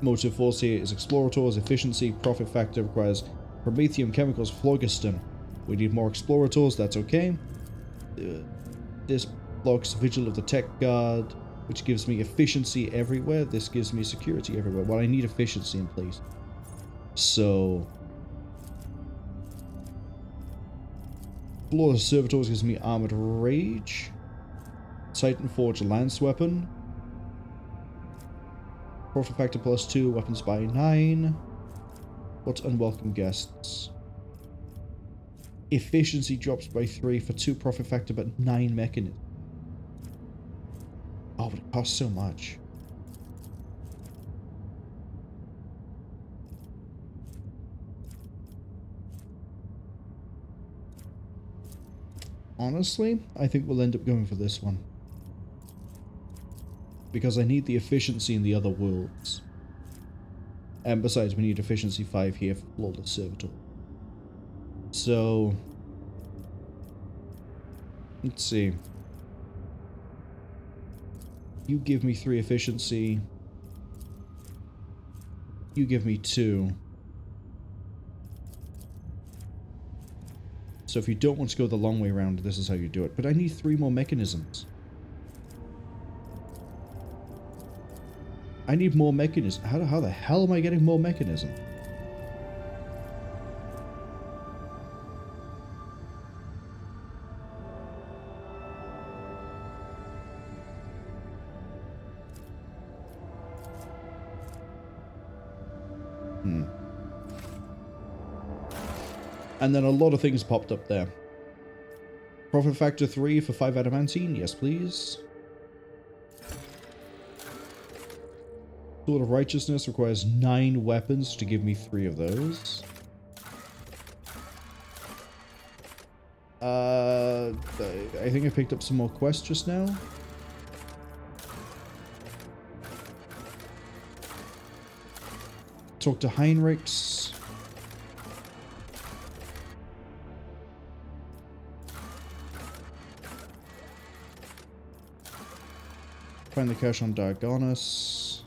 Motive force here is Explorator's efficiency. Profit factor requires Promethium chemicals, phlogiston. We need more explorators, that's okay. This blocks Vigil of the Tech Guard, which gives me efficiency everywhere. This gives me security everywhere. Well, I need efficiency in place. So... Flawless Servitors gives me Armored Rage. Titan Forge Lance Weapon. Profit Factor +2, Weapons by 9. What's Unwelcome Guests? Efficiency drops by 3 for 2 Profit Factor but 9 mechanisms. Oh, but it costs so much. Honestly, I think we'll end up going for this one. Because I need the efficiency in the other worlds. And besides, we need efficiency 5 here for Flawless Servitor. So... let's see. You give me 3 efficiency. You give me 2. So if you don't want to go the long way around, this is how you do it. But I need 3 more mechanisms. I need more mechanisms. How the hell am I getting more mechanism? And then a lot of things popped up there. Profit Factor 3 for 5 adamantine. Yes, please. Sword of Righteousness requires 9 weapons to give me 3 of those. I think I picked up some more quests just now. Talk to Heinrix. Find the cache on Diagonus.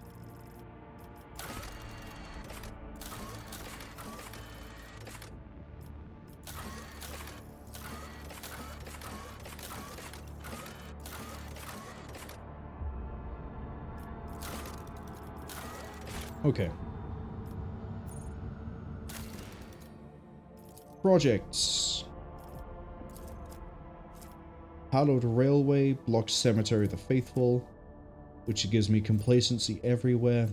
Okay. Projects. Hallowed Railway, blocked Cemetery of the Faithful, which gives me complacency everywhere.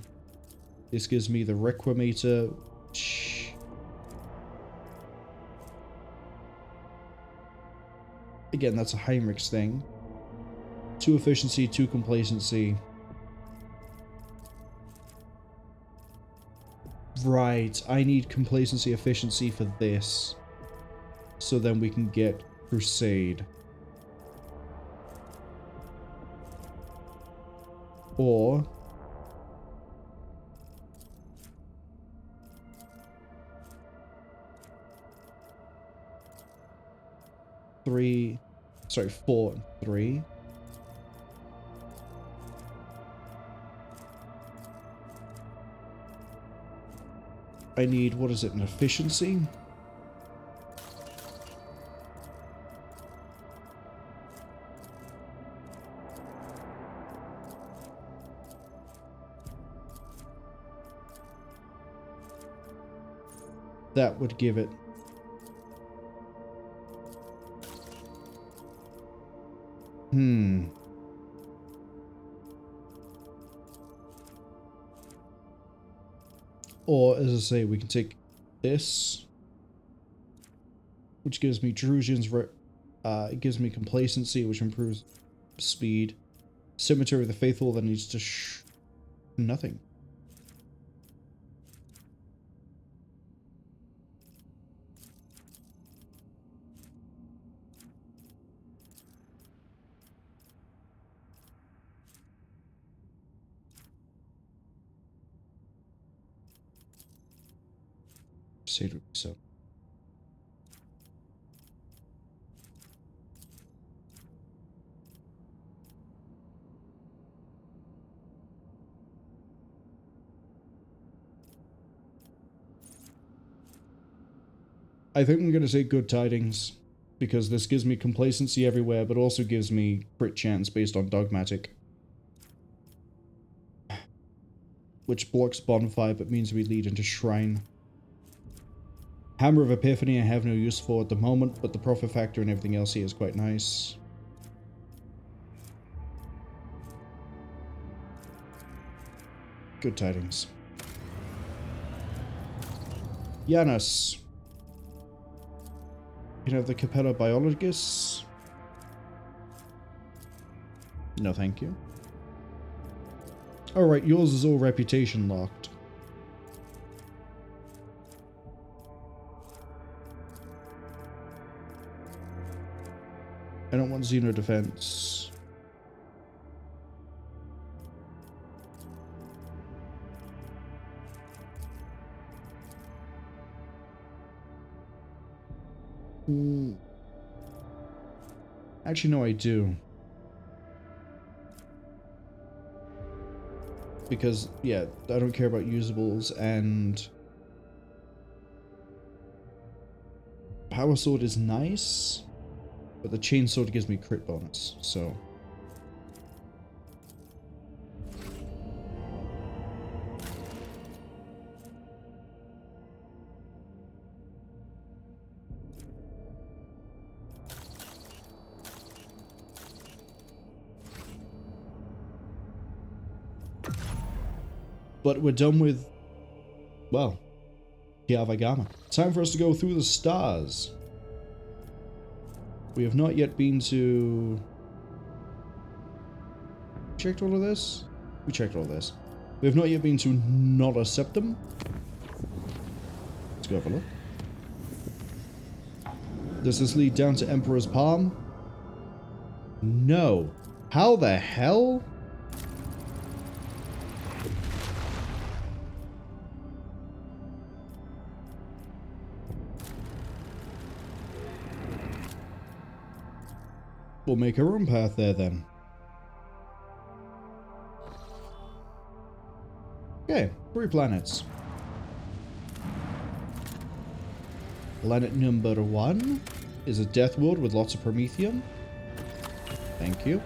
This gives me the Requimator, which... again, that's a Heinrix thing. 2 efficiency, 2 complacency. Right, I need complacency efficiency for this. So then we can get Crusade. Or... Sorry, 4 and 3. I need, what is it, an efficiency? That would give it... Or, as I say, we can take this, which gives me Drusian's... it gives me complacency, which improves speed. Cemetery of the Faithful that needs to nothing. So I think I'm going to say good tidings, because this gives me complacency everywhere, but also gives me crit chance based on dogmatic. Which blocks bonfire, but means we lead into shrine. Hammer of Epiphany I have no use for at the moment, but the profit factor and everything else here is quite nice. Good tidings. Janus. You can have the Capella Biologus. No, thank you. Alright, yours is all reputation locked. I don't want Xeno defense. Actually, no, I do. Because, yeah, I don't care about usables, and Power Sword is nice, but the Chainsword gives me crit bonus, so... But we're done with, well, Kiava Gamma. Time for us to go through the stars. We have not yet been to... Checked all of this? We checked all this. We have not yet been to Noda Septum. Let's go have a look. Does this lead down to Emperor's Palm? No. How the hell? We'll make our own path there then. Okay, 3 planets. Planet number 1 is a death world with lots of Promethium. Thank you.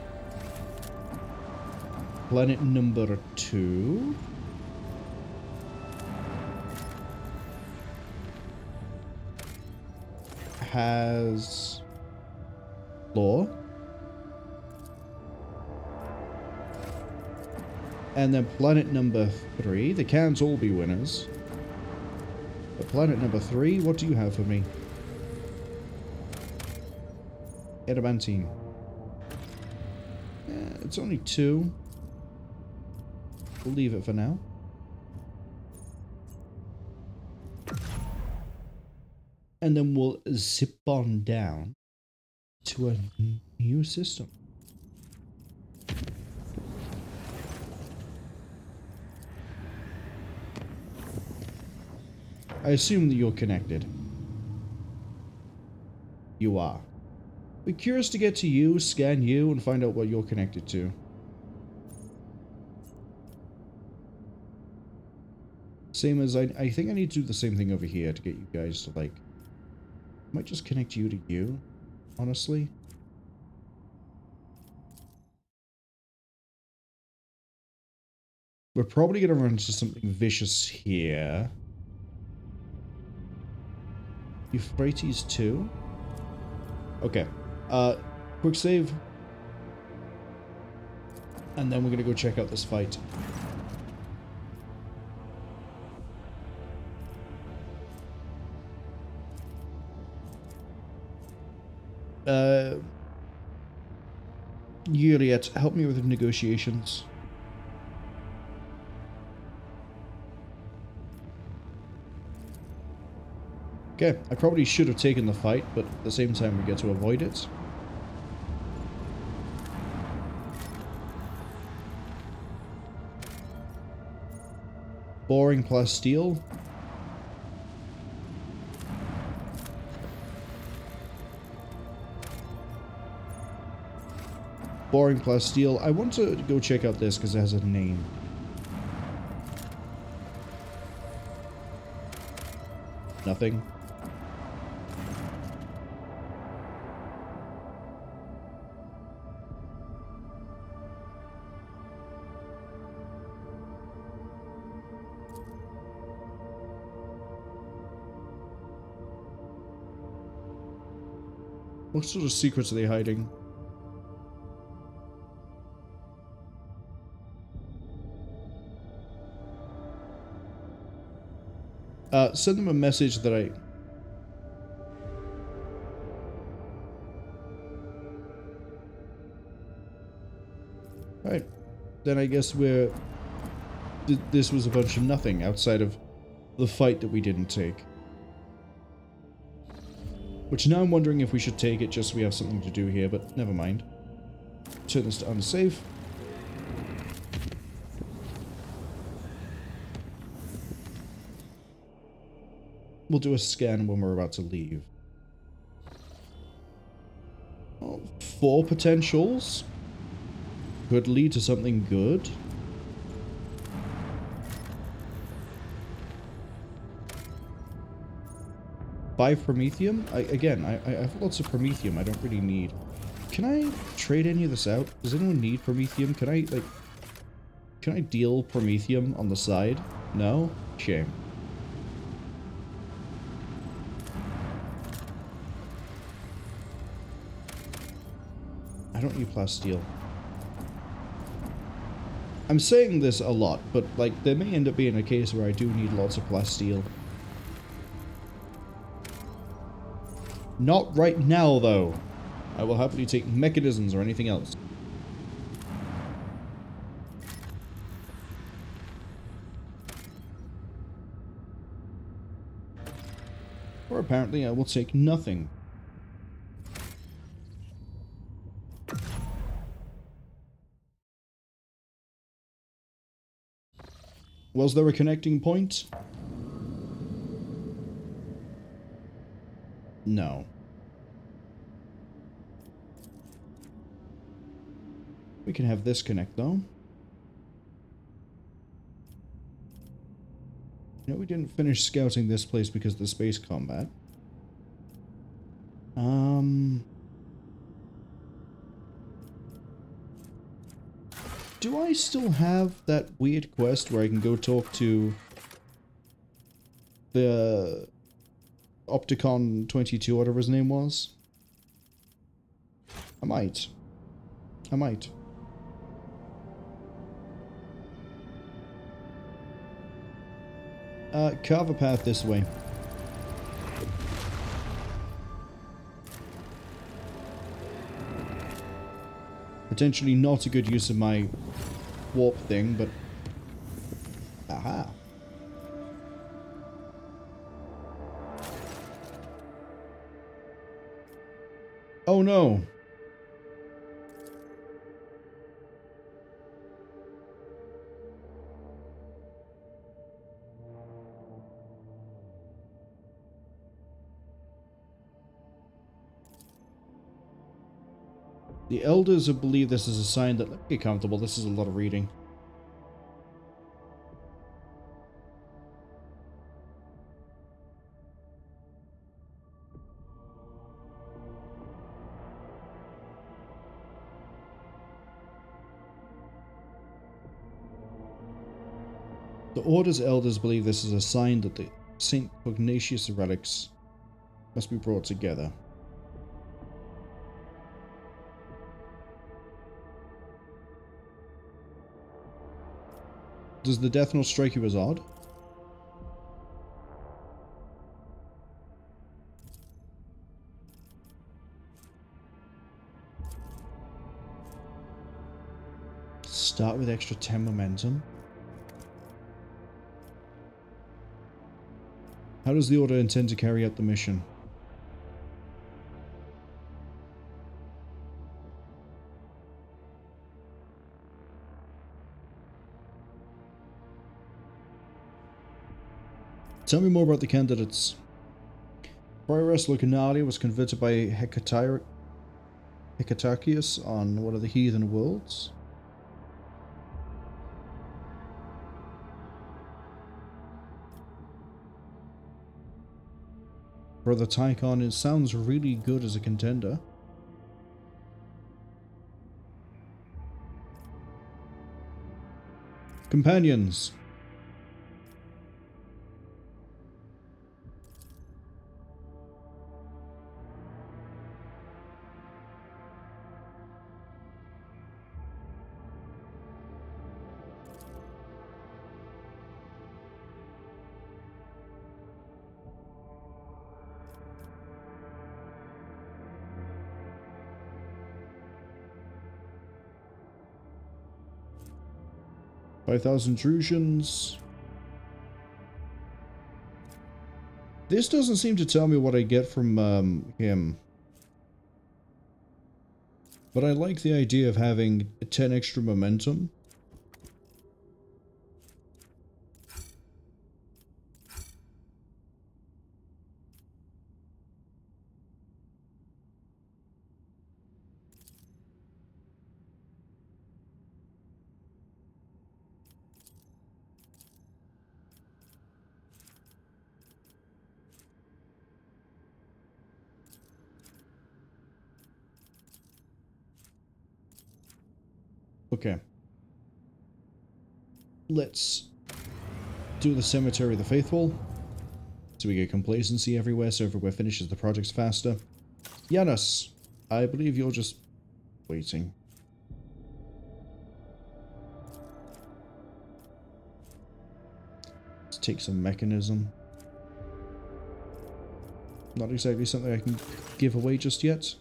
Planet number 2 has lore. And then planet number 3, they can't all be winners. But planet number 3, what do you have for me? Adamantine. Yeah, it's only 2. We'll leave it for now. And then we'll zip on down to a new system. I assume that you're connected. You are. We're curious to get to you, scan you, and find out what you're connected to. Same as I think I need to do the same thing over here to get you guys to, like... I might just connect you to you, honestly. We're probably going to run into something vicious here. Euphrates 2? Okay. Quick save. And then we're gonna go check out this fight. Juliet, help me with the negotiations. Okay, I probably should have taken the fight, but at the same time we get to avoid it. Boring plasteel. Boring plasteel. I want to go check out this because it has a name. Nothing. What sort of secrets are they hiding? Send them a message that I... Alright. Then I guess we're... This was a bunch of nothing outside of the fight that we didn't take. Which now I'm wondering if we should take it just so we have something to do here, but never mind. Turn this to unsafe. We'll do a scan when we're about to leave. Oh, 4 potentials. Could lead to something good. Buy Promethium? I have lots of Promethium I don't really need. Can I trade any of this out? Does anyone need Promethium? Can I deal Promethium on the side? No? Shame. I don't need plasteel. I'm saying this a lot, but like there may end up being a case where I do need lots of plasteel. Not right now, though. I will happily take mechanisms or anything else. Or apparently I will take nothing. Was there a connecting point? No. We can have this connect, though. You know, we didn't finish scouting this place because of the space combat. Do I still have that weird quest where I can go talk to the Opticon 22, whatever his name was? I might. Carve a path this way. Potentially not a good use of my warp thing, but... Aha. Oh no. The elders believe this is a sign that... Let me get comfortable, this is a lot of reading. The Order's elders believe this is a sign that the St. Pugnatius relics must be brought together. Does the death knell strike you as odd? Start with extra 10 momentum. How does the Order intend to carry out the mission? Tell me more about the candidates. Prioress Lucanali was converted by Hecatacius on one of the heathen worlds. Brother Tychon sounds really good as a contender. Companions. 5,000 Drusians. This doesn't seem to tell me what I get from him. But I like the idea of having 10 extra momentum. Okay. Let's do the Cemetery of the Faithful. So we get complacency everywhere, so everywhere finishes the projects faster. Janus, I believe you're just waiting. Let's take some mechanism. Not exactly something I can give away just yet.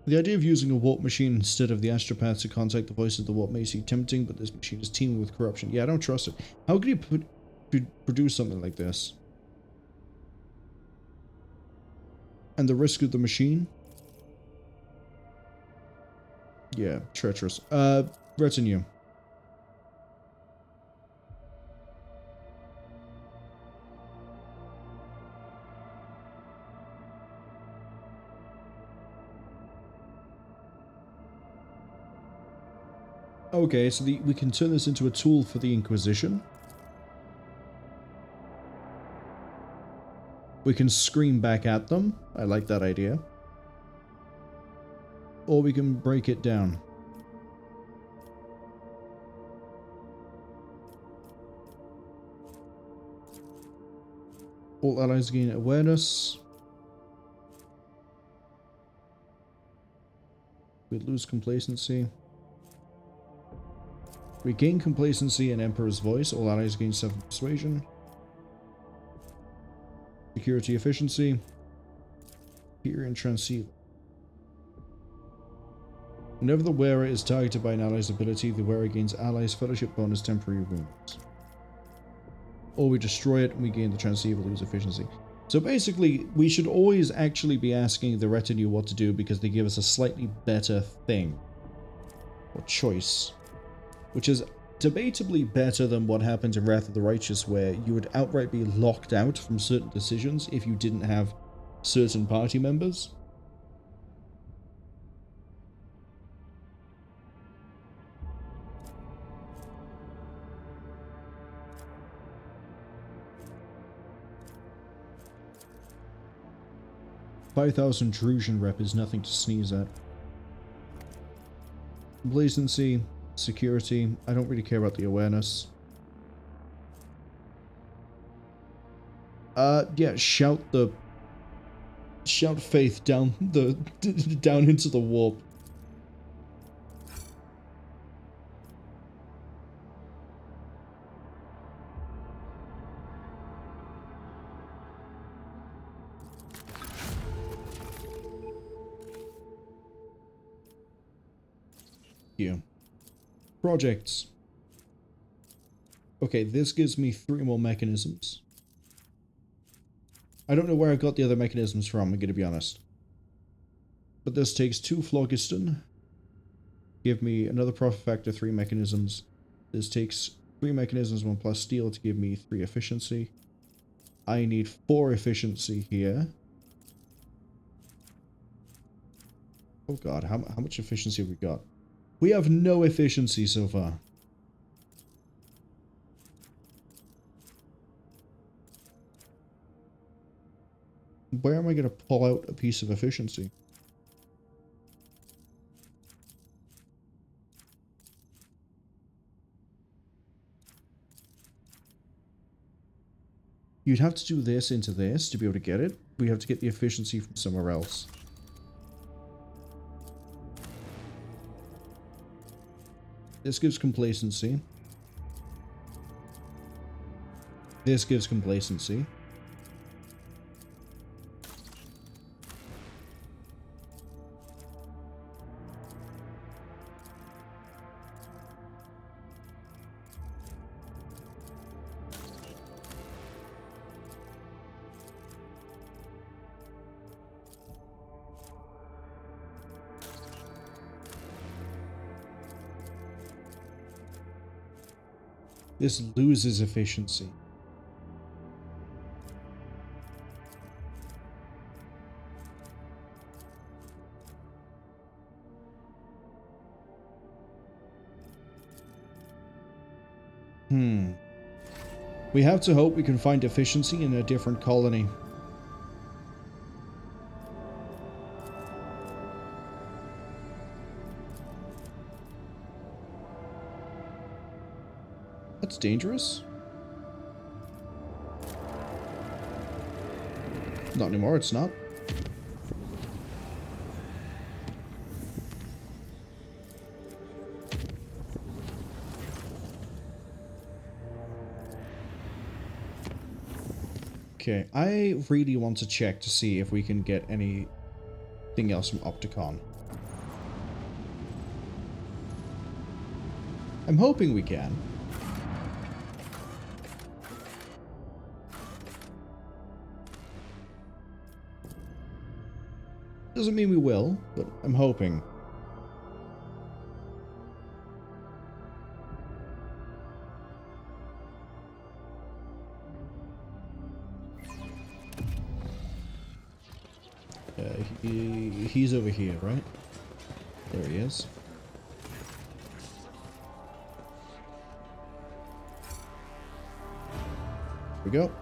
The idea of using a warp machine instead of the astropath to contact the voice of the warp may seem tempting, but this machine is teeming with corruption. Yeah, I don't trust it. How could you produce something like this? And the risk of the machine? Yeah, treacherous. Retinue. Okay, so we can turn this into a tool for the Inquisition. We can scream back at them. I like that idea. Or we can break it down. All allies gain awareness. We lose complacency. We gain complacency and Emperor's Voice. All allies gain 7 persuasion. Security efficiency. Here in Transceiver. Whenever the wearer is targeted by an ally's ability, the wearer gains allies fellowship bonus temporary wounds. Or we destroy it and we gain the Transceiver lose efficiency. So basically, we should always actually be asking the retinue what to do because they give us a slightly better thing. Or choice. Which is debatably better than what happened in Wrath of the Righteous, where you would outright be locked out from certain decisions if you didn't have certain party members. $5,000 Drusian rep is nothing to sneeze at. Complacency. Security. I don't really care about the awareness. Yeah, shout faith down down into the warp. Yeah. Projects. Okay, this gives me 3 more mechanisms. I don't know where I got the other mechanisms from, I'm gonna be honest. But this takes 2 phlogiston. Give me another profit factor, 3 mechanisms. This takes 3 mechanisms, 1 plus steel to give me 3 efficiency. I need 4 efficiency here. Oh god, how much efficiency have we got? We have no efficiency so far. Where am I going to pull out a piece of efficiency? You'd have to do this into this to be able to get it. We have to get the efficiency from somewhere else. This gives complacency. This gives complacency. This loses efficiency. We have to hope we can find efficiency in a different colony. That's dangerous. Not anymore, it's not. Okay, I really want to check to see if we can get anything else from Opticon. I'm hoping we can. Doesn't mean we will, but I'm hoping. He's over here, right? There he is. Here we go.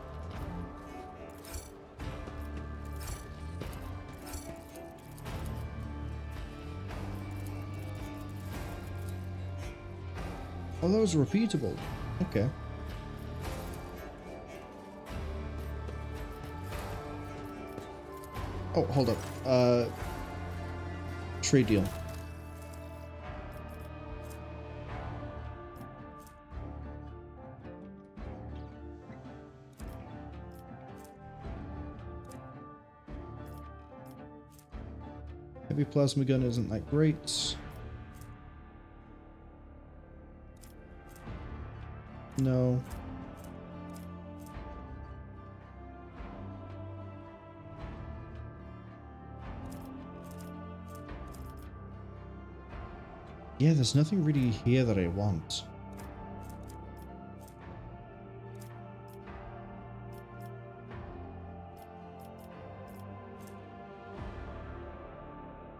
Oh, that was repeatable. Okay. Oh, hold up. Trade deal. Heavy plasma gun isn't that great. No. Yeah, there's nothing really here that I want.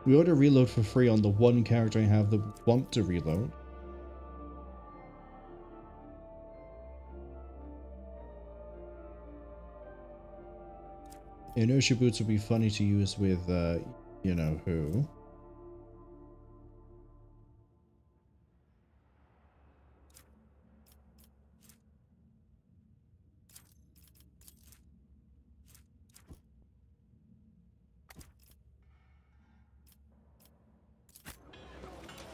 We ought to reload for free on the one character I have that want to reload. Inertia boots would be funny to use with, you know who.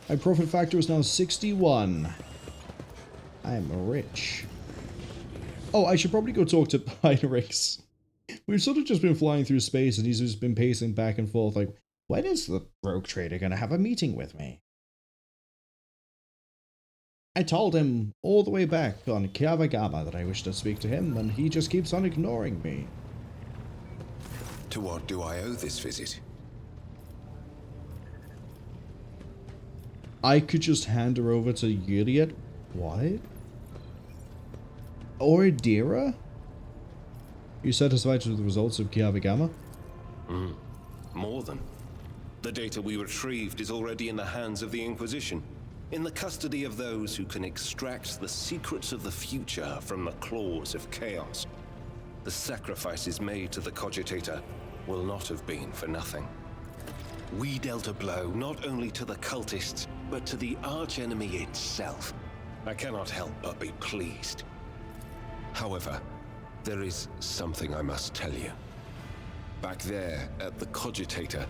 My profit factor is now 61. I'm rich. Oh, I should probably go talk to Heinrix. We've sort of just been flying through space and he's just been pacing back and forth like, when is the rogue trader going to have a meeting with me? I told him all the way back on Kiava Gamma that I wish to speak to him, and he just keeps on ignoring me. To what do I owe this visit? I could just hand her over to Juliet. What? Or Adira? You satisfied with the results of Kiava Gamma? More than. The data we retrieved is already in the hands of the Inquisition, in the custody of those who can extract the secrets of the future from the claws of chaos. The sacrifices made to the Cogitator will not have been for nothing. We dealt a blow not only to the cultists, but to the archenemy itself. I cannot help but be pleased. However, there is something I must tell you. Back there at the Cogitator,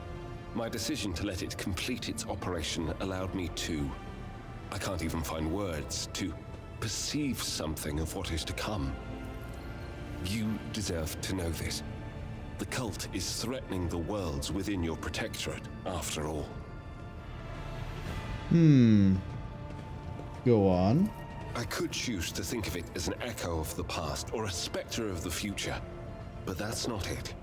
my decision to let it complete its operation allowed me to, I can't even find words, to perceive something of what is to come. You deserve to know this. The cult is threatening the worlds within your protectorate, after all. Go on. I could choose to think of it as an echo of the past or a specter of the future, but that's not it.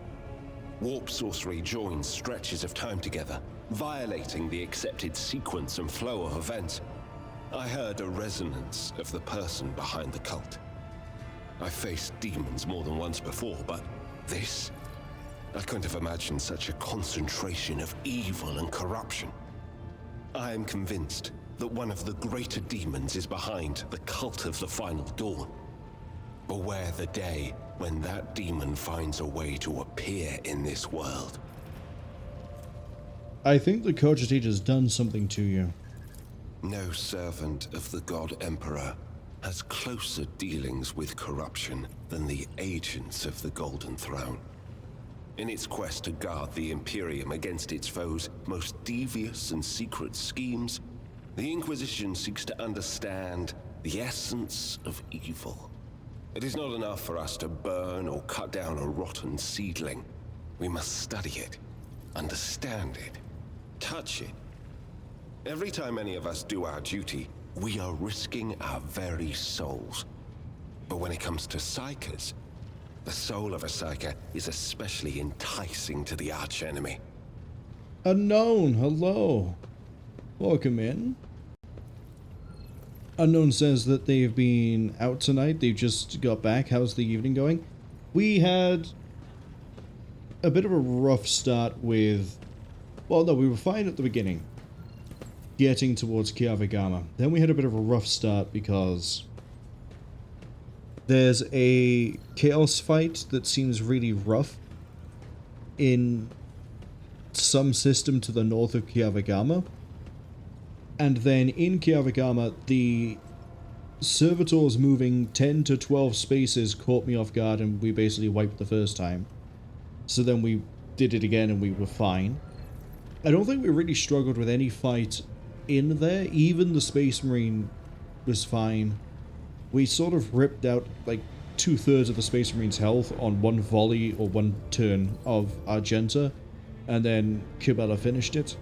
Warp sorcery joins stretches of time together, violating the accepted sequence and flow of events. I heard a resonance of the person behind the cult. I faced demons more than once before, but this? I couldn't have imagined such a concentration of evil and corruption. I am convinced that one of the greater demons is behind the cult of the Final Dawn. Beware the day when that demon finds a way to appear in this world. I think the Cogitator's done something to you. No servant of the God Emperor has closer dealings with corruption than the agents of the Golden Throne. In its quest to guard the Imperium against its foes' most devious and secret schemes, the Inquisition seeks to understand the essence of evil. It is not enough for us to burn or cut down a rotten seedling. We must study it, understand it, touch it. Every time any of us do our duty, we are risking our very souls. But when it comes to Psykers, the soul of a Psyker is especially enticing to the archenemy. Unknown, hello. Welcome in. Unknown says that they've been out tonight. They've just got back. How's the evening going? We had a bit of a rough start with... Well, no, we were fine at the beginning, getting towards Kiava Gamma. Then we had a bit of a rough start because there's a chaos fight that seems really rough in some system to the north of Kiava Gamma. And then in Kiava Gamma, the servitors moving 10 to 12 spaces caught me off guard, and we basically wiped the first time. So then we did it again and we were fine. I don't think we really struggled with any fight in there. Even the Space Marine was fine. We sort of ripped out like 2/3 of the Space Marine's health on one volley or one turn of Argenta, and then Cabela finished it.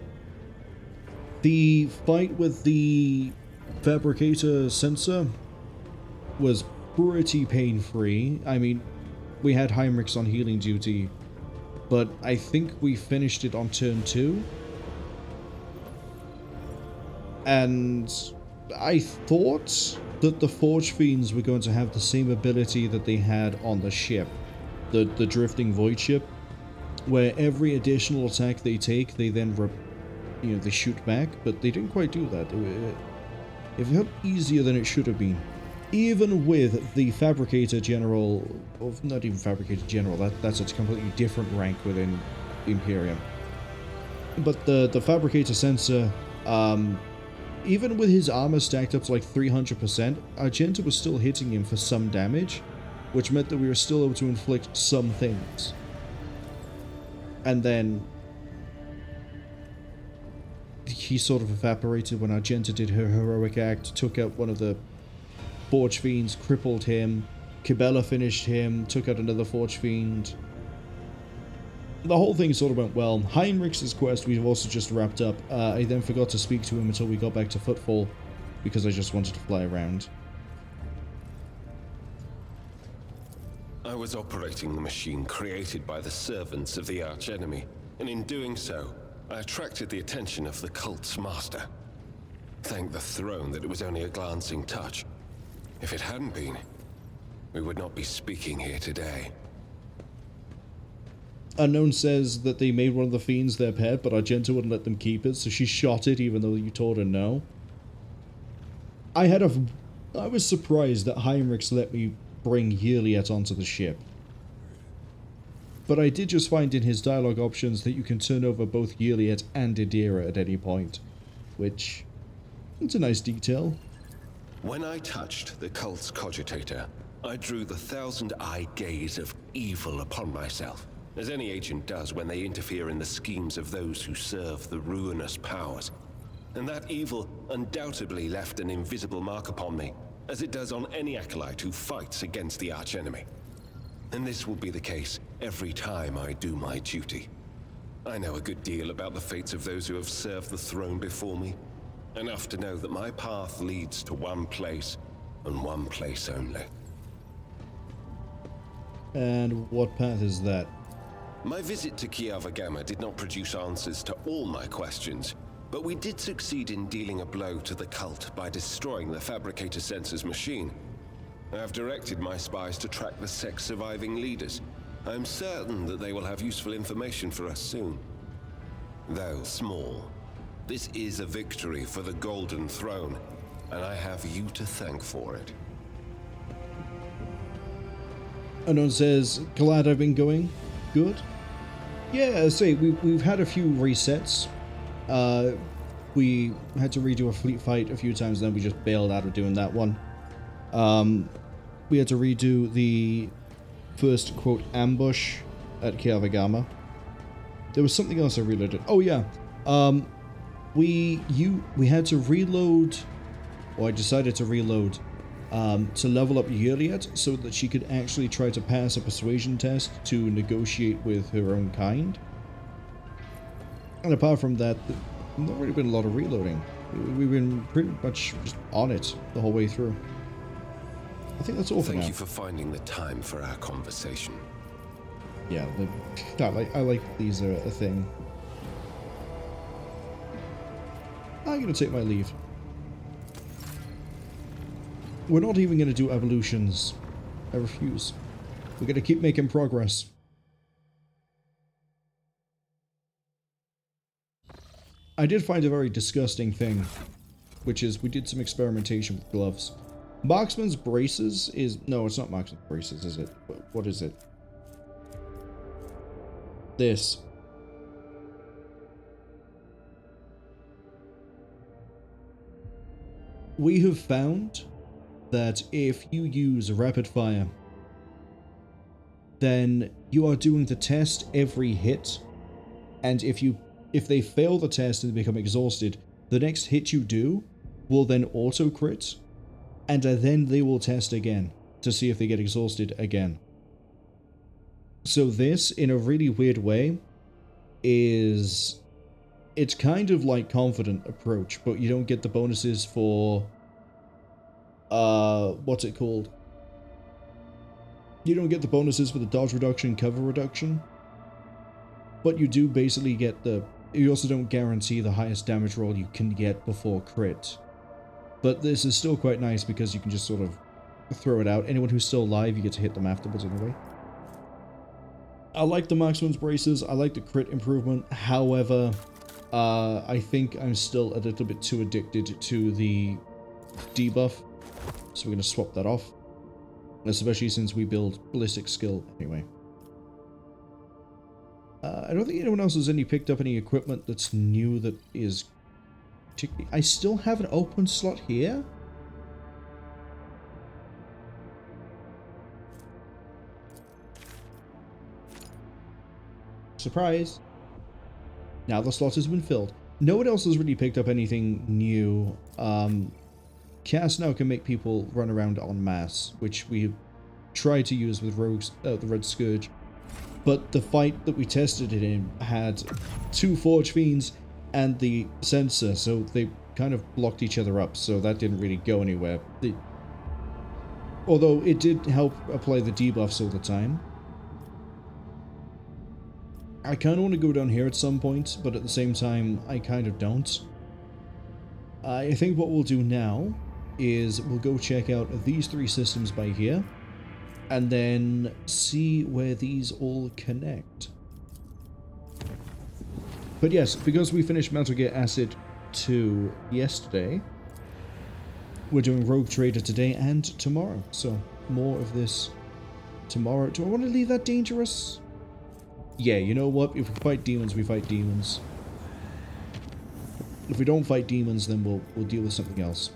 The fight with the Fabricator-Censor was pretty pain-free. I mean, we had Heinrix on healing duty, but I think we finished it on turn 2. And I thought that the Forge Fiends were going to have the same ability that they had on the ship, the drifting Voidship, where every additional attack they take, they then they shoot back, but they didn't quite do that. It felt easier than it should have been. Even with the Fabricator General, or not even Fabricator General, that's a completely different rank within the Imperium. But the Fabricator-Censor, even with his armor stacked up to like 300%, Argenta was still hitting him for some damage, which meant that we were still able to inflict some things. And then he sort of evaporated when Argenta did her heroic act, took out one of the Forge Fiends, crippled him. Cabela finished him, took out another Forge Fiend. The whole thing sort of went well. Heinrix's quest we've also just wrapped up. I then forgot to speak to him until we got back to Footfall, because I just wanted to fly around. I was operating the machine created by the servants of the archenemy, and in doing so, I attracted the attention of the cult's master. Thank the throne that it was only a glancing touch. If it hadn't been, we would not be speaking here today. Unknown says that they made one of the fiends their pet, but Argenta wouldn't let them keep it, so she shot it even though you told her no. I was surprised that Heinrix let me bring Uralon onto the ship. But I did just find in his dialogue options that you can turn over both Uralon and Idira at any point, which, it's a nice detail. When I touched the cult's cogitator, I drew the thousand-eyed gaze of evil upon myself, as any agent does when they interfere in the schemes of those who serve the ruinous powers. And that evil undoubtedly left an invisible mark upon me, as it does on any acolyte who fights against the archenemy. And this will be the case every time I do my duty. I know a good deal about the fates of those who have served the throne before me. Enough to know that my path leads to one place, and one place only. And what path is that? My visit to Kiava Gamma did not produce answers to all my questions, but we did succeed in dealing a blow to the cult by destroying the Fabricator-Censor's machine. I have directed my spies to track the sect's surviving leaders. I am certain that they will have useful information for us soon. Though small, this is a victory for the Golden Throne, and I have you to thank for it. Unknown says, glad I've been going. Good. Yeah, I say, we've had a few resets. We had to redo a fleet fight a few times, then we just bailed out of doing that one. We had to redo the first, quote, ambush at Kiava Gamma. There was something else I reloaded. Oh, yeah. We had to reload, or I decided to reload, to level up Juliet so that she could actually try to pass a persuasion test to negotiate with her own kind. And apart from that, there's not really been a lot of reloading. We've been pretty much just on it the whole way through. I think that's all for now. Thank you for finding the time for our conversation. Yeah, I like these are a thing. I'm gonna take my leave. We're not even gonna do evolutions. I refuse. We're gonna keep making progress. I did find a very disgusting thing, which is we did some experimentation with gloves. Marksman's braces is... No, it's not Marksman's braces, is it? What is it? This. We have found that if you use rapid fire, then you are doing the test every hit, and if they fail the test and become exhausted, the next hit you do will then auto crit, and then they will test again to see if they get exhausted again. So this, in a really weird way, it's kind of like Confident approach, but you don't get the bonuses for what's it called? You don't get the bonuses for the dodge reduction, cover reduction, but you do basically get you also don't guarantee the highest damage roll you can get before crit. But this is still quite nice because you can just sort of throw it out. Anyone who's still alive, you get to hit them afterwards anyway. I like the Marksman's braces, I like the crit improvement, however, I think I'm still a little bit too addicted to the debuff, so we're going to swap that off, especially since we build ballistic skill anyway. I don't think anyone else has picked up any equipment that's new that is particularly... I still have an open slot here? Surprise! Now the slot has been filled. No one else has really picked up anything new. Chaos now can make people run around en masse, which we tried to use with Rogues, the Red Scourge. But the fight that we tested it in had 2 Forge Fiends and the Censor, so they kind of blocked each other up, so that didn't really go anywhere. Although it did help apply the debuffs all the time. I kind of want to go down here at some point, but at the same time, I kind of don't. I think what we'll do now is we'll go check out these 3 systems by here, and then see where these all connect. But yes, because we finished Metal Gear Acid 2 yesterday, we're doing Rogue Trader today and tomorrow. So, more of this tomorrow. Do I want to leave that dangerous? Yeah, you know what? If we fight demons, we fight demons. If we don't fight demons, then we'll deal with something else.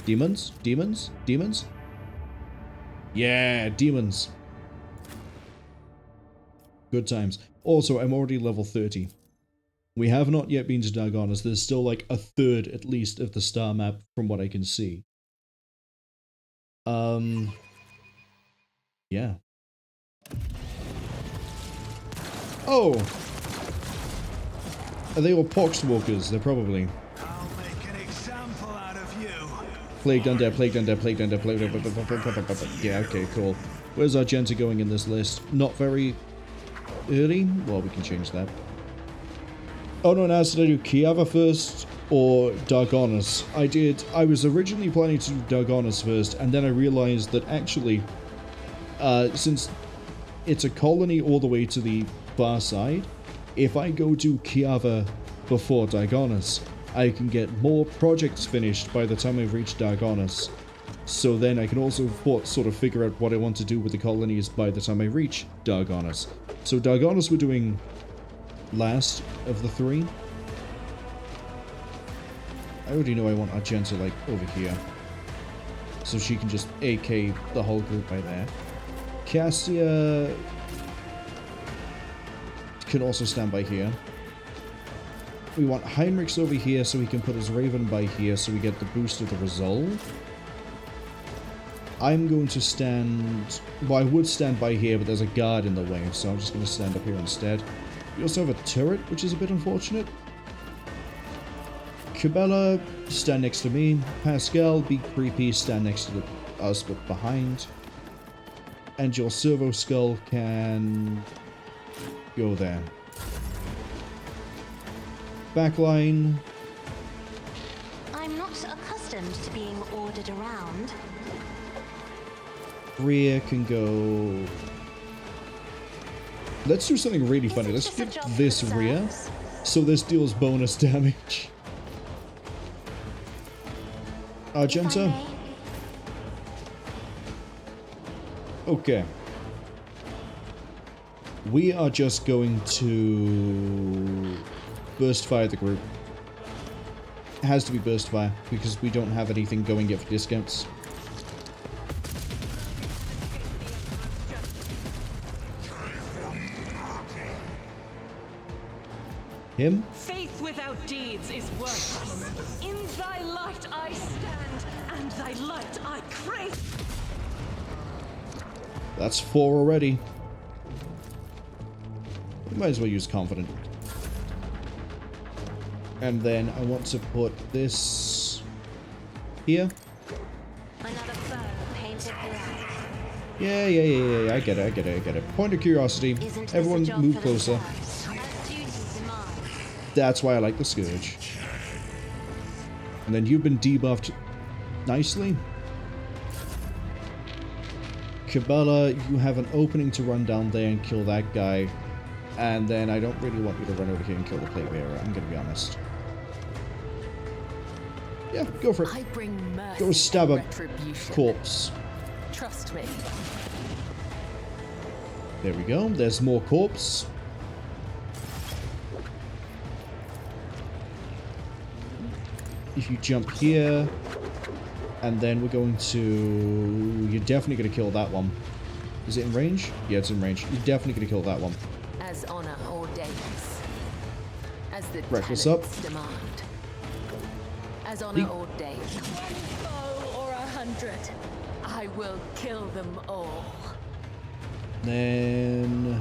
Demons? Demons? Demons? Yeah, demons. Good times. Also, I'm already level 30. We have not yet been to Dagonas. There's still like a third, at least, of the star map from what I can see. Yeah. Oh! Are they all poxwalkers? They're probably. I'll make an example out of you. Plagued undead, plagued undead, plagued undead, plagued undead. Yeah, okay, cool. Where's Argenta going in this list? Not very early? Well, we can change that. Oh no, now did I do Kiava first or Dargonis? I was originally planning to do Dargonis first, and then I realized that actually, since it's a colony all the way to the far side, if I go to Kiava before Dargonis, I can get more projects finished by the time I've reached Dargonis. So then I can also sort of figure out what I want to do with the colonies by the time I reach Dargonis. So Dargonis we're doing last of the three. I already know I want Argenta, like, over here. So she can just AK the whole group by there. Cassia can also stand by here. We want Heinrix over here so he can put his Raven by here so we get the boost of the Resolve. I'm going to stand... Well, I would stand by here, but there's a guard in the way, so I'm just going to stand up here instead. We also have a turret, which is a bit unfortunate. Cabela, stand next to me. Pascal, be creepy, stand next to us, but behind. And your Servo Skull can go there. Backline. I'm not accustomed to being ordered around. Rear can go... Let's do something really funny. Let's get this rear, so this deals bonus damage. Argenta. Okay. We are just going to burst fire the group. It has to be burst fire, because we don't have anything going yet for discounts. Him? Faith without deeds is worthless. In thy light I stand, and thy light I crave. That's 4 already. We might as well use Confident. And then I want to put this here. Another foe painted black. Yeah. I get it. Point of curiosity. Everyone move closer. That's why I like the Scourge. And then you've been debuffed nicely. Cabela, you have an opening to run down there and kill that guy. And then I don't really want you to run over here and kill the Plague Bearer, I'm gonna be honest. Yeah, go for it. I bring mercy Go stab a retribution. corpse. Trust me. There we go. There's more corpse. If you jump here, and then we're going to... You're definitely going to kill that one. Is it in range? Yeah, it's in range. You're definitely going to kill that one. As honor ordains. As the Reckless tenets up. demand. As honor ordains. 1 foe or 100. I will kill them all. Then...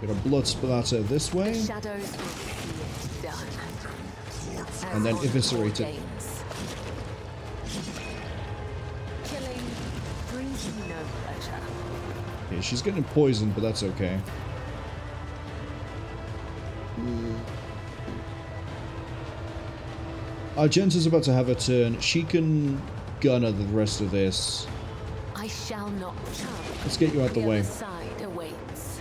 Get a blood splatter this way. The shadows will see it done. And then eviscerate it. Killing brings you no pleasure. Yeah, she's getting poisoned, but that's okay. Argenta's about to have a turn. She can gunner the rest of this. I shall not come. Let's get you out the way. Other side awaits.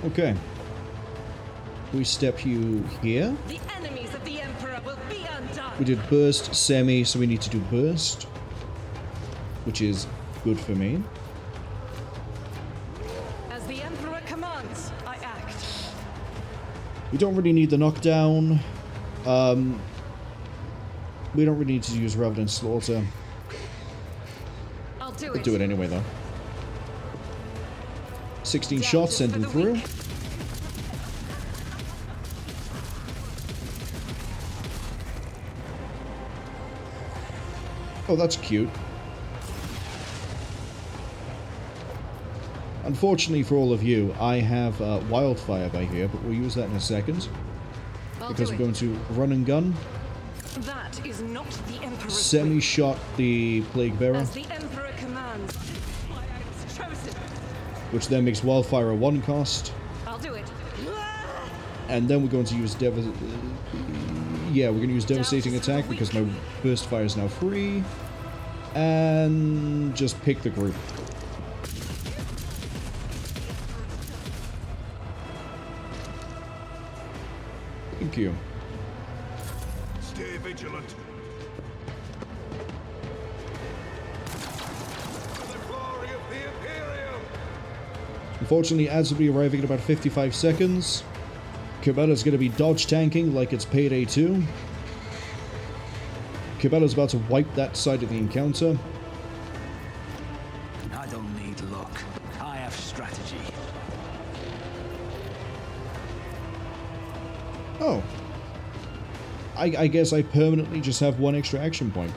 Okay. We step you here. The enemies of the Emperor will be undone. We did burst, semi, so we need to do burst. Which is good for me. As the Emperor commands, I act. We don't really need the knockdown. We don't really need to use Revenant Slaughter. I'll do We'll it. do it anyway, though. 16 shots, send him through. Oh, that's cute. Unfortunately for all of you, I have wildfire by here, but we'll use that in a second. Because we're going to run and gun. That is not the Emperor's Semi-shot the Plague Bearer. As the Emperor commands. I am chosen. Which then makes wildfire a 1 cost. I'll do it. And then we're going to use we're going to use Devastating Attack because my burst fire is now free. And just pick the group. Thank you. Stay vigilant. For the glory of the Imperium! Unfortunately, ads will be arriving in about 55 seconds. Cabela's going to be dodge tanking like it's Payday 2. Cabela's about to wipe that side of the encounter. I don't need luck. I have strategy. Oh. I guess I permanently just have 1 extra action point.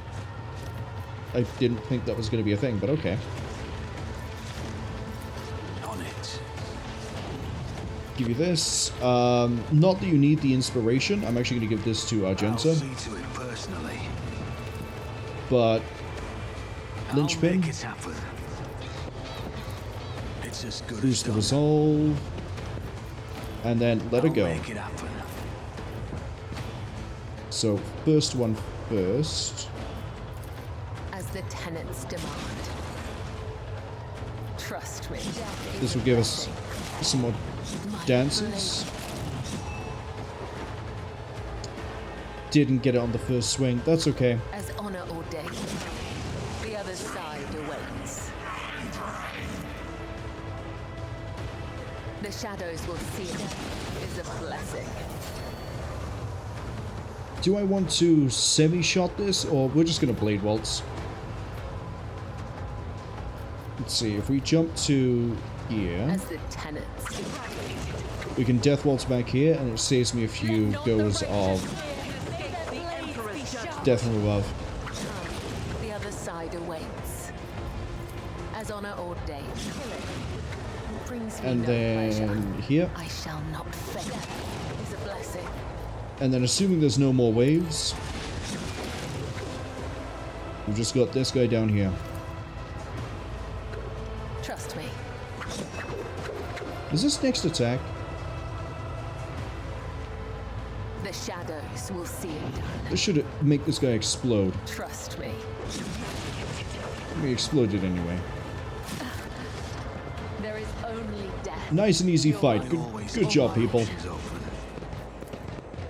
I didn't think that was going to be a thing, but okay. On it. Give you this. Not that you need the inspiration. I'm actually going to give this to I'll Argenta. see to it personally. But I'll linchpin. make it happen. It's as good Boost as the done. resolve. And then let it I'll go. make it happen. So, first one first. As the tenants demand. Trust me. This will give us some more dances. Didn't get it on the first swing. That's okay. As honor ordained, the other side awaits. The shadows will see it is a blessing. Do I want to semi-shot this, or we're just going to Blade Waltz? Let's see, if we jump to here, As the tenants. we can Death Waltz back here, and it saves me a few goes of The Emperor's judgment. Death from above. The other side awaits. As honor ordained. Brings me And no then pleasure. here, I shall not fail. Is a blessing. and then assuming there's no more waves, we've just got this guy down here. Trust me. Is this next attack? The shadows will see it done. This should make this guy explode. Trust me. He exploded anyway. There is only death. Nice and easy fight. Good job, people. Options open.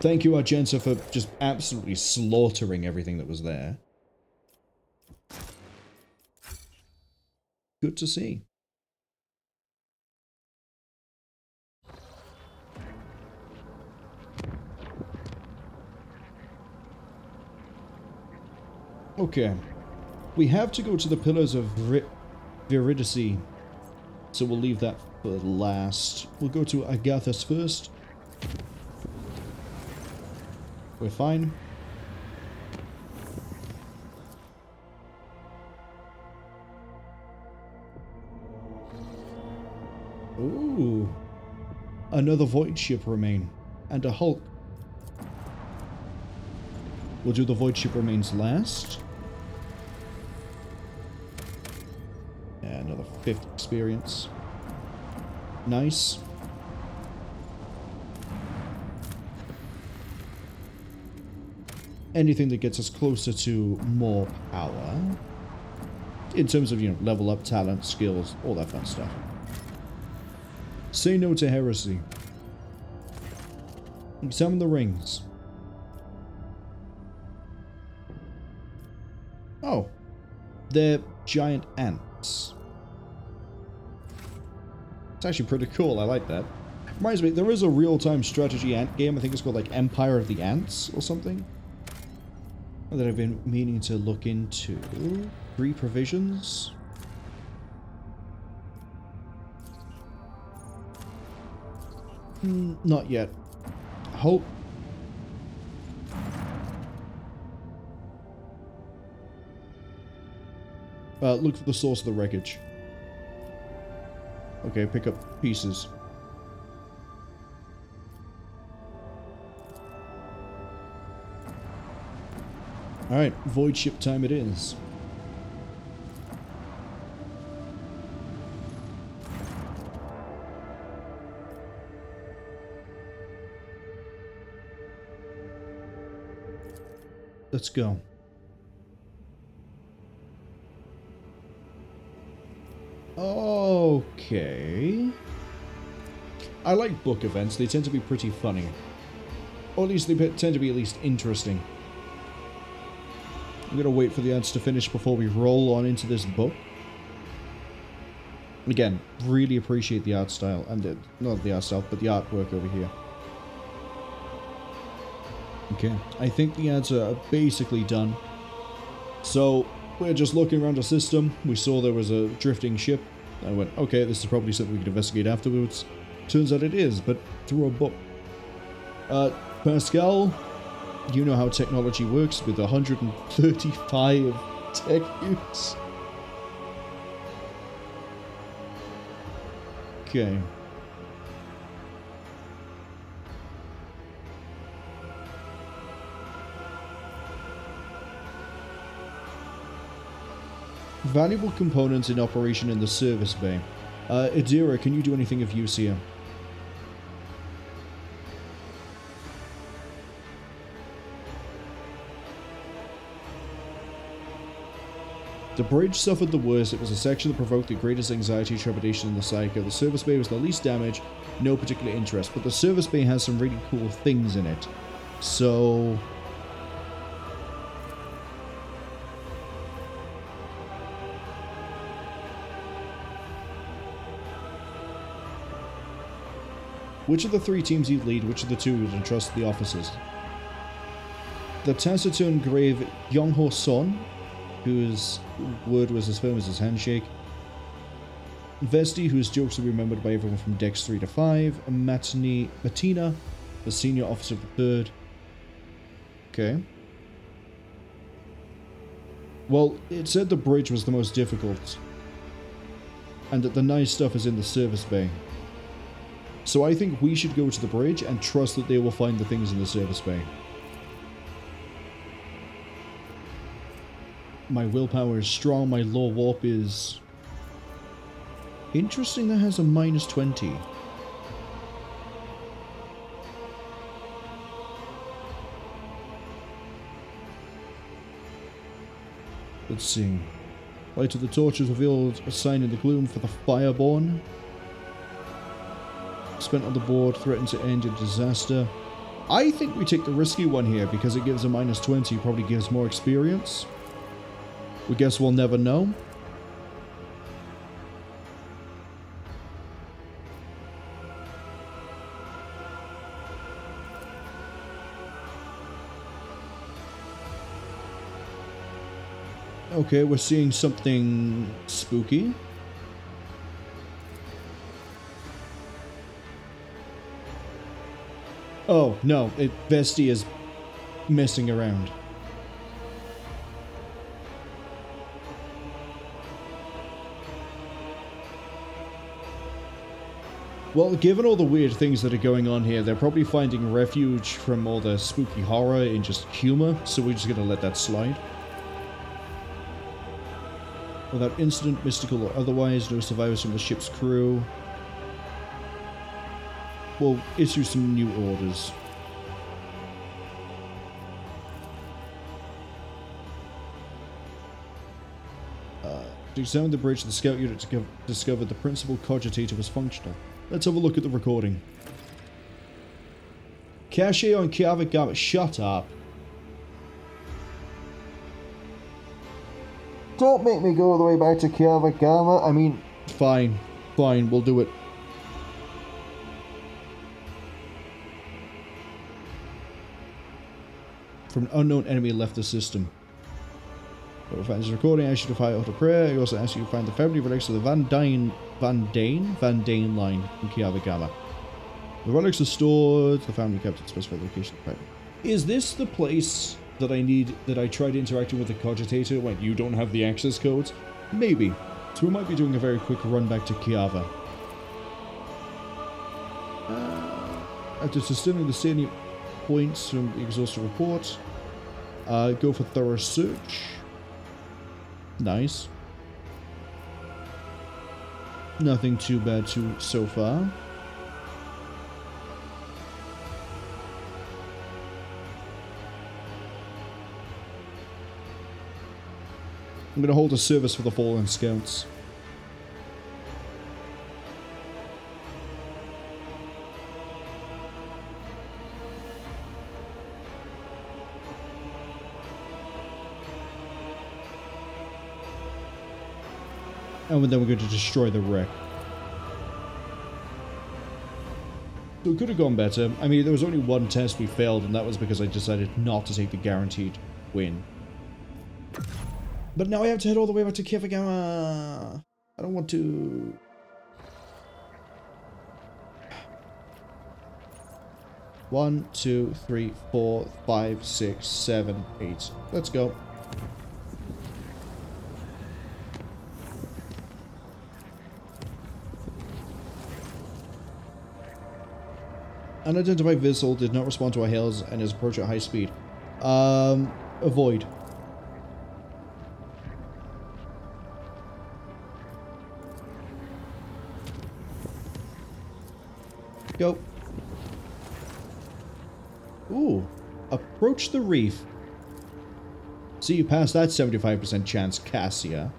Thank you, Argenta, for just absolutely slaughtering everything that was there. Good to see. Okay. We have to go to the Pillars of Viridice, so we'll leave that for last. We'll go to Agathis first. We're fine. Ooh. Another Voidship Remain. And a Hulk. We'll do the Voidship Remains last. And another 5th experience. Nice. Anything that gets us closer to more power. In terms of, you know, level up, talent, skills, all that fun stuff. Say no to heresy. Examine the rings. Oh. They're giant ants. It's actually pretty cool, I like that. Reminds me, there is a real-time strategy ant game, I think it's called like Empire of the Ants or something. That I've been meaning to look into. 3 provisions. Not yet. Hope. Look for the source of the wreckage. Okay, pick up pieces. Alright, void ship time it is. Let's go. Okay. I like book events. They tend to be pretty funny. Or at least they tend to be at least interesting. I'm going to wait for the ads to finish before we roll on into this book. Again, really appreciate the art style. And not the art style, but the artwork over here. Okay, I think the ads are basically done. So, we're just looking around the system. We saw there was a drifting ship. I went, okay, this is probably something we can investigate afterwards. Turns out it is, but through a book. Pascal, you know how technology works with 135 tech use. Okay. Valuable components in operation in the service bay. Adira, can you do anything of use here? The bridge suffered the worst. It was a section that provoked the greatest anxiety and trepidation in the Psycho. The service bay was the least damaged, no particular interest, but the service bay has some really cool things in it. So... which of the three teams you'd lead, which of the two would entrust the officers? The taciturn grave Yong-Ho Son, whose word was as firm as his handshake. Vesti, whose jokes are remembered by everyone from decks 3 to 5. And Matina, the senior officer of the third. Okay. Well, it said the bridge was the most difficult. And that the nice stuff is in the service bay. So I think we should go to the bridge and trust that they will find the things in the service bay. My willpower is strong, my law warp is... interesting, that has a minus 20. Let's see. Light of the torches revealed a sign in the gloom for the Fireborn. Spent on the board, threatened to end in disaster. I think we take the risky one here because it gives a minus 20, probably gives more experience. We guess we'll never know. Okay, we're seeing something spooky. Oh, no, Vesti is messing around. Well, given all the weird things that are going on here, they're probably finding refuge from all the spooky horror in just humor, so we're just gonna let that slide. Without incident, mystical or otherwise, no survivors from the ship's crew. We'll issue some new orders. To examine the bridge, the scout unit discovered the principal cogitator was functional. Let's have a look at the recording. Cache on Kiava Gamma. Shut up. Don't make me go all the way back to Kiava Gamma. I mean, fine. Fine, we'll do it. From an unknown enemy left the system. Whoever finds this recording, I should have high auto prayer. I also ask you to find the family relics of the Van Dane line in Kiava Gamma. The relics are stored. The family kept at specified location. Right. Is this the place that I tried interacting with the cogitator when you don't have the access codes? Maybe. So we might be doing a very quick run back to Kiava. After sustaining the salient points from the exhaustive report, go for thorough search. Nice. Nothing too bad so far. I'm going to hold a service for the fallen scouts. And then we're going to destroy the wreck. So it could have gone better. I mean, there was only one test we failed, and that was because I decided not to take the guaranteed win. But now I have to head all the way back to Kiava Gamma. I don't want to. One, two, three, 4, 5, 6, 7, 8. Let's go. Unidentified vessel did not respond to our hails and is approaching at high speed. Avoid. Go. Ooh. Approach the reef. See, you passed that 75% chance, Cassia.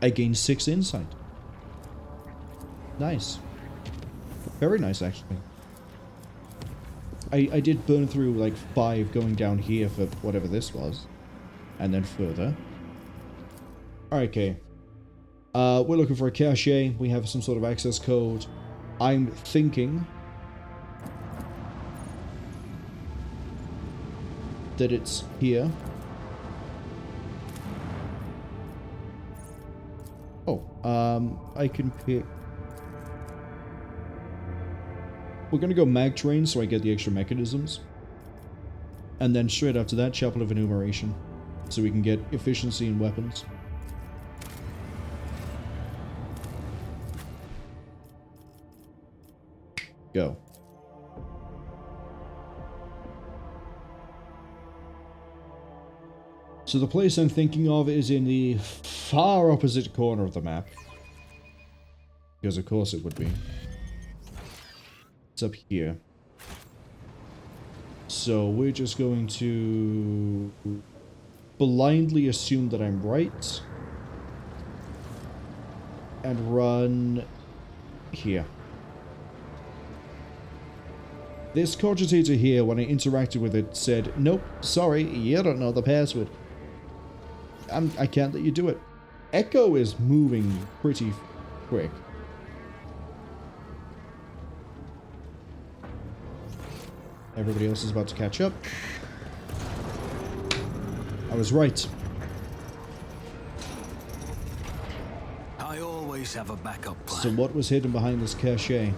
I gained 6 insight. Nice. Very nice, actually. I did burn through like 5 going down here for whatever this was. And then further. Alright, okay. We're looking for a cache. We have some sort of access code. I'm thinking that it's here. Oh, I can pick. We're gonna go mag train so I get the extra mechanisms. And then straight after that, Chapel of Enumeration. So we can get efficiency in weapons. Go. So the place I'm thinking of is in the far opposite corner of the map. Because of course it would be. It's up here. So we're just going to blindly assume that I'm right. And run here. This cogitator here, when I interacted with it, said, nope, sorry, you don't know the password. I can't let you do it. Echo is moving pretty quick. Everybody else is about to catch up. I was right. I always have a backup plan. So what was hidden behind this cache?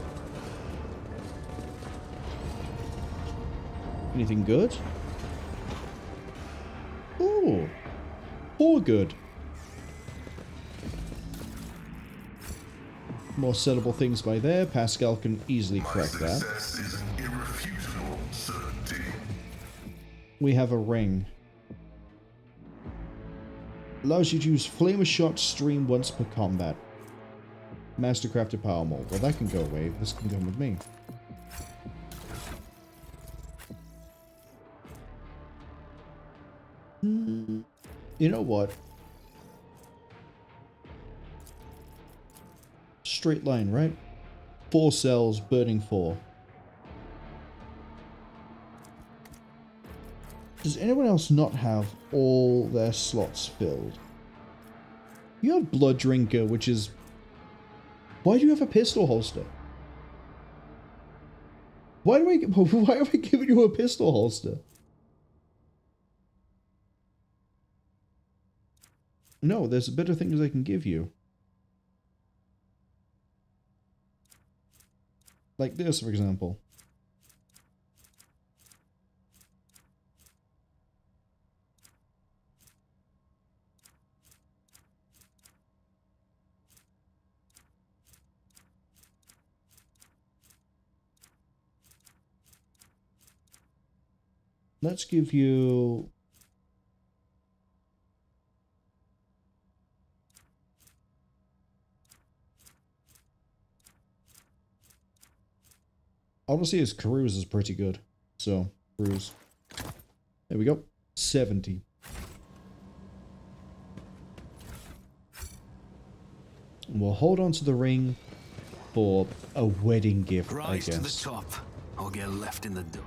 Anything good? Ooh. 4 good. More sellable things by there. Pascal can easily crack that. Success is an irrefutable certainty. We have a ring. Allows you to use Flamer Shot stream once per combat. Mastercrafted power mold. Well, that can go away. This can come with me. You know what? Straight line, right? 4 cells, burning 4. Does anyone else not have all their slots filled? You have Blood Drinker, which is... Why do you have a pistol holster? Why have I given you a pistol holster? No, there's better things I can give you. Like this, for example. let's give you... Honestly, his cruise is pretty good. So, cruise. There we go. 70. We'll hold on to the ring for a wedding gift, I Rise to the guess. top, or get left in the dark.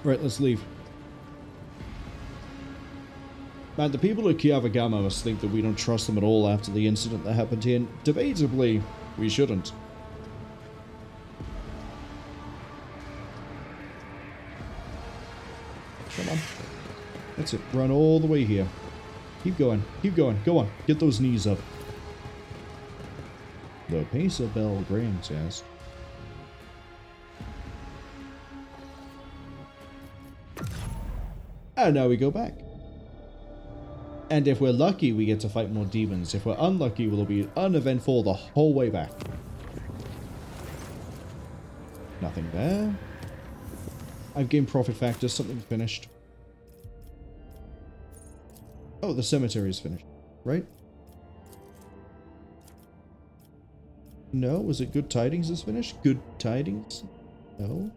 Right, let's leave. Man, the people at Kiava Gamma must think that we don't trust them at all after the incident that happened here. And debatably, we shouldn't. Come on. That's it. Run all the way here. Keep going. Keep going. Go on. Get those knees up. The pace of Bell Graham says. And now we go back. And if we're lucky, we get to fight more demons. If we're unlucky, we'll be uneventful the whole way back. Nothing there. I've gained profit factors. Something's finished. Oh, the cemetery is finished. Right? No? Was it Good Tidings is finished? Good Tidings? No.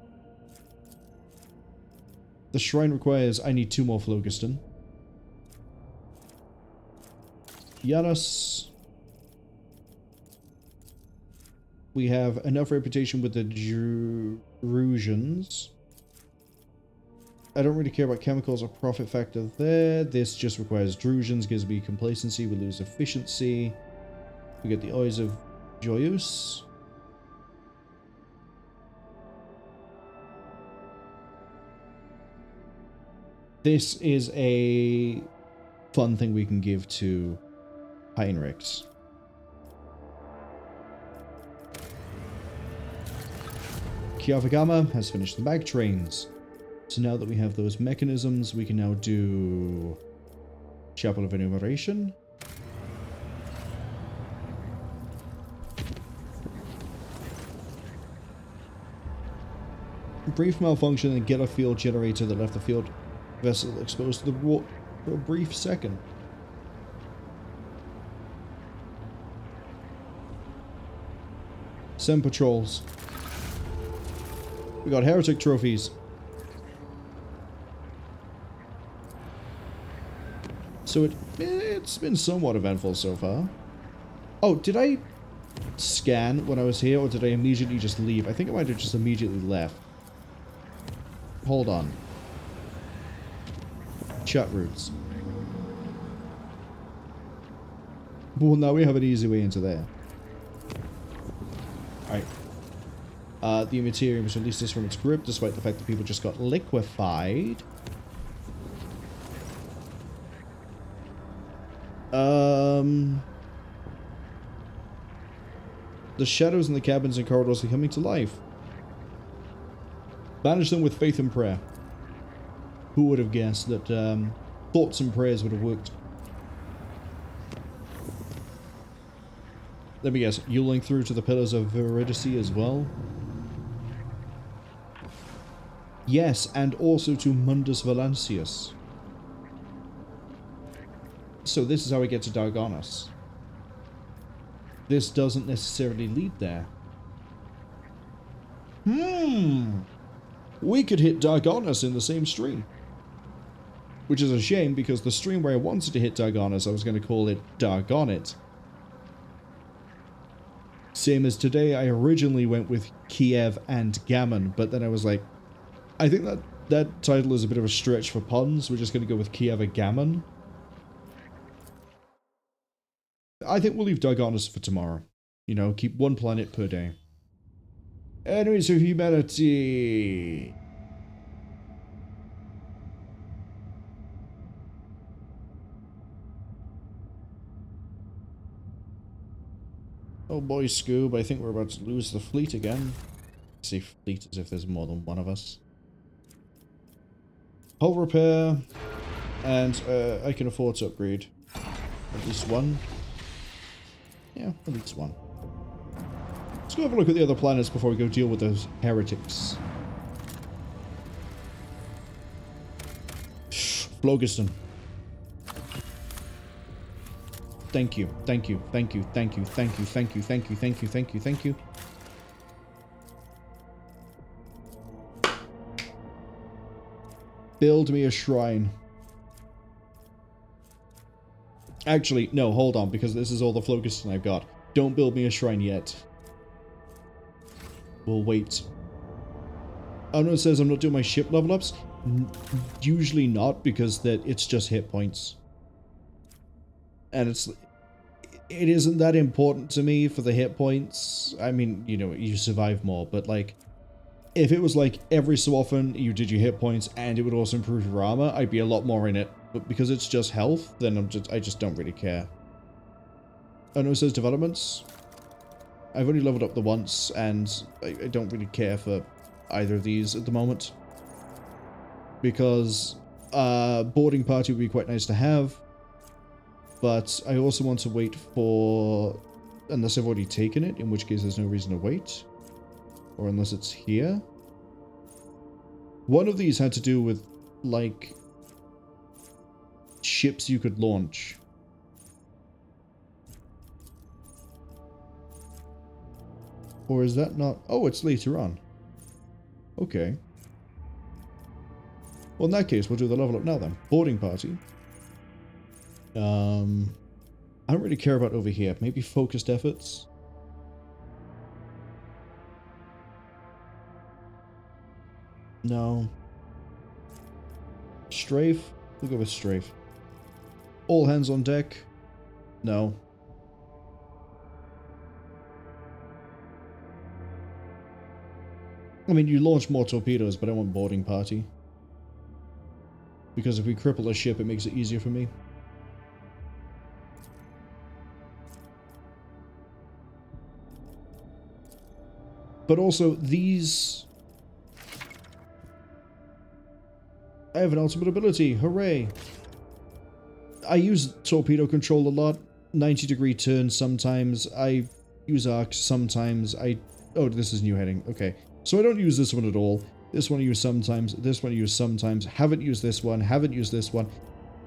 The shrine requires... I need 2 more phlogiston. Janus. We have enough reputation with the Drusians. I don't really care about chemicals or profit factor there. This just requires Drusians, gives me complacency, we lose efficiency. We get the Eyes of Joyous. This is a fun thing we can give to Heinrix. Kiava Gamma has finished the mag trains. So now that we have those mechanisms, we can now do Chapel of Enumeration. Brief malfunction and get a field generator that left the field vessel exposed to the water for a brief second. Send patrols. We got Heretic trophies. So it's been somewhat eventful so far. Oh, did I scan when I was here, or did I immediately just leave? I think I might have just immediately left. Hold on. Chat routes. Well, now we have an easy way into there. Alright. The Imperium has released this from its grip, despite the fact that people just got liquefied. The shadows in the cabins and corridors are coming to life. Banish them with faith and prayer. Who would have guessed that thoughts and prayers would have worked? Let me guess, you link through to the Pillars of Viridice as well? Yes, and also to Mundus Valancius. So this is how we get to Dargonis. This doesn't necessarily lead there. We could hit Dargonis in the same stream. Which is a shame, because the stream where I wanted to hit Dargonis, I was going to call it Dargonit. Same as today, I originally went with Kiev and Gammon, but then I was like, I think that title is a bit of a stretch for puns. We're just going to go with Kiava Gamma. I think we'll leave Dargonis for tomorrow. You know, keep 1 planet per day. Enemies of humanity. Oh boy, Scoob, I think we're about to lose the fleet again. I say fleet as if there's more than one of us. Hull repair. And I can afford to upgrade. At least 1. Yeah, at least 1. Let's go have a look at the other planets before we go deal with those heretics. Phlogiston. Thank you, thank you, thank you, thank you, thank you, thank you, thank you, thank you, thank you, thank you. Build me a shrine. Actually, no, hold on, because this is all the Phlogiston I've got. Don't build me a shrine yet. We'll wait. Oh no, it says I'm not doing my ship level ups. Usually not, because it's just hit points. And it isn't that important to me for the hit points. I mean, you know, you survive more, but like, if it was like every so often you did your hit points and it would also improve your armor, I'd be a lot more in it. But because it's just health, then I just don't really care. Oh no, it says developments. I've only leveled up the once, and I don't really care for either of these at the moment. Because boarding party would be quite nice to have. But I also want to wait for... Unless I've already taken it, in which case there's no reason to wait. Or unless it's here. One of these had to do with, like, ships you could launch. Or is that not... Oh, it's later on. Okay. Well, in that case, we'll do the level up now then. Boarding party. I don't really care about over here. Maybe focused efforts. No. Strafe? We'll go with strafe. All hands on deck? No. I mean, you launch more torpedoes, but I want boarding party. Because if we cripple a ship, it makes it easier for me. But also, these... I have an ultimate ability. Hooray! I use torpedo control a lot. 90-degree turn sometimes. I use arcs sometimes. Oh, this is new heading. Okay. So I don't use this one at all. This one I use sometimes. This one I use sometimes. Haven't used this one. Haven't used this one.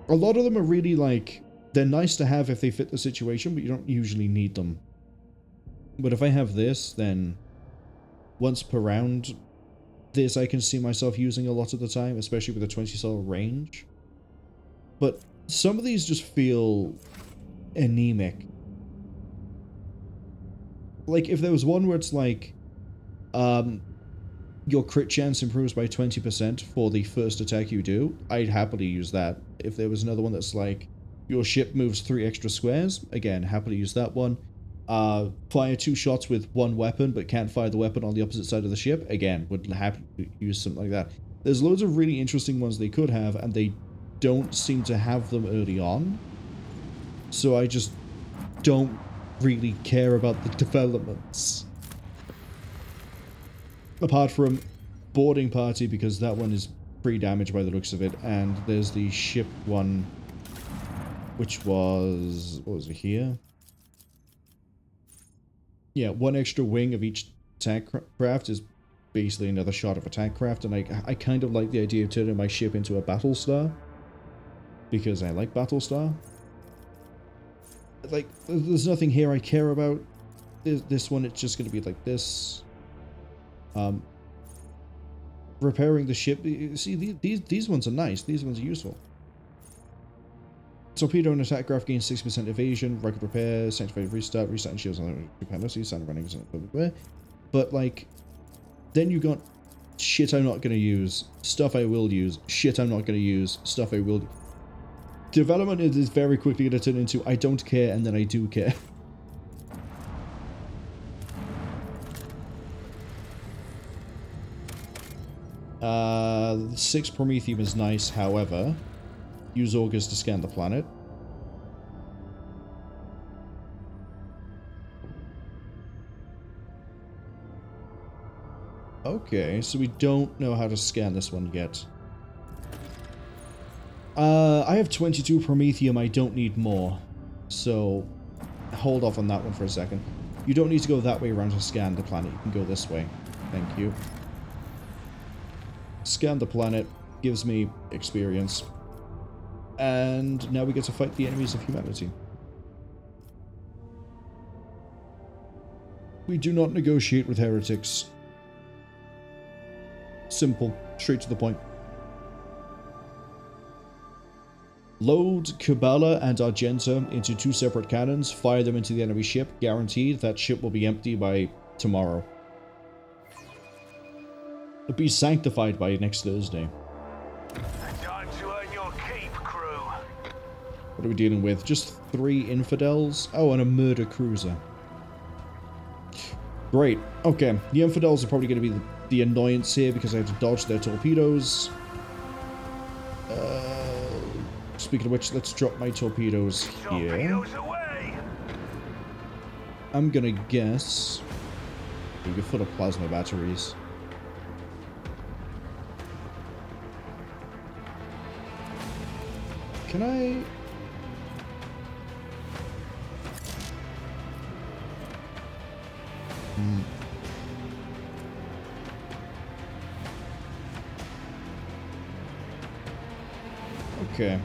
A lot of them are really like... They're nice to have if they fit the situation, but you don't usually need them. But if I have this, then... Once per round... This I can see myself using a lot of the time, especially with a 20-cell range. But some of these just feel anemic. Like, if there was one where it's like, your crit chance improves by 20% for the first attack you do, I'd happily use that. If there was another one that's like, your ship moves 3 extra squares, again, happily use that one. Fire 2 shots with 1 weapon, but can't fire the weapon on the opposite side of the ship. Again, would happily use something like that. There's loads of really interesting ones they could have, and they don't seem to have them early on. So I just don't really care about the developments. Apart from boarding party, because that one is pretty damaged by the looks of it, and there's the ship one, which was... What was it here? Yeah, 1 extra wing of each attack craft is basically another shot of attack craft, and I kind of like the idea of turning my ship into a battle star. Because I like battle star. Like, there's nothing here I care about. This one, it's just going to be like this. Repairing the ship. See, these ones are nice. These ones are useful. Torpedo and attack craft gains 60% evasion, record repair, sanctified restart, and shields on the penalty, sound running, but like, then you got shit I'm not going to use, stuff I will use, shit I'm not going to use, stuff I will. Development is very quickly going to turn into I don't care and then I do care. 6 Promethium is nice, however. Use Augurs to scan the planet. Okay, so we don't know how to scan this one yet. I have 22 Promethium, I don't need more. So, hold off on that one for a second. You don't need to go that way around to scan the planet, you can go this way. Thank you. Scan the planet, gives me experience. And now we get to fight the enemies of humanity. We do not negotiate with heretics. Simple. Straight to the point. Load Kabbalah and Argenta into 2 separate cannons, fire them into the enemy ship, guaranteed that ship will be empty by tomorrow. It'll be sanctified by next Thursday. Time to earn your keep, crew. What are we dealing with? Just 3 infidels? Oh, and a murder cruiser. Great. Okay, the infidels are probably going to be the annoyance here because I have to dodge their torpedoes. Speaking of which, let's drop my torpedoes here. Torpedoes away. I'm gonna guess we can full of plasma batteries. Can I? Okay.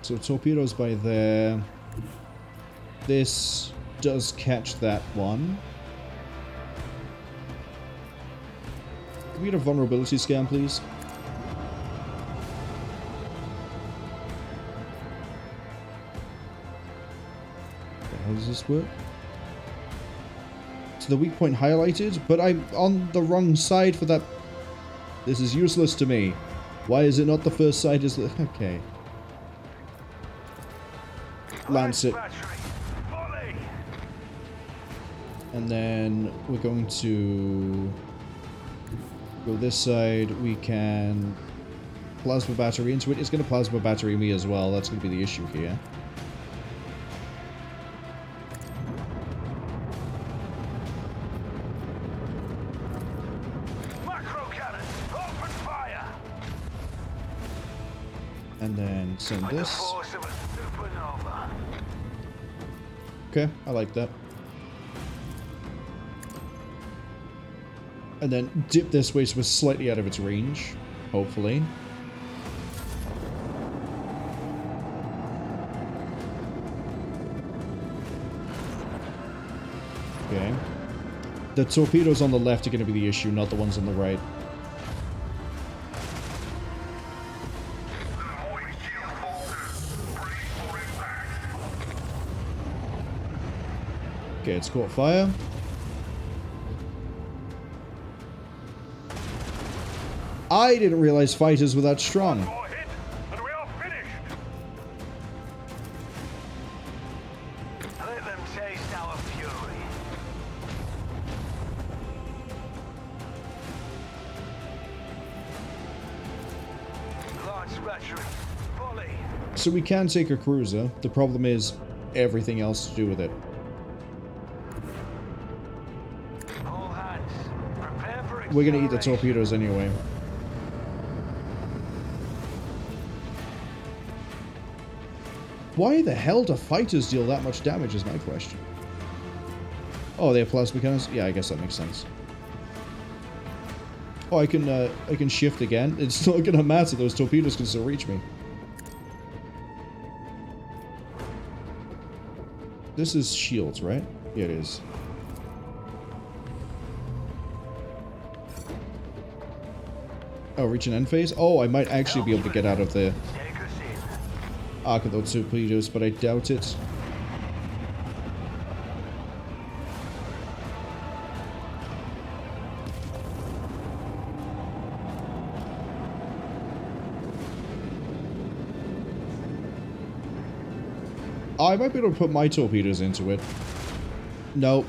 So torpedoes by there. This does catch that one. Can we get a vulnerability scan, please? Okay, how does this work? So the weak point highlighted, but I'm on the wrong side for that. This is useless to me. Why is it not the first side? Is the okay? Lance it. And then we're going to go this side. We can plasma battery into it. It's going to plasma battery me as well. That's going to be the issue here. Open fire. And then send With the this. force of a supernova. Okay, I like that. And then dip this way so we're slightly out of its range, hopefully. Okay. The torpedoes on the left are going to be the issue, not the ones on the right. Okay, it's caught fire. I didn't realize fighters were that strong. More hit, and we are finished. Let them taste our fury. Launch battery, fully. So we can take a cruiser. The problem is everything else to do with it. All hands, prepare for We're gonna eat the acceleration. torpedoes anyway. Why the hell do fighters deal that much damage is my question. Oh, they have plasma cannons? Yeah, I guess that makes sense. Oh, I can shift again. It's not gonna matter, those torpedoes can still reach me. This is shields, right? Yeah, it is. Oh, reach an end phase? Oh, I might actually be able to get out of the Take us in. arc of those torpedoes, but I doubt it. I might be able to put my torpedoes into it. Nope.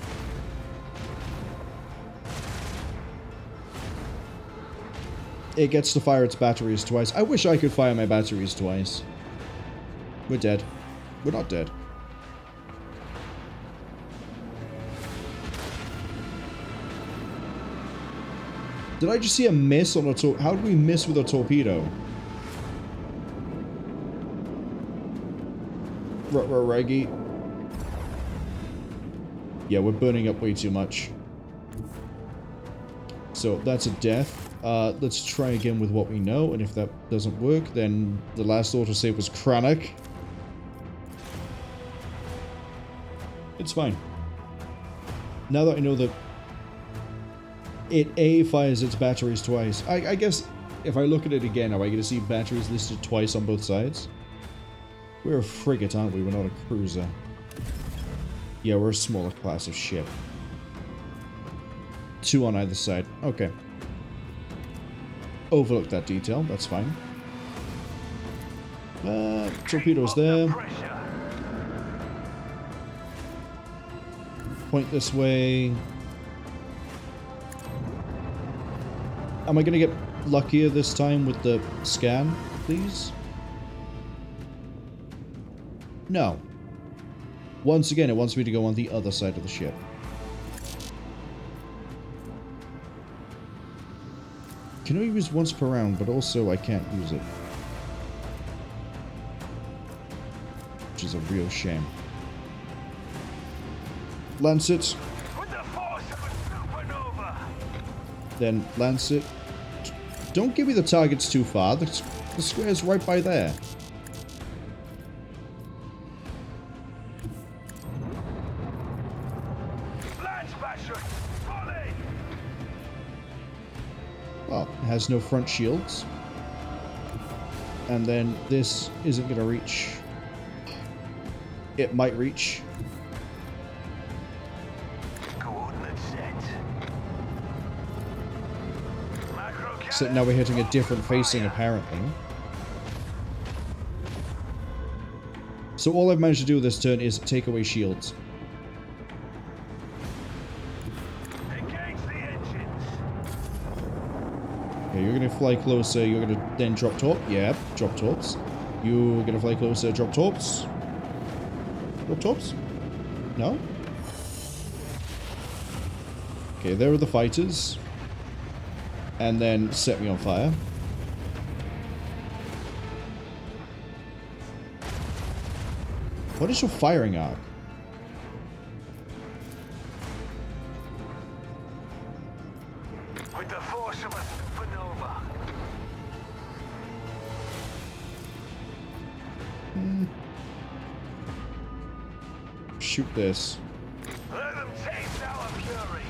It gets to fire its batteries twice. I wish I could fire my batteries twice. We're dead. We're not dead. Did I just see a miss on a torpedo? How did we miss with a torpedo? Reggie. Yeah, we're burning up way too much. So that's a death. Let's try again with what we know, and if that doesn't work, then the last autosave was Chronic. It's fine. Now that I know that it A, fires its batteries twice. I guess if I look at it again, am I going to see batteries listed twice on both sides? We're a frigate, aren't we? We're not a cruiser. Yeah, we're a smaller class of ship. 2 on either side. Okay. Overlook that detail. That's fine. Torpedoes there. Point this way. Am I going to get luckier this time with the scan, please? No. Once again, it wants me to go on the other side of the ship. Can only use once per round, but also I can't use it. Which is a real shame. Lance it. Then lance it. Don't give me the targets too far. The square's right by there. Well, it has no front shields. And then this isn't going to reach. It might reach. So now we're hitting a different facing, apparently. So all I've managed to do this turn is take away shields. Okay, you're gonna fly closer, you're gonna then drop torp. Yeah, drop torps. You're gonna fly closer, drop torps. Drop torps? No? Okay, there are the fighters. And then set me on fire. What is your firing arc? With the force of a supernova. Shoot this. Let them taste our fury.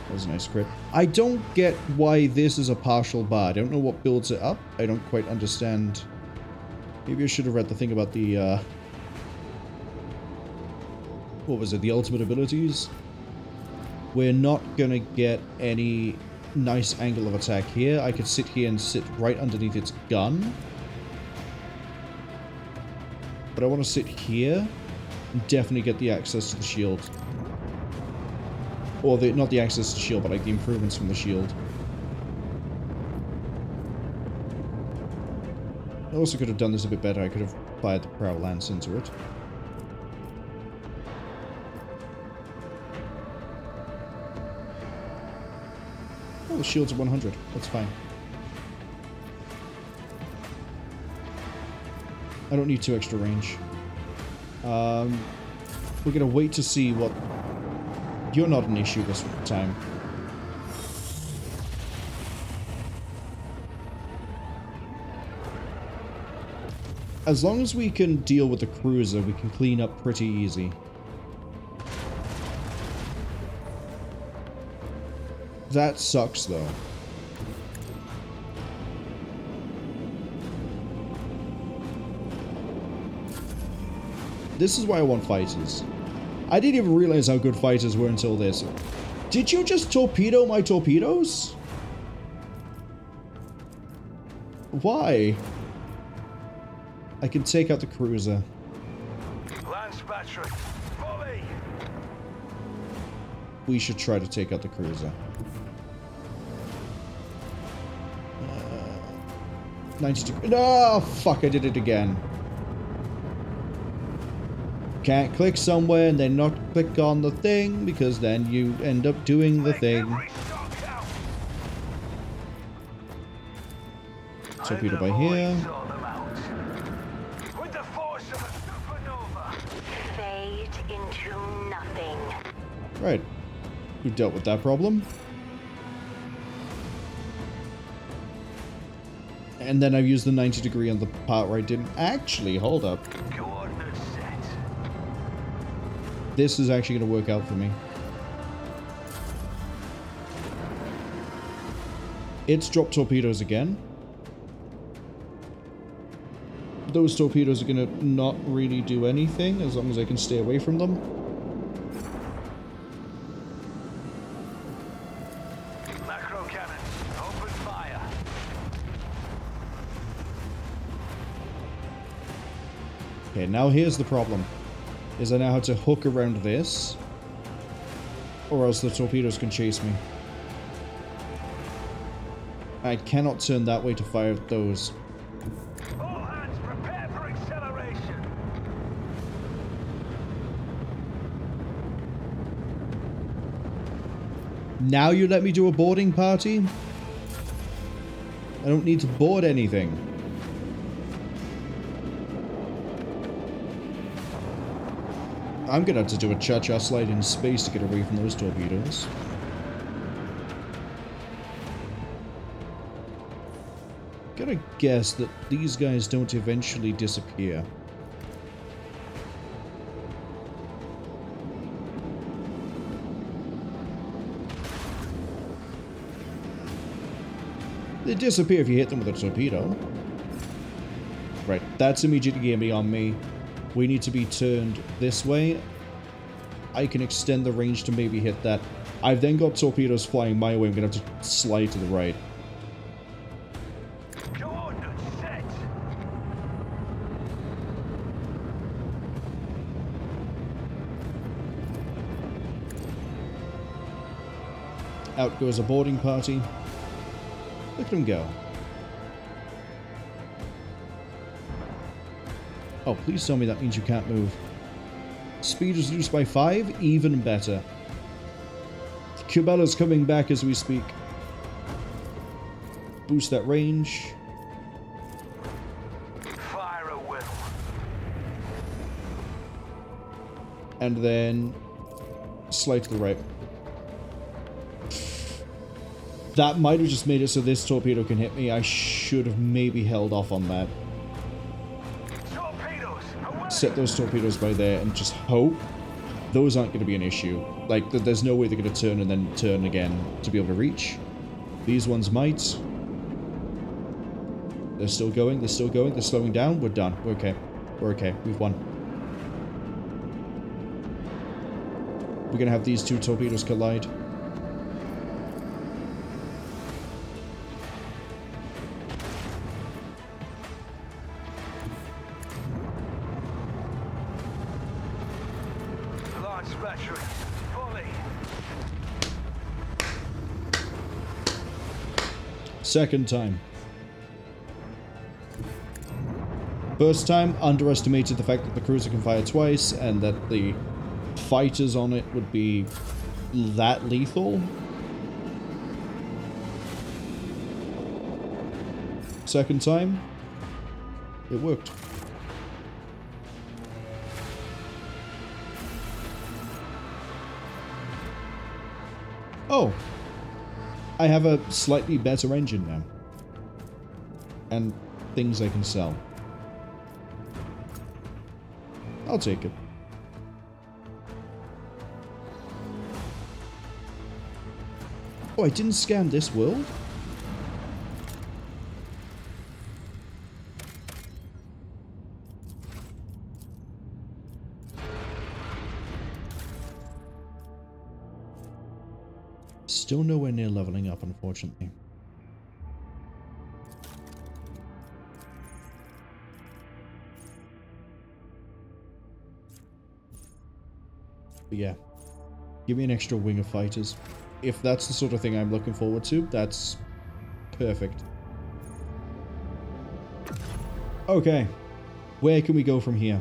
That was a nice crit. I don't get why this is a partial bar. I don't know what builds it up. I don't quite understand. Maybe I should have read the thing about the, what was it? The ultimate abilities? We're not gonna get any nice angle of attack here. I could sit here and sit right underneath its gun. But I want to sit here and definitely get the access to the shield. Or the, not the access to the shield, but like the improvements from the shield. I also could have done this a bit better. I could have fired the prow lance into it. Oh, the shield's at 100. That's fine. I don't need 2 extra range. We're gonna wait to see what... You're not an issue this time. As long as we can deal with the cruiser, we can clean up pretty easy. That sucks, though. This is why I want fighters. I didn't even realize how good fighters were until this. Did you just torpedo my torpedoes? Why? I can take out the cruiser. Lance battery. Volley. We should try to take out the cruiser. 92. No, fuck, I did it again. Can't click somewhere and then not click on the thing, because then you end up doing the thing. Torpedo by here. With the force of a supernova. Fade into nothing. Right. We dealt with that problem. And then I've used the 90 degree on the part where I didn't actually. Hold up. Coordinates set. This is actually going to work out for me. It's dropped torpedoes again. Those torpedoes are going to not really do anything as long as I can stay away from them. Macro cannons, open fire. Okay, now here's the problem. Is I now have to hook around this, or else the torpedoes can chase me. I cannot turn that way to fire those. All hands prepare for acceleration. Now you let me do a boarding party? I don't need to board anything. I'm gonna have to do a cha-cha slide in space to get away from those torpedoes. Gotta guess that these guys don't eventually disappear. They disappear if you hit them with a torpedo. Right, that's immediately gonna be on me. We need to be turned this way. I can extend the range to maybe hit that. I've then got torpedoes flying my way. I'm gonna have to slide to the right. Coordinates set. Out goes a boarding party. Look at him go. Oh, please tell me that means you can't move. Speed is reduced by 5, even better. Cubella's coming back as we speak. Boost that range. Fire at will. And then slide to the right. That might have just made it so this torpedo can hit me. I should have maybe held off on that. Torpedoes, away. Set those torpedoes by there and just hope those aren't going to be an issue. Like, there's no way they're going to turn and then turn again to be able to reach. These ones might. They're still going, they're still going, they're slowing down. We're done. We're okay. We're okay. We've won. We're going to have these two torpedoes collide. Launch battery, fully. Second time. First time, underestimated the fact that the cruiser can fire twice and that the fighters on it would be that lethal. Second time, it worked. Oh, I have a slightly better engine now. And things I can sell. I'll take it. Oh, I didn't scan this world? Still nowhere near leveling up, unfortunately. But yeah, give me an extra wing of fighters. If that's the sort of thing I'm looking forward to, that's perfect. Okay, where can we go from here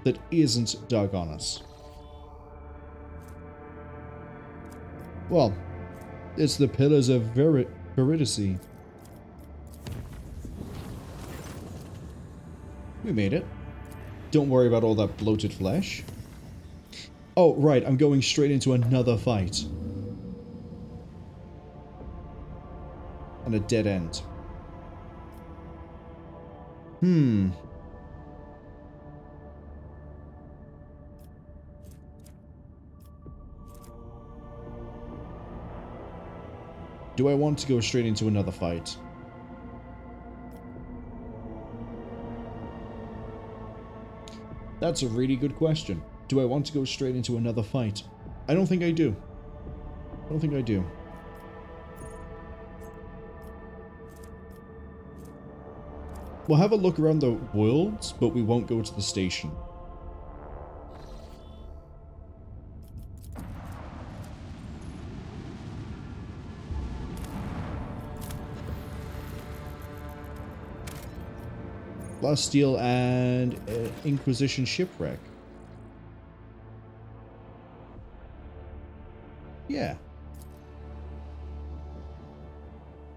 that isn't Dargonis? Well, it's the Pillars of Veridice. We made it. Don't worry about all that bloated flesh. Oh, right, I'm going straight into another fight. And a dead end. Do I want to go straight into another fight? That's a really good question. Do I want to go straight into another fight? I don't think I do. I don't think I do. We'll have a look around the worlds, but we won't go to the station. Last Steel and Inquisition Shipwreck. Yeah.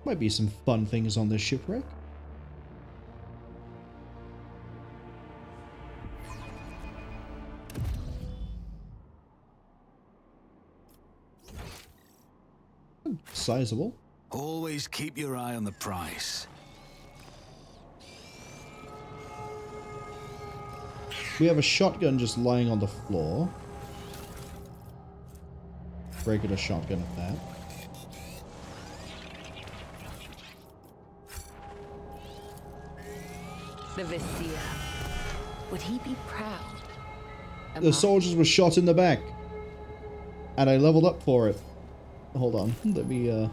Might be some fun things on this shipwreck. Sizable. Always keep your eye on the price. We have a shotgun just lying on the floor. Regular shotgun at that. The Vizier. Would he be proud? The soldiers were shot in the back. And I leveled up for it. Hold on. Let me,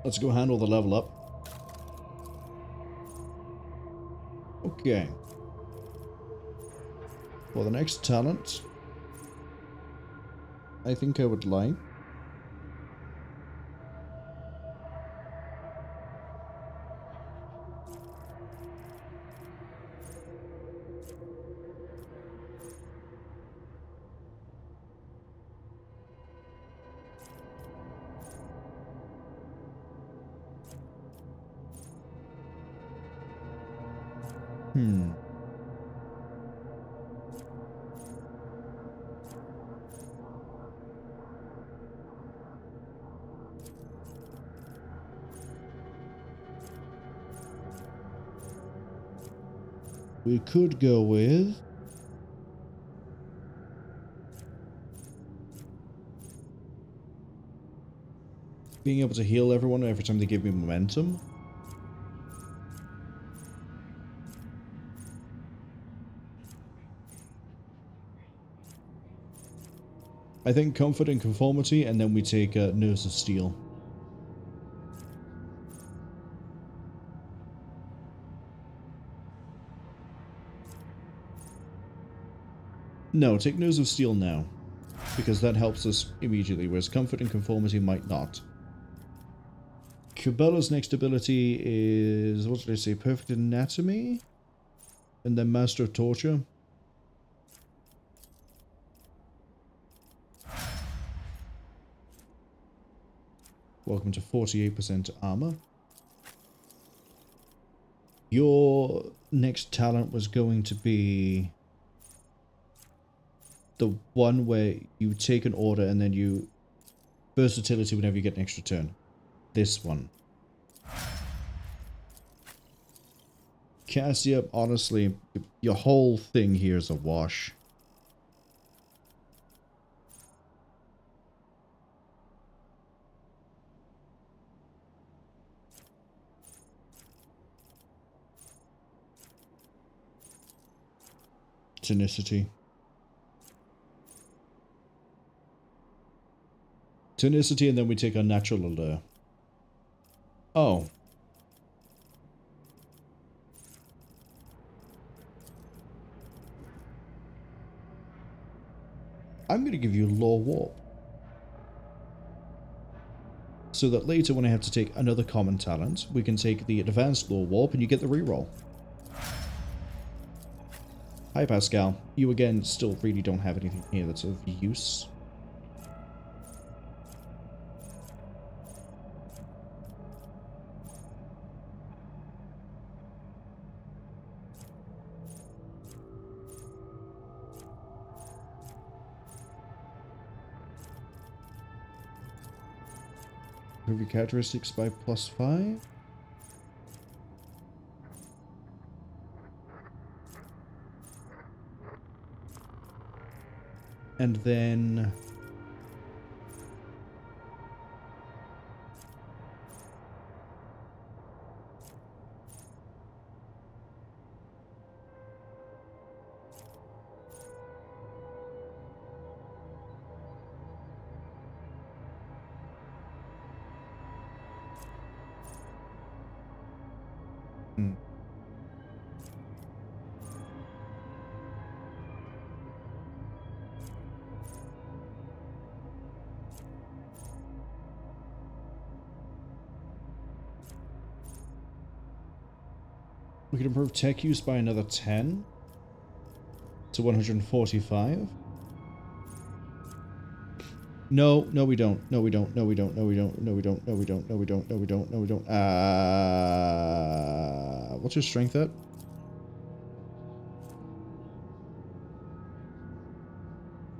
Let's go handle the level up. Okay. For the next talent, I think I would like we could go with being able to heal everyone every time they give me momentum. I think comfort and conformity, and then we take Nerves of Steel. No, take Nerves of Steel now, because that helps us immediately, whereas comfort and conformity might not. Cubella's next ability is, what did I say, Perfect Anatomy? And then Master of Torture. Welcome to 48% armor. Your next talent was going to be the one where you take an order and then you versatility whenever you get an extra turn. This one. Cassia, honestly, your whole thing here is a wash. Tenacity. Tenacity, and then we take our natural allure. Oh. I'm going to give you Law Warp. So that later when I have to take another common talent, we can take the Advanced Law Warp and you get the reroll. Hi Pascal. You again still really don't have anything here that's of use. Improve your characteristics by +5. And then... We can improve tech use by another 10 to 145. No, we don't. No, we don't. No, we don't. No, we don't. No, we don't. No, we don't. No, we don't. No, we don't. No, we don't. What's your strength at?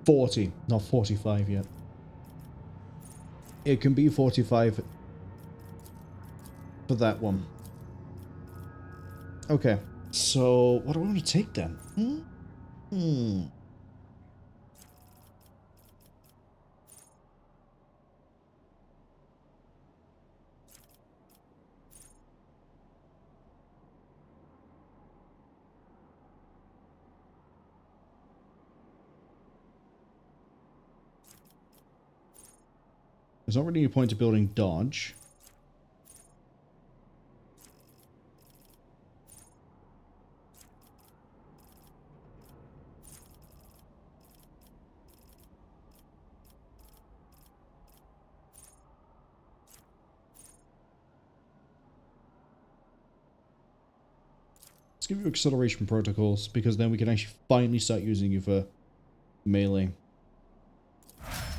$40, not 45 yet. It can be 45 for that one. Okay, so what do I want to take then? There's not really any point to building dodge. Let's give you acceleration protocols, because then we can actually finally start using you for melee.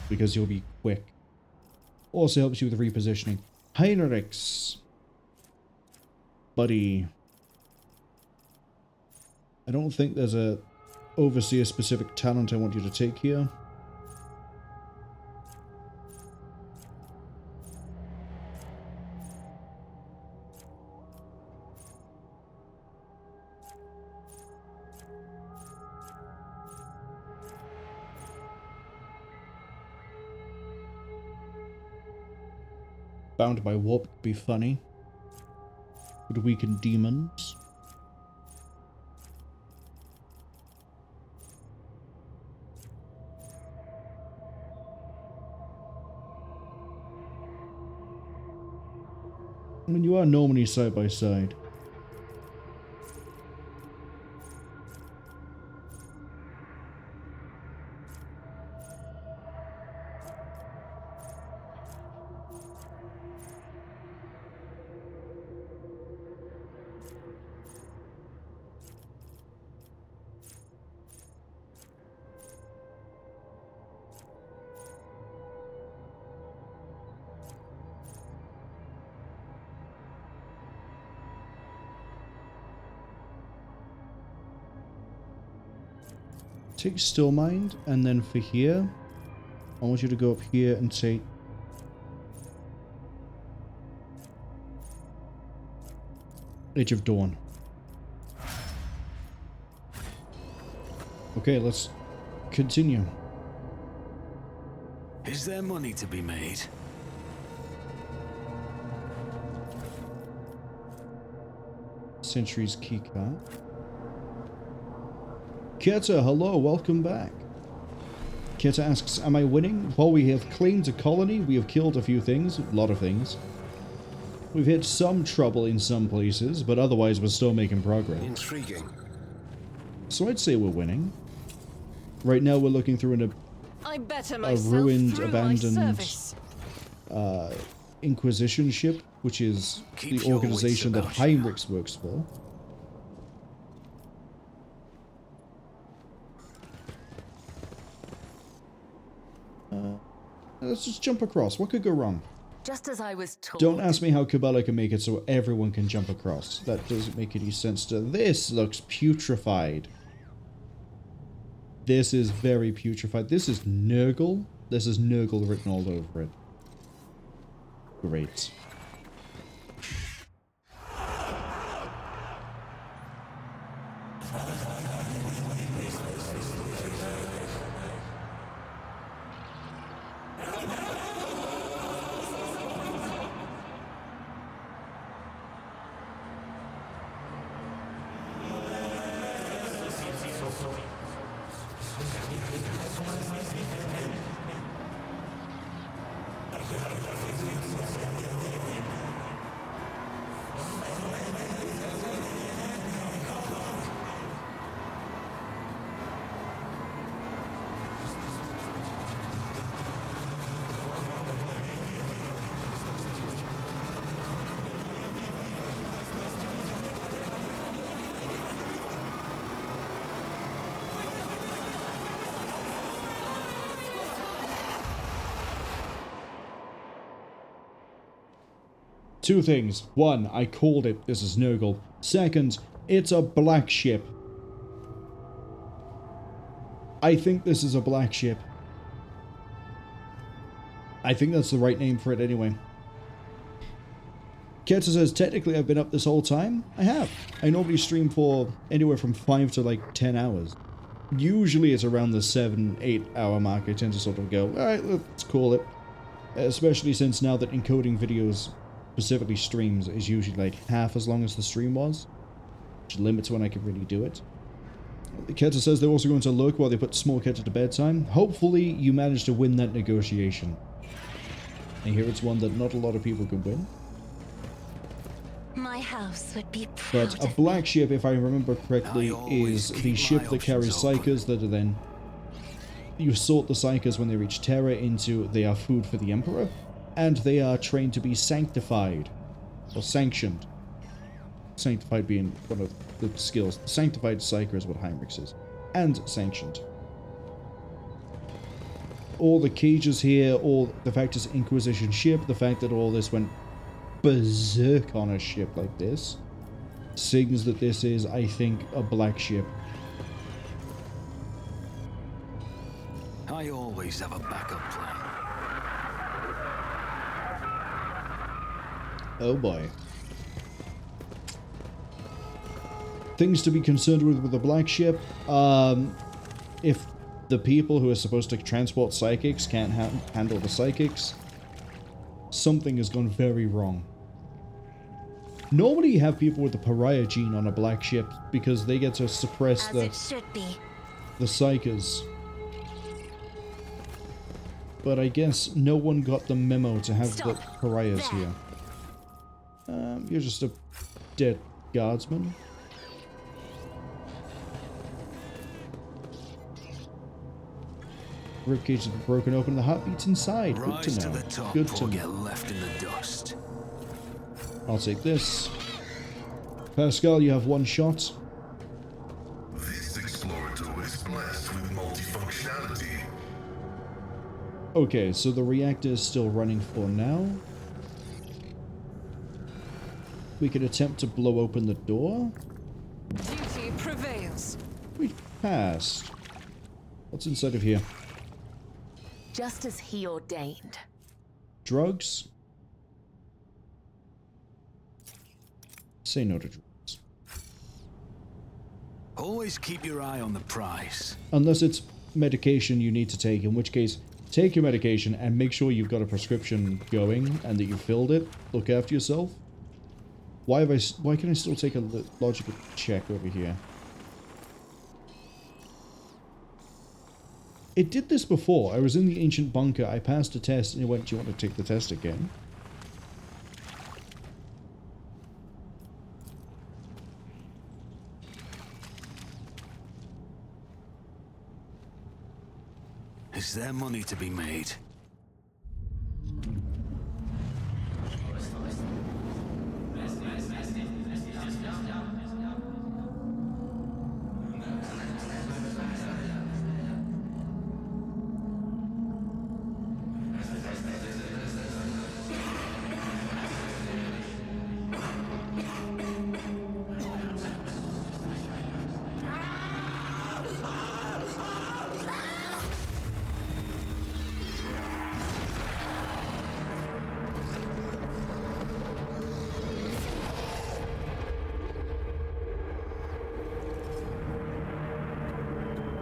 Because you'll be quick. Also helps you with repositioning. Heinrix. Buddy. I don't think there's a overseer specific talent I want you to take here. Bound by warp could be funny. Would weaken demons. I mean, you are normally side by side. Take Still Mind, and then for here, I want you to go up here and take Age of Dawn. Okay, let's continue. Is there money to be made? Century's keycard. Keta, hello, welcome back. Keta asks, am I winning? While we have claimed a colony, we have killed a few things, a lot of things. We've hit some trouble in some places, but otherwise we're still making progress. Intriguing. So I'd say we're winning. Right now we're looking through I better a myself ruined, through abandoned Inquisition ship, which is Keep the your organization that wits about you. Heinrix works for. Let's just jump across. What could go wrong? Just as I was told. Don't ask me how Cabela can make it so everyone can jump across. That doesn't make any sense to... This looks putrefied. This is very putrefied. This is Nurgle. This is Nurgle written all over it. Great. Two things. One, I called it. This is Nurgle. Second, it's a black ship. I think this is a black ship. I think that's the right name for it anyway. Keta says, technically I've been up this whole time. I have. I normally stream for anywhere from 5 to like 10 hours. Usually it's around the 7-8 hour mark. I tend to sort of go, alright, let's call it. Especially since now that encoding videos, specifically streams, is usually like half as long as the stream was, which limits when I can really do it. Keta says they're also going to look while they put small Keta to bedtime. Hopefully you manage to win that negotiation. I hear it's one that not a lot of people can win. My house would be proud But a black ship, if I remember correctly, is the ship that carries psychers that are then... You sort the psychers when they reach Terra into they are food for the Emperor, and they are trained to be sanctified, or sanctioned. Sanctified being one of the skills. Sanctified Psyker is what Heinrix is. And sanctioned. All the cages here, all the fact it's Inquisition ship, the fact that all this went berserk on a ship like this, sings that this is, I think, a black ship. I always have a backup plan. Oh boy. Things to be concerned with the black ship. If the people who are supposed to transport psychics can't handle the psychics, something has gone very wrong. Normally you have people with the pariah gene on a black ship because they get to suppress the psychers. But I guess no one got the memo to have the pariahs here. You're just a dead guardsman. Ribcage has been broken open, the heartbeat's inside. Good to know. Good to know. Get left in the dust. I'll take this. Pascal, you have one shot. This explorator is blessed with multifunctionality. Okay, so the reactor is still running for now. We could attempt to blow open the door. Duty prevails. We passed. What's inside of here? Just as he ordained. Drugs? Say no to drugs. Always keep your eye on the prize. Unless it's medication you need to take, in which case, take your medication and make sure you've got a prescription going and that you filled it. Look after yourself. Why can I still take a logical check over here? It did this before. I was in the ancient bunker, I passed a test, and it went, do you want to take the test again? Is there money to be made?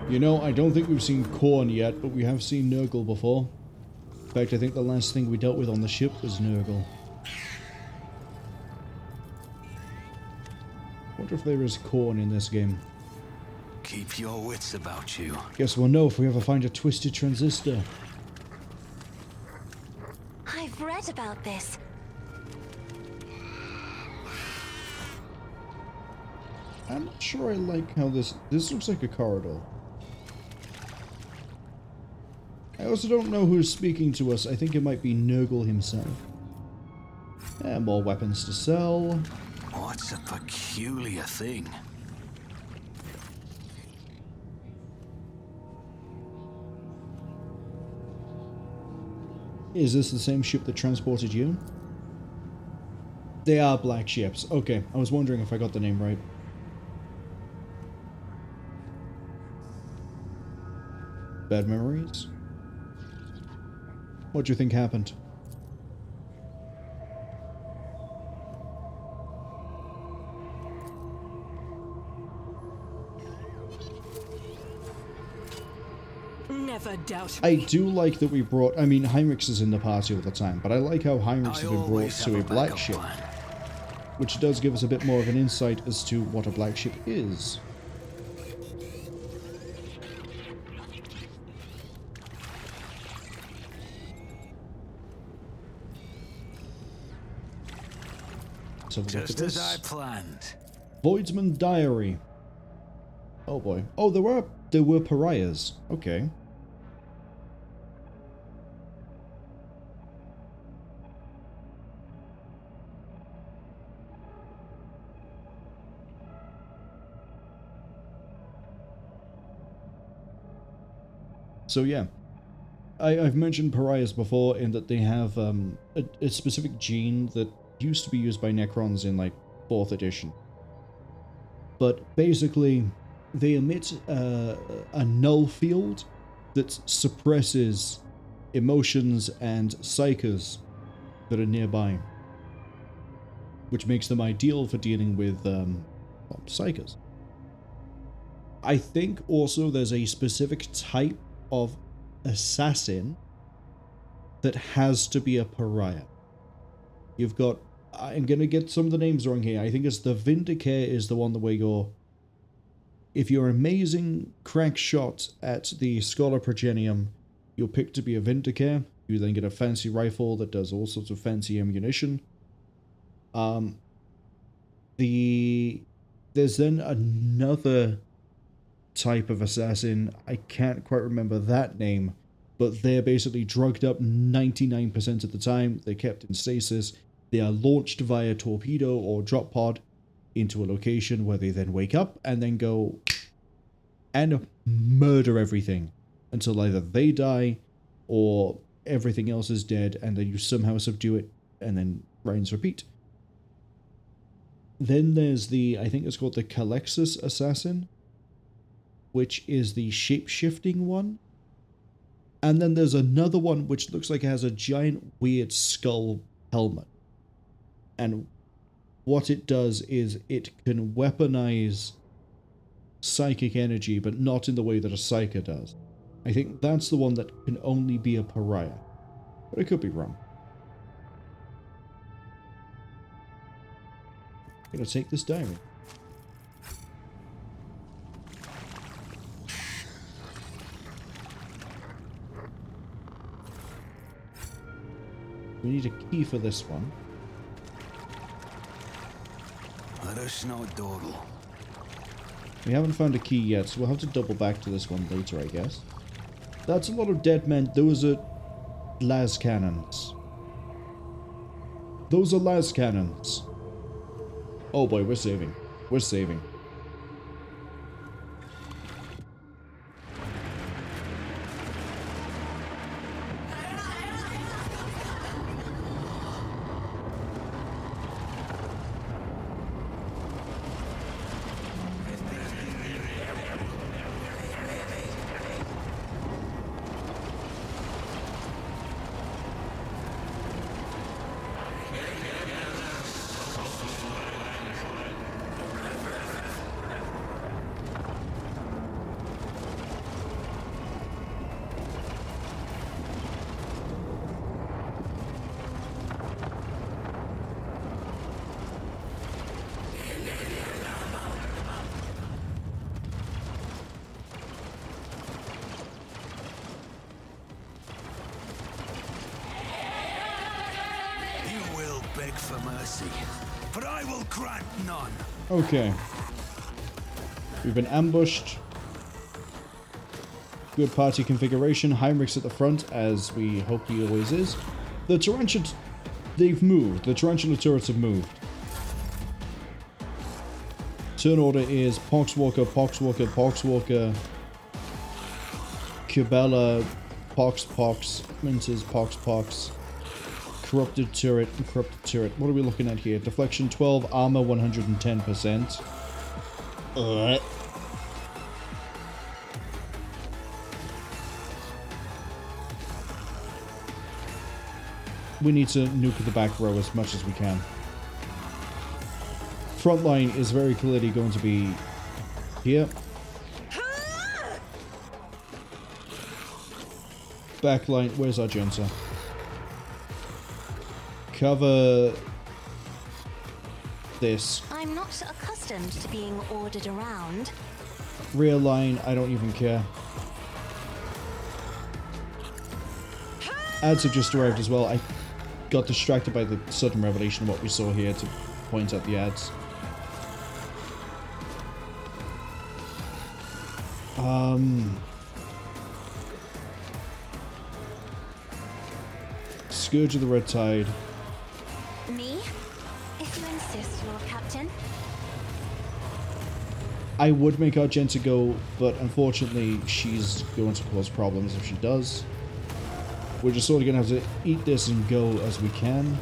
You know, I don't think we've seen Korn yet, but we have seen Nurgle before. In fact, I think the last thing we dealt with on the ship was Nurgle. Wonder if there is Korn in this game. Keep your wits about you. Guess we'll know if we ever find a twisted transistor. I've read about this. I'm not sure I like how this looks like a corridor. I also don't know who's speaking to us. I think it might be Nurgle himself. And more weapons to sell. What's a peculiar thing? Is this the same ship that transported you? They are black ships. Okay, I was wondering if I got the name right. Bad memories? What do you think happened? Never doubt I me. do like that we brought... I mean, Heinrix is in the party all the time, but I like how Heinrix has been brought to a black ship. Which does give us a bit more of an insight as to what a black ship is. So Just as I planned. Voidsman Diary. Oh boy. Oh, there were pariahs. Okay. So yeah, I've mentioned pariahs before in that they have a specific gene that used to be used by Necrons in like 4th edition. But basically, they emit a null field that suppresses emotions and psychers that are nearby, which makes them ideal for dealing with psychers. I think also there's a specific type of assassin that has to be a pariah. You've got, I'm going to get some of the names wrong here. I think it's the Vindicare is the one where you're, if you're an amazing crack shot at the Scholar Progenium, you're picked to be a Vindicare. You then get a fancy rifle that does all sorts of fancy ammunition. There's then another type of assassin, I can't quite remember that name, but they're basically drugged up 99% of the time. They're kept in stasis. They are launched via torpedo or drop pod into a location where they then wake up and then go and murder everything until either they die or everything else is dead, and then you somehow subdue it and then rinse repeat. Then there's the, I think it's called the Calexis Assassin, which is the shape-shifting one. And then there's another one which looks like it has a giant weird skull helmet. And what it does is it can weaponize psychic energy, but not in the way that a psyker does. I think that's the one that can only be a pariah. But I could be wrong. I'm gonna take this diary. We need a key for this one. Let us know, Dawdle. We haven't found a key yet, so we'll have to double back to this one later, I guess. That's a lot of dead men. Those are las cannons. Those are las cannons. Oh boy, we're saving. We're saving. for mercy, but I will grant none. Okay. We've been ambushed. Good party configuration. Heinrix at the front, as we hope he always is. The Tarantula... They've moved. The Tarantula turrets have moved. Turn order is Poxwalker, Poxwalker, Poxwalker, Cabela, Pox, Minces, Pox, Corrupted Turret, and Corrupted Turret. What are we looking at here? Deflection 12, armor 110%. We need to nuke the back row as much as we can. Front line is very clearly going to be here. Back line, where's Argenta? Cover this. I'm not accustomed to being ordered around. Rear line, I don't even care. Ads have just arrived as well. I got distracted by the sudden revelation of what we saw here to point out the ads. Scourge of the Red Tide. Me? If you insist, Lord Captain. I would make Argenta go, but unfortunately she's going to cause problems if she does. We're just sort of going to have to eat this and go as we can.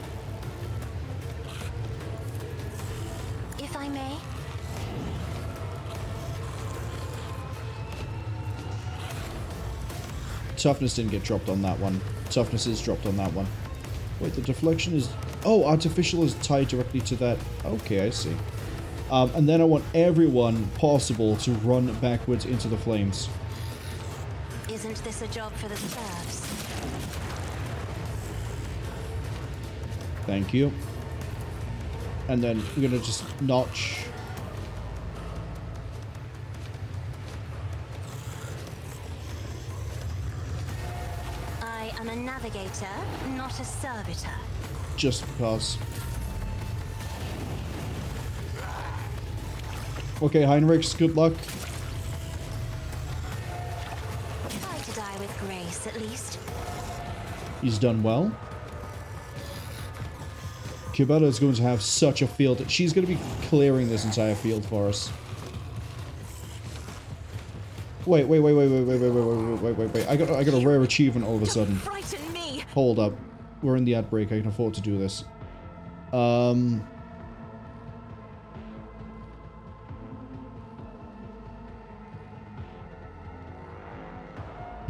If I may. Toughness didn't get dropped on that one. Toughness is dropped on that one. Wait, the deflection is... Oh, artificial is tied directly to that. Okay, I see. And then I want everyone possible to run backwards into the flames. Isn't this a job for the serfs? Thank you. And then we're going to just notch... I am a navigator, not a servitor. Just because. Okay, Heinrix, good luck. Try to die with grace, at least. He's done well. Cabela is going to have such a field. She's going to be clearing this entire field for us. Wait. I got a rare achievement all of a sudden. Frighten me. Hold up. We're in the ad break. I can afford to do this.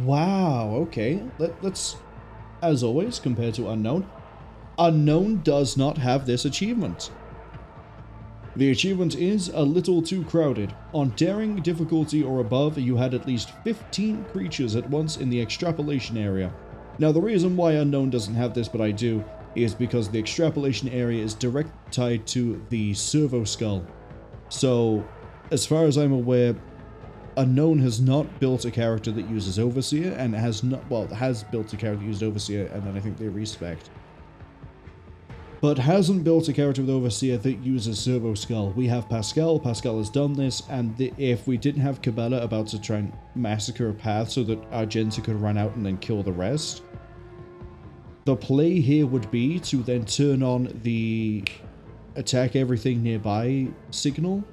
Wow, okay. Let's, as always, compared to Unknown. Unknown does not have this achievement. The achievement is a little too crowded. On daring difficulty or above, you had at least 15 creatures at once in the extrapolation area. Now, the reason why Unknown doesn't have this, but I do, is because the extrapolation area is directly tied to the servo skull. So, as far as I'm aware, Unknown has not built a character that uses Overseer, and has built a character that used Overseer, and then I think they respect. But hasn't built a character with Overseer that uses Servo Skull. We have Pascal. Pascal has done this, and if we didn't have Cabela about to try and massacre a path so that Argenta could run out and then kill the rest, the play here would be to then turn on the attack everything nearby signal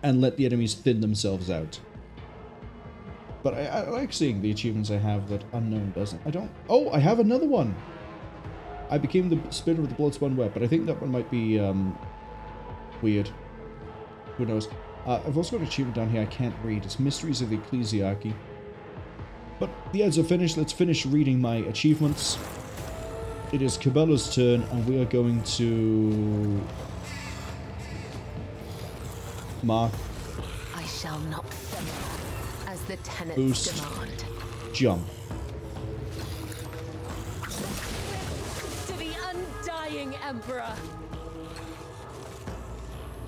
and let the enemies thin themselves out. But I like seeing the achievements I have that Unknown doesn't. Oh, I have another one! I became the spinner of the Bloodspun Web, but I think that one might be weird. Who knows? I've also got an achievement down here I can't read. It's Mysteries of the Ecclesiarchy. But the ads are finished. Let's finish reading my achievements. It is Cabela's turn, and we are going to mark. I shall not fail, as the tenets Boost. demand. Jump. To the undying Emperor.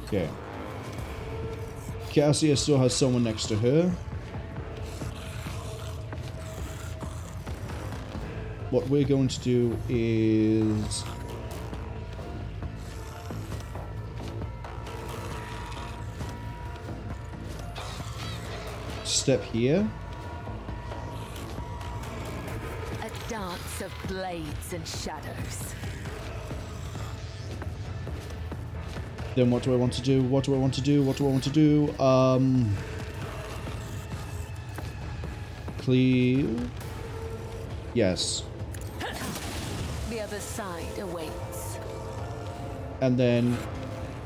Okay. Cassia still has someone next to her. What we're going to do is step here. A dance of blades and shadows. Then what do I want to do? What do I want to do? What do I want to do? Cleave. Yes. The other side awaits. And then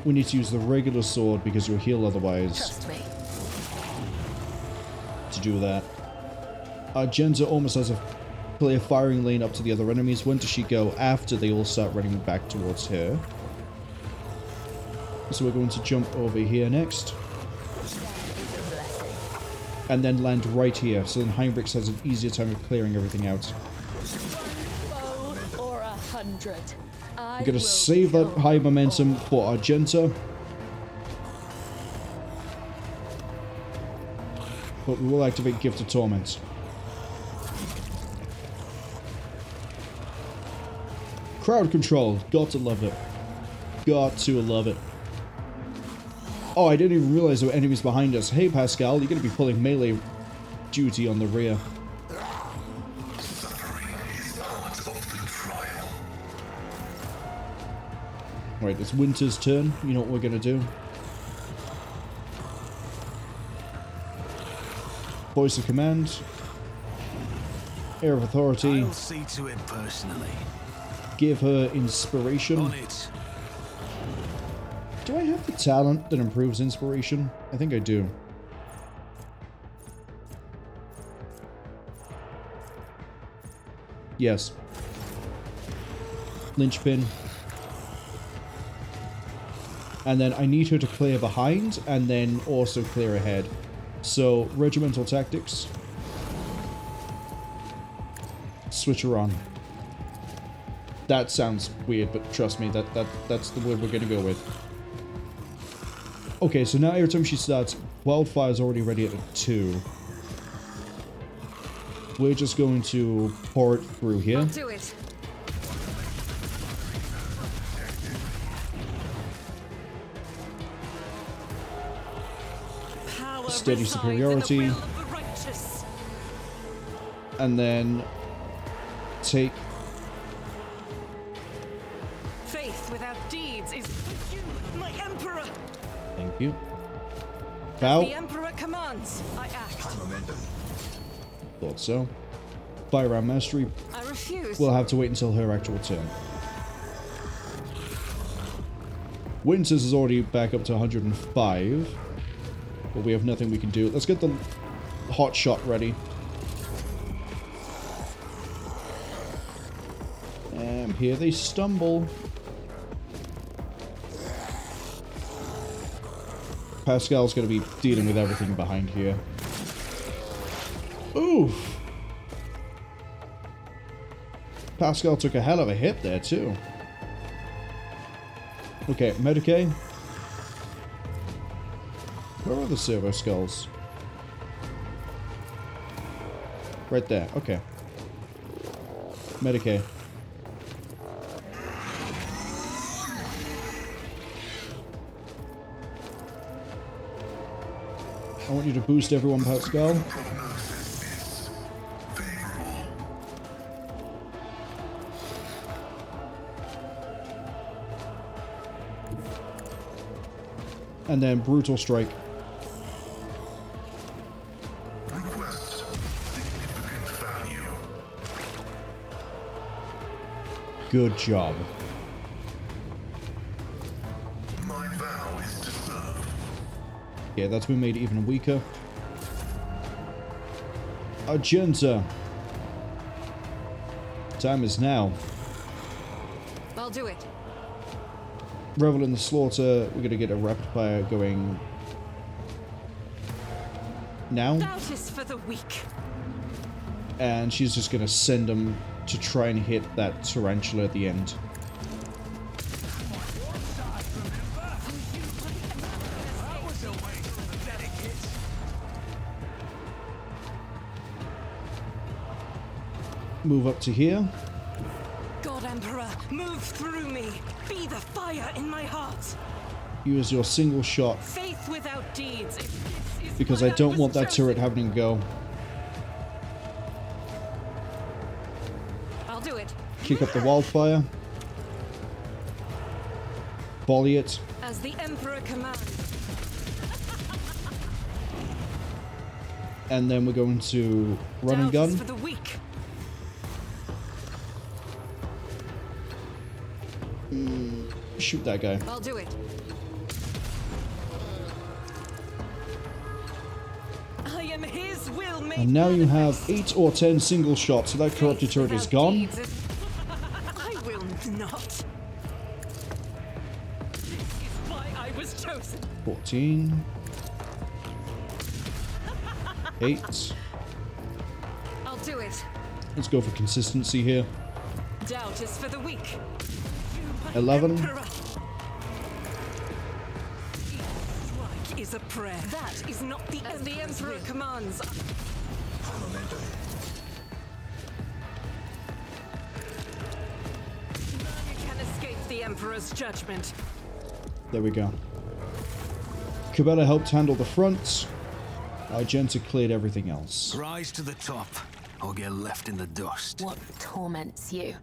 we need to use the regular sword because you'll heal otherwise. Trust me. To do that. Jenza almost has a clear firing lane up to the other enemies. When does she go? After they all start running back towards her. So we're going to jump over here next. And then land right here. So then Heinrix has an easier time of clearing everything out. Or 100. We're going to save that high momentum for Argenta. But we will activate Gift of Torment. Crowd control. Got to love it. Got to love it. Oh, I didn't even realize there were enemies behind us. Hey, Pascal, you're going to be pulling melee duty on the rear. Right, it's Winter's turn. You know what we're going to do. Voice of command. Air of authority. I'll see to it personally. Give her inspiration. On it. Do I have the talent that improves inspiration? I think I do. Yes. Linchpin. And then I need her to clear behind and then also clear ahead. So, regimental tactics. Switch her on. That sounds weird, but trust me, that's the word we're going to go with. Okay, so now every time she starts, Wildfire's already ready at a 2. We're just going to pour it through here. I'll do it. Power Steady resides superiority. in the will of the righteous. And then take... Faith without deeds is with you, my emperor. Thank you. Bow. The emperor commands. I act. Thought so. Firearm Mastery. I refuse. We'll have to wait until her actual turn. Winter's is already back up to 105. But we have nothing we can do. Let's get the hot shot ready. And here they stumble. Pascal's going to be dealing with everything behind here. Oof! Pascal took a hell of a hit there, too. Okay, Medicaid. Where are the servo skulls? Right there, okay. Medicaid. I want you to boost everyone, Pascal. And then Brutal Strike. Request significant value. Good job. My vow is to serve. Yeah, that's been made even weaker. Argenta. Time is now. I'll do it. Revel in the Slaughter. We're going to get a rapid fire going now. Doubt is for the weak. And she's just going to send them to try and hit that tarantula at the end. Move up to here. God Emperor, move through me. Be the fire in my heart. Use your single shot. Faith without deeds. If this is because I don't want that turret having to go. I'll do it. Kick up the wildfire. Volley it. As the Emperor commands. And then we're going to run and gun. For the weak. Shoot that guy. I'll do it. I am his will made. And now you have 8 or 10 single shots, so that corrupted turret is gone. I will not. This is why I was chosen. 14. 8. I'll do it. Let's go for consistency here. Doubt is for the weak. 11. Strike is a prayer. That is not the as the Emperor commands. None can escape the Emperor's judgment. There we go. Cabela helped handle the front. Argenta cleared everything else. Rise to the top, or get left in the dust. What torments you?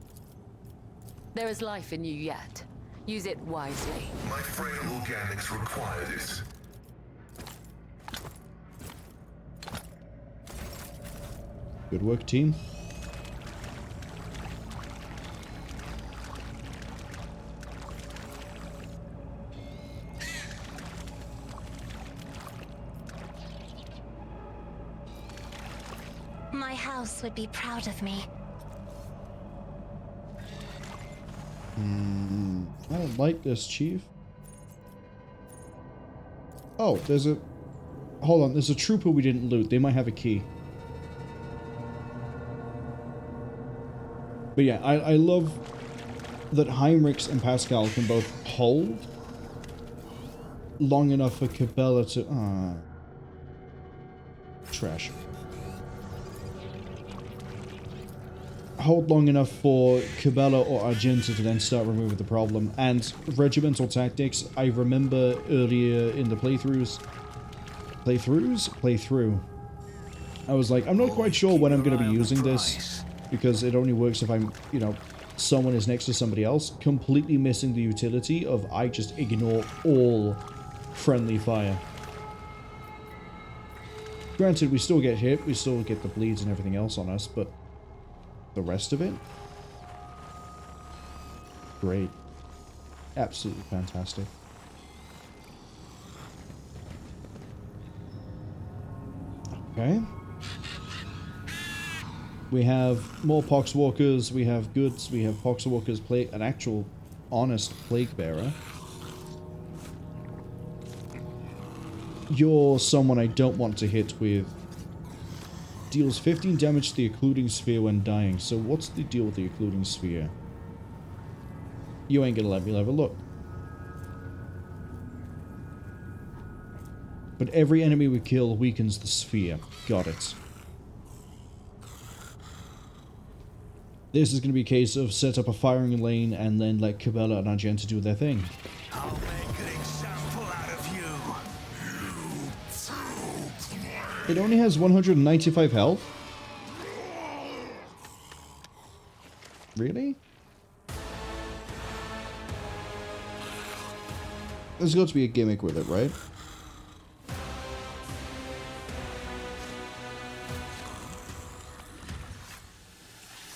There is life in you yet. Use it wisely. My frail organics required it. Good work, team. My house would be proud of me. I don't like this, Chief. Oh, there's a... Hold on, there's a trooper we didn't loot. They might have a key. But yeah, I love that Heinrix and Pascal can both hold long enough for Cabela to... trash. Hold long enough for Cabela or Argenta to then start removing the problem. And regimental tactics, I remember earlier in the playthrough, I was like, I'm not quite sure when I'm going to be using this, because it only works if I'm, you know, someone is next to somebody else, completely missing the utility of I just ignore all friendly fire. Granted, we still get hit, we still get the bleeds and everything else on us, but the rest of it? Great. Absolutely fantastic. Okay. We have more Poxwalkers, we have goods, we have Poxwalkers, an actual honest Plague Bearer. You're someone I don't want to hit with. Deals 15 damage to the occluding sphere when dying. So what's the deal with the occluding sphere? You ain't gonna let me have a look. But every enemy we kill weakens the sphere. Got it. This is gonna be a case of set up a firing lane and then let Cabela and Argenta do their thing. I'll make an example out of you. It only has 195 health? Really? There's got to be a gimmick with it, right?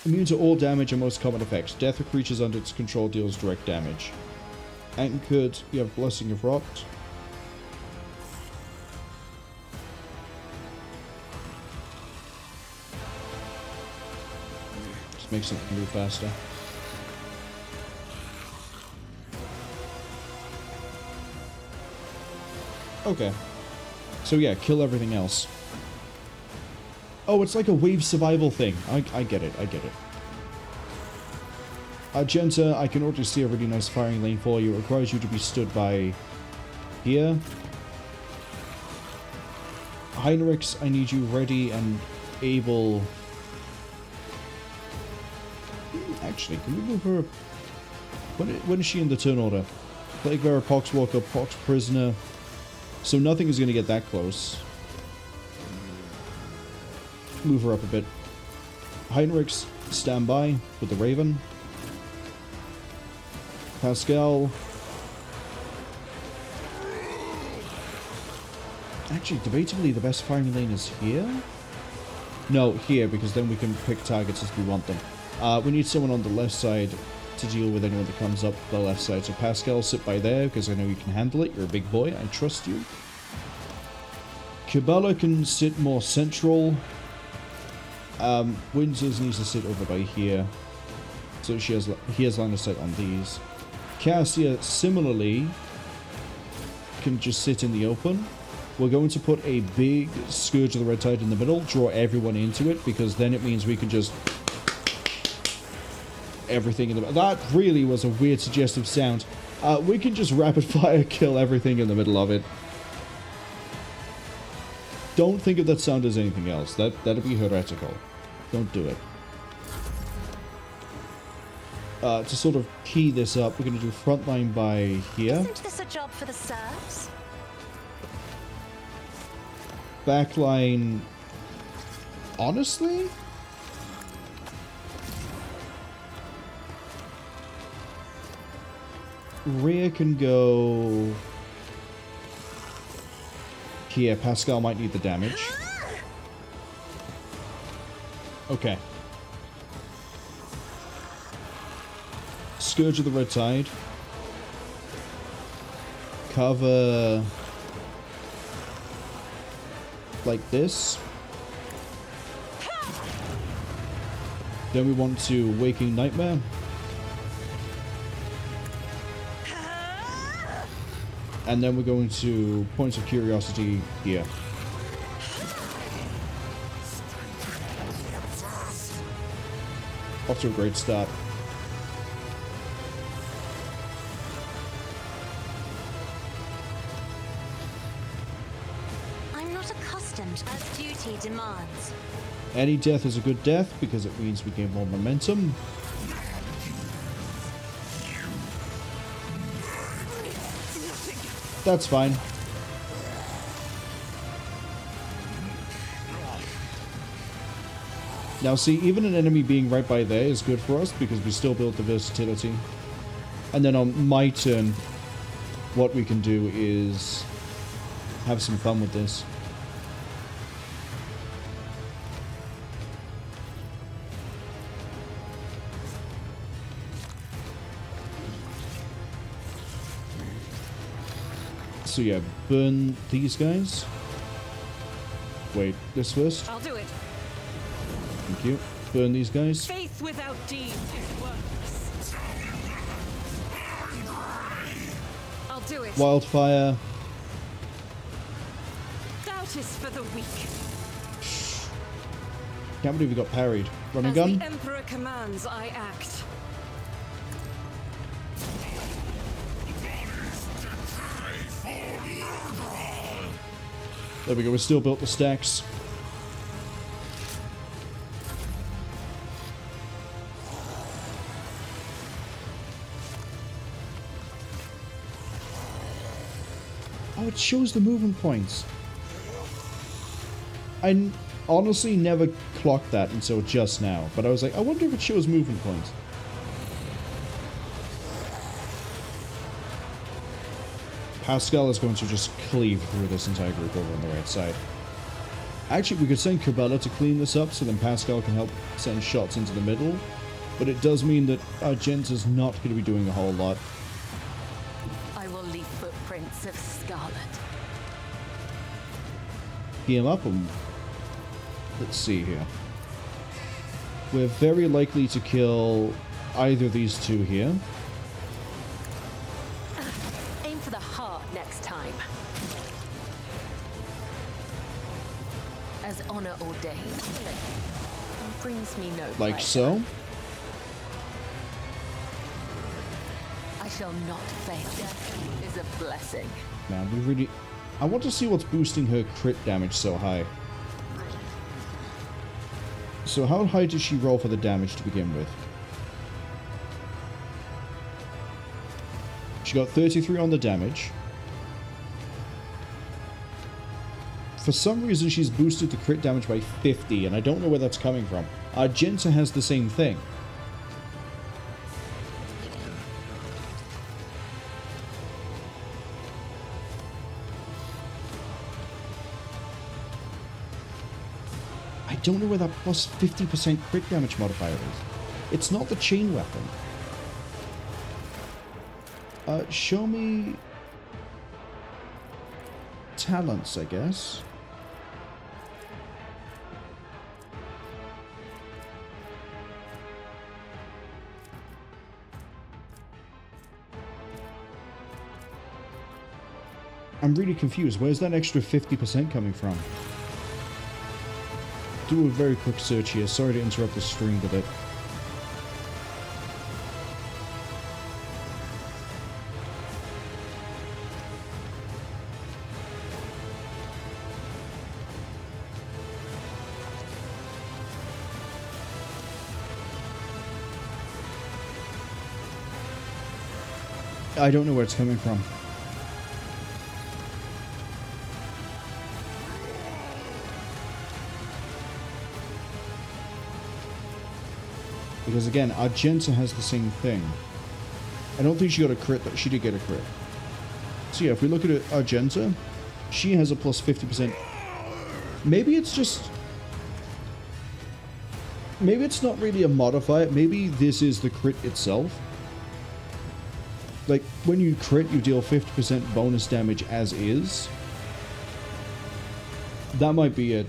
Immune to all damage and most common effects. Death of creatures under its control deals direct damage. Anchored, you have Blessing of Rot. Just makes it move faster. Okay. So yeah, kill everything else. Oh, it's like a wave survival thing. I get it, I get it. Argenta, I can already see a really nice firing lane for you. It requires you to be stood by here. Heinrix, I need you ready and able... Actually, can we move her... When is she in the turn order? Plague Bearer, Poxwalker, Pox Prisoner. So nothing is going to get that close. move her up a bit. Heinrix, stand by with the Raven. Pascal. Actually, debatably, the best firing lane is here? No, here, because then we can pick targets as we want them. We need someone on the left side to deal with anyone that comes up the left side. So Pascal, sit by there, because I know you can handle it. You're a big boy. I trust you. Cabela can sit more central. Windsors needs to sit over by here. So he has line of sight on these. Cassia, similarly, can just sit in the open. We're going to put a big Scourge of the Red Tide in the middle, draw everyone into it, because then it means we can just... everything in the... That really was a weird suggestive sound. We can just rapid fire kill everything in the middle of it. Don't think of that sound as anything else. That'd be heretical. Don't do it. To sort of key this up, we're going to do frontline by here. Isn't this a job for the serfs? Backline, honestly? Rear can go here. Pascal might need the damage. Okay. Scourge of the Red Tide. Cover... like this. Then we want to Waking Nightmare. And then we're going to Points of Curiosity here. Off to a great start. As duty demands. Any death is a good death because it means we gain more momentum. That's fine. Now see, even an enemy being right by there is good for us because we still build the versatility. And then on my turn, what we can do is have some fun with this. So yeah, burn these guys. Wait, this first. I'll do it. Thank you. Burn these guys. Faith without deeds is worthless. I'll do it. Wildfire. Doubt is for the weak. Can't believe we got parried. Running As gun. the Emperor commands, I act. There we go, we still built the stacks. Oh, it shows the movement points. I honestly never clocked that until just now, but I was like, I wonder if it shows movement points. Pascal is going to just cleave through this entire group over on the right side. Actually, we could send Cabela to clean this up so then Pascal can help send shots into the middle. But it does mean that our Gent is not going to be doing a whole lot. I will leave footprints of scarlet. Key him up and let's see here. We're very likely to kill either of these two here. Aim for the heart next time. As honor ordained, brings me no Like pleasure. so. I shall not fail. Death is a blessing. Man, we really... I want to see what's boosting her crit damage so high. So how high did she roll for the damage to begin with? She got 33 on the damage. for some reason she's boosted the crit damage by 50, and I don't know where that's coming from. Argenta has the same thing. I don't know where that plus 50% crit damage modifier is. It's not the chain weapon. Show me talents, I guess. I'm really confused. Where's that extra 50% coming from? Do a very quick search here. Sorry to interrupt the stream with it. I don't know where it's coming from. Because again, Argenta has the same thing. I don't think she got a crit, but she did get a crit. So yeah, if we look at Argenta, she has a plus 50%. Maybe it's just... Maybe it's not really a modifier. Maybe this is the crit itself. Like, when you crit, you deal 50% bonus damage as is. That might be it.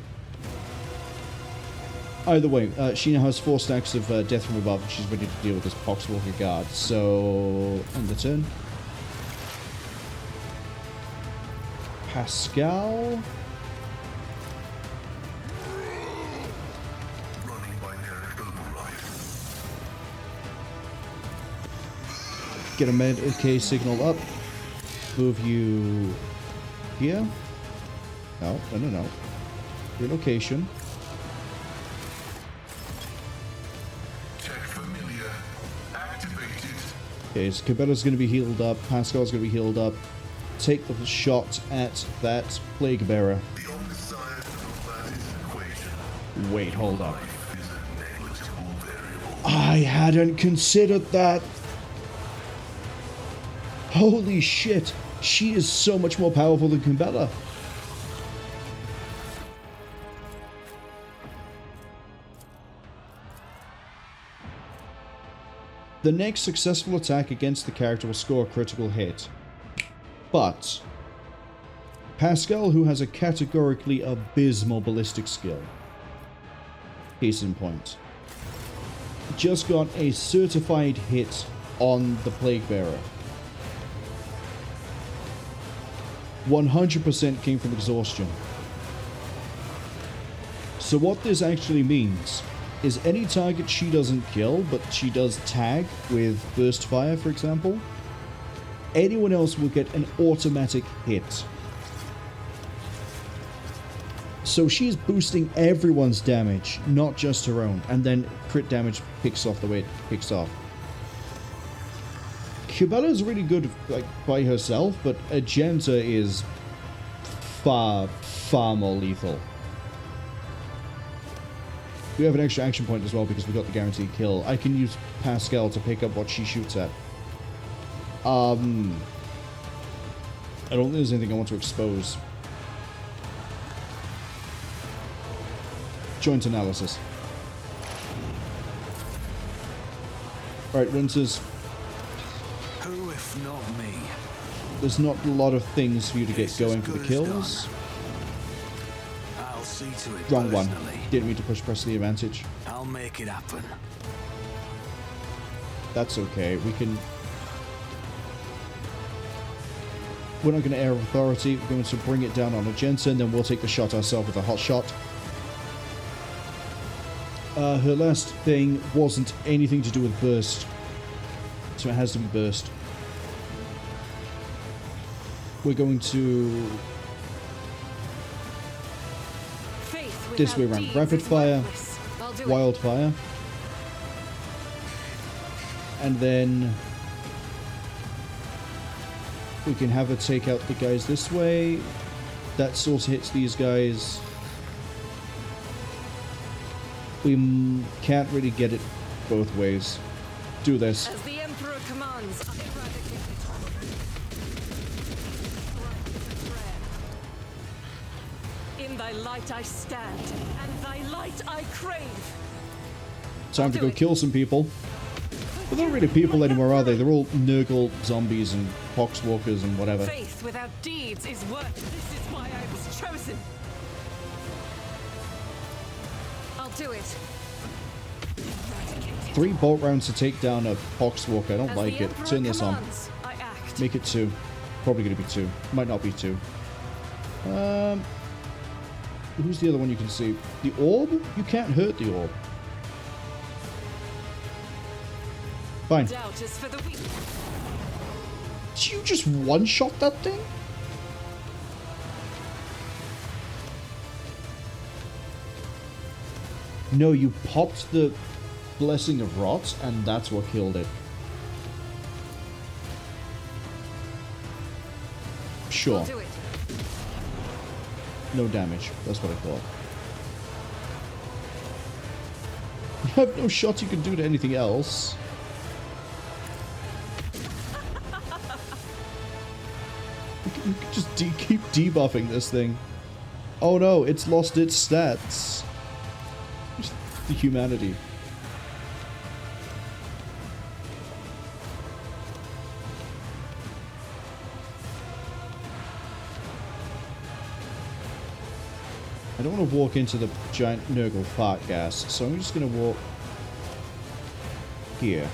Either way, she now has 4 stacks of death from above, and she's ready to deal with this Poxwalker guard. So, end the turn. Pascal. Get a med OK signal up. Move you here. No. Relocation. Okay, so Cabella's going to be healed up. Pascal's going to be healed up. Take the shot at that Plague Bearer. Wait, hold up. I hadn't considered that. Holy shit. She is so much more powerful than Cabela. The next successful attack against the character will score a critical hit. But Pascal, who has a categorically abysmal ballistic skill, case in point, just got a certified hit on the Plague Bearer. 100% came from exhaustion. So what this actually means is any target she doesn't kill, but she does tag with burst fire, for example, anyone else will get an automatic hit. So she's boosting everyone's damage, not just her own, and then crit damage picks off the way it picks off. Cabella's really good, like, by herself, but Argenta is far, far more lethal. We have an extra action point as well because we got the guaranteed kill. I can use Pascal to pick up what she shoots at. I don't think there's anything I want to expose. Joint analysis. Alright, Winters. Who if not me? There's not a lot of things for you to get going for the kills. I'll see to it. Wrong one. Personally. Didn't mean to press the advantage. I'll make it happen. That's okay. We can... We're not going to air authority. We're going to bring it down on Argenta, and then we'll take the shot ourselves with a hot shot. Her last thing wasn't anything to do with burst, so it has to be burst. We're going to... this way around. Rapid fire, wildfire, and then we can have her take out the guys this way. that sort of hits these guys. We can't really get it both ways. Do this. As the Emperor commands, I eradicate it. In thy light I stand, and thy light I crave. Time to go kill some people. But they're not really people anymore, are they? They're all Nurgle zombies and poxwalkers and whatever. Faith without deeds is work. This is why I was chosen. I'll do it. 3 bolt rounds to take down a poxwalker. I don't As like the it. Emperor Turn this on. commands, I act. Make it 2. Probably going to be 2. Might not be 2. Who's the other one you can see? The orb? You can't hurt the orb. Fine. Doubt is for the weak. Did you just one-shot that thing? No, you popped the Blessing of Rot, and that's what killed it. Sure. I'll do it. No damage. That's what I thought. You have no shot you can do to anything else. You can just keep debuffing this thing. Oh no, it's lost its stats. Just the humanity. I don't want to walk into the giant Nurgle fart gas, so I'm just going to walk here.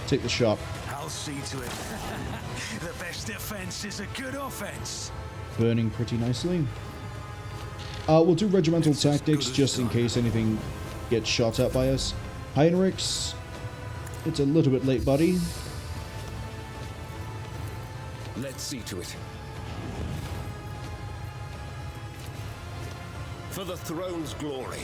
Take the shot. I'll see to it. The best defense is a good offense. Burning pretty nicely. We'll do regimental tactics just in case anything gets shot at by us. Heinrix. It's a little bit late, buddy. Let's see to it. For the throne's glory.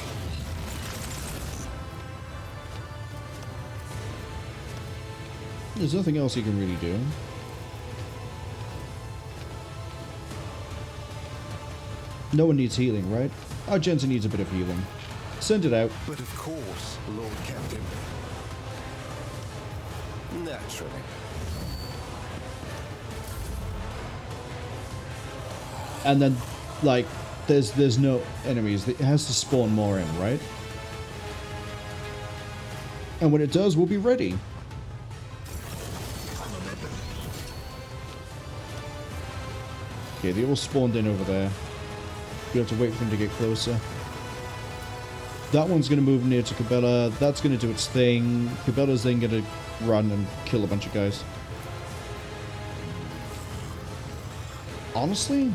There's nothing else you can really do. No one needs healing, right? Argenta needs a bit of healing. Send it out. But of course, Lord Captain. Naturally. And then, like, there's no enemies. It has to spawn more in, right? And when it does, we'll be ready. Okay, they all spawned in over there. We have to wait for them to get closer. That one's going to move near to Cabela. That's going to do its thing. Cabela's then going to run and kill a bunch of guys. Honestly?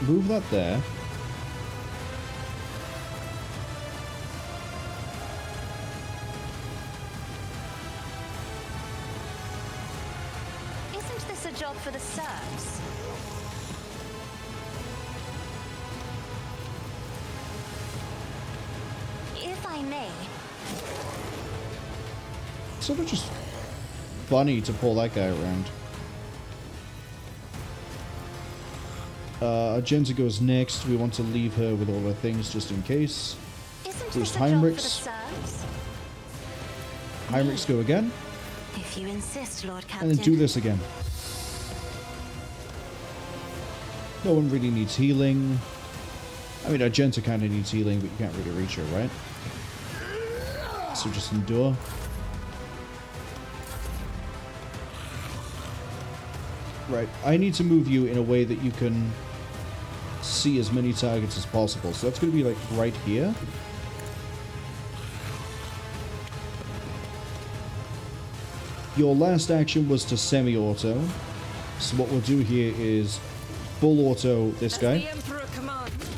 Move that there. Isn't this a job for the serfs? If I may. It's sort of just funny to pull that guy around. Argenta goes next. We want to leave her with all her things just in case. Isn't There's this a job for the Heinrix. serfs? Heinrix go again. If you insist, Lord Captain. And then do this again. No one really needs healing. I mean, Argenta kind of needs healing, but you can't really reach her, right? So just endure. Right, I need to move you in a way that you can see as many targets as possible. So that's going to be like right here. Your last action was to semi-auto. So what we'll do here is full auto this guy. The Emperor commands.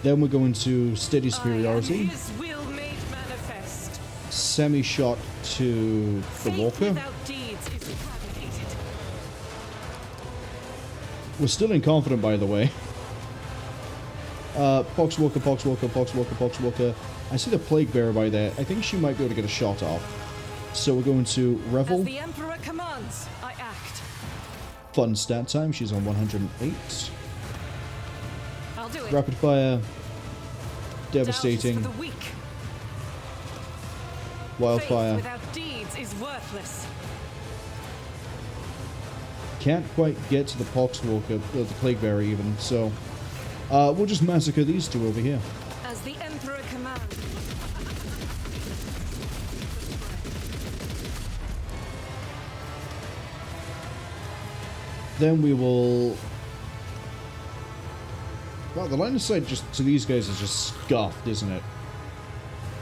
Then we're going to steady superiority. His will made manifest. Semi-shot to the Faith walker. without deeds is eradicated. We're still inconfident, by the way. Poxwalker, Poxwalker, Poxwalker, Poxwalker. I see the Plague Bearer by there. I think she might be able to get a shot off. So we're going to Revel. As the Emperor commands, I act. Fun stat time. She's on 108. I'll do it. Rapid fire. Devastating. Doubt is for the weak. Wildfire. Faith without deeds is worthless. Can't quite get to the Poxwalker, or the Plague Bearer even, so we'll just massacre these two over here. As the Emperor commands. Then we will... Well, the line of sight just to these guys is just scuffed, isn't it?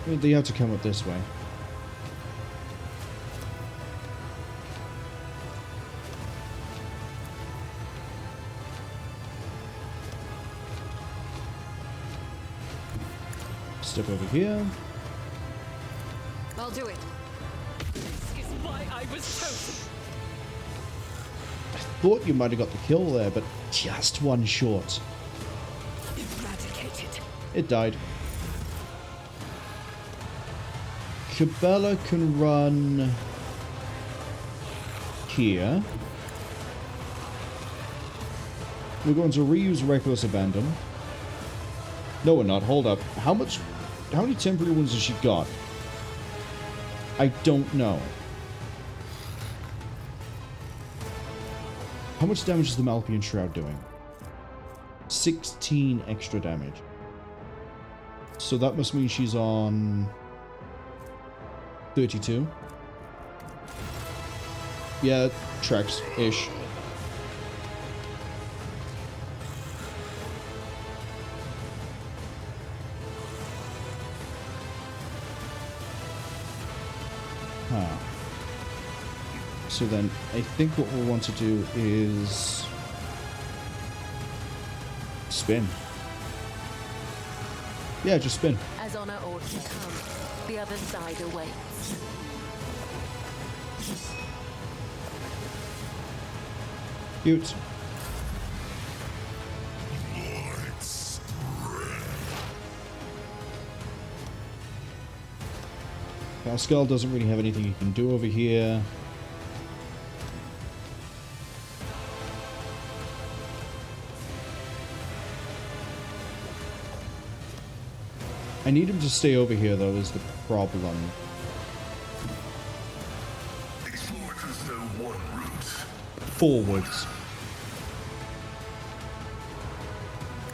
I mean, they have to come up this way. Step over here. I'll do it. This is why I was chosen. Thought you might have got the kill there, but just one short. Eradicated. It died. Cabela can run here. We're going to reuse Reckless Abandon. No, we're not. Hold up. How many temporary wounds has she got? I don't know. How much damage is the Malpian Shroud doing? 16 extra damage. So that must mean she's on 32. Yeah, tracks-ish. So then, I think what we'll want to do is spin. Yeah, just spin. As honor ought to come, the other side awaits. Cute. Pascal doesn't really have anything he can do over here. I need him to stay over here, though, is the problem. Explorers know one route. Forwards.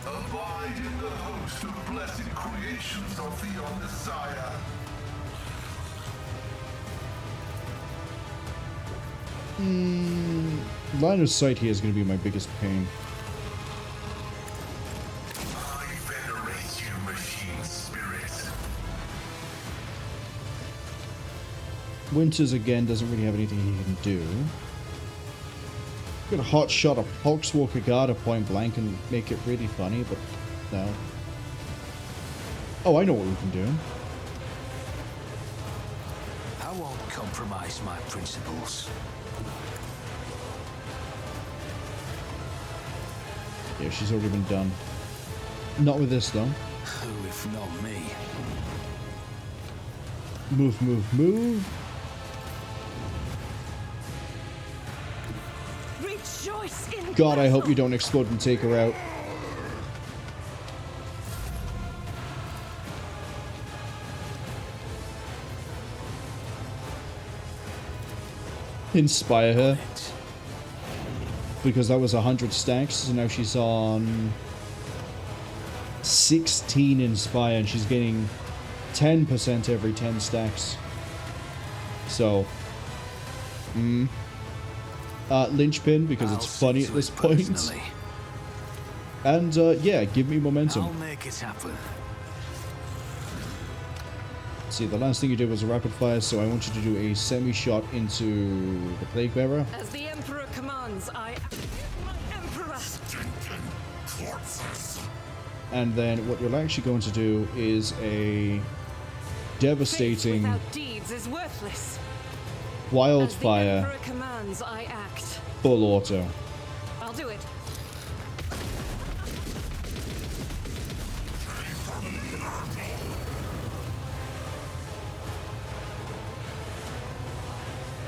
Abide in the host of blessed creations of the Messiah. Line of sight here is going to be my biggest pain. I venerate you, machine spirit. Winters, again, doesn't really have anything he can do. Get a hot shot of Poxwalker Guard at point blank and make it really funny, but no. Oh, I know what we can do. I won't compromise my principles. Yeah, she's already been done. Not with this, though. Who, if not me? Move, move, move. Rejoice in God, I hope battle. you don't explode and take her out. Inspire her. Because that was 100 stacks, so now she's on 16 Inspire, and she's getting 10% every 10 stacks. So, linchpin, because I'll it's funny see at to this it point. personally. And, yeah, give me momentum. I'll make it happen. See, the last thing you did was a rapid fire, so I want you to do a semi-shot into the Plague Bearer. As the Emperor commands, I my Emperor. And then what you're actually going to do is a devastating Faith without deeds is worthless. wildfire As the Emperor commands, I act. full auto. I'll do it.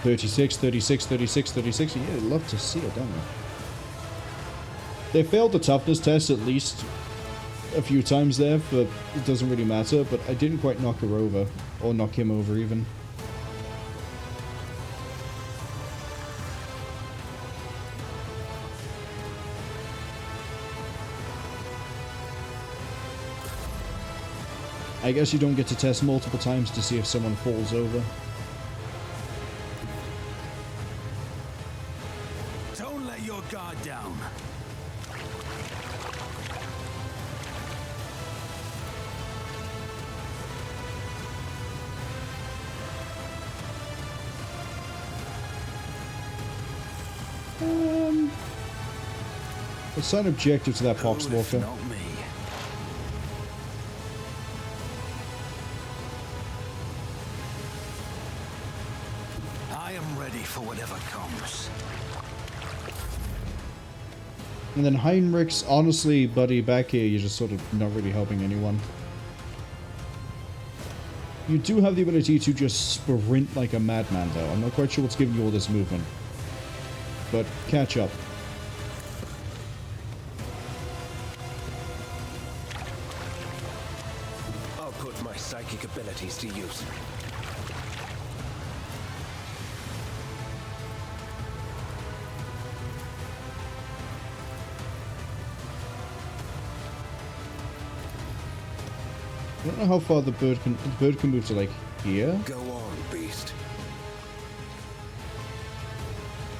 36, 36, 36, 36. Yeah, I'd love to see it, don't we? They failed the toughness test at least a few times there, but it doesn't really matter. But I didn't quite knock her over, or knock him over even. I guess you don't get to test multiple times to see if someone falls over. Don't let your guard down. Assign objective to that Poxwalker. Not me. I am ready for whatever comes. And then Heinrix, honestly, buddy, back here, you're just sort of not really helping anyone. You do have the ability to just sprint like a madman, though. I'm not quite sure what's giving you all this movement. But catch up. I'll put my psychic abilities to use. I don't know how far the bird can move to, like, here. Go on, beast.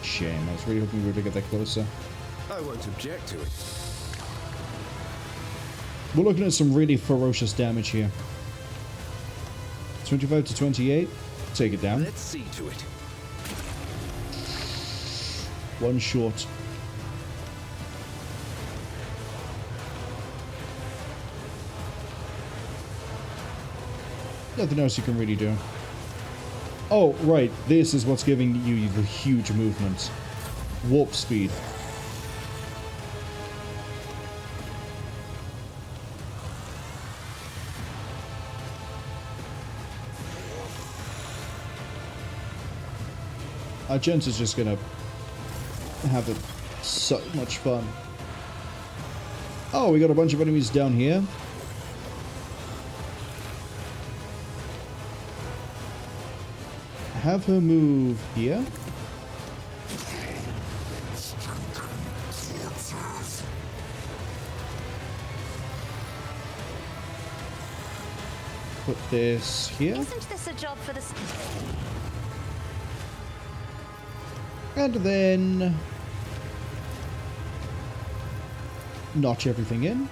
Shame, I was really hoping we were to get that closer. I won't object to it. We're looking at some really ferocious damage here. 25 to 28. Take it down. Let's see to it. One short. Nothing else you can really do. Oh, right. This is what's giving you the huge movement. Warp speed. Argenta's just gonna have it so much fun. Oh, we got a bunch of enemies down here. Have her move here. Put this here. Isn't this a job for the... And then notch everything in.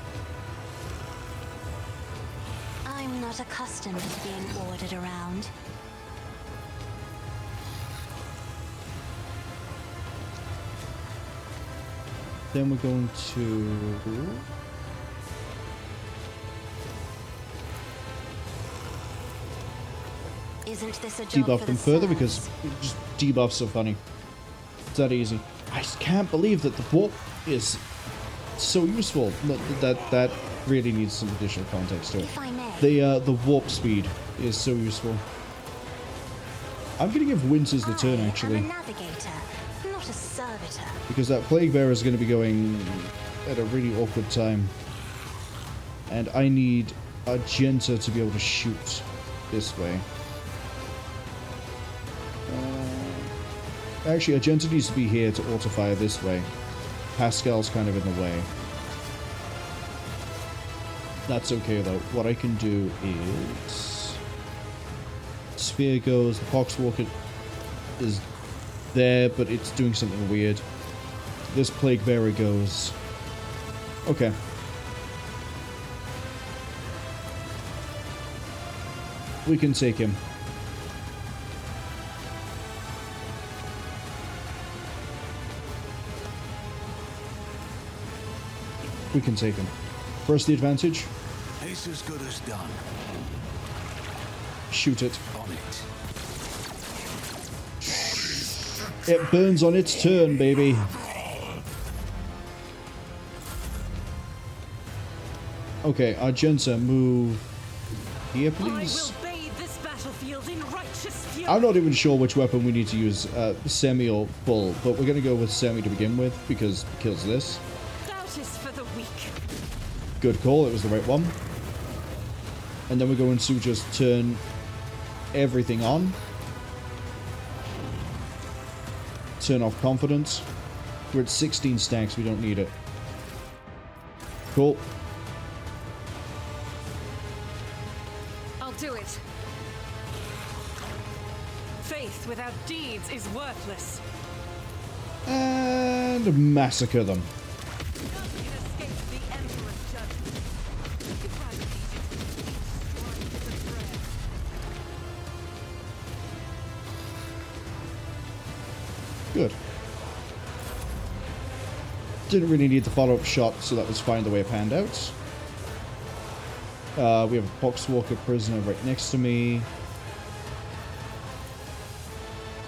I'm not accustomed to being ordered around. Then we're going to Isn't this a job debuff for them the further serfs? because just debuffs are funny. It's that easy. I just can't believe that the warp is so useful. That really needs some additional context to it. If I may. The warp speed is so useful. I'm gonna give Winters the turn actually, I'm a navigator, not a servitor. because that Plague Bearer is going to be going at a really awkward time, and I need Argenta to be able to shoot this way. Actually, Argenta needs to be here to auto-fire this way. Pascal's kind of in the way. That's okay though. What I can do is... Sphere goes, the Poxwalker is there, but it's doing something weird. This Plague Bearer goes... Okay. We can take him. We can take him. First the advantage. It's as good as done. Shoot it. On it. It burns on its turn, baby. Okay, Argenta, move here, please. I will bathe this battle battlefield in righteous fury. I'm not even sure which weapon we need to use, semi or full, but we're going to go with semi to begin with, because it kills this. Doubt is for the weak. Good call, it was the right one. And then we're going to just turn everything on. Turn off confidence. We're at 16 stacks, we don't need it. Cool. I'll do it. Faith without deeds is worthless. And massacre them. Nothing escapes the Emperor's judgment. Good. Didn't really need the follow-up shot, so that was fine the way it panned out. We have a Poxwalker prisoner right next to me.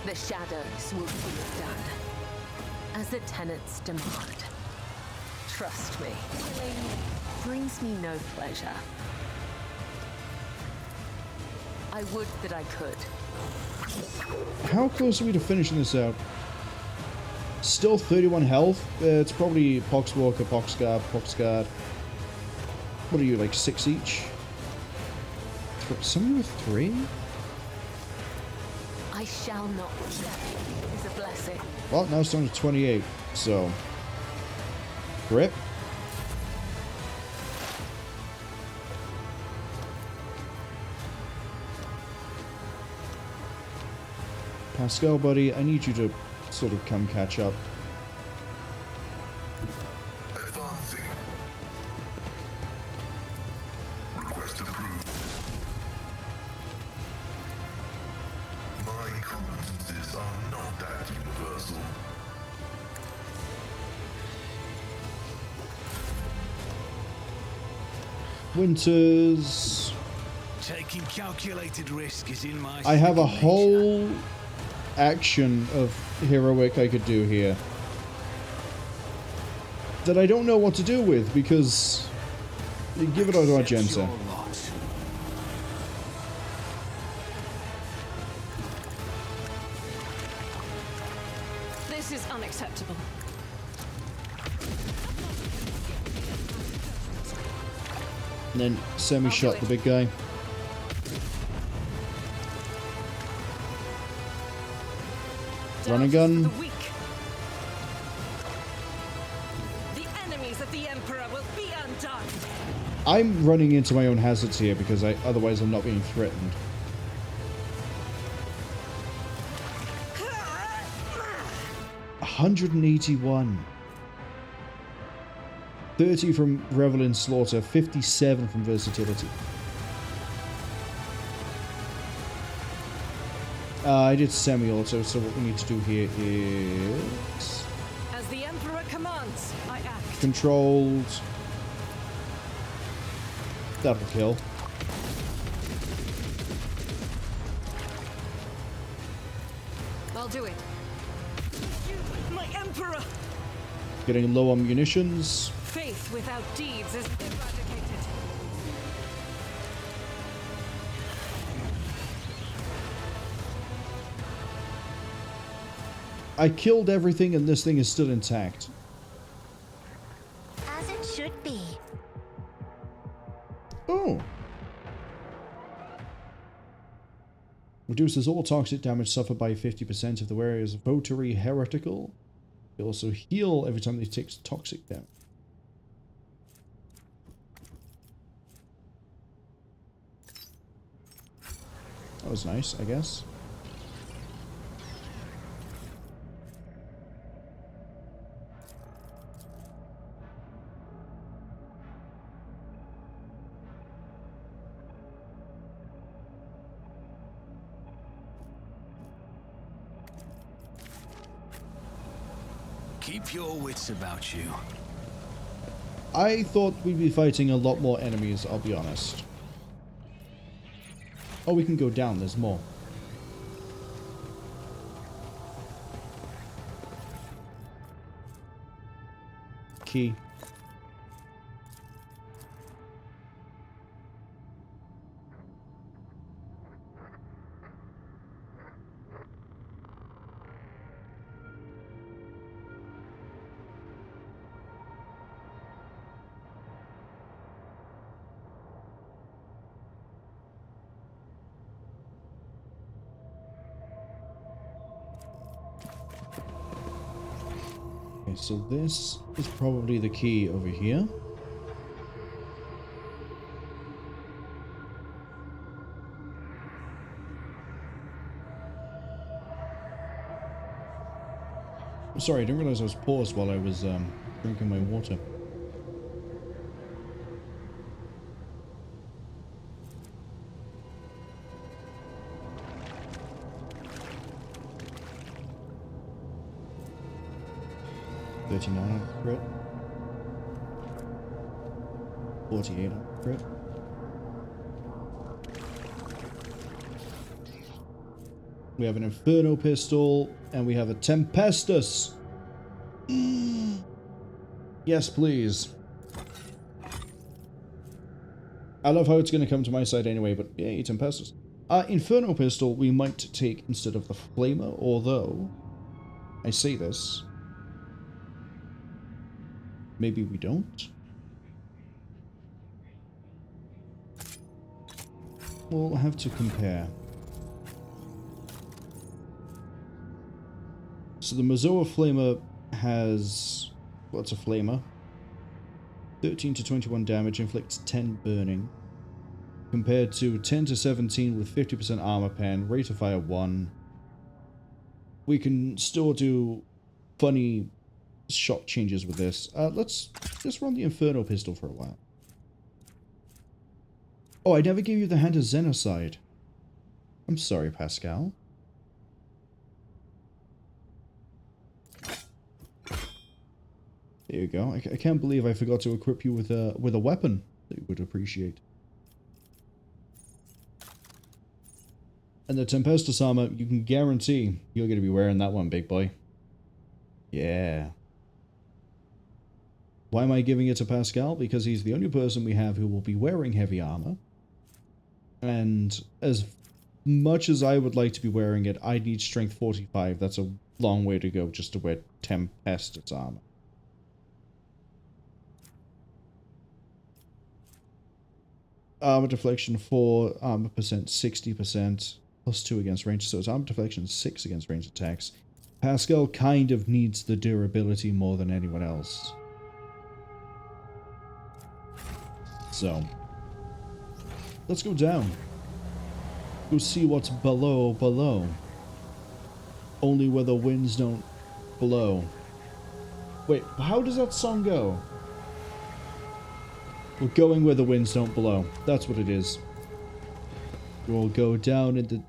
The shadows will see it done, as the tenants demand. Trust me, killing brings me no pleasure. I would that I could. How close are we to finishing this out? Still 31 health. It's probably Poxwalker, Poxguard. What are you, like 6 each? Somebody with 3? I shall not reject. It's a blessing. Well, now it's down to 28, so... Grip. Pascal, buddy, I need you to sort of come catch up. Advancing. Request approved. My competencies are not that universal. Winters. Taking calculated risk is in my I have a second nature. whole action of heroic I could do here that I don't know what to do with, because you give it out to Argenta. This is unacceptable. And then semi-shot the big guy. Run and gun. The weak. The enemies of the Emperor will be undone. I'm running into my own hazards here because otherwise I'm not being threatened. $181. 30 from Revel in Slaughter, 57 from Versatility. I did semi-auto, so what we need to do here is... As the Emperor commands, I act. Controlled. That'll kill. I'll do it. You, my Emperor! Getting low on munitions. Faith without deeds is eradicated. I killed everything and this thing is still intact. As it should be. Oh. Reduces all toxic damage suffered by 50% if the wearer is votary heretical. They also heal every time they take toxic damage. That was nice, I guess. Keep your wits about you. I thought we'd be fighting a lot more enemies, I'll be honest. Oh, we can go down, there's more. Key. so this is probably the key over here. Sorry, I didn't realize I was paused while I was drinking my water. $39 crit. 48 crit. We have an Inferno pistol, and we have a Tempestus. Yes, please. I love how it's going to come to my side anyway, but yeah, Tempestus. Inferno pistol we might take instead of the Flamer, although I say this. Maybe we don't. We'll have to compare. So the Mazoa Flamer has... well, it's a Flamer. 13 to 21 damage, inflicts 10 burning. Compared to 10 to 17 with 50% armor pen, rate of fire 1. We can still do funny shot changes with this. Let's run the Inferno pistol for a while. Oh, I never gave you the Hand of Xenocide. I'm sorry, Pascal. There you go. I can't believe I forgot to equip you with a weapon that you would appreciate. And the Tempestus armor, you can guarantee you're going to be wearing that one, big boy. Yeah. Why am I giving it to Pascal? Because he's the only person we have who will be wearing heavy armor. And as much as I would like to be wearing it, I need strength 45. That's a long way to go just to wear Tempestus armor. Armor deflection 4, armor percent 60%, plus 2 against range, so it's armor deflection 6 against range attacks. Pascal kind of needs the durability more than anyone else. So, let's go down. Go see what's below. Only where the winds don't blow. Wait, how does that song go? We're going where the winds don't blow. That's what it is. We'll go down in the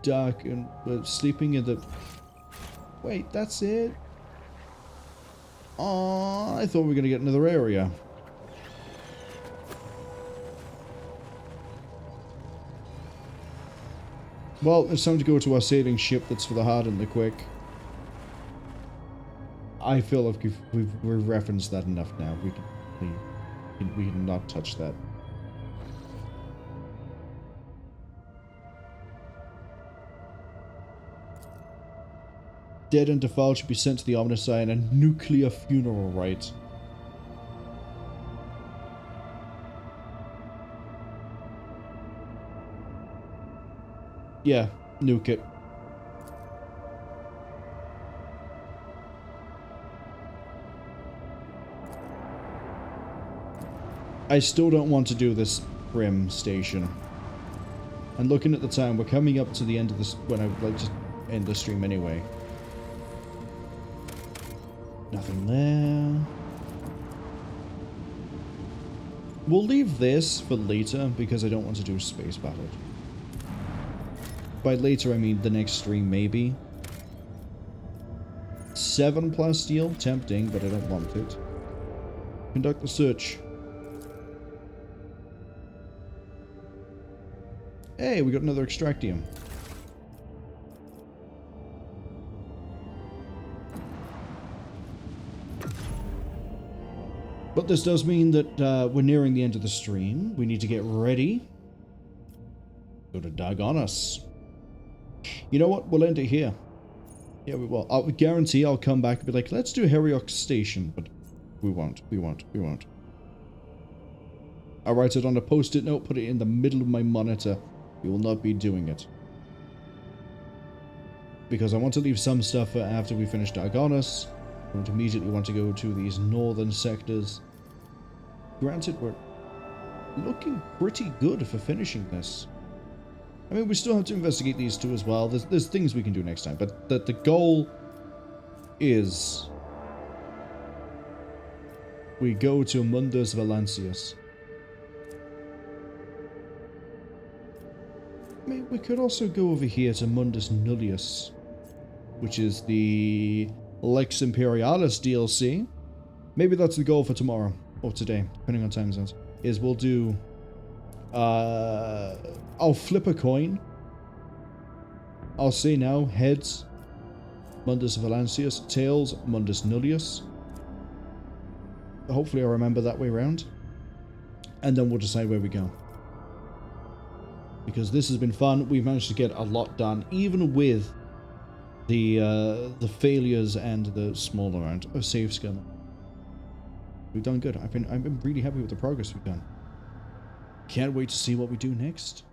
dark and we're sleeping in the... Wait, that's it? Aww, I thought we were going to get another area. Well, it's time to go to our sailing ship that's for the hard and the quick. I feel like we've referenced that enough now. We can not touch that. Dead and defiled should be sent to the Omnicide and a nuclear funeral rite. Yeah, nuke it. I still don't want to do this Brim station. And looking at the time, we're coming up to the end of this, when I would like to end the stream anyway. Nothing there. We'll leave this for later, because I don't want to do a space battle. By later, I mean the next stream, maybe. 7 plus steel? Tempting, but I don't want it. Conduct the search. Hey, we got another extractium. But this does mean that we're nearing the end of the stream. We need to get ready. Go to Dagonas. You know what? We'll end it here. Yeah, we will. I guarantee I'll come back and be like, let's do Heretic Station. But we won't. We won't. We won't. I'll write it on a post-it note, put it in the middle of my monitor. We will not be doing it. Because I want to leave some stuff for after we finish Dagonas. don't immediately want to go to these northern sectors. Granted, we're looking pretty good for finishing this. I mean, we still have to investigate these two as well. There's things we can do next time, but the goal is we go to Mundus Valancius. I mean, we could also go over here to Mundus Nullius, which is the Lex Imperialis DLC. Maybe that's the goal for tomorrow, or today, depending on time zones, is we'll do... I'll flip a coin. I'll say now, heads, Mundus Valancius, tails, Mundus Nullius. Hopefully I'll remember that way around. And then we'll decide where we go. Because this has been fun. We've managed to get a lot done, even with the failures and the small amount of save skill. We've done good. I've been really happy with the progress we've done. Can't wait to see what we do next.